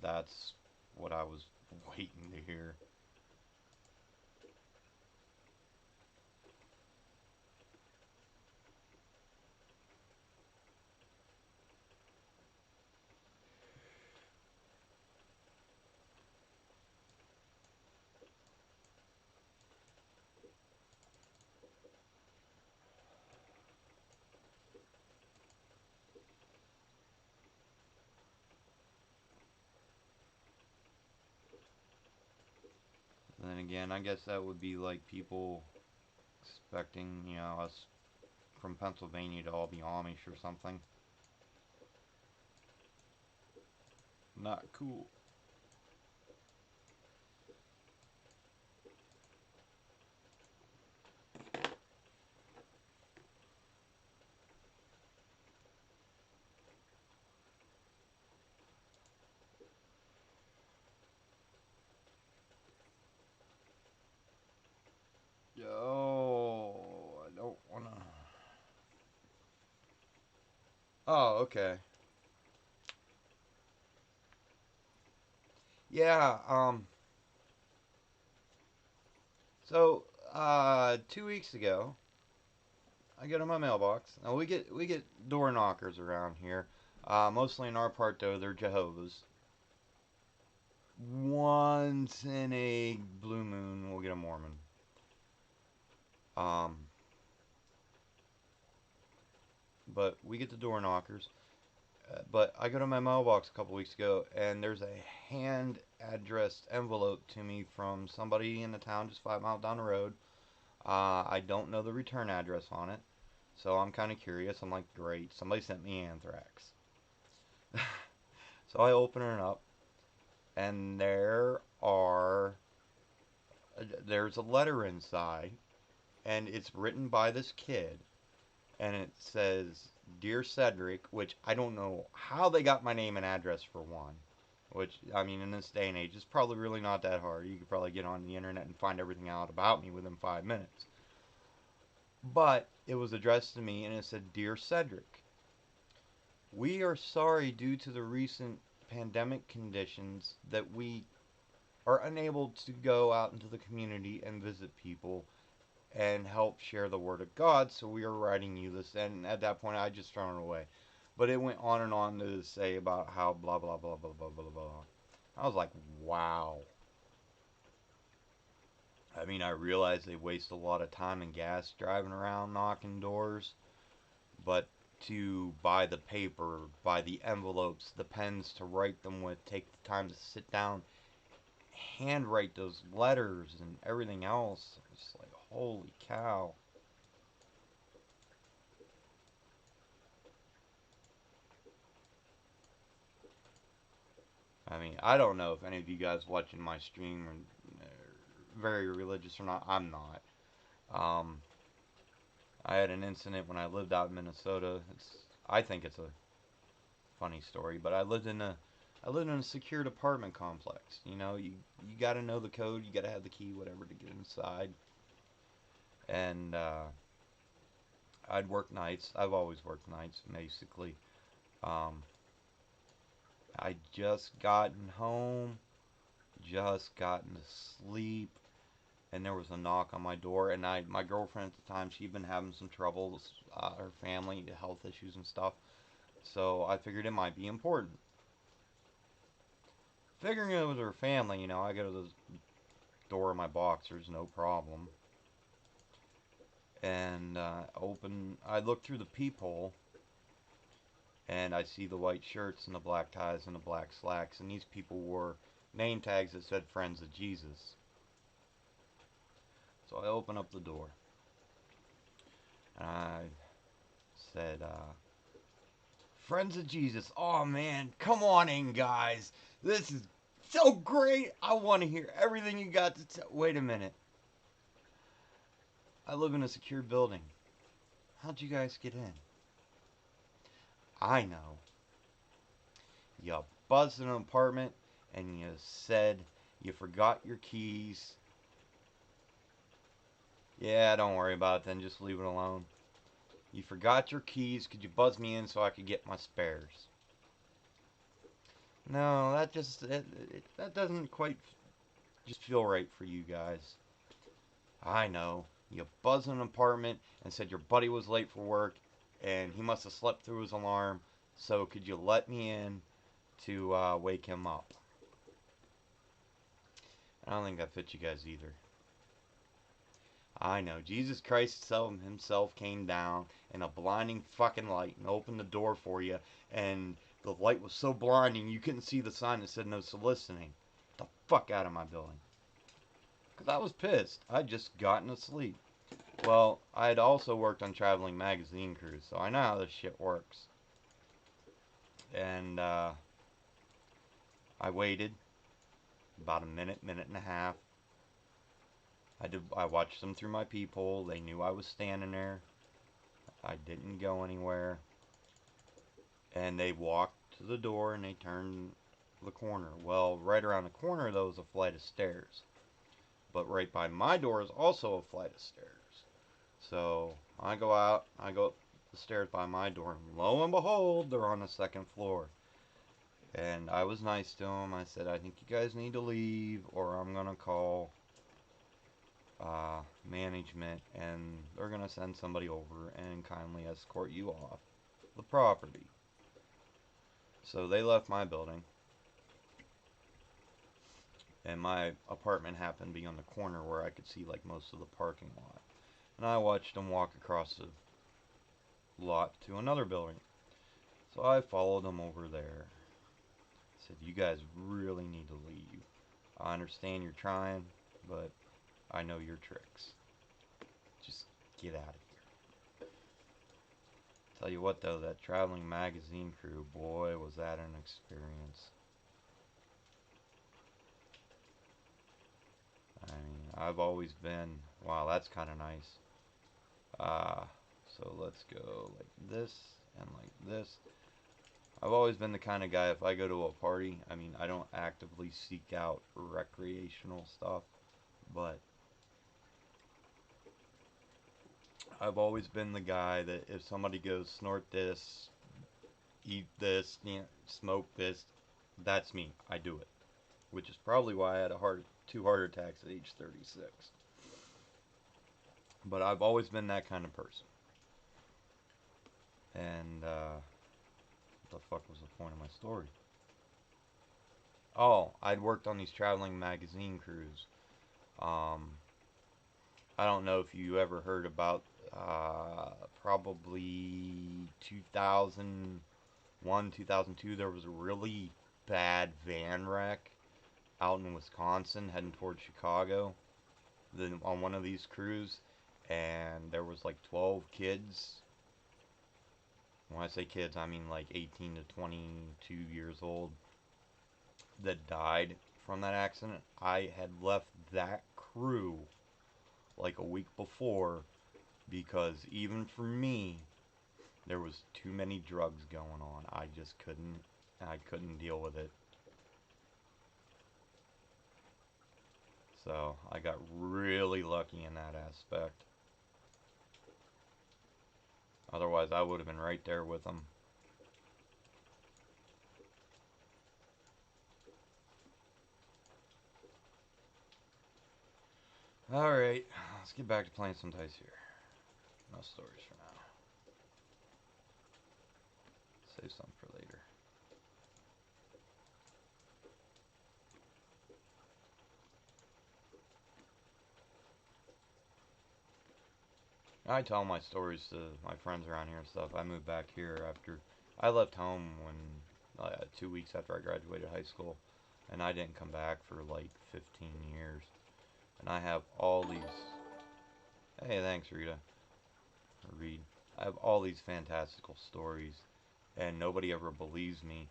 That's what I was waiting to hear. Then again, I guess that would be like people expecting, us from Pennsylvania to all be Amish or something. Not cool. Yo, I don't wanna. Oh, okay. Yeah. So, 2 weeks ago, I get in my mailbox. Now we get door knockers around here. Mostly in our part though, they're Jehovah's. Once in a blue moon, we'll get a Mormon. Um, but we get the door knockers. But I go to my mailbox a couple weeks ago, and there's a hand addressed envelope to me from somebody in the town just 5 miles down the road. I don't know the return address on it, so I'm kind of curious. I'm like, great, somebody sent me anthrax. So I open it up, and there's a letter inside, and it's written by this kid, and it says, "Dear Cedric," which I don't know how they got my name and address for one. Which, I mean, in this day and age, it's probably really not that hard. You could probably get on the internet and find everything out about me within 5 minutes. But it was addressed to me and it said, "Dear Cedric, we are sorry due to the recent pandemic conditions that we are unable to go out into the community and visit people and help share the word of God. So we are writing you this." And at that point, I just thrown it away. But it went on and on to say about how blah, blah, blah, blah, blah, blah, blah. I was like, wow. I mean, I realize they waste a lot of time and gas driving around knocking doors, but to buy the paper, buy the envelopes, the pens to write them with, take the time to sit down, handwrite those letters and everything else, it's like, holy cow. I mean, I don't know if any of you guys watching my stream are very religious or not. I'm not. Um, I had an incident when I lived out in Minnesota. I think it's a funny story, but I lived in a secured apartment complex. You got to know the code, you got to have the key, whatever, to get inside. And I'd work nights. I've always worked nights, basically. Um, I just gotten home, just gotten to sleep, and there was a knock on my door. And my girlfriend at the time, she'd been having some troubles, her family, health issues and stuff. So I figured it might be important. Figuring it was her family, I go to the door of my boxers, no problem. And I look through the peephole, and I see the white shirts and the black ties and the black slacks, and these people wore name tags that said Friends of Jesus. So I open up the door, and I said, Friends of Jesus, oh man, come on in, guys. This is so great. I want to hear everything you got to tell. Wait a minute. I live in a secure building. How'd you guys get in? I know. You buzzed in an apartment and you said you forgot your keys. Yeah, don't worry about it then. Just leave it alone. You forgot your keys. Could you buzz me in so I could get my spares? No, that doesn't quite just feel right for you guys. I know. You buzzed in an apartment and said your buddy was late for work and he must have slept through his alarm. So could you let me in to wake him up? I don't think that fits you guys either. I know. Jesus Christ himself came down in a blinding fucking light and opened the door for you, and the light was so blinding you couldn't see the sign that said no soliciting. Get the fuck out of my building. Because I was pissed. I'd just gotten to sleep. Well, I had also worked on traveling magazine crews, so I know how this shit works. And I waited about a minute, minute and a half. I watched them through my peephole. They knew I was standing there. I didn't go anywhere. And they walked to the door and they turned the corner. Well, right around the corner, though, was a flight of stairs. But right by my door is also a flight of stairs. So I go out, I go up the stairs by my door, and lo and behold, they're on the second floor. And I was nice to them. I said, I think you guys need to leave, or I'm going to call management, and they're going to send somebody over and kindly escort you off the property. So they left my building, and my apartment happened to be on the corner where I could see like most of the parking lot. And I watched them walk across the lot to another building. So I followed them over there. I said, you guys really need to leave. I understand you're trying, but I know your tricks. Just get out of here. Tell you what though, that traveling magazine crew, boy, was that an experience. I mean, I've always been, wow, that's kind of nice. So let's go like this and like this. I've always been the kind of guy, if I go to a party, I mean, I don't actively seek out recreational stuff, but I've always been the guy that if somebody goes snort this, eat this, smoke this, that's me. I do it. Which is probably why I had two heart attacks at age 36. But I've always been that kind of person. And what the fuck was the point of my story? Oh, I'd worked on these traveling magazine crews. Um, I don't know if you ever heard about probably 2001, 2002. There was a really bad van wreck out in Wisconsin heading towards Chicago. On one of these crews, and there was like 12 kids. When I say kids, I mean like 18 to 22 years old that died from that accident. I had left that crew like a week before because even for me, there was too many drugs going on. I couldn't deal with it. So I got really lucky in that aspect. Otherwise, I would have been right there with them. Alright, let's get back to playing some dice here. No stories for now. Save some for later. I tell my stories to my friends around here and stuff. I moved back here after I left home when 2 weeks after I graduated high school, and I didn't come back for like 15 years. And I have all these. Hey, thanks, Rita. Reed. I have all these fantastical stories, and nobody ever believes me.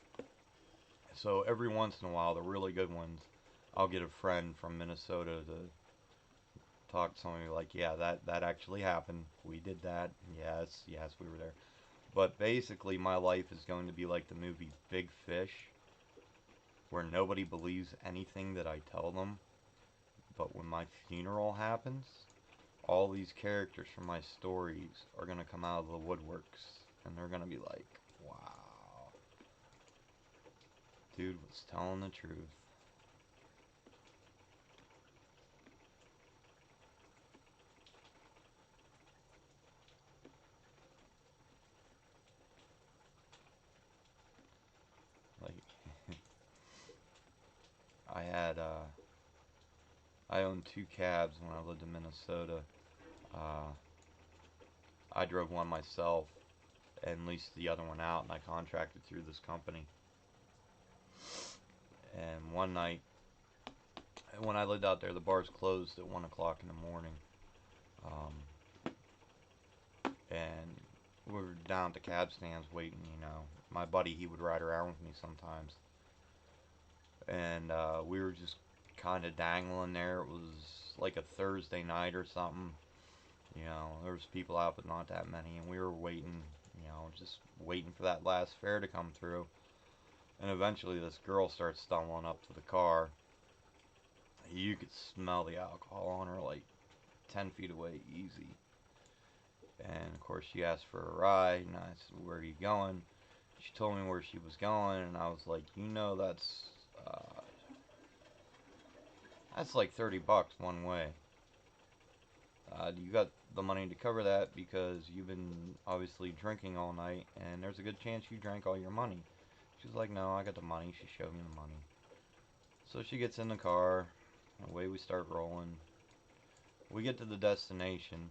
So every once in a while, the really good ones, I'll get a friend from Minnesota to talk to somebody like, yeah, that actually happened. We did that. Yes, we were there. But basically, my life is going to be like the movie Big Fish, where nobody believes anything that I tell them. But when my funeral happens, all these characters from my stories are going to come out of the woodworks. And they're going to be like, wow, dude was telling the truth. Like, I had, I owned 2 cabs when I lived in Minnesota. Uh, I drove one myself and leased the other one out, and I contracted through this company. And one night, when I lived out there, the bars closed at 1 o'clock in the morning. And we were down at the cab stands waiting, you know. My buddy, he would ride around with me sometimes. And we were just kind of dangling there. It was like a Thursday night or something. You know, there was people out, but not that many. And we were waiting, you know, just waiting for that last fare to come through. And eventually this girl starts stumbling up to the car. You could smell the alcohol on her like 10 feet away, easy. And of course, she asked for a ride, and I said, "Where are you going?" She told me where she was going, and I was like, "You know, that's like $30 one way. You got the money to cover that because you've been obviously drinking all night, and there's a good chance you drank all your money." She's like, "No, I got the money." She showed me the money. So she gets in the car, and away we start rolling. We get to the destination.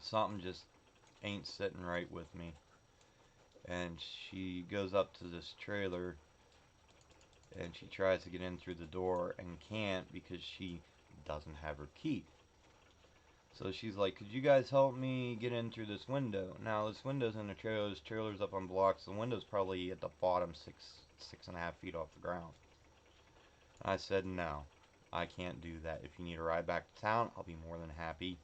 Something just ain't sitting right with me. And she goes up to this trailer, and she tries to get in through the door and can't because she doesn't have her key. So she's like, "Could you guys help me get in through this window?" Now this window's in the trailer. This trailer's up on blocks. The window's probably at the bottom 6.5 feet off the ground. I said, "No, I can't do that. If you need a ride back to town, I'll be more than happy.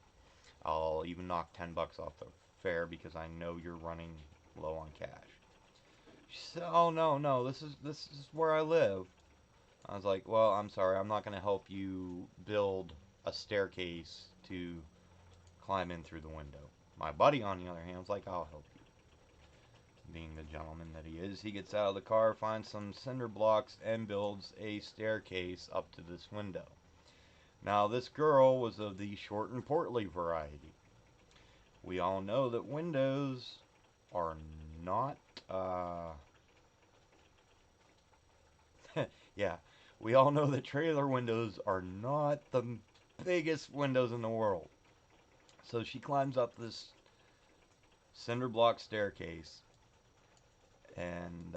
I'll even knock $10 off the fare because I know you're running low on cash." She said, "Oh no, no, this is where I live." I was like, "Well, I'm sorry, I'm not gonna help you build a staircase to climb in through the window." My buddy, on the other hand, was like, "I'll help you." Being the gentleman that he is, he gets out of the car, finds some cinder blocks, and builds a staircase up to this window. Now, this girl was of the short and portly variety. We all know that windows are not, yeah, we all know that trailer windows are not the biggest windows in the world. So she climbs up this cinder block staircase, and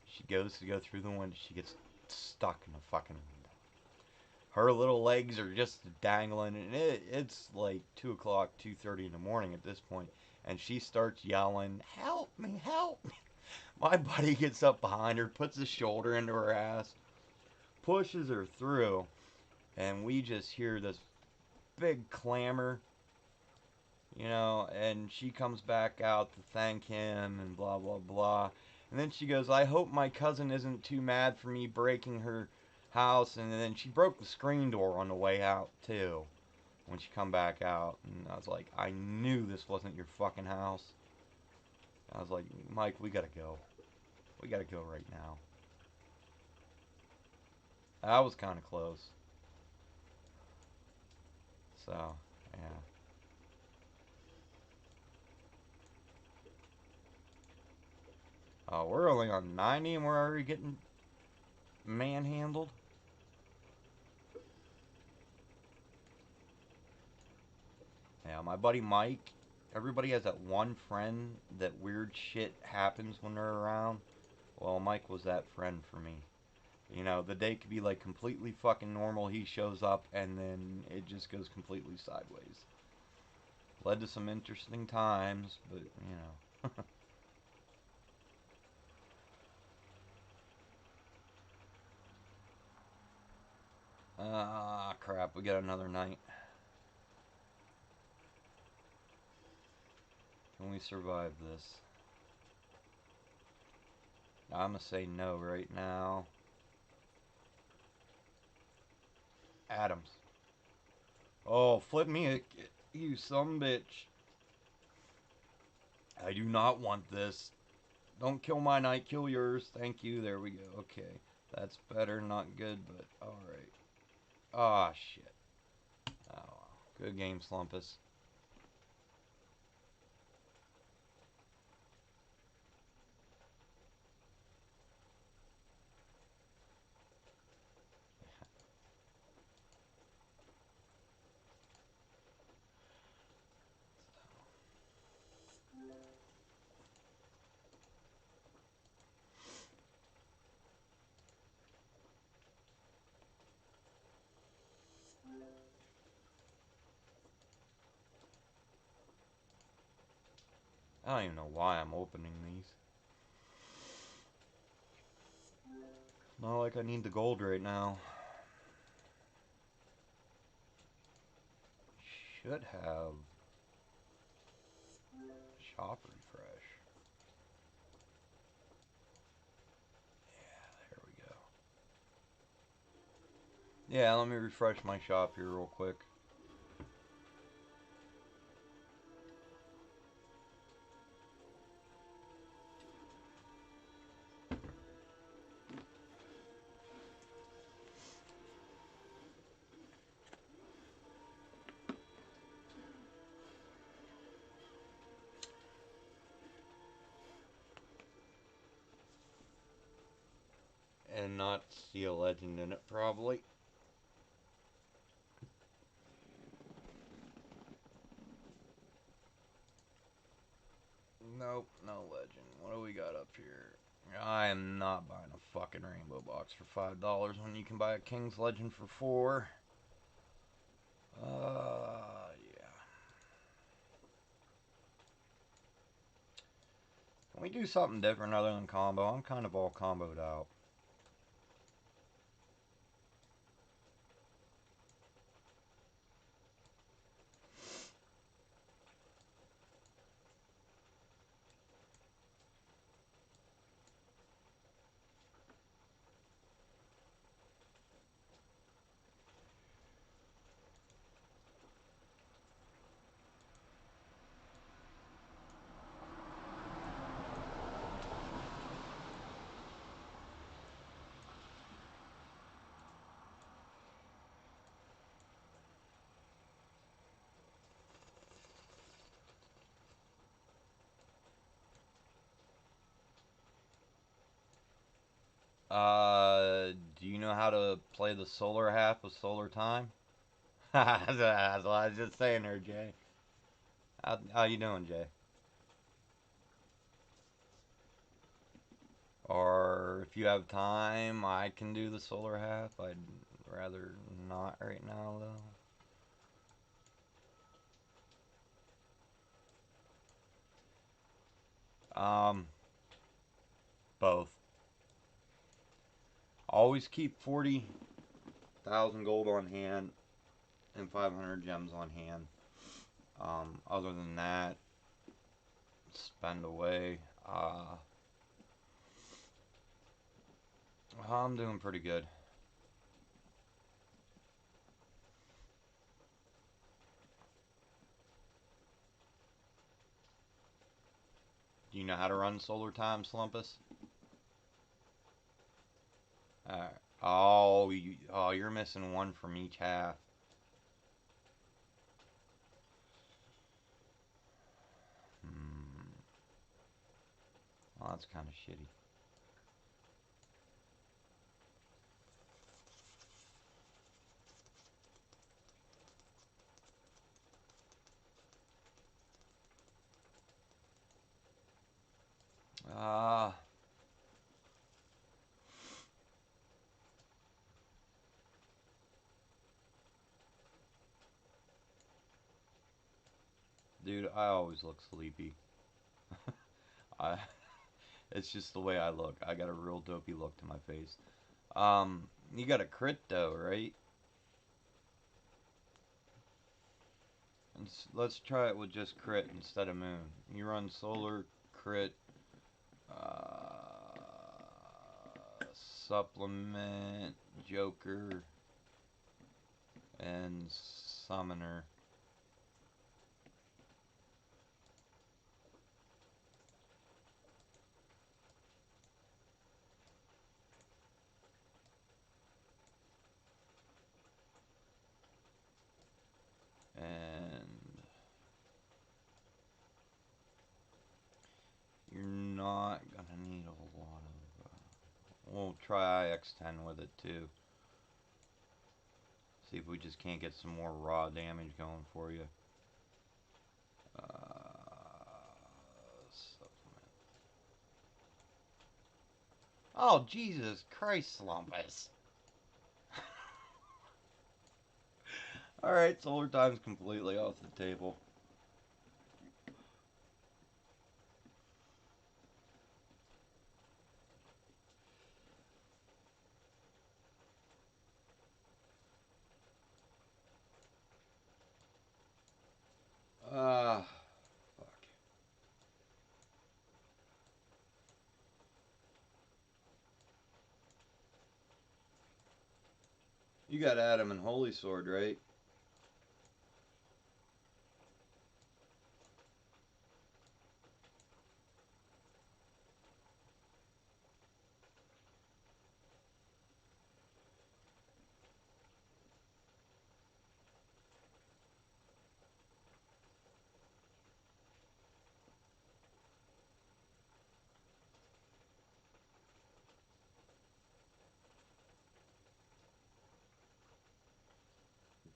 she goes to go through the window. She gets stuck in the fucking window. Her little legs are just dangling, and it's like 2 o'clock, 2:30 in the morning at this point, and she starts yelling, "Help me, help me." My buddy gets up behind her, puts his shoulder into her ass, pushes her through, and we just hear this big clamor, you know, and she comes back out to thank him and blah, blah, blah. And then she goes, "I hope my cousin isn't too mad for me breaking her house." And then she broke the screen door on the way out, too. when she come back out, and I was like, I knew this wasn't your fucking house. I was like, Mike, we gotta go. We gotta go right now. That was kind of close. So, yeah. Oh, we're only on 90 and we're already getting manhandled. Yeah, my buddy Mike, everybody has that one friend that weird shit happens when they're around. Well, Mike was that friend for me. You know, the day could be like completely fucking normal. He shows up and then it just goes completely sideways. Led to some interesting times, but you know. Ah, crap. We got another night. Can we survive this? I'm gonna say no right now. Adams. Oh, flip me a... You some bitch. I do not want this. Don't kill my night, kill yours. Thank you. There we go. Okay. That's better. Not good, but alright. Ah, shit. Oh, well. Good game, Slumpus. I don't even know why I'm opening these. Not like I need the gold right now. Should have shop refresh. Yeah, there we go. Yeah, let me refresh my shop here real quick. And not see a legend in it, probably. Nope, no legend. What do we got up here? I am not buying a fucking rainbow box for $5 when you can buy a King's Legend for 4. Yeah. Can we do something different other than combo? I'm kind of all comboed out. Do you know how to play the solar half of solar time? That's what I was just saying there, Jay. How you doing, Jay? Or if you have time, I can do the solar half. I'd rather not right now, though. Both. Always keep 40,000 gold on hand and 500 gems on hand. Other than that, spend away. I'm doing pretty good. Do you know how to run solar time, Slumpus? Alright. Oh, you're missing one from each half. Well, that's kind of shitty. Ah. Dude, I always look sleepy. I It's just the way I look. I got a real dopey look to my face. You got a crit though, right? Let's try it with just crit instead of moon. You run solar, crit, uh, supplement, joker, and summoner. And you're not gonna need a lot of. We'll try IX10 with it too. See if we just can't get some more raw damage going for you. Supplement. Oh, Jesus Christ, Slumpus. Alright, solar time's completely off the table. Ah, fuck. You got Adam and Holy Sword, right?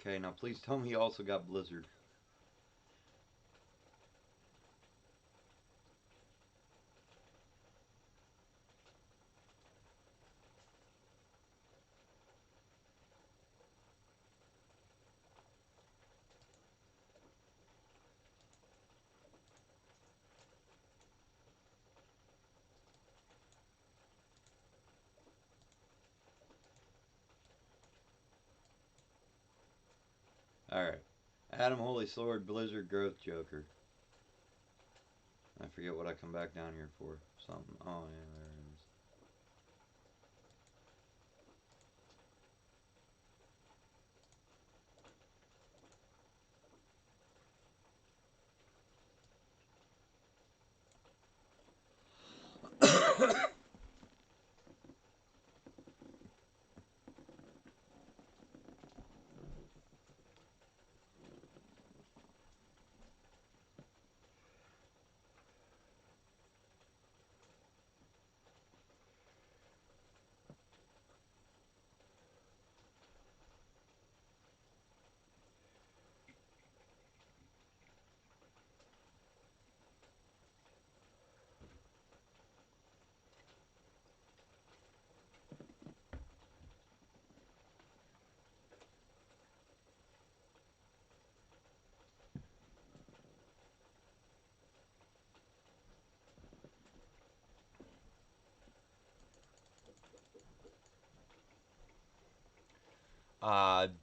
Okay, now please tell me you also got Blizzard. Alright. Adam, Holy Sword, Blizzard, Growth, Joker. I forget what I come back down here for. Something. Oh, yeah, there it is.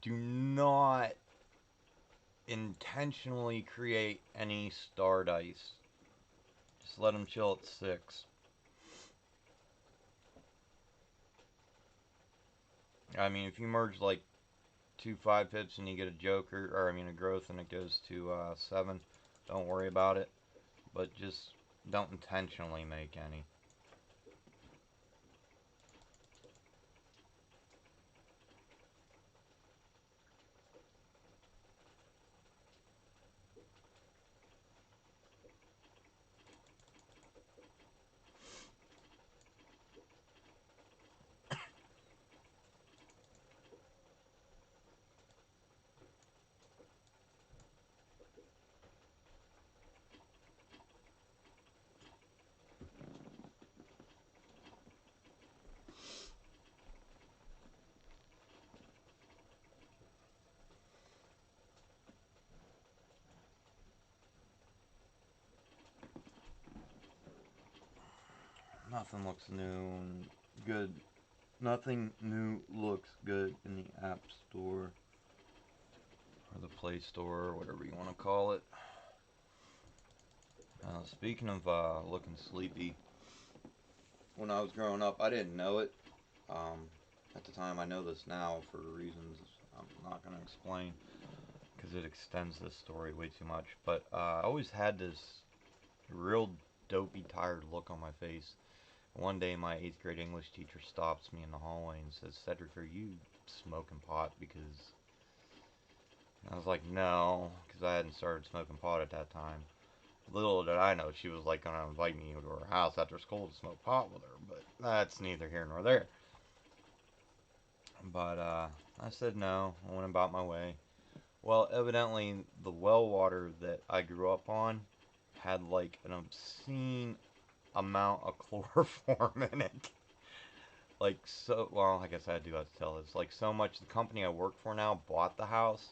Do not intentionally create any star dice. Just let them chill at 6. I mean, if you merge like 2 5 pips and you get a Joker, or I mean a Growth, and it goes to 7, don't worry about it. But just Don't intentionally make any. Nothing looks new and good. Nothing new looks good in the App Store or the Play Store or whatever you want to call it. Speaking of looking sleepy, when I was growing up, I didn't know it. Um, at the time, I know this now for reasons I'm not going to explain because it extends this story way too much. But I always had this real dopey, tired look on my face. One day, my 8th grade English teacher stops me in the hallway and says, "Cedric, are you smoking pot?" Because I was like, "No," because I hadn't started smoking pot at that time. Little did I know she was like gonna invite me to her house after school to smoke pot with her, but that's neither here nor there. But I said no. I went about my way. Well, evidently the well water that I grew up on had like an obscene amount of chloroform in it. Like so, well, I guess I do have to tell this. Like so much, the company I work for now bought the house,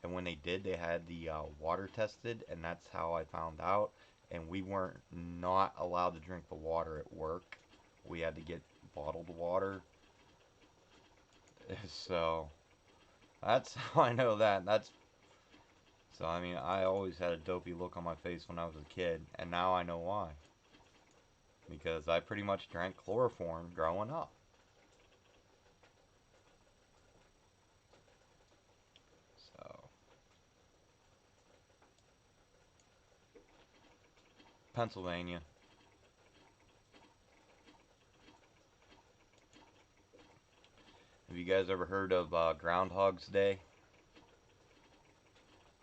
and when they did, they had the water tested, and that's how I found out. And we weren't not allowed to drink the water at work. We had to get bottled water. So that's how I know that. That's so. I mean, I always had a dopey look on my face when I was a kid, and now I know why. Because I pretty much drank chloroform growing up. So Pennsylvania. Have you guys ever heard of Groundhog's Day?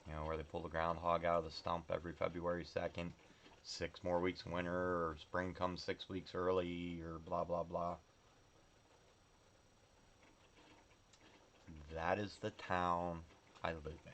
You know, where they pull the groundhog out of the stump every February 2nd. 6 more weeks winter, or spring comes 6 weeks early, or blah blah blah. That is the town I live in.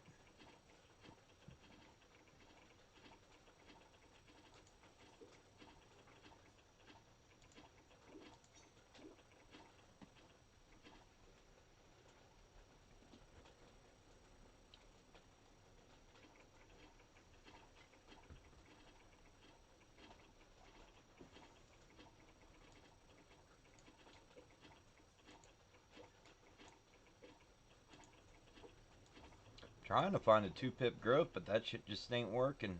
Trying to find a 2-pip growth, but that shit just ain't working.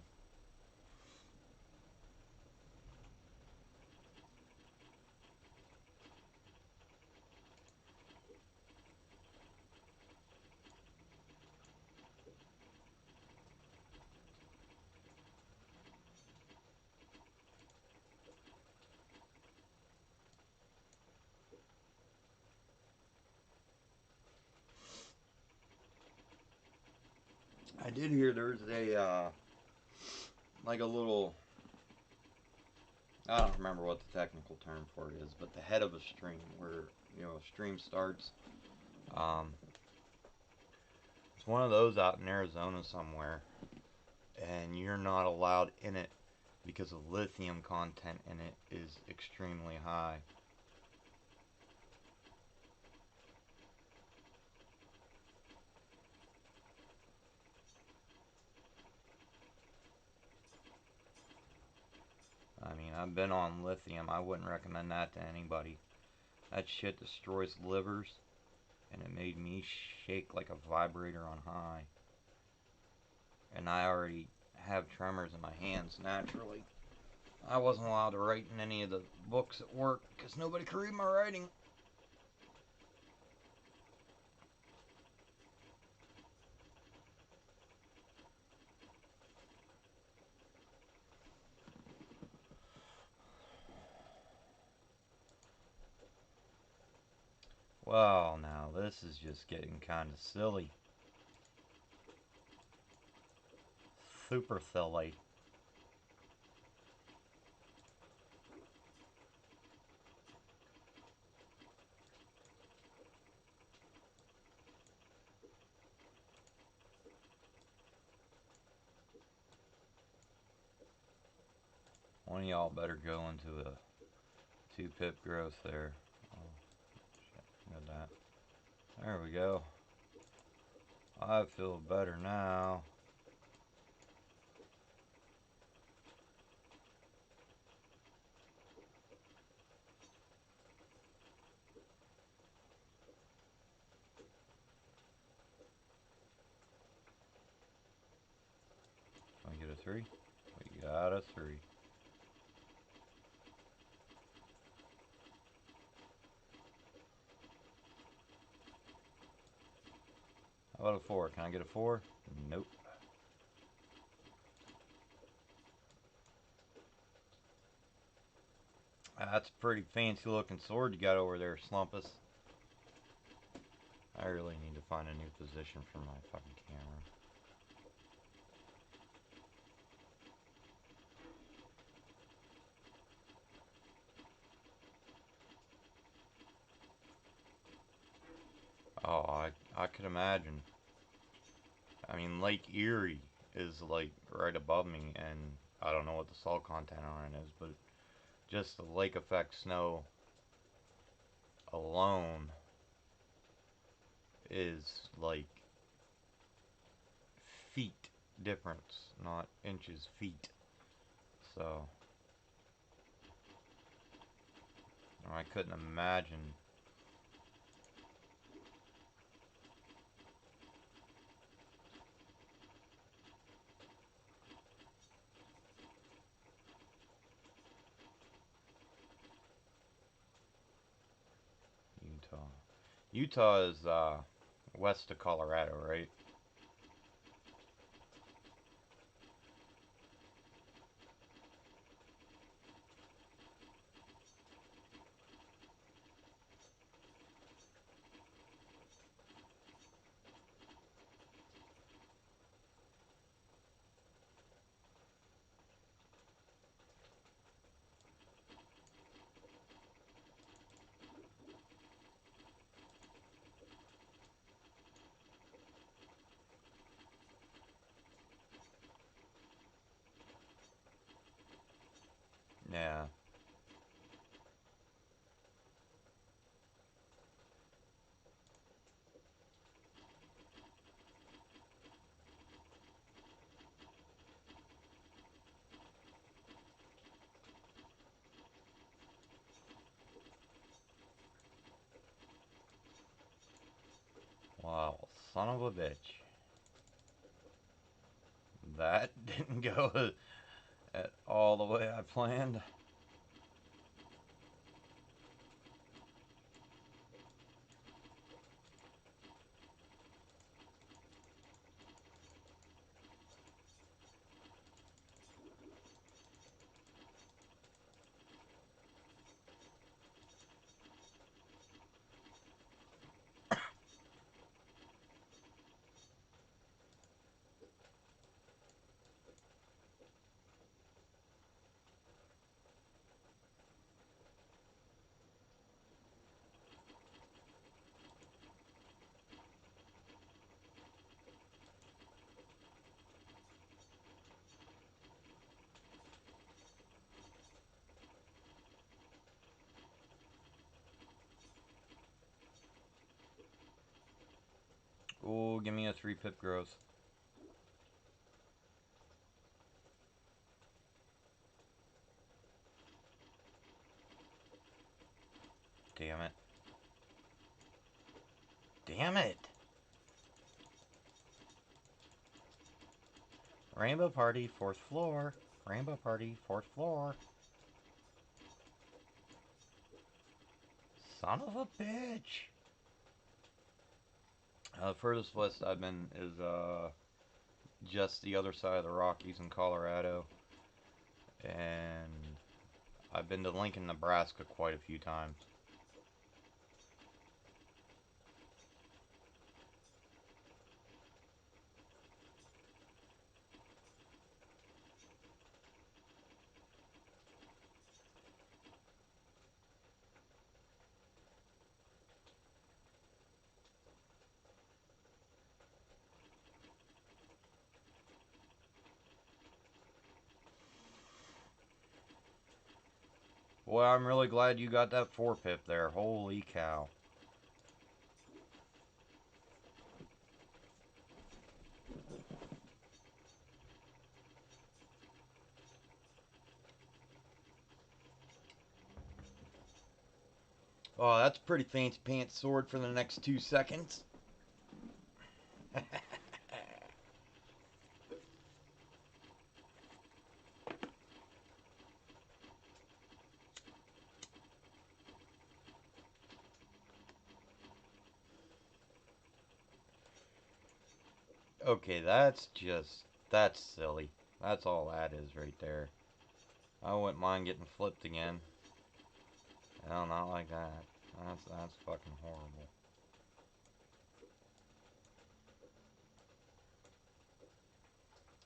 I did hear there's a like a little, I don't remember what the technical term for it is, but the head of a stream where a stream starts. Um, it's one of those out in Arizona somewhere, and you're not allowed in it because the lithium content in it is extremely high. I mean, I've been on lithium. I wouldn't recommend that to anybody. That shit destroys livers, and it made me shake like a vibrator on high. And I already have tremors in my hands naturally. I wasn't allowed to write in any of the books at work because nobody could read my writing. Well, now this is just getting kind of silly. Super silly. One of y'all better go into a 2-pip growth there. Oh, shit, got that. There we go. I feel better now. Can I get a 3? We got a 3. How about a 4? Can I get a 4? Nope. That's a pretty fancy looking sword you got over there, Slumpus. I really need to find a new position for my fucking camera. Oh, I could imagine. I mean, Lake Erie is like right above me, and I don't know what the salt content on it is, but just the lake effect snow alone is like feet difference, not inches, feet. So I couldn't imagine. Utah. Utah is west of Colorado, right? Yeah. Wow, son of a bitch. That didn't go at all the way I planned. Oh, give me a 3-pip growth. Damn it. Damn it! Rainbow Party, 4th floor. Rainbow Party, 4th floor. Son of a bitch! Furthest west I've been is just the other side of the Rockies in Colorado. And I've been to Lincoln, Nebraska quite a few times. Boy, I'm really glad you got that 4-pip there. Holy cow. Oh, that's a pretty fancy pants sword for the next 2 seconds. Okay, that's silly. That's all that is right there. I wouldn't mind getting flipped again. No, not like that. That's fucking horrible.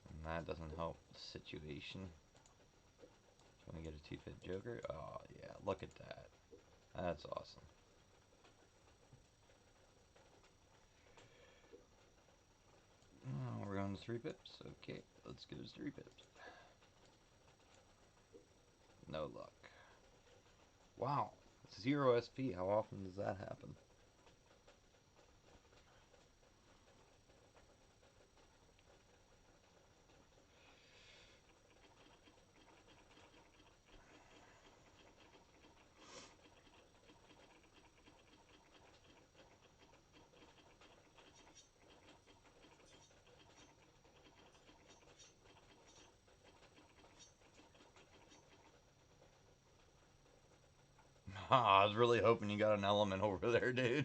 And that doesn't help the situation. Can we get a 2-fit Joker? Oh yeah, look at that. That's awesome. Oh, we're going to 3 pips. Okay, let's get his 3 pips. No luck. Wow, 0 SP. How often does that happen? I was really hoping you got an element over there, dude.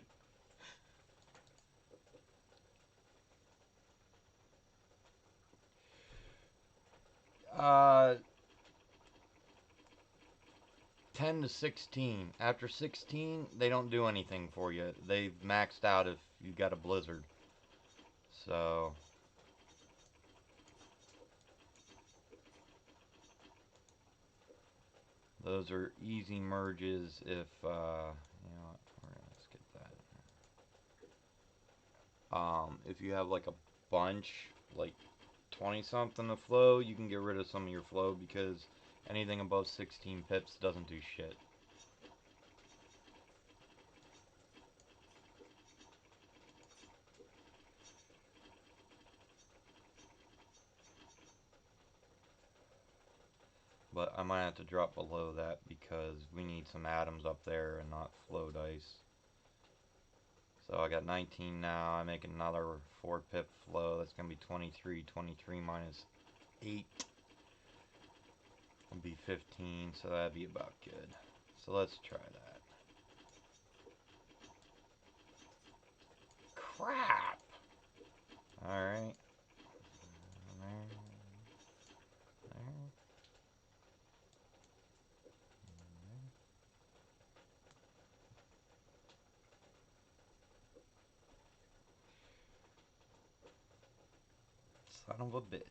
Uh, 10 to 16. After 16, they don't do anything for you. They've maxed out if you got a blizzard. So, those are easy merges if, you know what, let's get that. If you have like a bunch, like 20 something to flow, you can get rid of some of your flow because anything above 16 pips doesn't do shit. But I might have to drop below that because we need some atoms up there and not flow dice. So I got 19 now. I make another 4 pip flow. That's going to be 23. 23 minus 8 will be 15. So that'd be about good. So let's try that. Crap! Alright. Son of a bitch.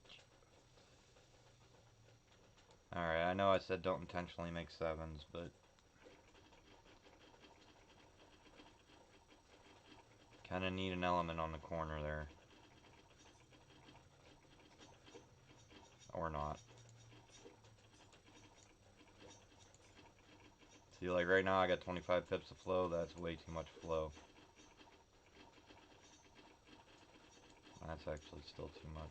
Alright, I know I said don't intentionally make 7s, but kind of need an element on the corner there. Or not. See, like right now I got 25 pips of flow. That's way too much flow. That's actually still too much.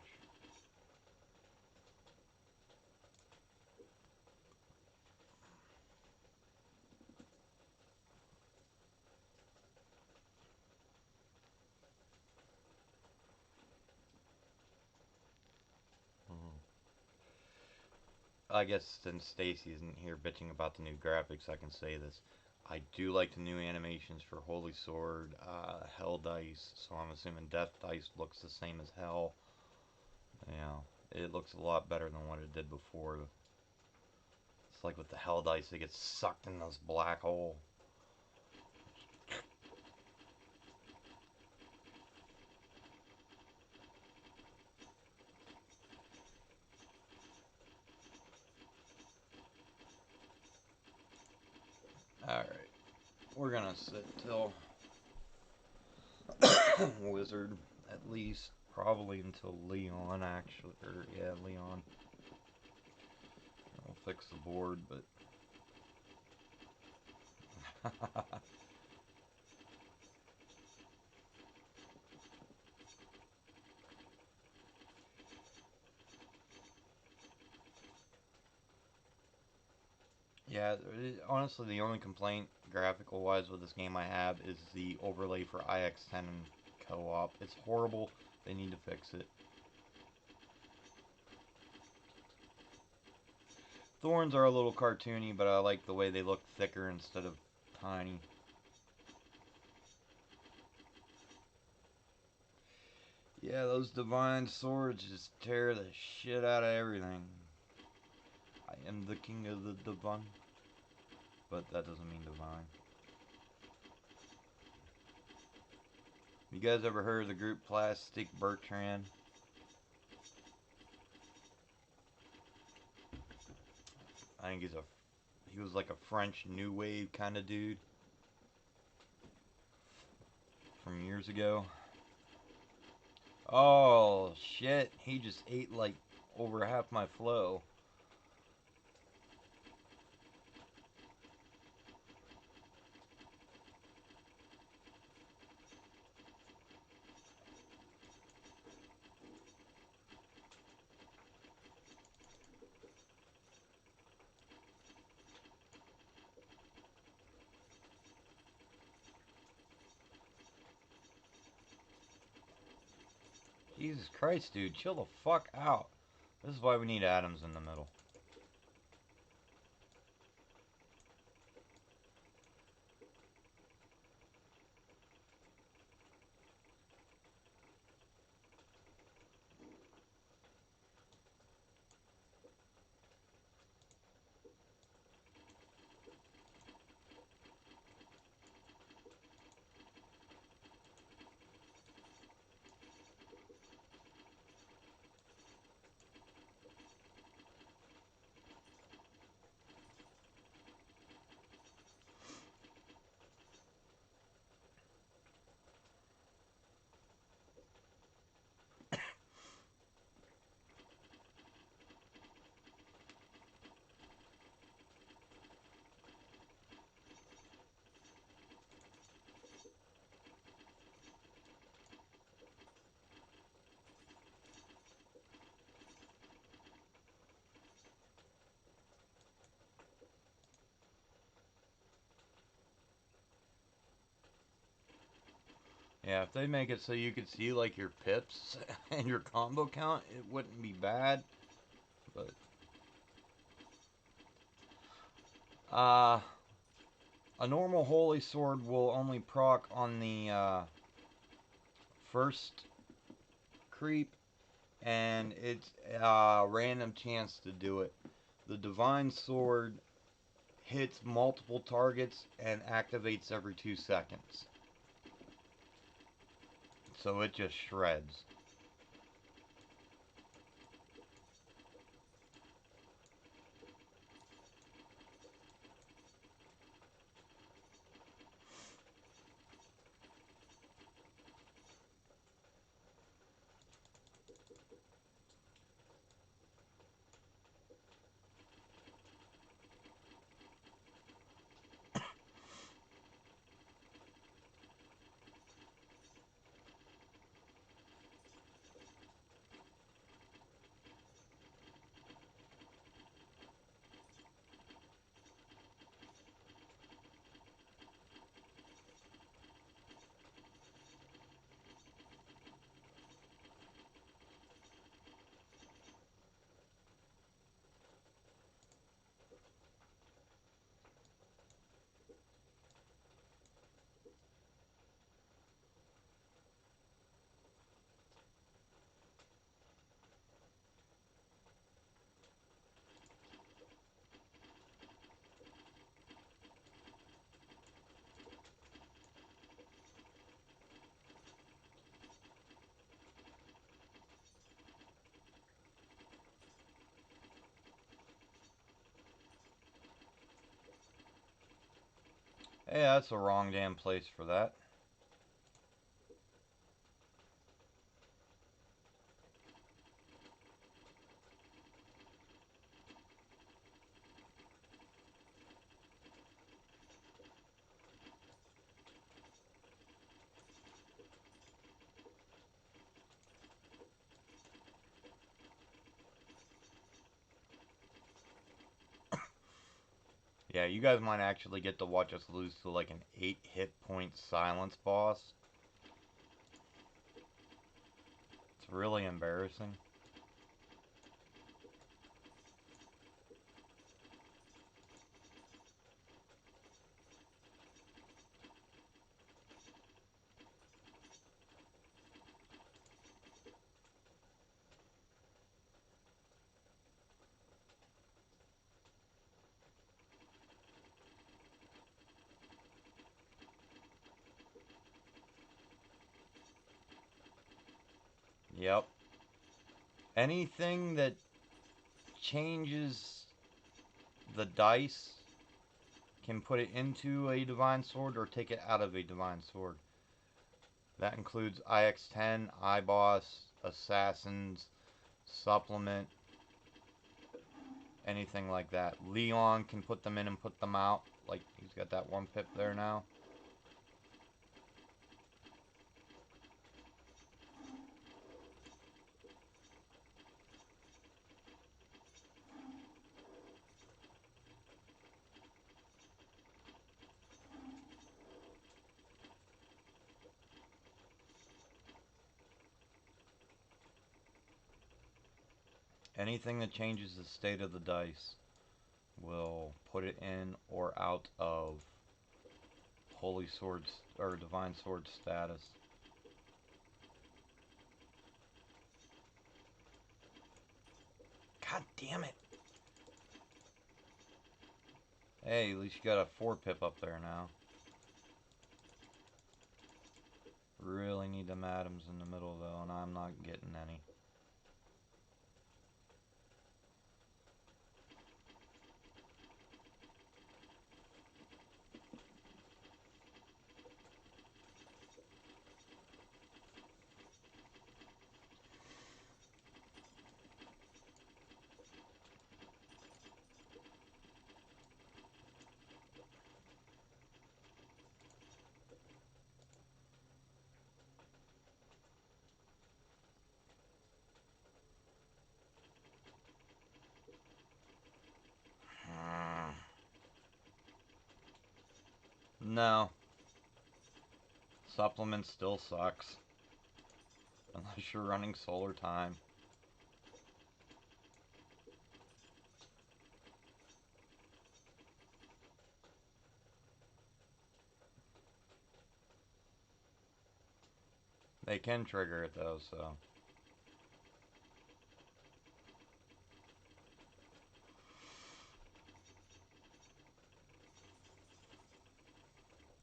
I guess since Stacy isn't here bitching about the new graphics, I can say this. I do like the new animations for Holy Sword, Hell Dice, so I'm assuming Death Dice looks the same as Hell. You know, it looks a lot better than what it did before. It's like with the Hell Dice, it gets sucked in this black hole. Alright, we're gonna sit till Wizard, at least, probably until Leon, actually, or yeah, Leon. I'll fix the board, but Yeah, honestly, the only complaint graphical wise with this game I have is the overlay for IX10 and co-op. It's horrible. They need to fix it. Thorns are a little cartoony, but I like the way they look thicker instead of tiny. Yeah, those divine swords just tear the shit out of everything. I am the king of the divine. But that doesn't mean divine. You guys ever heard of the group Plastic Bertrand? I think he was like a French new wave kind of dude from years ago. Oh shit, he just ate like over half my flow. Jesus Christ, dude, chill the fuck out. This is why we need atoms in the middle. Yeah, if they make it so you could see like your pips and your combo count, it wouldn't be bad. But uh a normal holy sword will only proc on the first creep, and it's a random chance to do it. The divine sword hits multiple targets and activates every 2 seconds. So it just shreds. Hey, that's the wrong damn place for that. Yeah, you guys might actually get to watch us lose to like an 8 hit point silence boss. It's really embarrassing. Yep. Anything that changes the dice can put it into a divine sword or take it out of a divine sword. That includes IX-10, iBoss, assassins, supplement, anything like that. Leon can put them in and put them out. Like, he's got that 1 pip there now. Anything that changes the state of the dice will put it in or out of Holy Swords or Divine Sword status. God damn it! Hey, at least you got a 4 pip up there now. Really need them atoms in the middle though, and I'm not getting any. No. Supplement still sucks. Unless you're running solar time. They can trigger it though, so.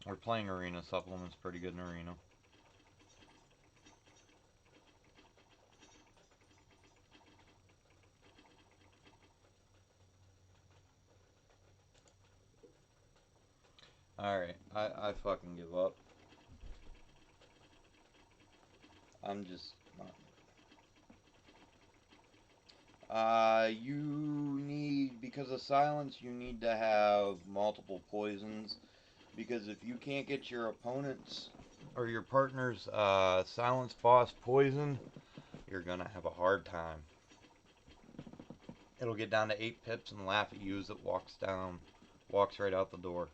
We're playing arena. Supplement's pretty good in arena. Alright, I fucking give up. I'm just not. You need, because of silence, you need to have multiple poisons. Because if you can't get your opponent's or your partner's silence boss poison, you're gonna have a hard time. It'll get down to 8 pips and laugh at you as it walks right out the door.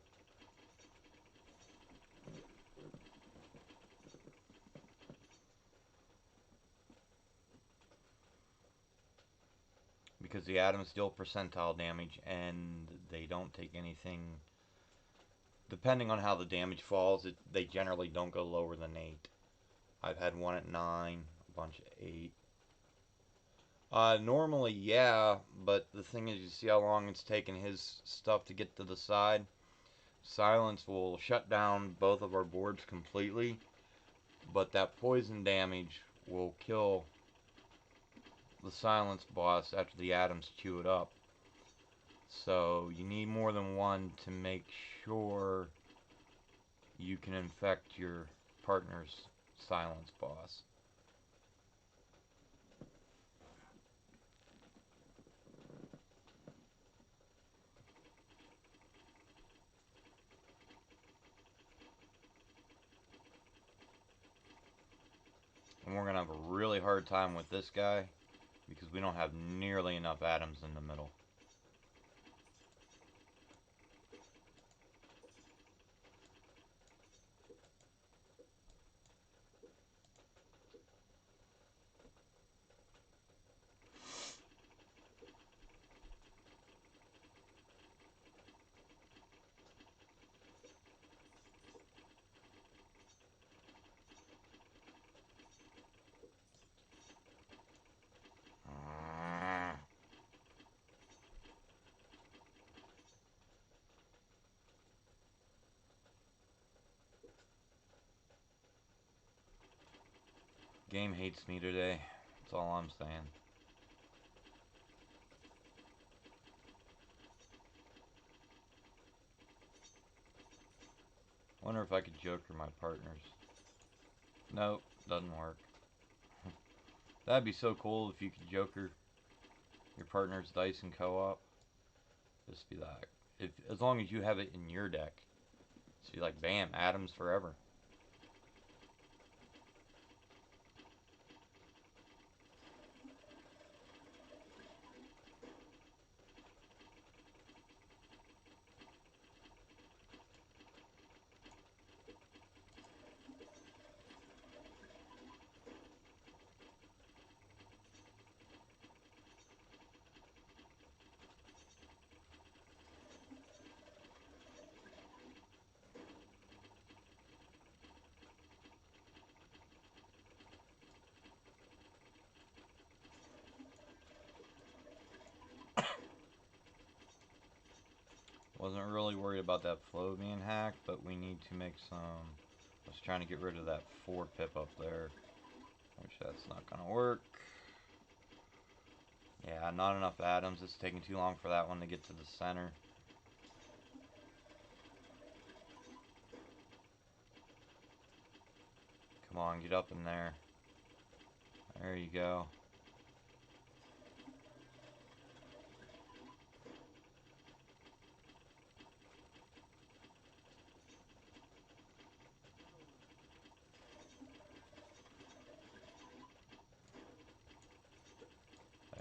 Because the atoms deal percentile damage and they don't take anything. Depending on how the damage falls, they generally don't go lower than 8. I've had one at 9, a bunch at 8. Normally, yeah, but the thing is, you see how long it's taken his stuff to get to the side? Silence will shut down both of our boards completely, but that poison damage will kill the silence boss after the atoms chew it up. So you need more than one to make sure you can infect your partner's silence boss. And we're going to have a really hard time with this guy because we don't have nearly enough atoms in the middle. Game hates me today. That's all I'm saying. Wonder if I could joker my partners. Nope, doesn't work. That'd be so cool if you could joker your partner's dice in co-op. Just be like, as long as you have it in your deck. Just be like, bam, Adams forever. Wasn't really worried about that flow being hacked, but we need to make some... I was trying to get rid of that 4 pip up there, which that's not gonna work. Yeah, not enough atoms. It's taking too long for that one to get to the center. Come on, get up in there. There you go.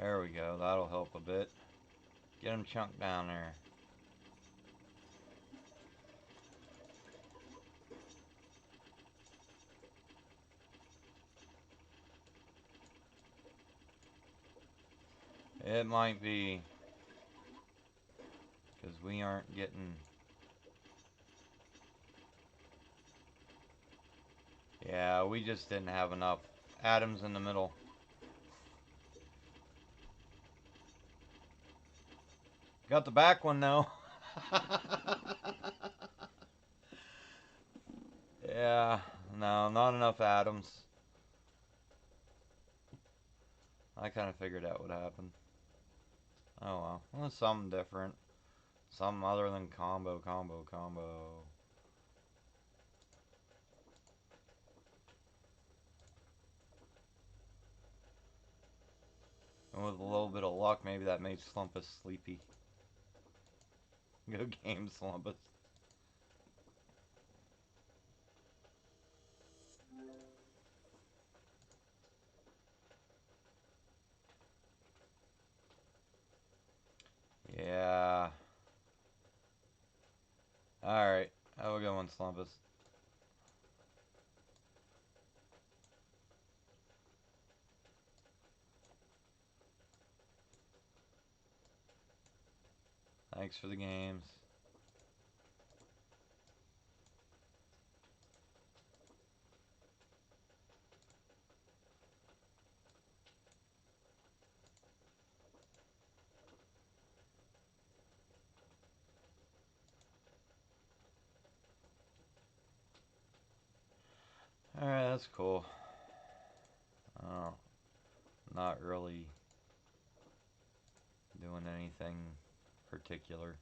There we go. That'll help a bit. Get him chunked down there. It might be. Because we aren't getting... Yeah, we just didn't have enough atoms in the middle. Got the back one though. Yeah, no, not enough atoms. I kind of figured out what happened. Oh well, something different. Something other than combo. And with a little bit of luck, maybe that made Slumpus sleepy. Good game, Slumpus. Yeah. Alright. Have a good one, Slumpus. Thanks for the games. Alright, that's cool. Oh, not really doing anything particular.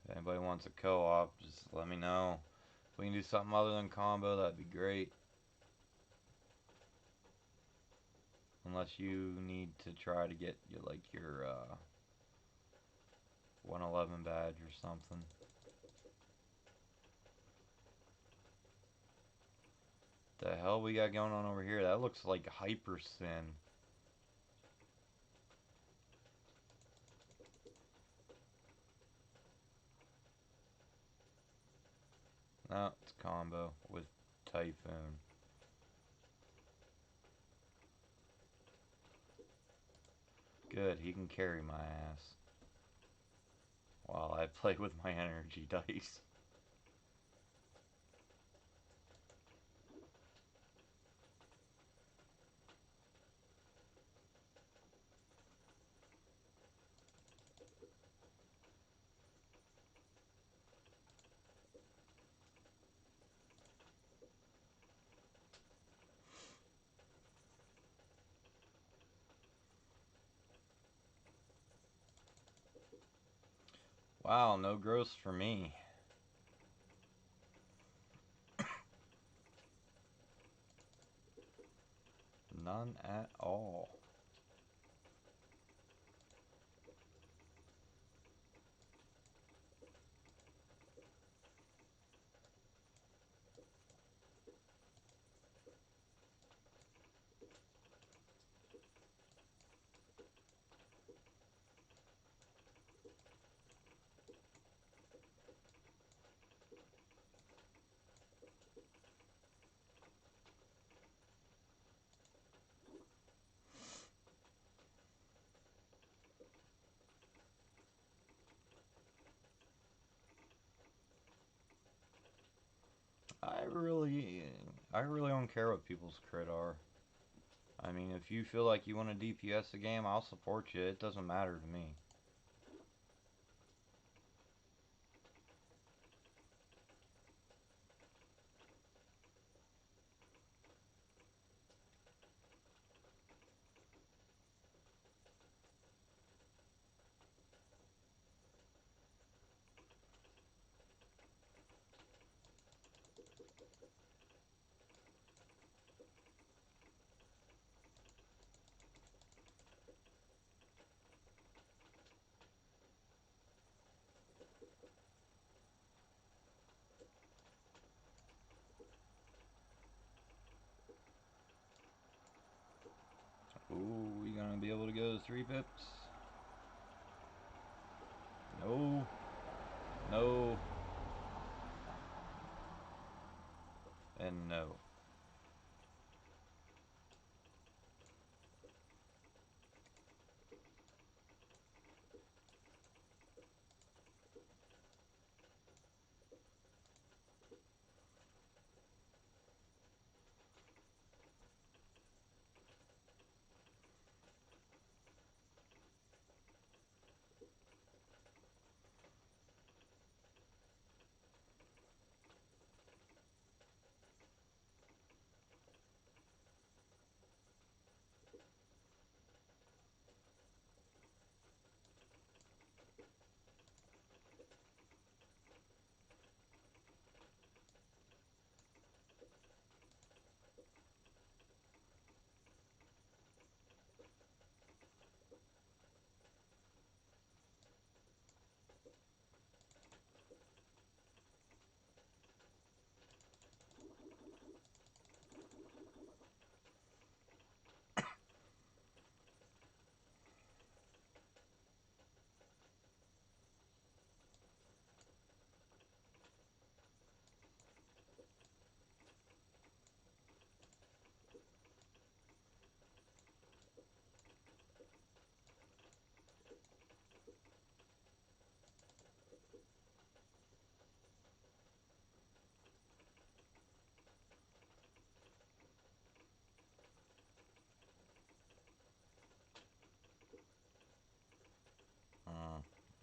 If anybody wants a co-op, just let me know. If we can do something other than combo, that'd be great. Unless you need to try to get like your 111 badge or something. The hell we got going on over here? That looks like hyper sin. No, it's combo with Typhoon. Good, he can carry my ass while I play with my energy dice. Wow, no gross for me. None at all. I really, I really don't care what people's crit are. I mean, if you feel like you want to DPS a game, I'll support you. It doesn't matter to me. Ooh, we gonna be able to go to 3 pips? No. No. And no.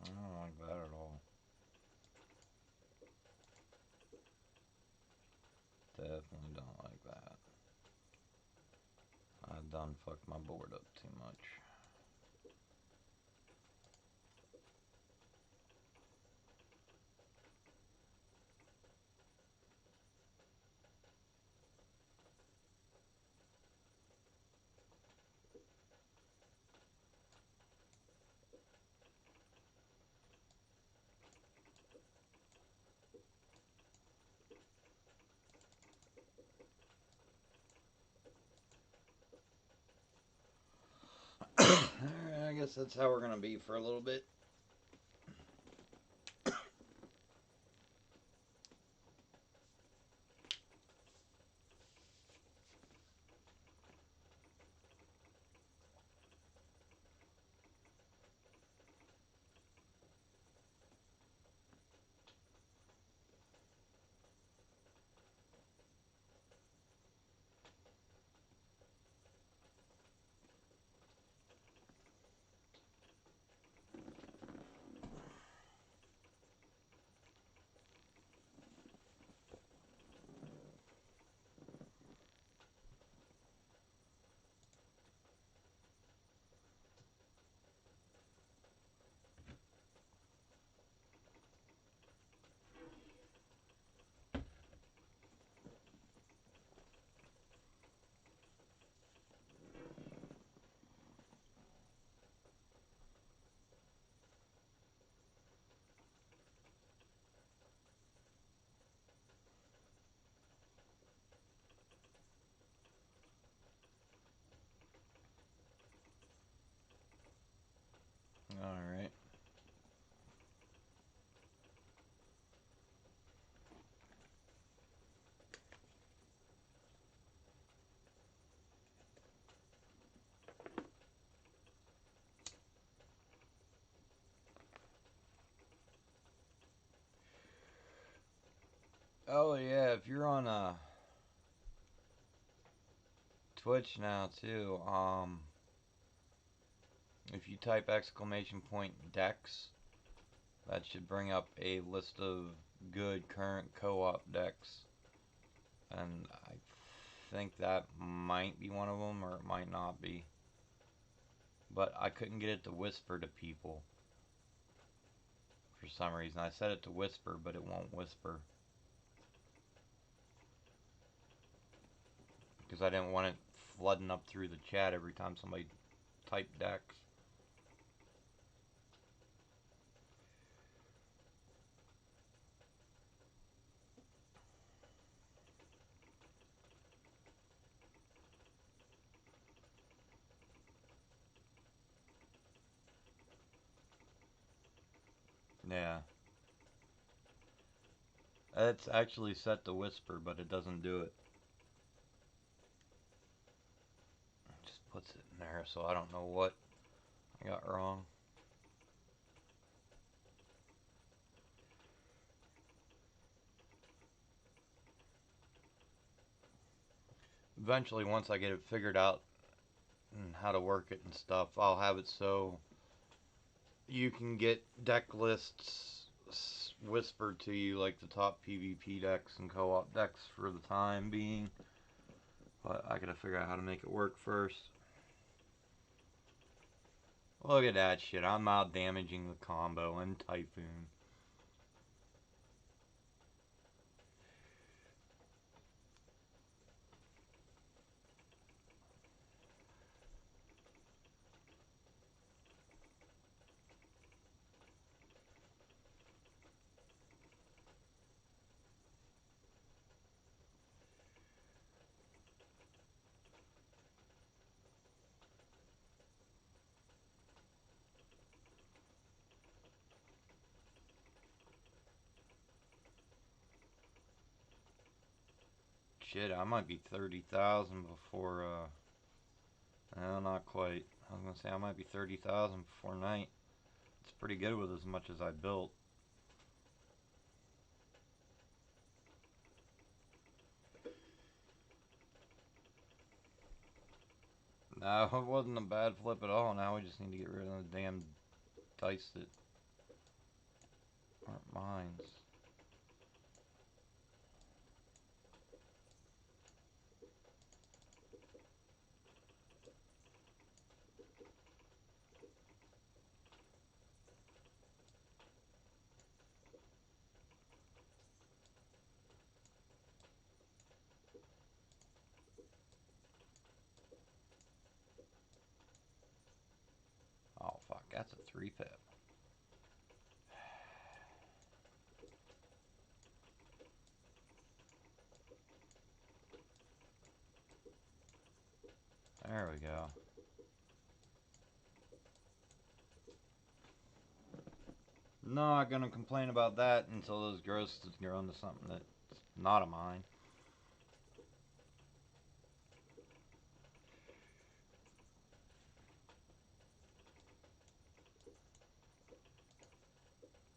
I don't like that at all. Definitely don't like that. I done fucked my board up too much. Alright, I guess that's how we're gonna be for a little bit. Oh yeah, if you're on Twitch now too, if you type exclamation point decks, that should bring up a list of good current co-op decks, and I think that might be one of them, or it might not be. But I couldn't get it to whisper to people for some reason. I set it to whisper, but it won't whisper. Because I didn't want it flooding up through the chat every time somebody typed decks. Yeah. It's actually set to whisper, but it doesn't do it. It just puts it in there, so I don't know what I got wrong. Eventually, once I get it figured out and how to work it and stuff, I'll have it so you can get deck lists whispered to you, like the top PvP decks and co-op decks for the time being. But I gotta figure out how to make it work first. Look at that shit. I'm out damaging the combo and Typhoon. Shit, I might be 30,000 before, no, not quite. I was gonna say I might be 30,000 before night. It's pretty good with as much as I built. No, it wasn't a bad flip at all. Now we just need to get rid of the damn dice that aren't mine. Oh fuck, that's a 3-pip. There we go. Not gonna complain about that until those growths grow into something that's not of mine.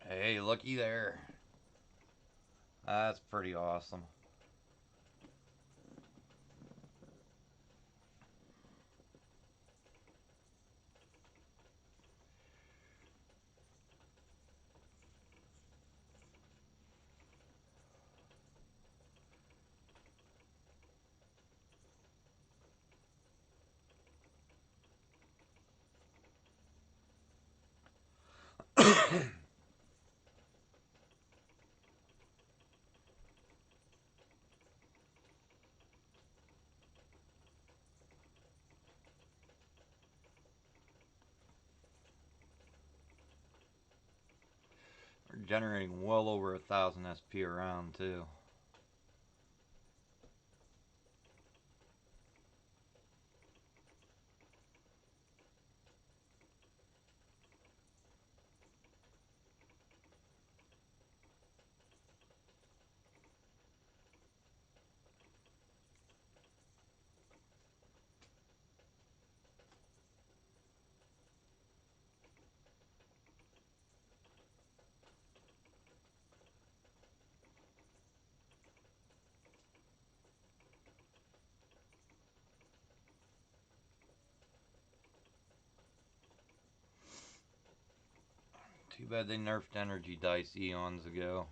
Hey, looky there. That's pretty awesome. We're generating well over 1,000 SP around too. Too bad they nerfed energy dice eons ago.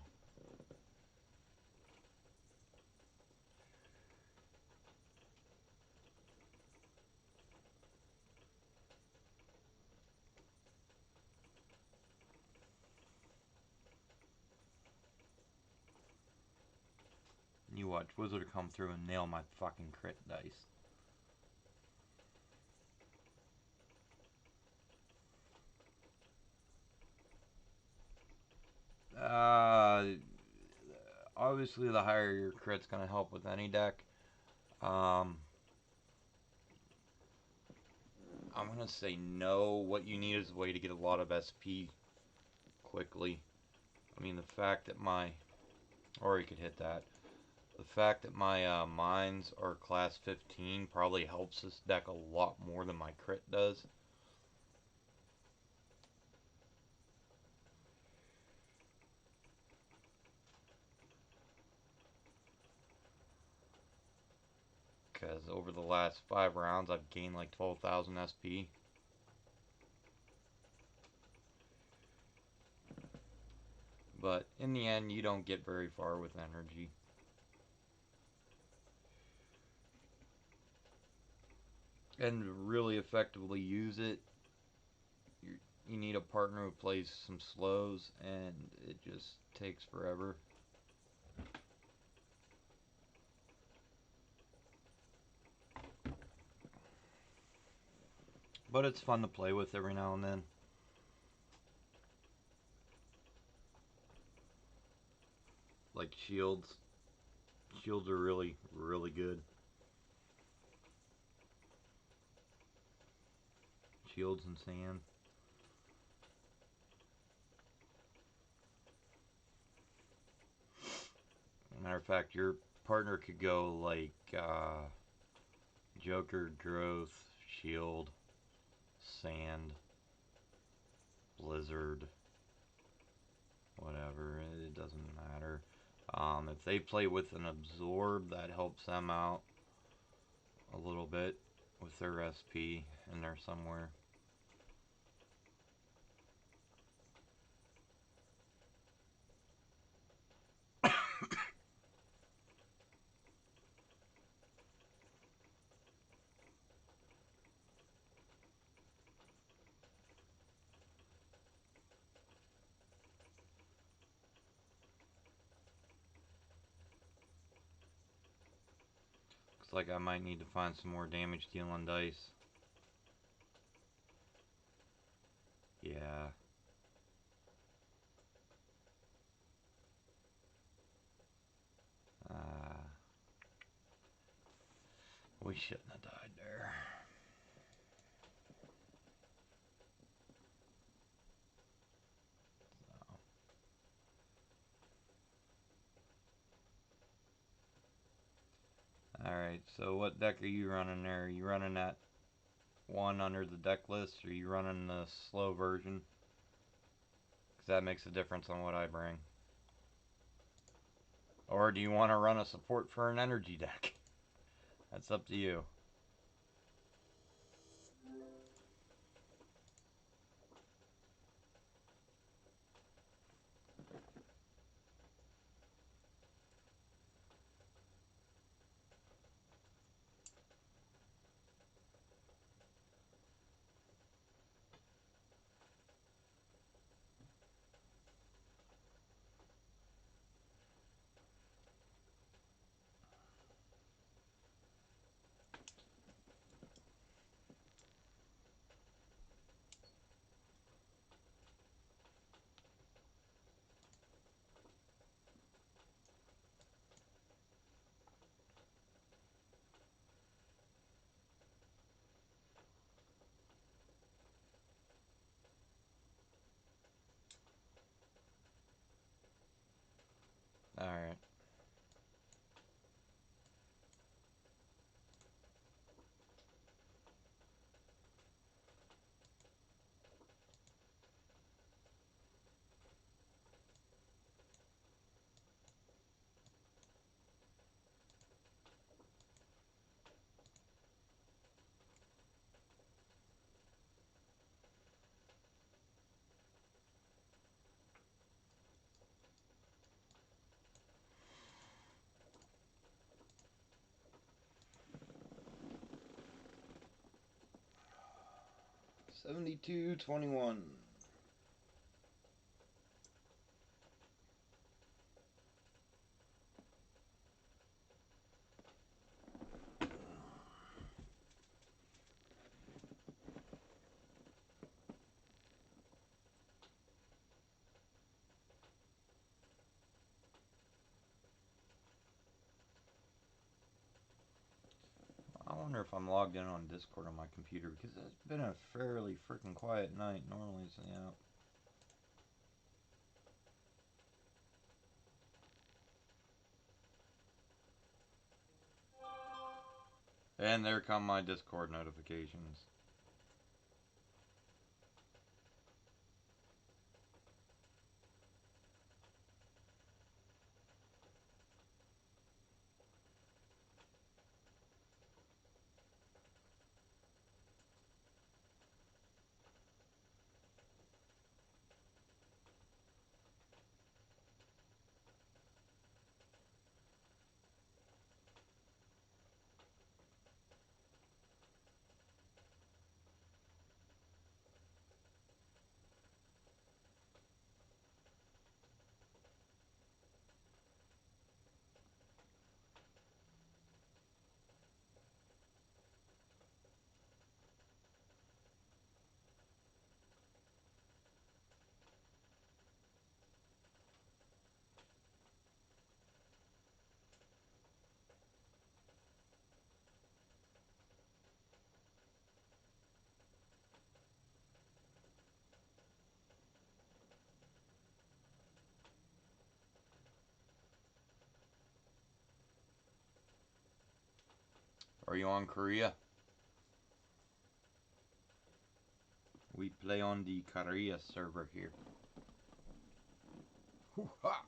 You watch Wizard come through and nail my fucking crit dice. Obviously the higher your crit's gonna help with any deck. I'm gonna say no. What you need is a way to get a lot of SP quickly. I mean, the fact that my... Or you could hit that. The fact that my mines are class 15 probably helps this deck a lot more than my crit does. Because over the last 5 rounds, I've gained like 12,000 SP. But in the end, you don't get very far with energy. And to really effectively use it, you need a partner who plays some slows, and it just takes forever. But it's fun to play with every now and then. Like shields. Shields are really, really good. Shields and sand. Matter of fact, your partner could go like Joker, Growth, Shield, Sand, Blizzard, whatever. It doesn't matter. If they play with an Absorb, that helps them out a little bit with their SP in there somewhere. Looks like I might need to find some more damage dealing dice. Yeah. We shouldn't have died there. Alright, so what deck are you running there? Are you running that one under the deck list, or are you running the slow version? Because that makes a difference on what I bring. Or do you want to run a support for an energy deck? That's up to you. 72-21. I wonder if I'm logged in on Discord on my computer because it's been a fairly freaking quiet night. Normally it's out. And there come my Discord notifications. Are you on Korea? We play on the Korea server here. Hoo-ha!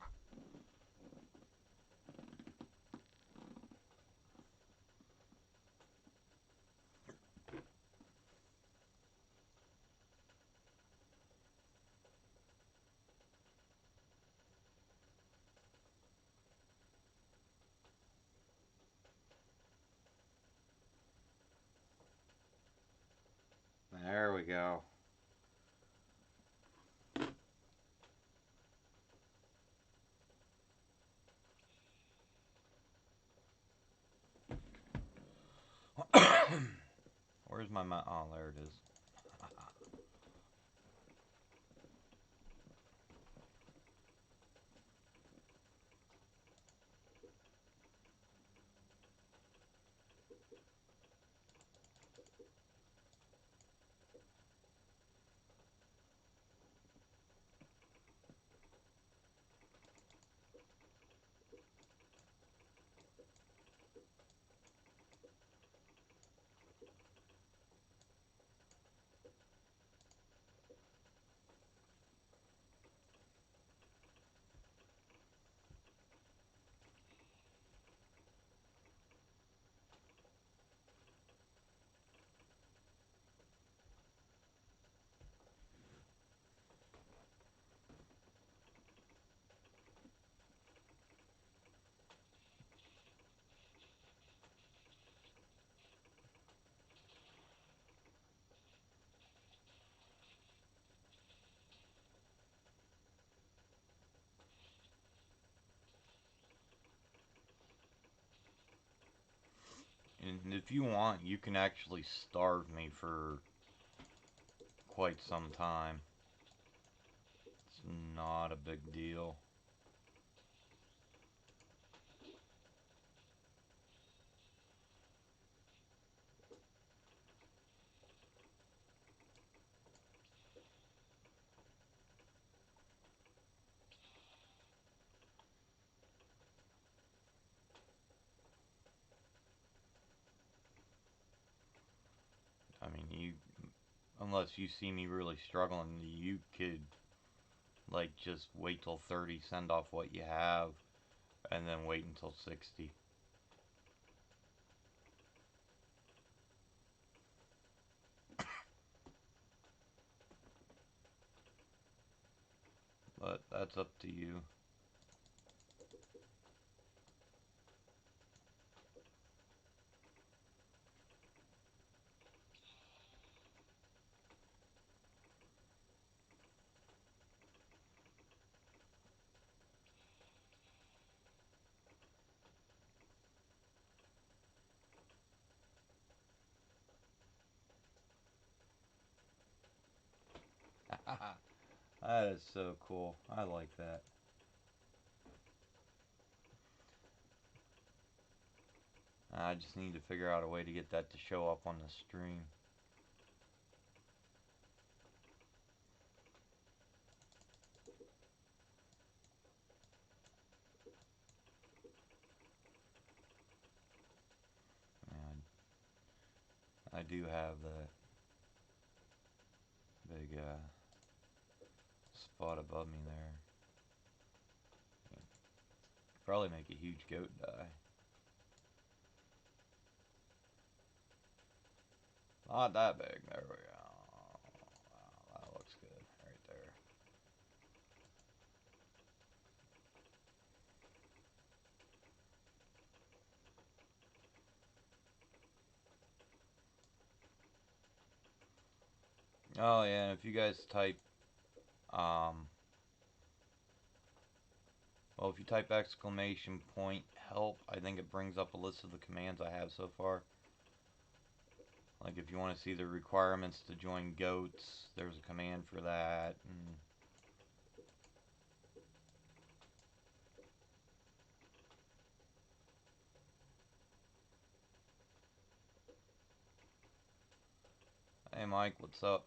There we go. Where's my mouse? Oh, there it is. And if you want, you can actually starve me for quite some time. It's not a big deal. I mean, unless you see me really struggling, you could, like, just wait till 30, send off what you have, and then wait until 60. But that's up to you. That is so cool. I like that. I just need to figure out a way to get that to show up on the stream. And I do have that big spot above me there. Probably make a huge goat die. Not that big. There we go. Wow, that looks good right there. Oh yeah, if you guys type, um, well, if you type exclamation point help, I think it brings up a list of the commands I have so far. Like if you want to see the requirements to join goats, there's a command for that. And hey Mike, what's up?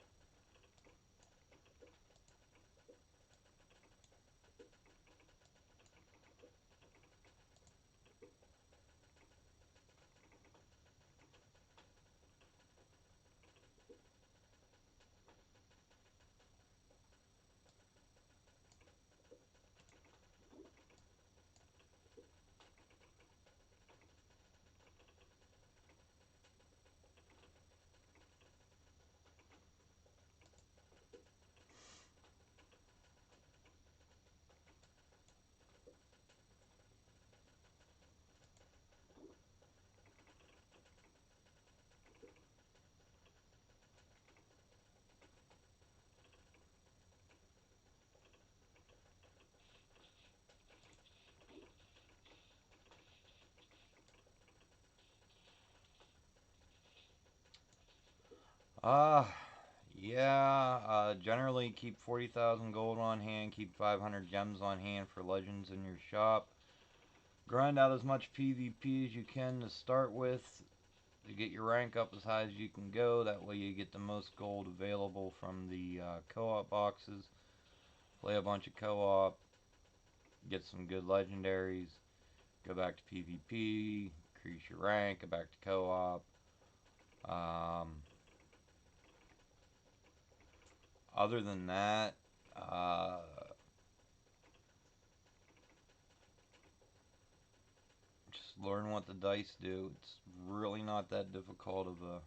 Uh, yeah, generally keep 40,000 gold on hand, keep 500 gems on hand for legends in your shop. Grind out as much PvP as you can to start with to get your rank up as high as you can go. That way you get the most gold available from the co-op boxes. Play a bunch of co-op, get some good legendaries, go back to PvP, increase your rank, go back to co-op. Other than that, just learn what the dice do. It's really not that difficult of a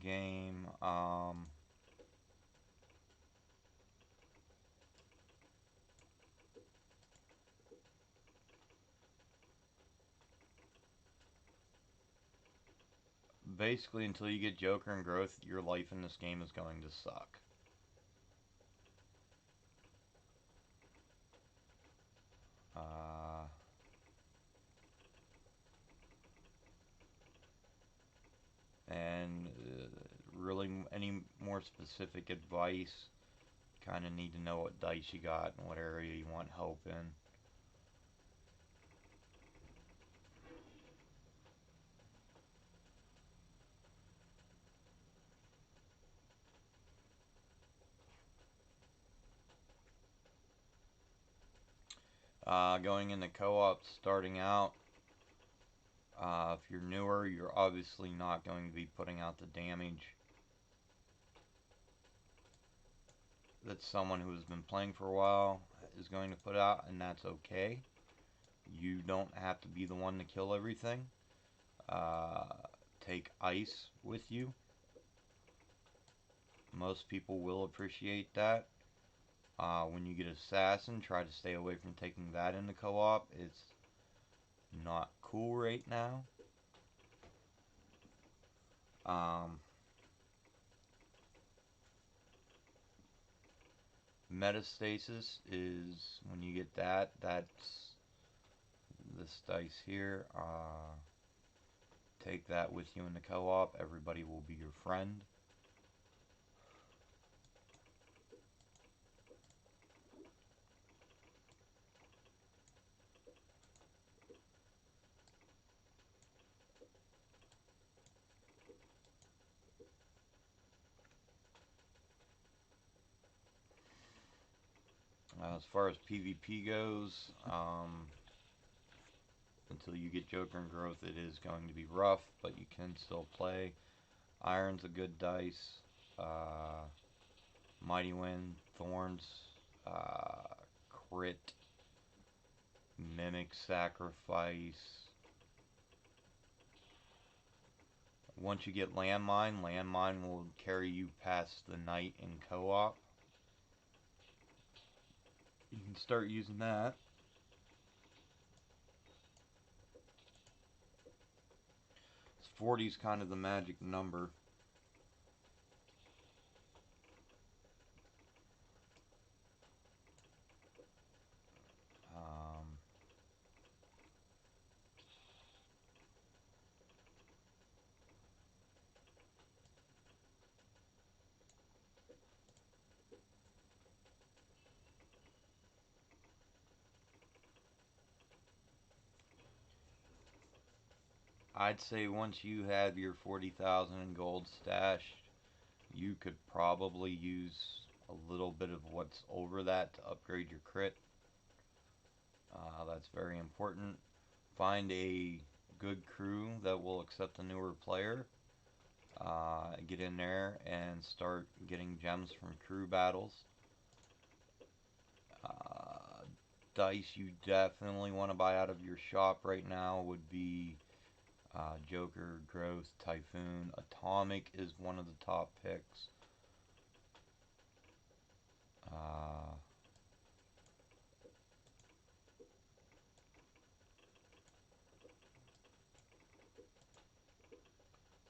game. Basically, until you get Joker and Growth, your life in this game is going to suck. Uh, and really, any more specific advice, kind of need to know what dice you got and what area you want help in. Going into co-op, starting out, if you're newer, you're obviously not going to be putting out the damage that someone who has been playing for a while is going to put out, and that's okay. You don't have to be the one to kill everything. Uh, Take ice with you. Most people will appreciate that. When you get assassin, try to stay away from taking that into co-op. It's not cool right now. Um, Metastasis is when you get that. That's this dice here. Take that with you in the co-op. Everybody will be your friend. As far as PvP goes, until you get Joker and Growth, it is going to be rough, but you can still play. Iron's a good dice. Uh, Mighty Wind, Thorns, uh, Crit, Mimic Sacrifice. Once you get Landmine, Landmine will carry you past the night in co-op. You can start using that. 40 is kind of the magic number. Um, I'd say once you have your 40,000 in gold stashed, you could probably use a little bit of what's over that to upgrade your crit. That's very important. Find a good crew that will accept a newer player. Get in there and start getting gems from crew battles. Uh, Dice you definitely want to buy out of your shop right now would be Joker, Growth, Typhoon. Atomic is one of the top picks. Uh,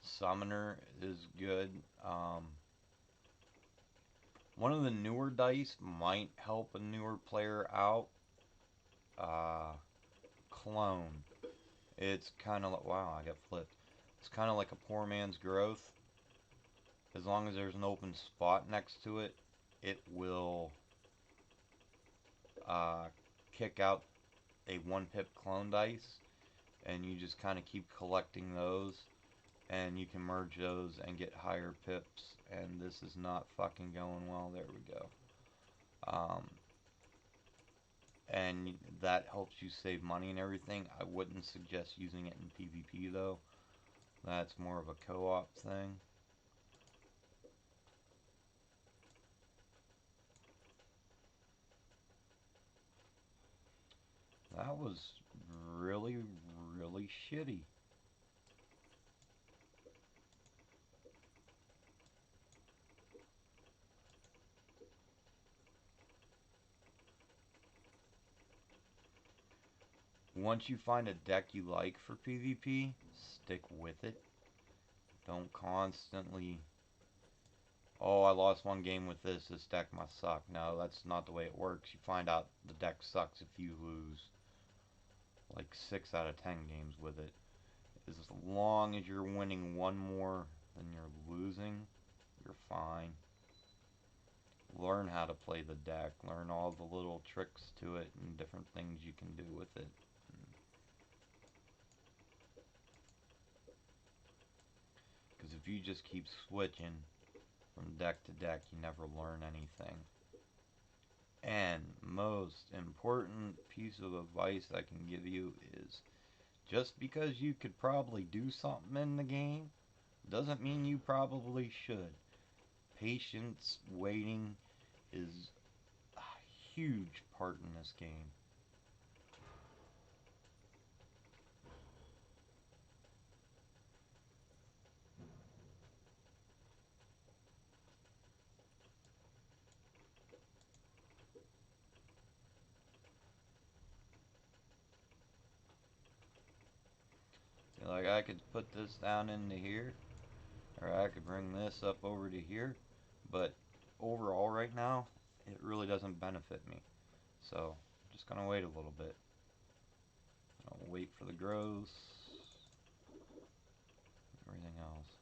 Summoner is good. One of the newer dice might help a newer player out. Uh, Clone. It's kind of like, wow, I got flipped. It's kind of like a poor man's growth. As long as there's an open spot next to it, it will uh, kick out a 1 pip clone dice, and you just kind of keep collecting those, and you can merge those and get higher pips. And this is not fucking going well. There we go. Um, and that helps you save money and everything. I wouldn't suggest using it in PvP though. That's more of a co-op thing. That was really, really shitty. Once you find a deck you like for PvP, stick with it. Don't constantly, oh, I lost one game with this, this deck must suck. No, that's not the way it works. You find out the deck sucks if you lose like 6 out of 10 games with it. As long as you're winning one more than you're losing, you're fine. Learn how to play the deck. Learn all the little tricks to it and different things you can do with it. Because if you just keep switching from deck to deck, you never learn anything. And most important piece of advice I can give you is just because you could probably do something in the game doesn't mean you probably should. Patience, waiting is a huge part in this game. Like I could put this down into here, or I could bring this up over to here, but overall right now, it really doesn't benefit me. So, I'm just gonna wait a little bit. I'll wait for the growth, everything else.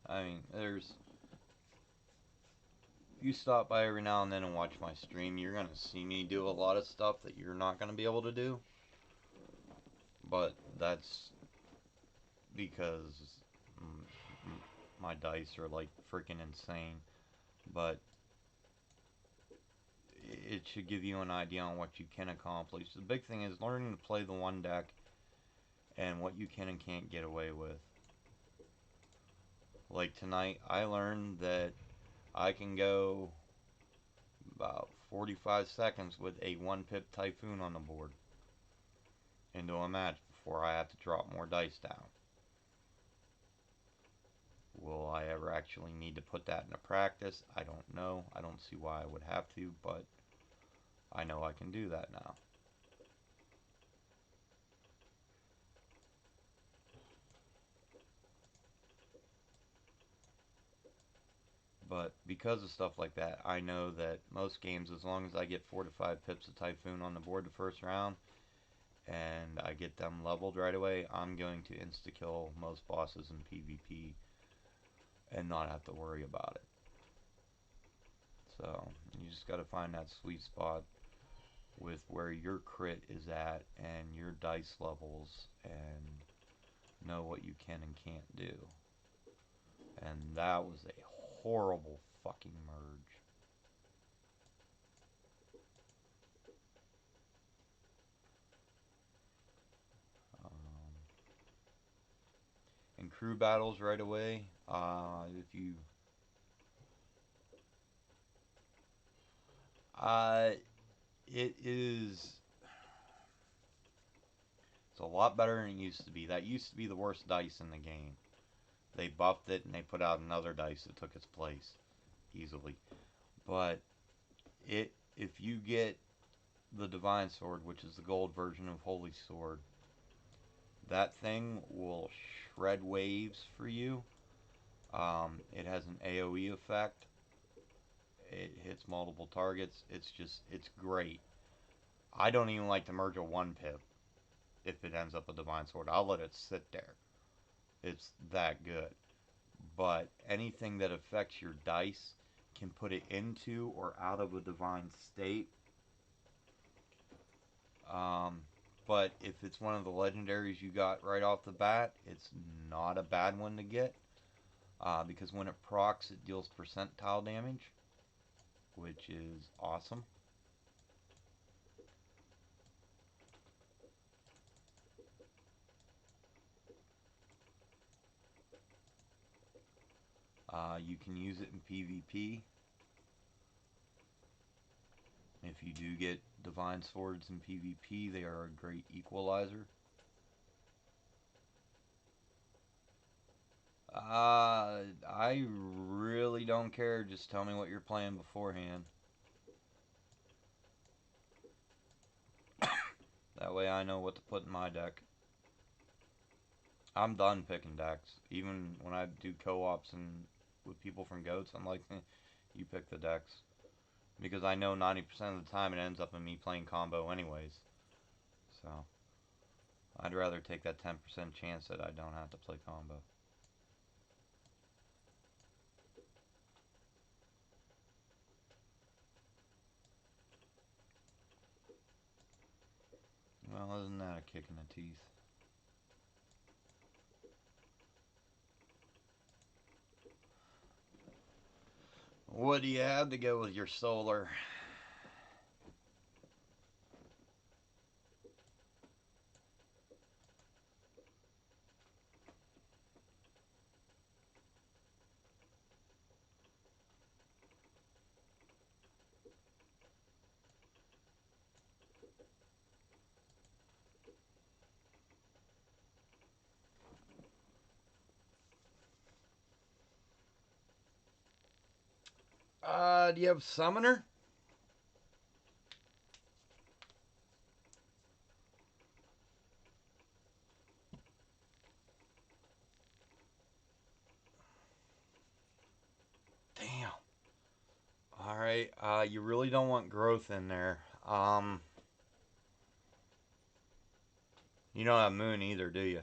I mean, there's you stop by every now and then and watch my stream, you're gonna see me do a lot of stuff that you're not gonna be able to do. But that's because my dice are like freaking insane. But it should give you an idea on what you can accomplish. The big thing is learning to play the one deck and what you can and can't get away with. Like tonight, I learned that I can go about 45 seconds with a 1-pip Typhoon on the board into a match before I have to drop more dice down. Will I ever actually need to put that into practice? I don't know. I don't see why I would have to, but I know I can do that now. But because of stuff like that, I know that most games, as long as I get 4 to 5 pips of Typhoon on the board the first round, and I get them leveled right away, I'm going to insta-kill most bosses in PvP and not have to worry about it. So, you just gotta find that sweet spot with where your crit is at and your dice levels and know what you can and can't do. And that was a horrible fucking merge. And crew battles right away. If you it is it's a lot better than it used to be. That used to be the worst dice in the game. They buffed it and they put out another dice that took its place easily. But if you get the Divine Sword, which is the gold version of Holy Sword, that thing will shred waves for you. It has an AoE effect. It hits multiple targets. It's great. I don't even like to merge a 1-pip if it ends up a Divine Sword. I'll let it sit there. It's that good. But anything that affects your dice can put it into or out of a divine state. But if it's one of the legendaries you got right off the bat, it's not a bad one to get. Because when it procs, it deals percentile damage, which is awesome. You can use it in PvP. If you do get Divine Swords in PvP, they are a great equalizer. I really don't care. Just tell me what you're playing beforehand. That way I know what to put in my deck. I'm done picking decks. Even when I do co-ops and with people from GOATS, I'm like, you pick the decks. Because I know 90% of the time it ends up in me playing combo anyways. So, I'd rather take that 10% chance that I don't have to play combo. Well, isn't that a kick in the teeth? What do you have to go with your solar? Do you have Summoner? Damn. Alright, you really don't want growth in there. You don't have Moon either, do you?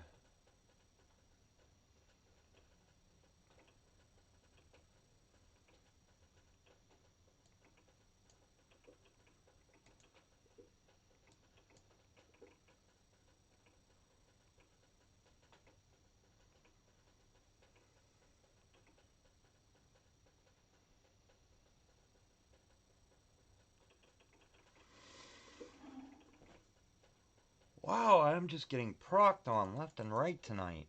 I'm just getting procced on left and right tonight.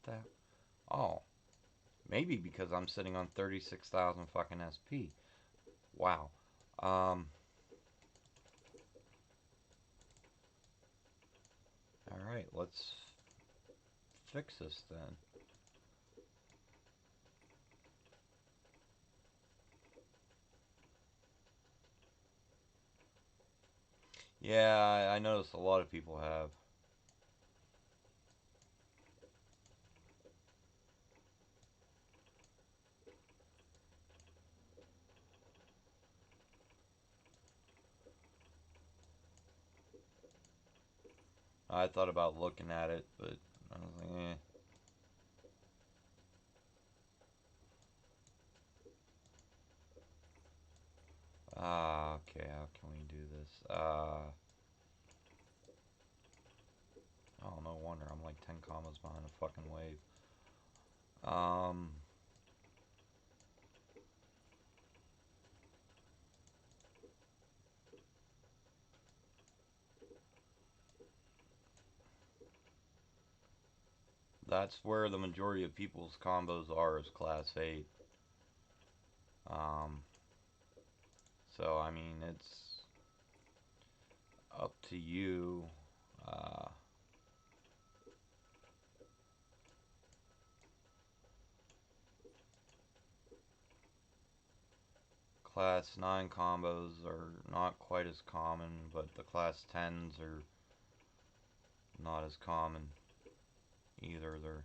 That, oh, maybe because I'm sitting on 36,000 fucking SP. Wow. Alright, let's fix this then. Yeah, I noticed a lot of people have. I thought about looking at it, but I was like, eh. Okay, how can we do this? Oh, no wonder. I'm like 10 commas behind a fucking wave. That's where the majority of people's combos are, is class 8. Um, so, I mean, it's up to you. Class 9 combos are not quite as common, but the class 10s are not as common either. They're,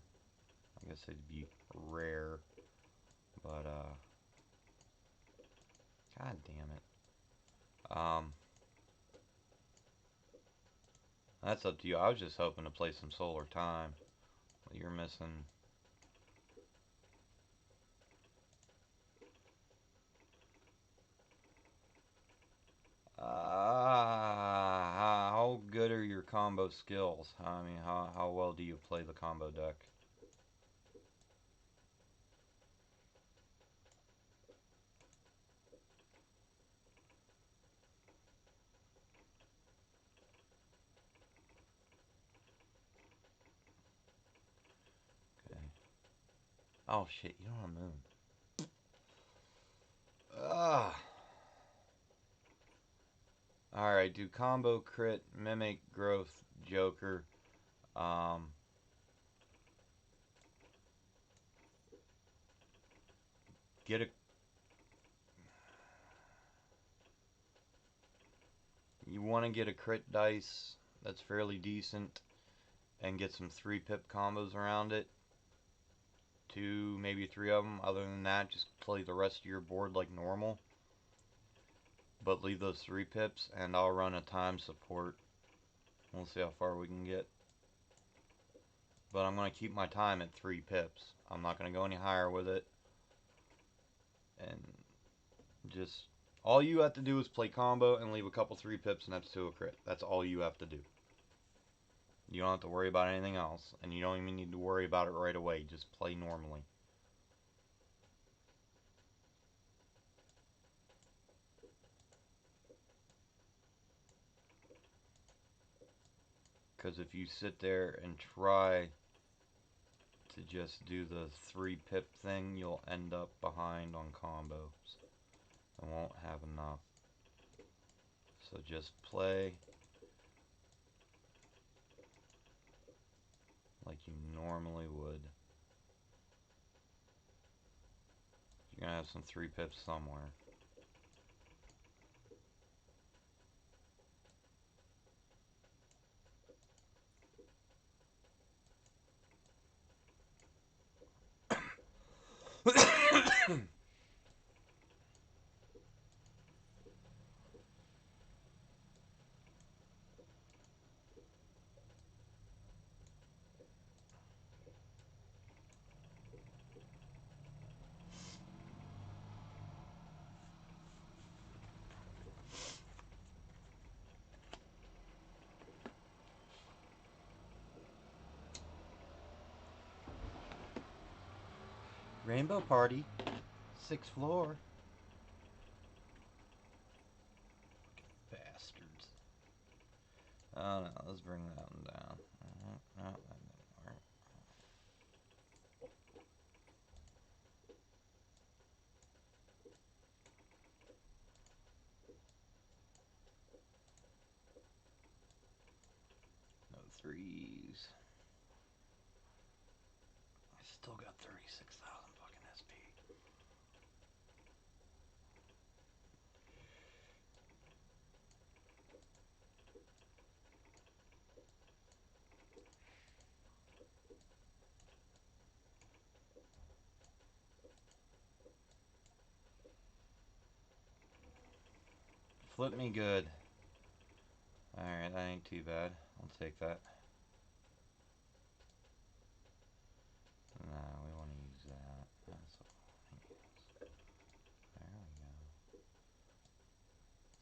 I guess they'd be rare, but, god damn it. That's up to you. I was just hoping to play some solar time. You're missing. How good are your combo skills? I mean, how well do you play the combo deck? Okay. Oh shit, you don't have a moon. Ugh. Alright, do combo, crit, mimic, growth, joker. Um, get a. You want to get a crit dice that's fairly decent and get some 3-pip combos around it. 2, maybe 3 of them. Other than that, just play the rest of your board like normal. But leave those 3 pips, and I'll run a time support. We'll see how far we can get. But I'm going to keep my time at 3 pips. I'm not going to go any higher with it. And just, all you have to do is play combo and leave a couple 3 pips and that's to a crit. That's all you have to do. You don't have to worry about anything else. And you don't even need to worry about it right away. Just play normally. Because if you sit there and try to just do the 3 pip thing, you'll end up behind on combos and won't have enough. So just play like you normally would. You're gonna have some 3 pips somewhere. Rainbow Party, 6th floor. Bastards. Oh no, let's bring that one down. No, that didn't work. No threes. I still got 36,000 fucking SP. Flip me good. Alright, that ain't too bad. I'll take that. Nah, we want to use that. That's what we want to use. There we go.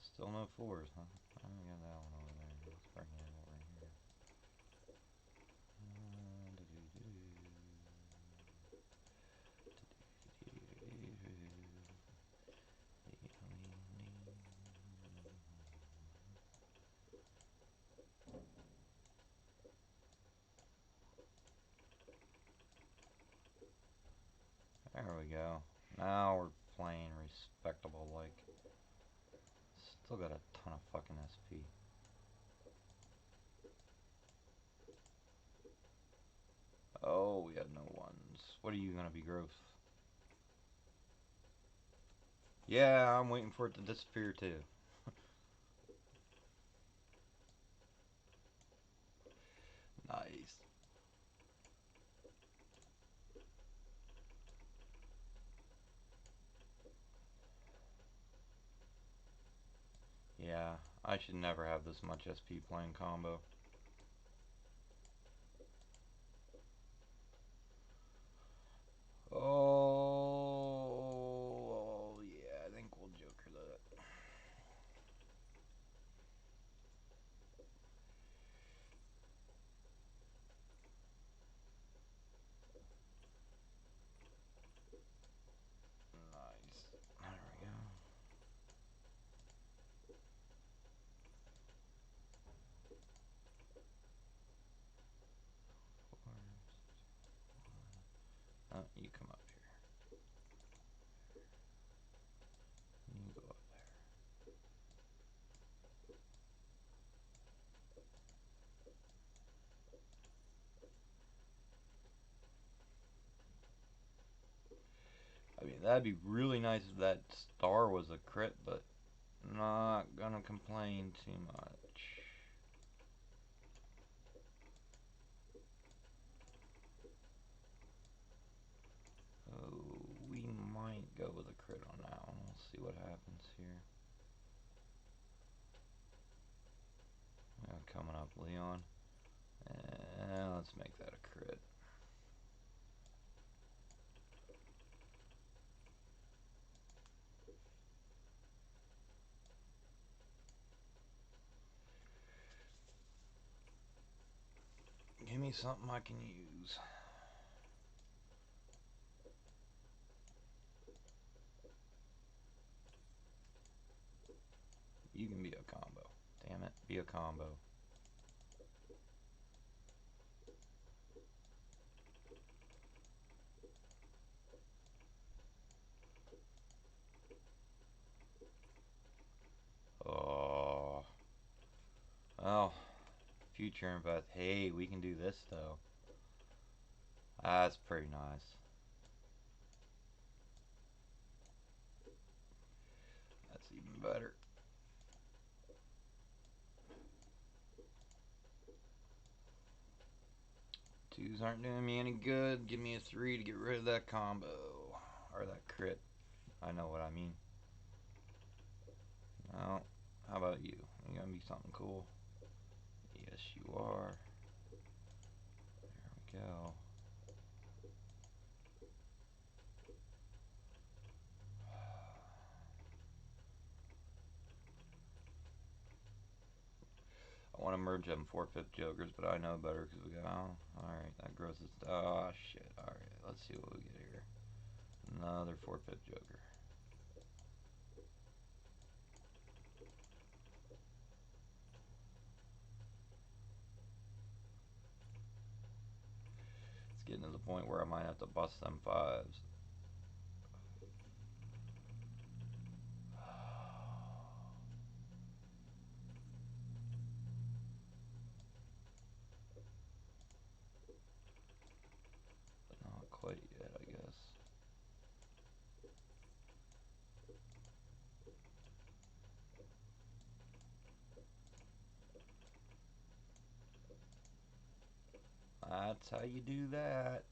Still no fours, huh? I got that one over there. Let's bring it over here. There we go. Now we're playing respectable like. Still got a ton of fucking SP. Oh, we had no ones. What are you gonna be, gross? Yeah, I'm waiting for it to disappear too. Nice. Yeah, I should never have this much SP playing combo. Oh, yeah, I think we'll joker that. Nice. There we go. You come up here. You go up there. I mean, that'd be really nice if that star was a crit, but not gonna complain too much. Oh, we might go with a crit on that one. We'll see what happens here. Coming up, Leon. And let's make that a crit. Give me something I can use. You can be a combo. Damn it, be a combo. Oh. Well, future invest. Hey, we can do this though. That's pretty nice. That's even better. Twos aren't doing me any good. Give me a 3 to get rid of that combo. Or that crit. I know what I mean. Well, how about you? You gonna be something cool? Yes, you are. There we go. I want to merge them 4/5 jokers, but I know better because we got. Oh, alright, that grows us. Oh, shit. Alright, let's see what we get here. Another 4/5 joker. getting to the point where I might have to bust them fives. But not quite yet, I guess. That's how you do that.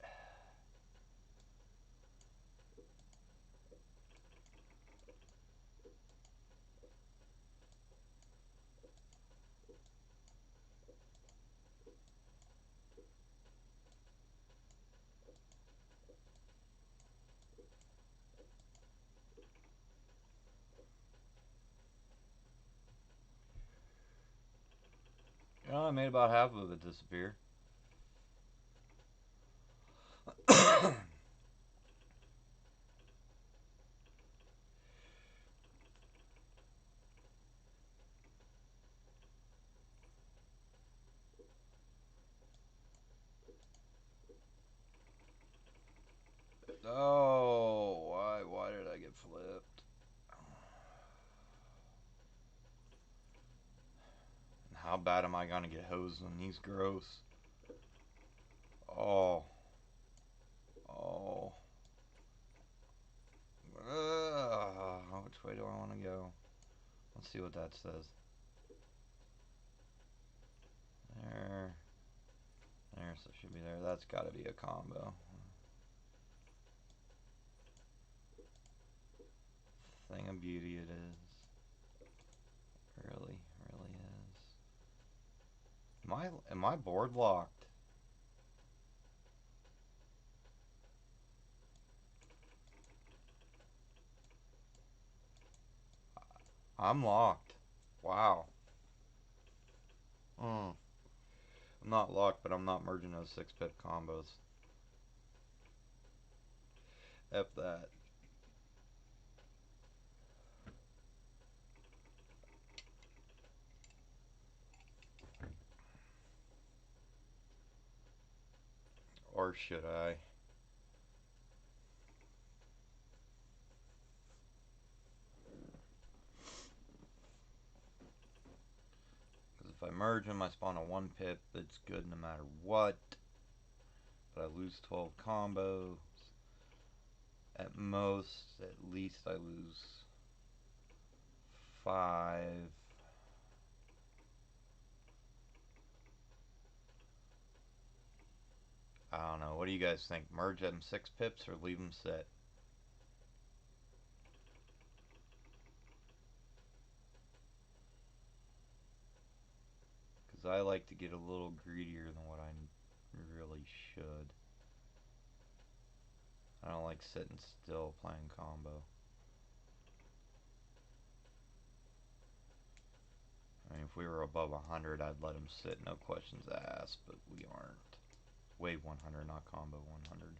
You know, I made about half of it disappear. Oh, why did I get flipped? And how bad am I gonna get hosed on these gross? Oh. Oh. Which way do I want to go? Let's see what that says. There. There, so it should be there. That's gotta be a combo. Thing of beauty it is. Really is. Am I board locked? I'm locked. Wow. I'm not locked, but I'm not merging those 6-pip combos. F that. Or should I? Because if I merge them, I spawn a 1-pip. It's good no matter what. But I lose 12 combos. At most, at least I lose 5. I don't know. What do you guys think? Merge them 6-pips or leave them set? Because I like to get a little greedier than what I really should. I don't like sitting still playing combo. I mean, if we were above 100, I'd let them sit, no questions asked, but we aren't. Wave 100, not combo 100.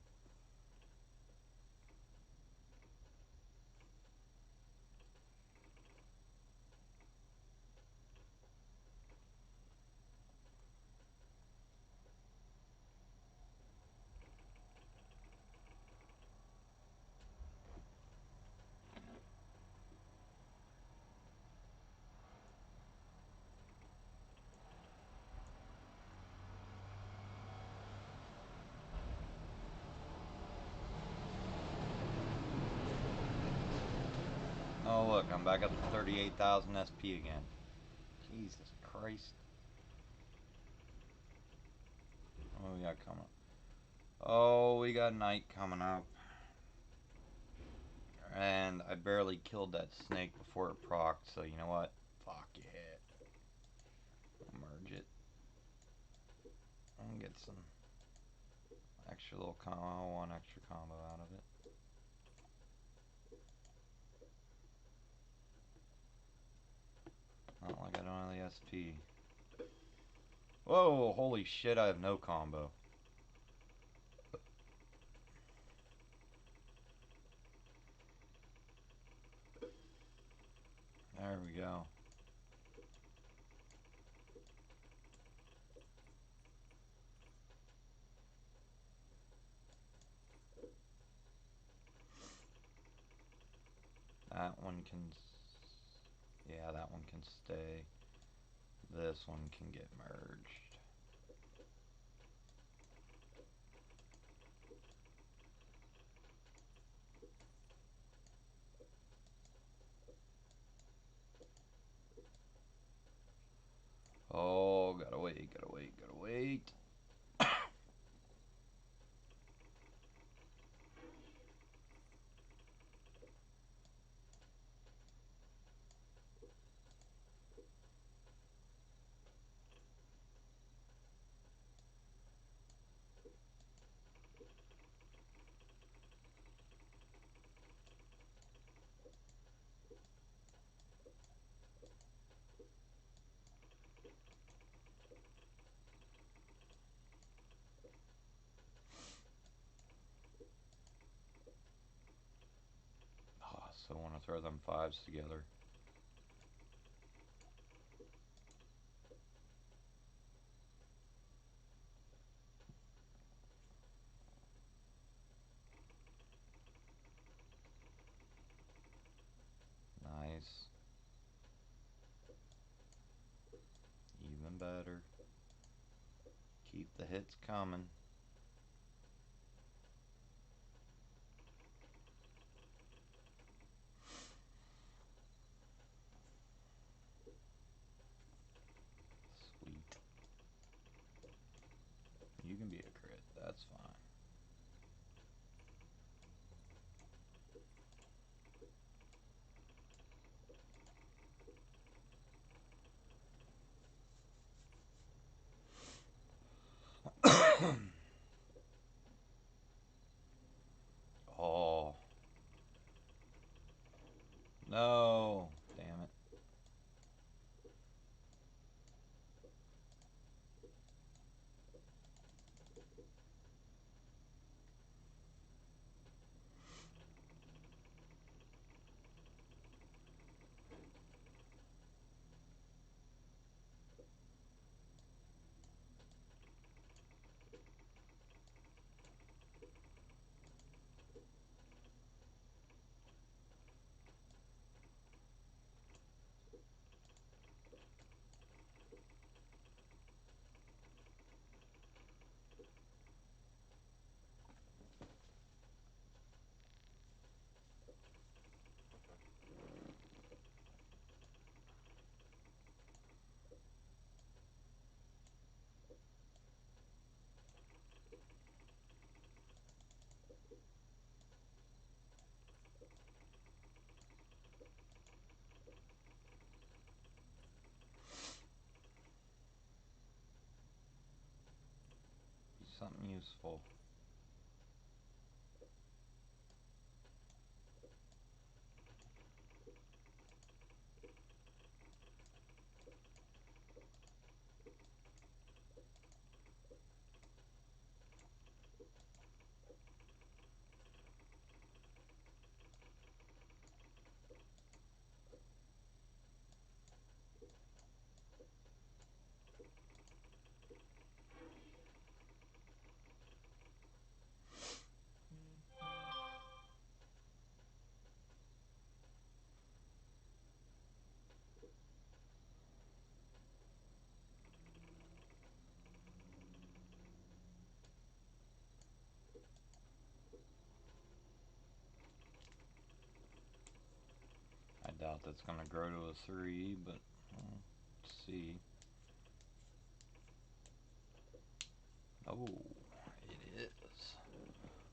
Oh look, I'm back up to 38,000 SP again. Jesus Christ. What we got coming up? Oh, we got night coming up. And I barely killed that snake before it procced, so you know what? Fuck it. I'll merge it. And get some extra little combo, one extra combo out of it. Not like I don't have the SP. Whoa, holy shit, I have no combo. There we go. one can, yeah, that one can stay. This one can get merged. Oh, gotta wait, gotta wait, gotta wait. Oh, I still want to throw them fives together. Nice. Even better. Keep the hits coming. Sweet. You can be a crit. That's fine. Oh. No. Damn it. Be something useful. I doubt that's going to grow to a 3, but let's see. Oh, it is.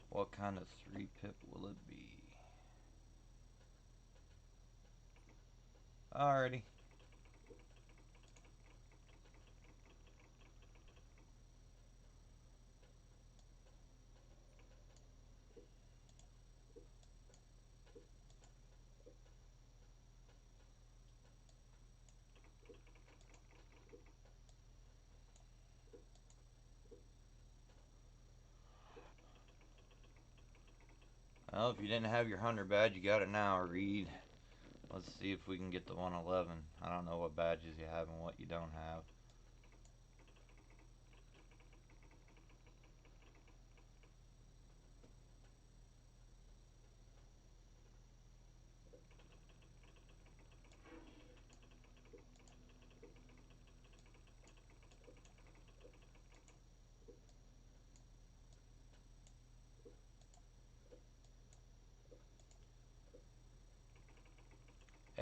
What kind of 3-pip will it be? Alrighty. Well, if you didn't have your 100 badge, you got it now, Reed. Let's see if we can get the 111. I don't know what badges you have and what you don't have.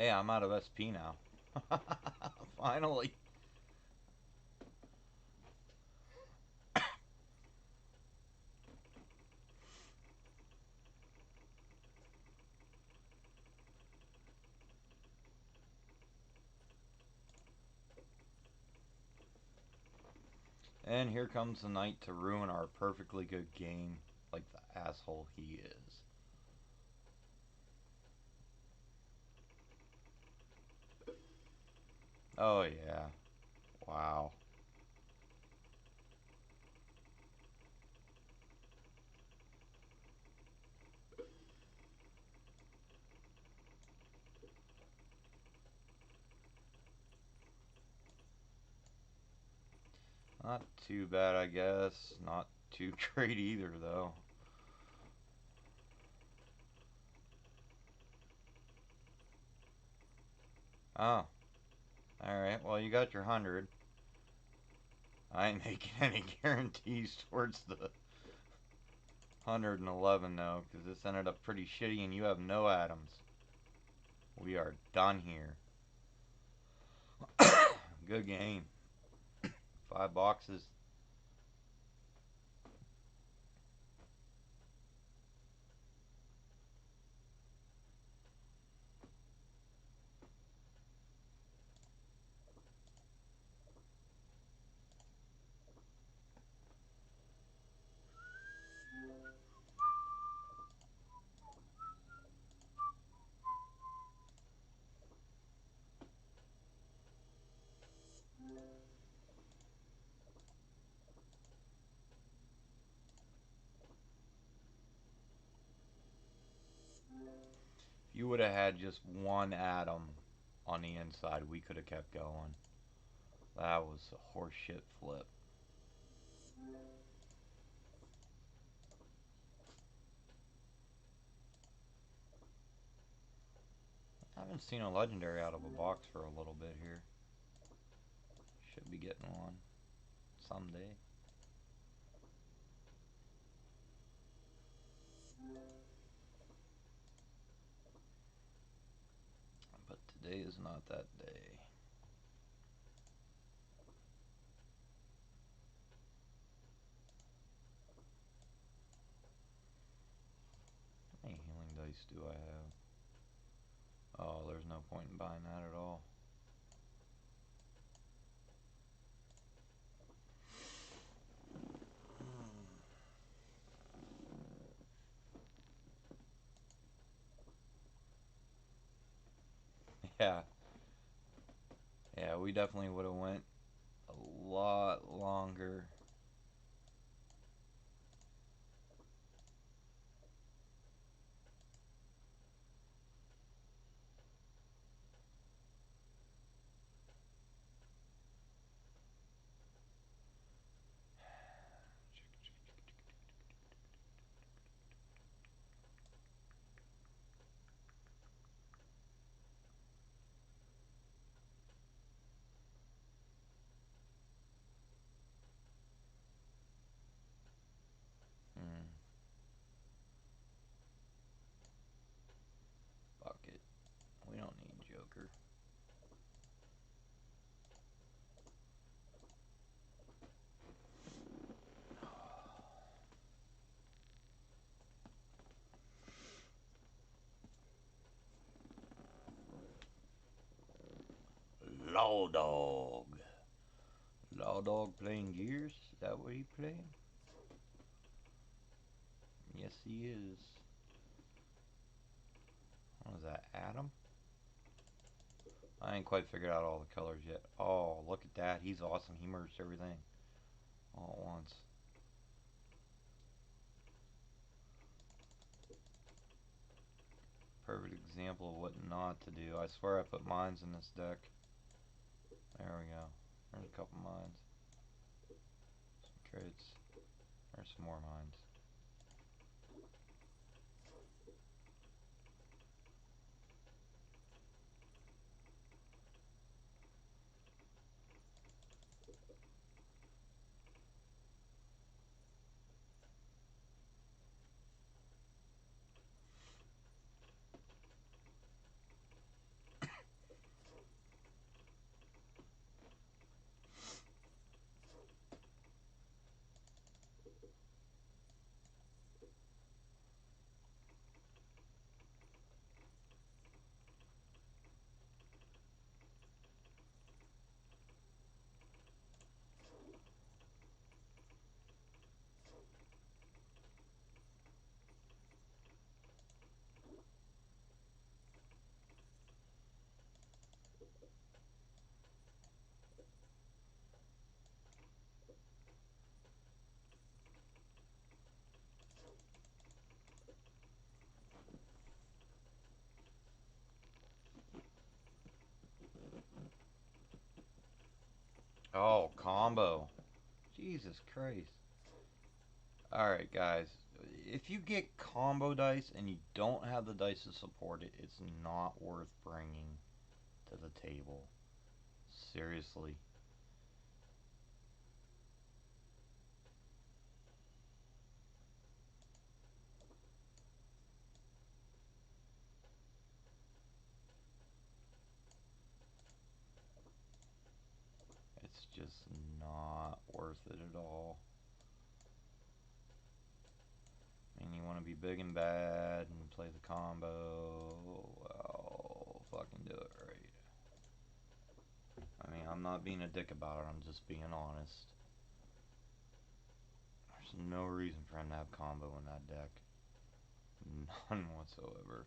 Hey, I'm out of SP now. Finally. And here comes the knight to ruin our perfectly good game, like the asshole he is. Oh yeah. Wow. Not too bad, I guess. Not too great either, though. Oh. Alright, well, you got your 100. I ain't making any guarantees towards the 111, though, because this ended up pretty shitty and you have no atoms. We are done here. Good game. 5 boxes. If you would have had just one atom on the inside, we could have kept going. That was a horseshit flip. I haven't seen a legendary out of a box for a little bit here. Should be getting one someday. But today is not that day. How many healing dice do I have? Oh, there's no point in buying that at all. Yeah. Yeah, we definitely would have went a lot longer. Hmm. Fuck it. We don't need Joker. Law Dog. Law Dog playing Gears? Is that what he playing? Yes, he is. What is that, Adam? I ain't quite figured out all the colors yet. Oh, look at that. He's awesome. He merged everything all at once. Perfect example of what not to do. I swear I put mines in this deck. There we go. There's a couple mines. Some crates. There's some more mines. Oh, combo. Jesus Christ. Alright, guys. If you get combo dice and you don't have the dice to support it, it's not worth bringing to the table. Seriously. It's just not worth it at all. I mean, you want to be big and bad and play the combo. Well, fucking do it right. I mean, I'm not being a dick about it, I'm just being honest. There's no reason for him to have combo in that deck. None whatsoever.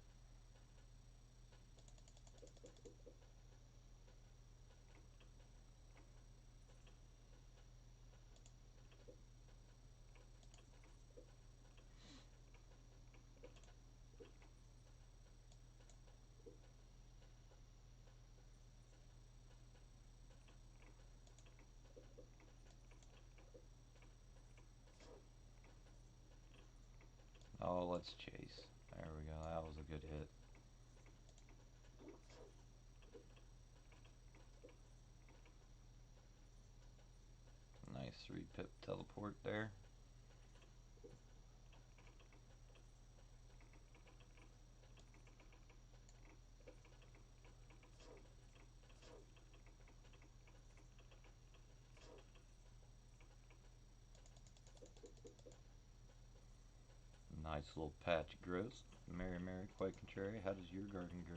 Oh, let's chase. There we go, that was a good hit. Nice 3-pip teleport there. Nice little patch grows. Mary, Mary, quite contrary. How does your garden grow?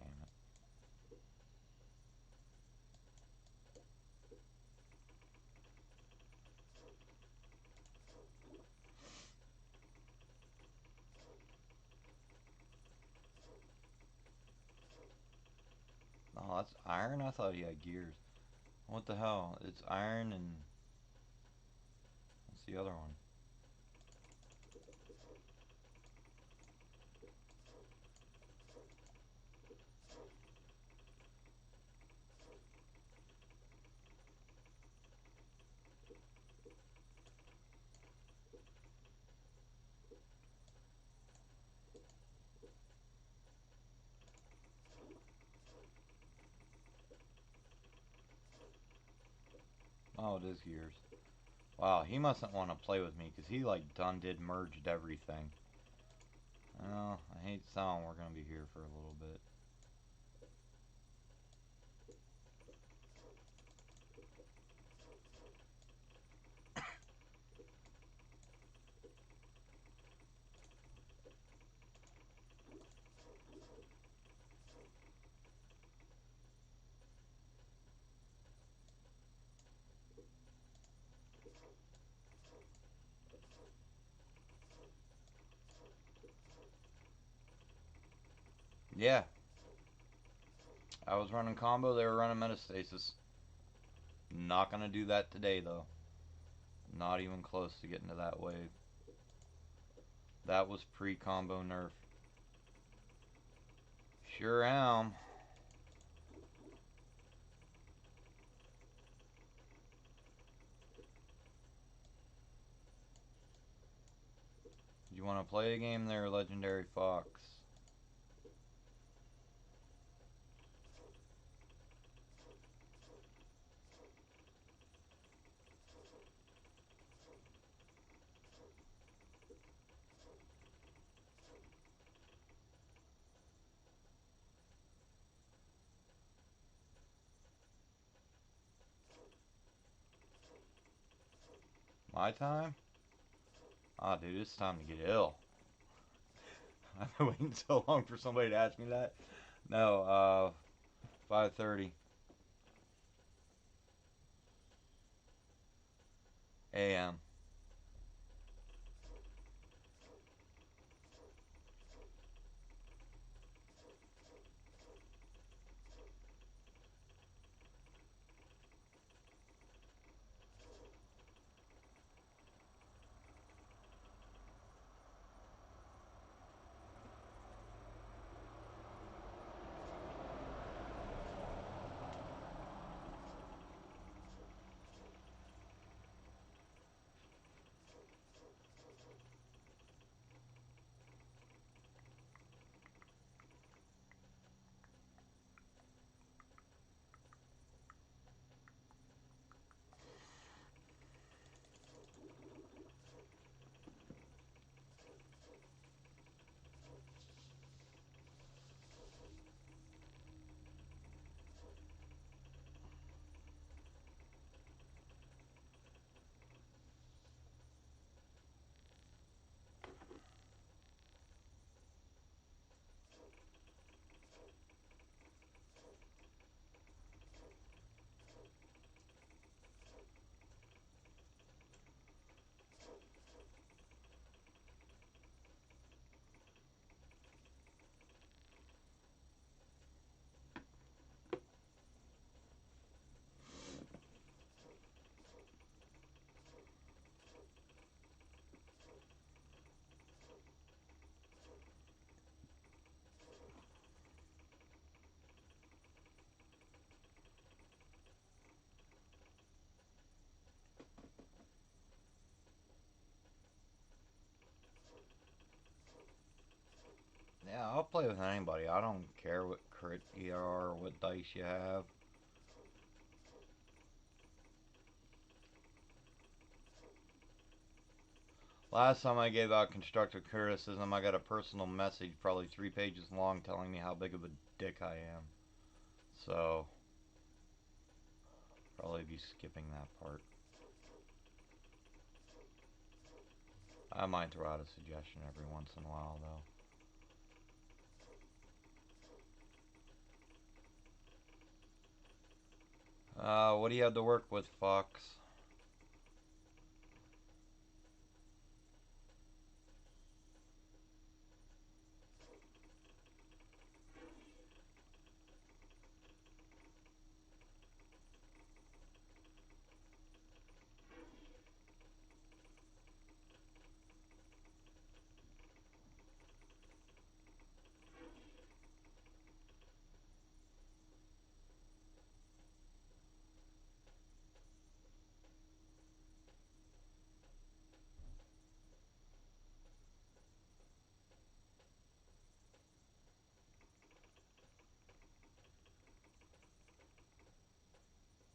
Damn it. Oh, that's iron? I thought he had gears. What the hell? It's iron and... what's the other one? Oh, it is gears. Wow, he mustn't want to play with me because he like done did merged everything. Well, I hate sound. We're gonna be here for a little bit. Yeah, I was running combo. They were running metastasis. Not gonna do that today though. Not even close to getting to that wave. That was pre-combo nerf. Sure am. You want to play a game there, Legendary Fox? My time? Ah, dude, it's time to get ill. I've been waiting so long for somebody to ask me that. No, 5:30 a.m. Yeah, I'll play with anybody. I don't care what crit you are or what dice you have. Last time I gave out constructive criticism, I got a personal message, probably 3 pages long, telling me how big of a dick I am. So, probably be skipping that part. I might throw out a suggestion every once in a while, though. What do you have to work with, Fox?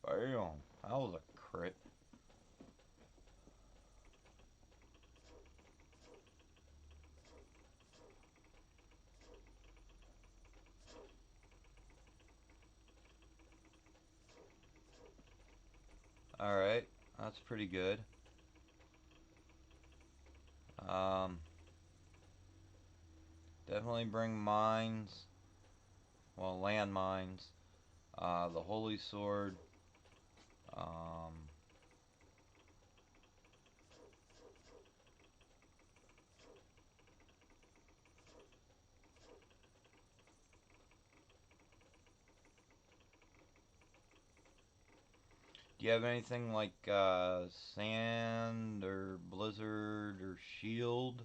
Bam. That was a crit. Alright, that's pretty good. Um, Definitely bring mines. Well, landmines. The Holy Sword. Um, do you have anything like sand or blizzard or shield?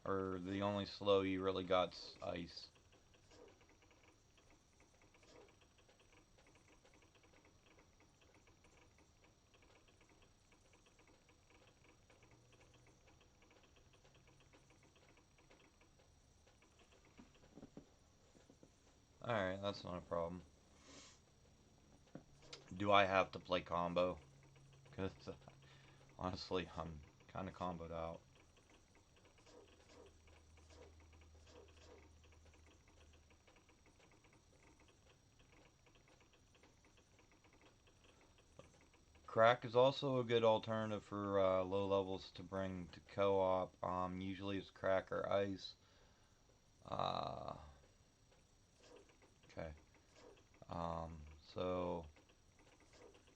Or the only slow you really got's ice? Alright, that's not a problem. Do I have to play combo? Because honestly, I'm kind of comboed out. Crack is also a good alternative for low levels to bring to co-op. Usually it's crack or ice. Uh, okay. Um, so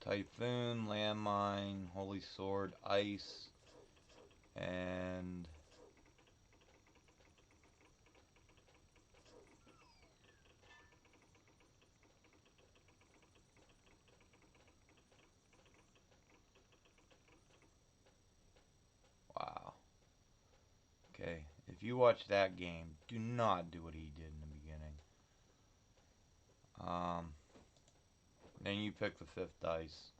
Typhoon, Landmine, Holy Sword, Ice, and wow. Okay, if you watch that game, do not do what he did in the beginning. Um, then you pick the fifth dice.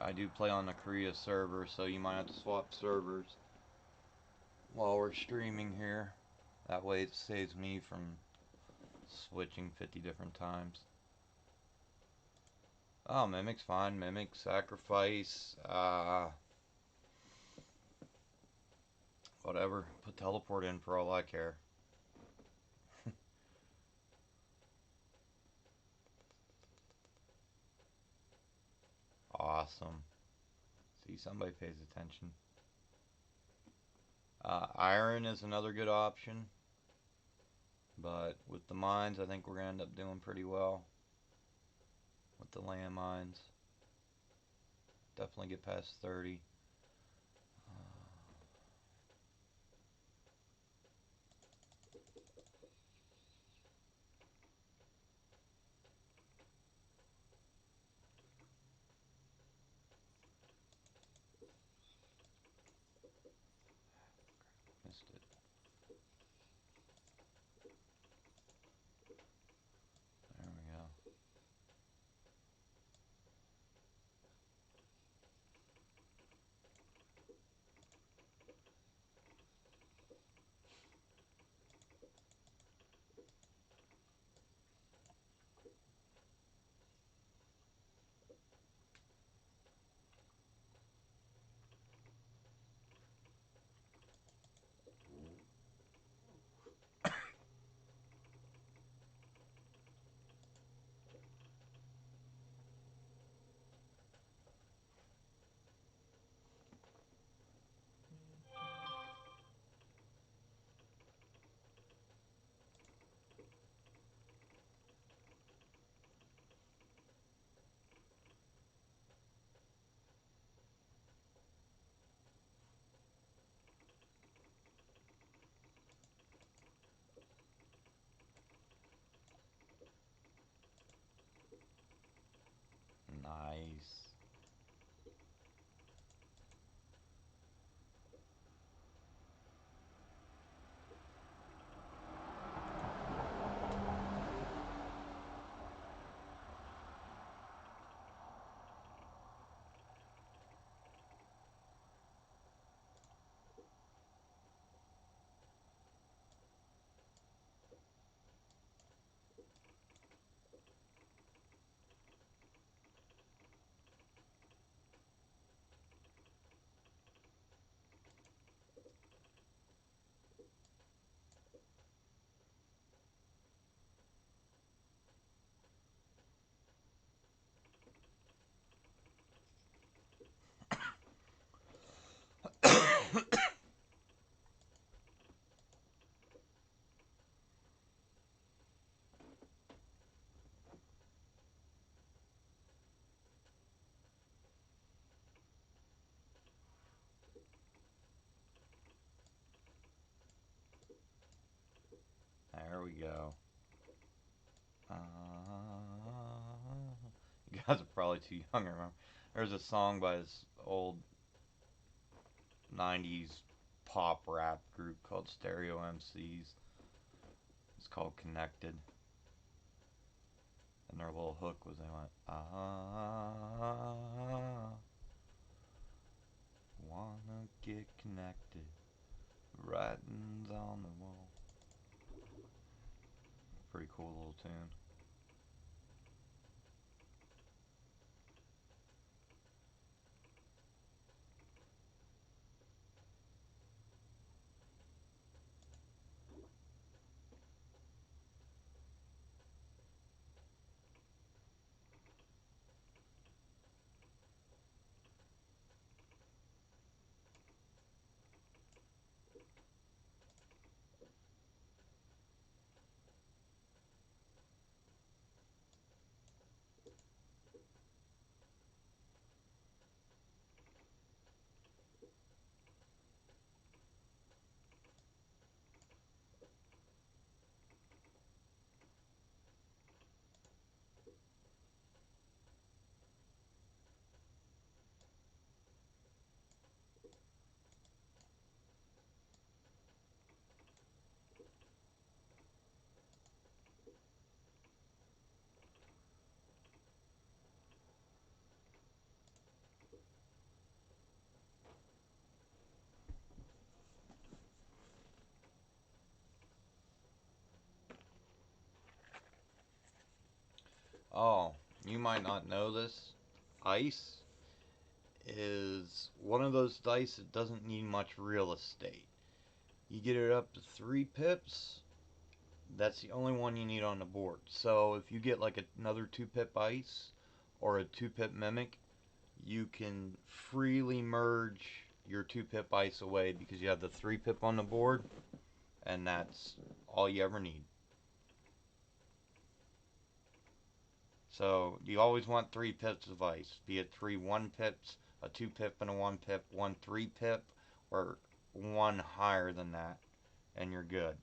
I do play on the Korea server, so you might have to swap servers while we're streaming here. That way it saves me from switching 50 different times. Oh, Mimic's fine. Mimic, Sacrifice, whatever. Put Teleport in for all I care. Awesome. See, somebody pays attention. Iron is another good option. But with the mines, I think we're going to end up doing pretty well with the land mines. Definitely get past 30. Missed it. There we go. Nice. There we go. Uh, you guys are probably too young to remember. There's a song by this old 90s pop rap group called Stereo MCs. It's called Connected. And their little hook was they went, wanna get connected. Writings on the wall. Pretty cool little tune. Oh, you might not know this. Ice is one of those dice that doesn't need much real estate. You get it up to 3 pips, that's the only one you need on the board. So if you get like another 2 pip ice or a 2 pip mimic, you can freely merge your 2 pip ice away because you have the 3 pip on the board, and that's all you ever need. So you always want 3 pips of ice, be it 3 1 pips, a 2 pip and a 1 pip, 1 3 pip, or 1 higher than that, and you're good.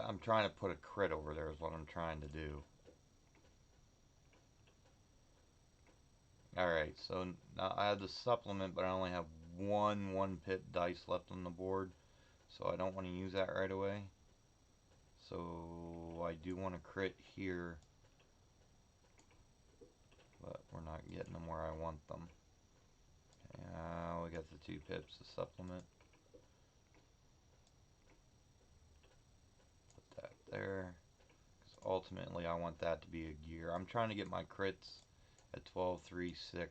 I'm trying to put a crit over there is what I'm trying to do. Alright, so now I have the supplement, but I only have one pip dice left on the board, so I don't want to use that right away. So I do want to crit here, but we're not getting them where I want them. Now we got the 2 pips to supplement. Put that there. Because ultimately I want that to be a gear. I'm trying to get my crits at 12, 3, 6,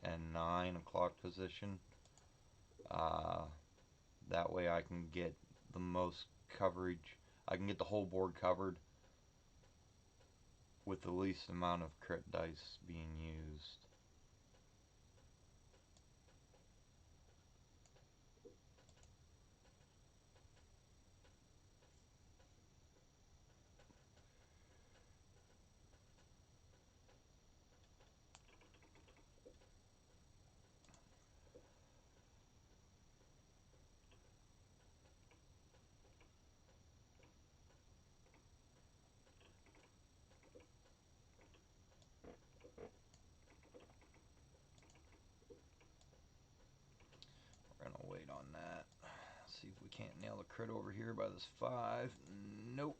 and 9 o'clock position. That way I can get the most coverage. I can get the whole board covered with the least amount of crit dice being used. We're gonna wait on that. See if we can't nail the crit over here by this 5. Nope.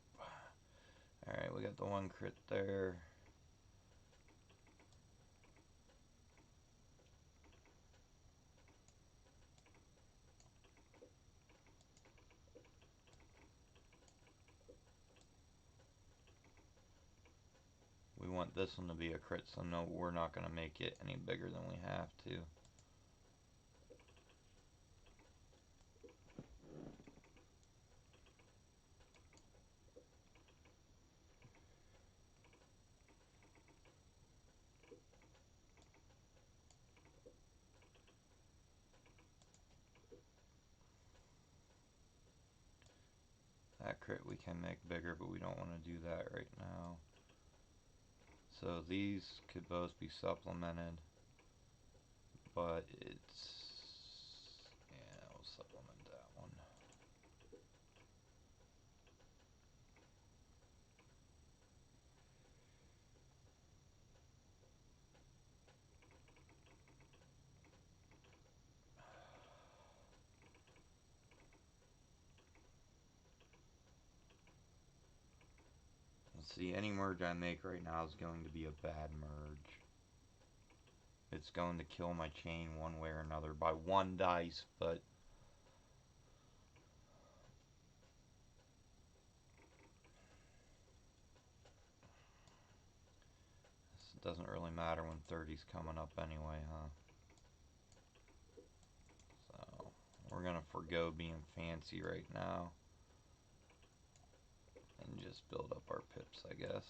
Alright, we got the 1 crit there. We want this one to be a crit, so no, we're not going to make it any bigger than we have to. That crit we can make bigger, but we don't want to do that right now. So these could both be supplemented, but it's... yeah, we'll supplement that one. Let's see, any merge I make right now is going to be a bad merge. It's going to kill my chain one way or another by 1 dice, but it doesn't really matter when 30's coming up anyway, huh? So, we're gonna forgo being fancy right now and just build up our pips, I guess.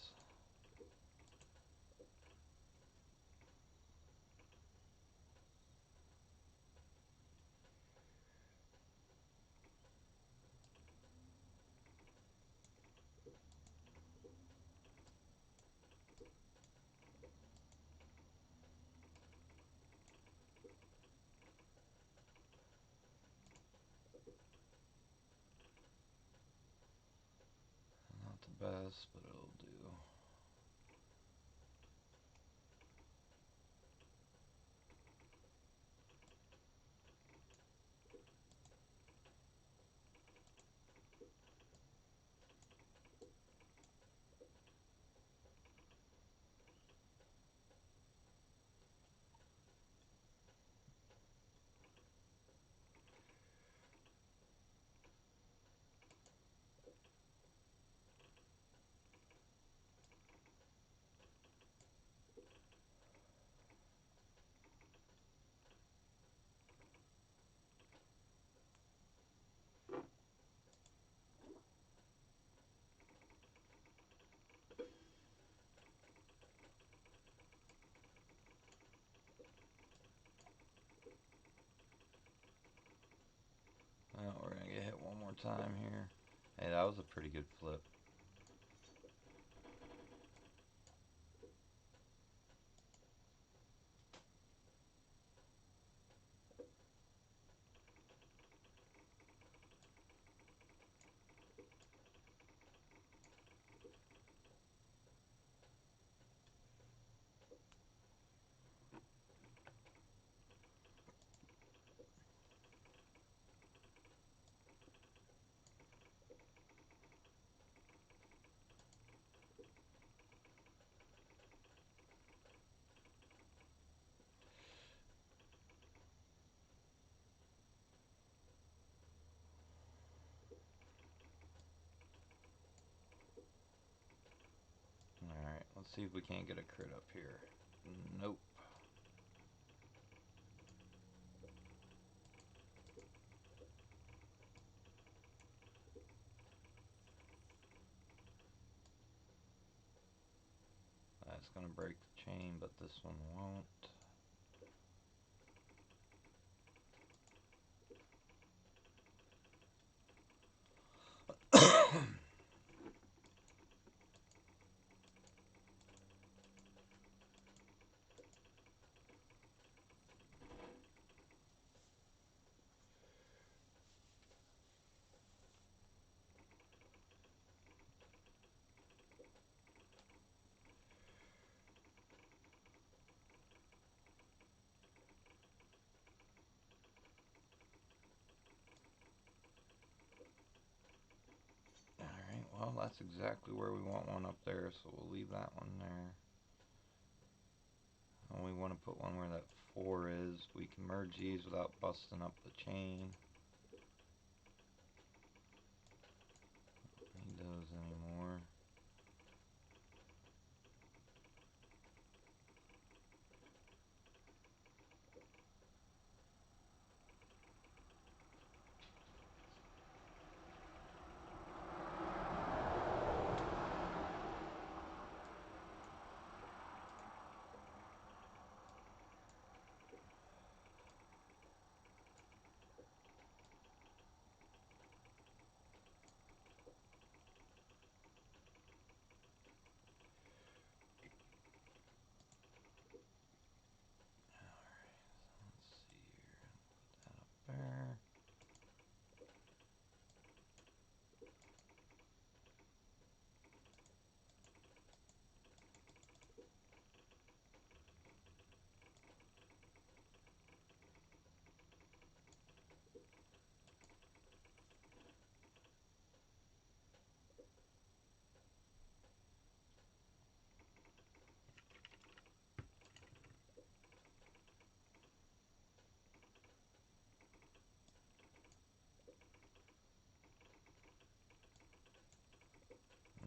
Not the best, but it'll do. time here. Hey, that was a pretty good flip. Alright, let's see if we can't get a crit up here. Nope. That's gonna break the chain, but this one won't. Alright, well, that's exactly where we want one up there, so we'll leave that one there. And we want to put one where that 4 is. We can merge these without busting up the chain. Don't need those anymore. There.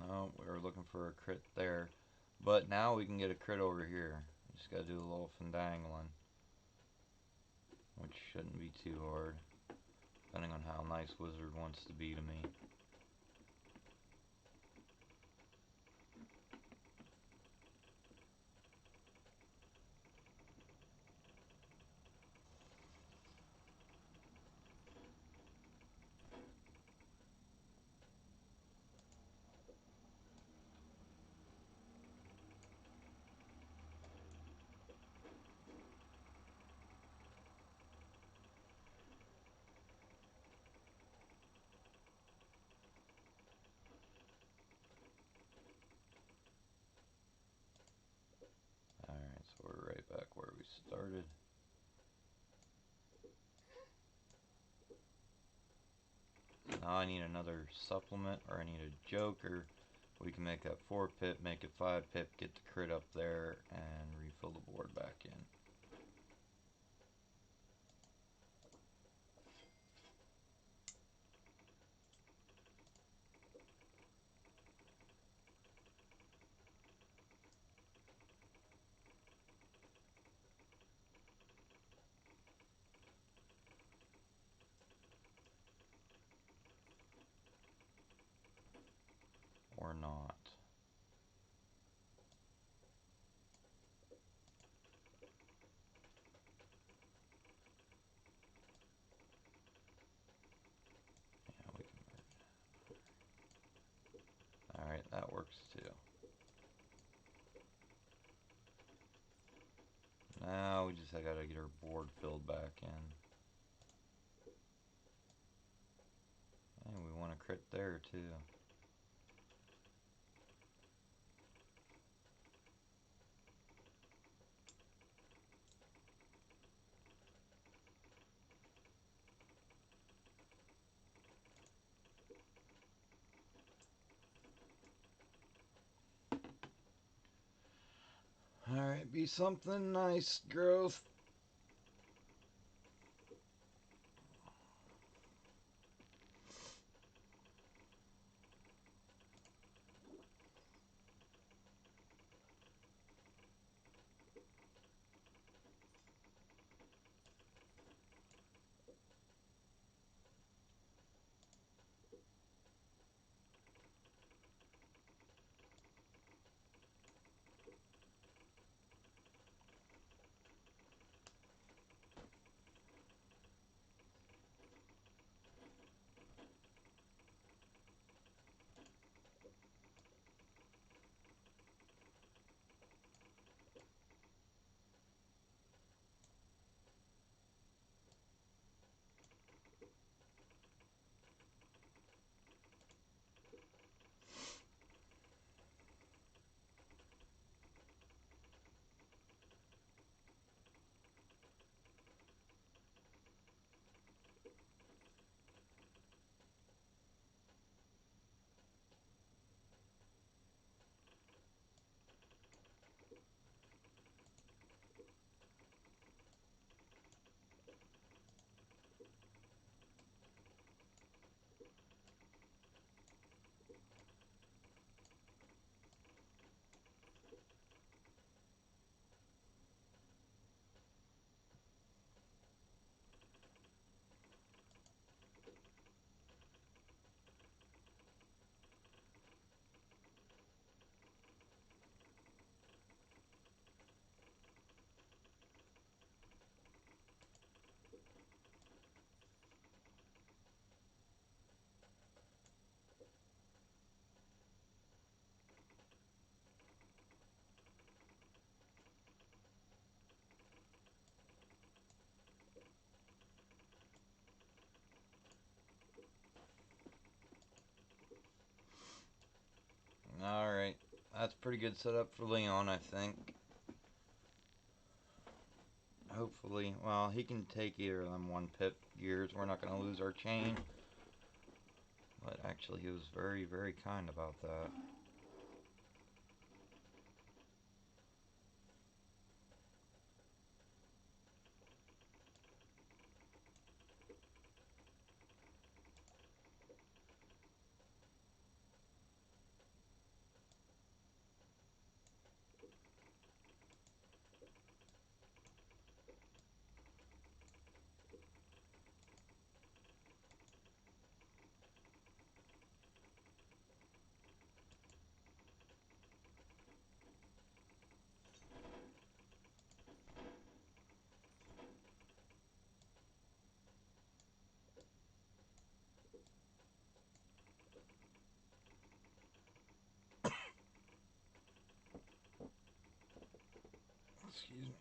No, we were looking for a crit there. But now we can get a crit over here. Just gotta do a little findangling, which shouldn't be too hard, depending on how nice Wizard wants to be to me. Alright, so we're right back where we started. Now I need another supplement, or I need a joker. We can make that 4 pip, make it 5 pip, get the crit up there, and refill the board back in. Or not. Yeah, we can crit there too. Alright, be something nice, growth. Alright, that's pretty good setup for Leon, I think. Hopefully, well, he can take either of them 1 pip gears. We're not going to lose our chain. But actually, he was very, very kind about that. Excuse me.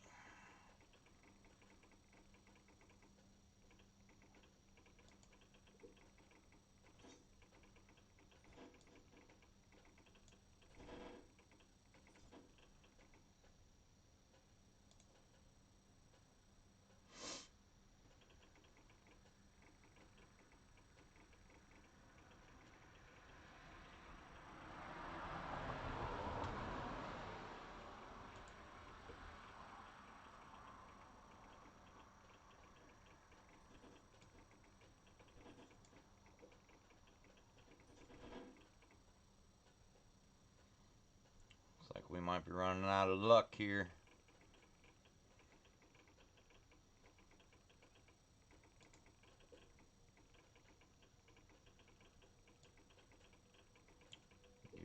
Looks like we might be running out of luck here.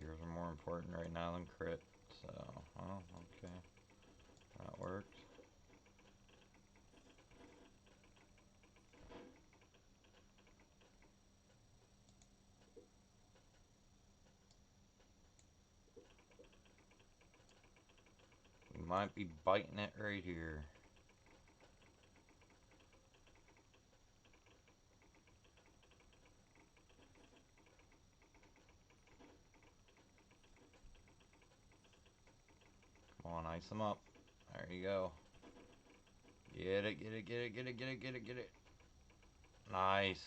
Gears are more important right now than crit. So, oh, okay. That worked. We might be biting it right here. Ice them up. There you go. Get it, get it, get it, get it, get it, get it, get it. Nice.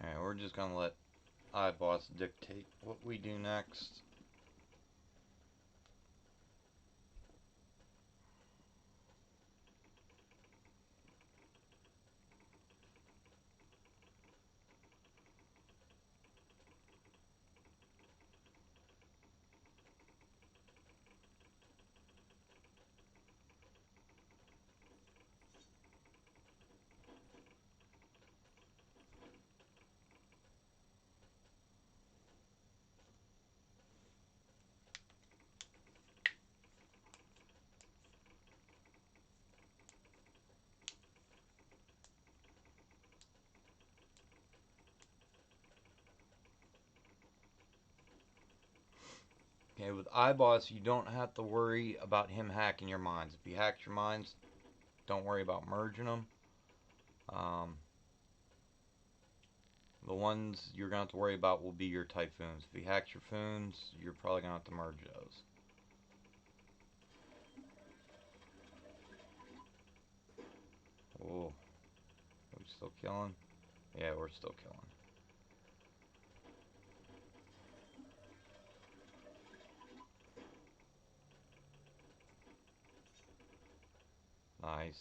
Alright, we're just gonna let iBoss dictate what we do next. Okay, with iBoss, you don't have to worry about him hacking your mines. If he hacks your mines, don't worry about merging them. The ones you're going to have to worry about will be your Typhoons. If he hacks your Foons, you're probably going to have to merge those. Oh, are we still killing? Yeah, we're still killing. Nice.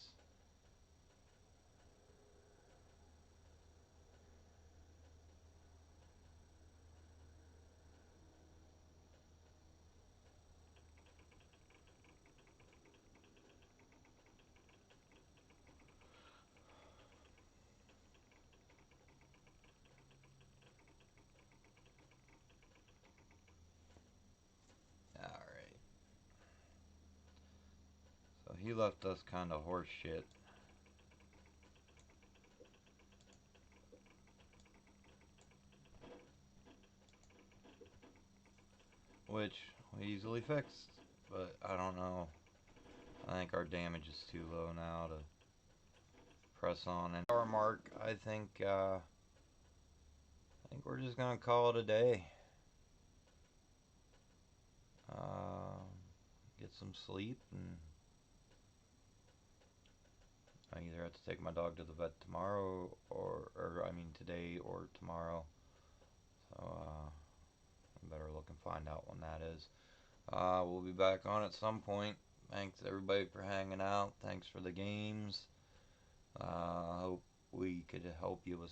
Alright. So he left us kind of horse shit. Which we easily fixed. But I don't know. I think our damage is too low now to press on. And our mark, I think we're just gonna call it a day. Get some sleep, and I either have to take my dog to the vet tomorrow, or I mean today or tomorrow. So I better look and find out when that is. We'll be back on at some point. Thanks everybody for hanging out. Thanks for the games. I hope we could help you with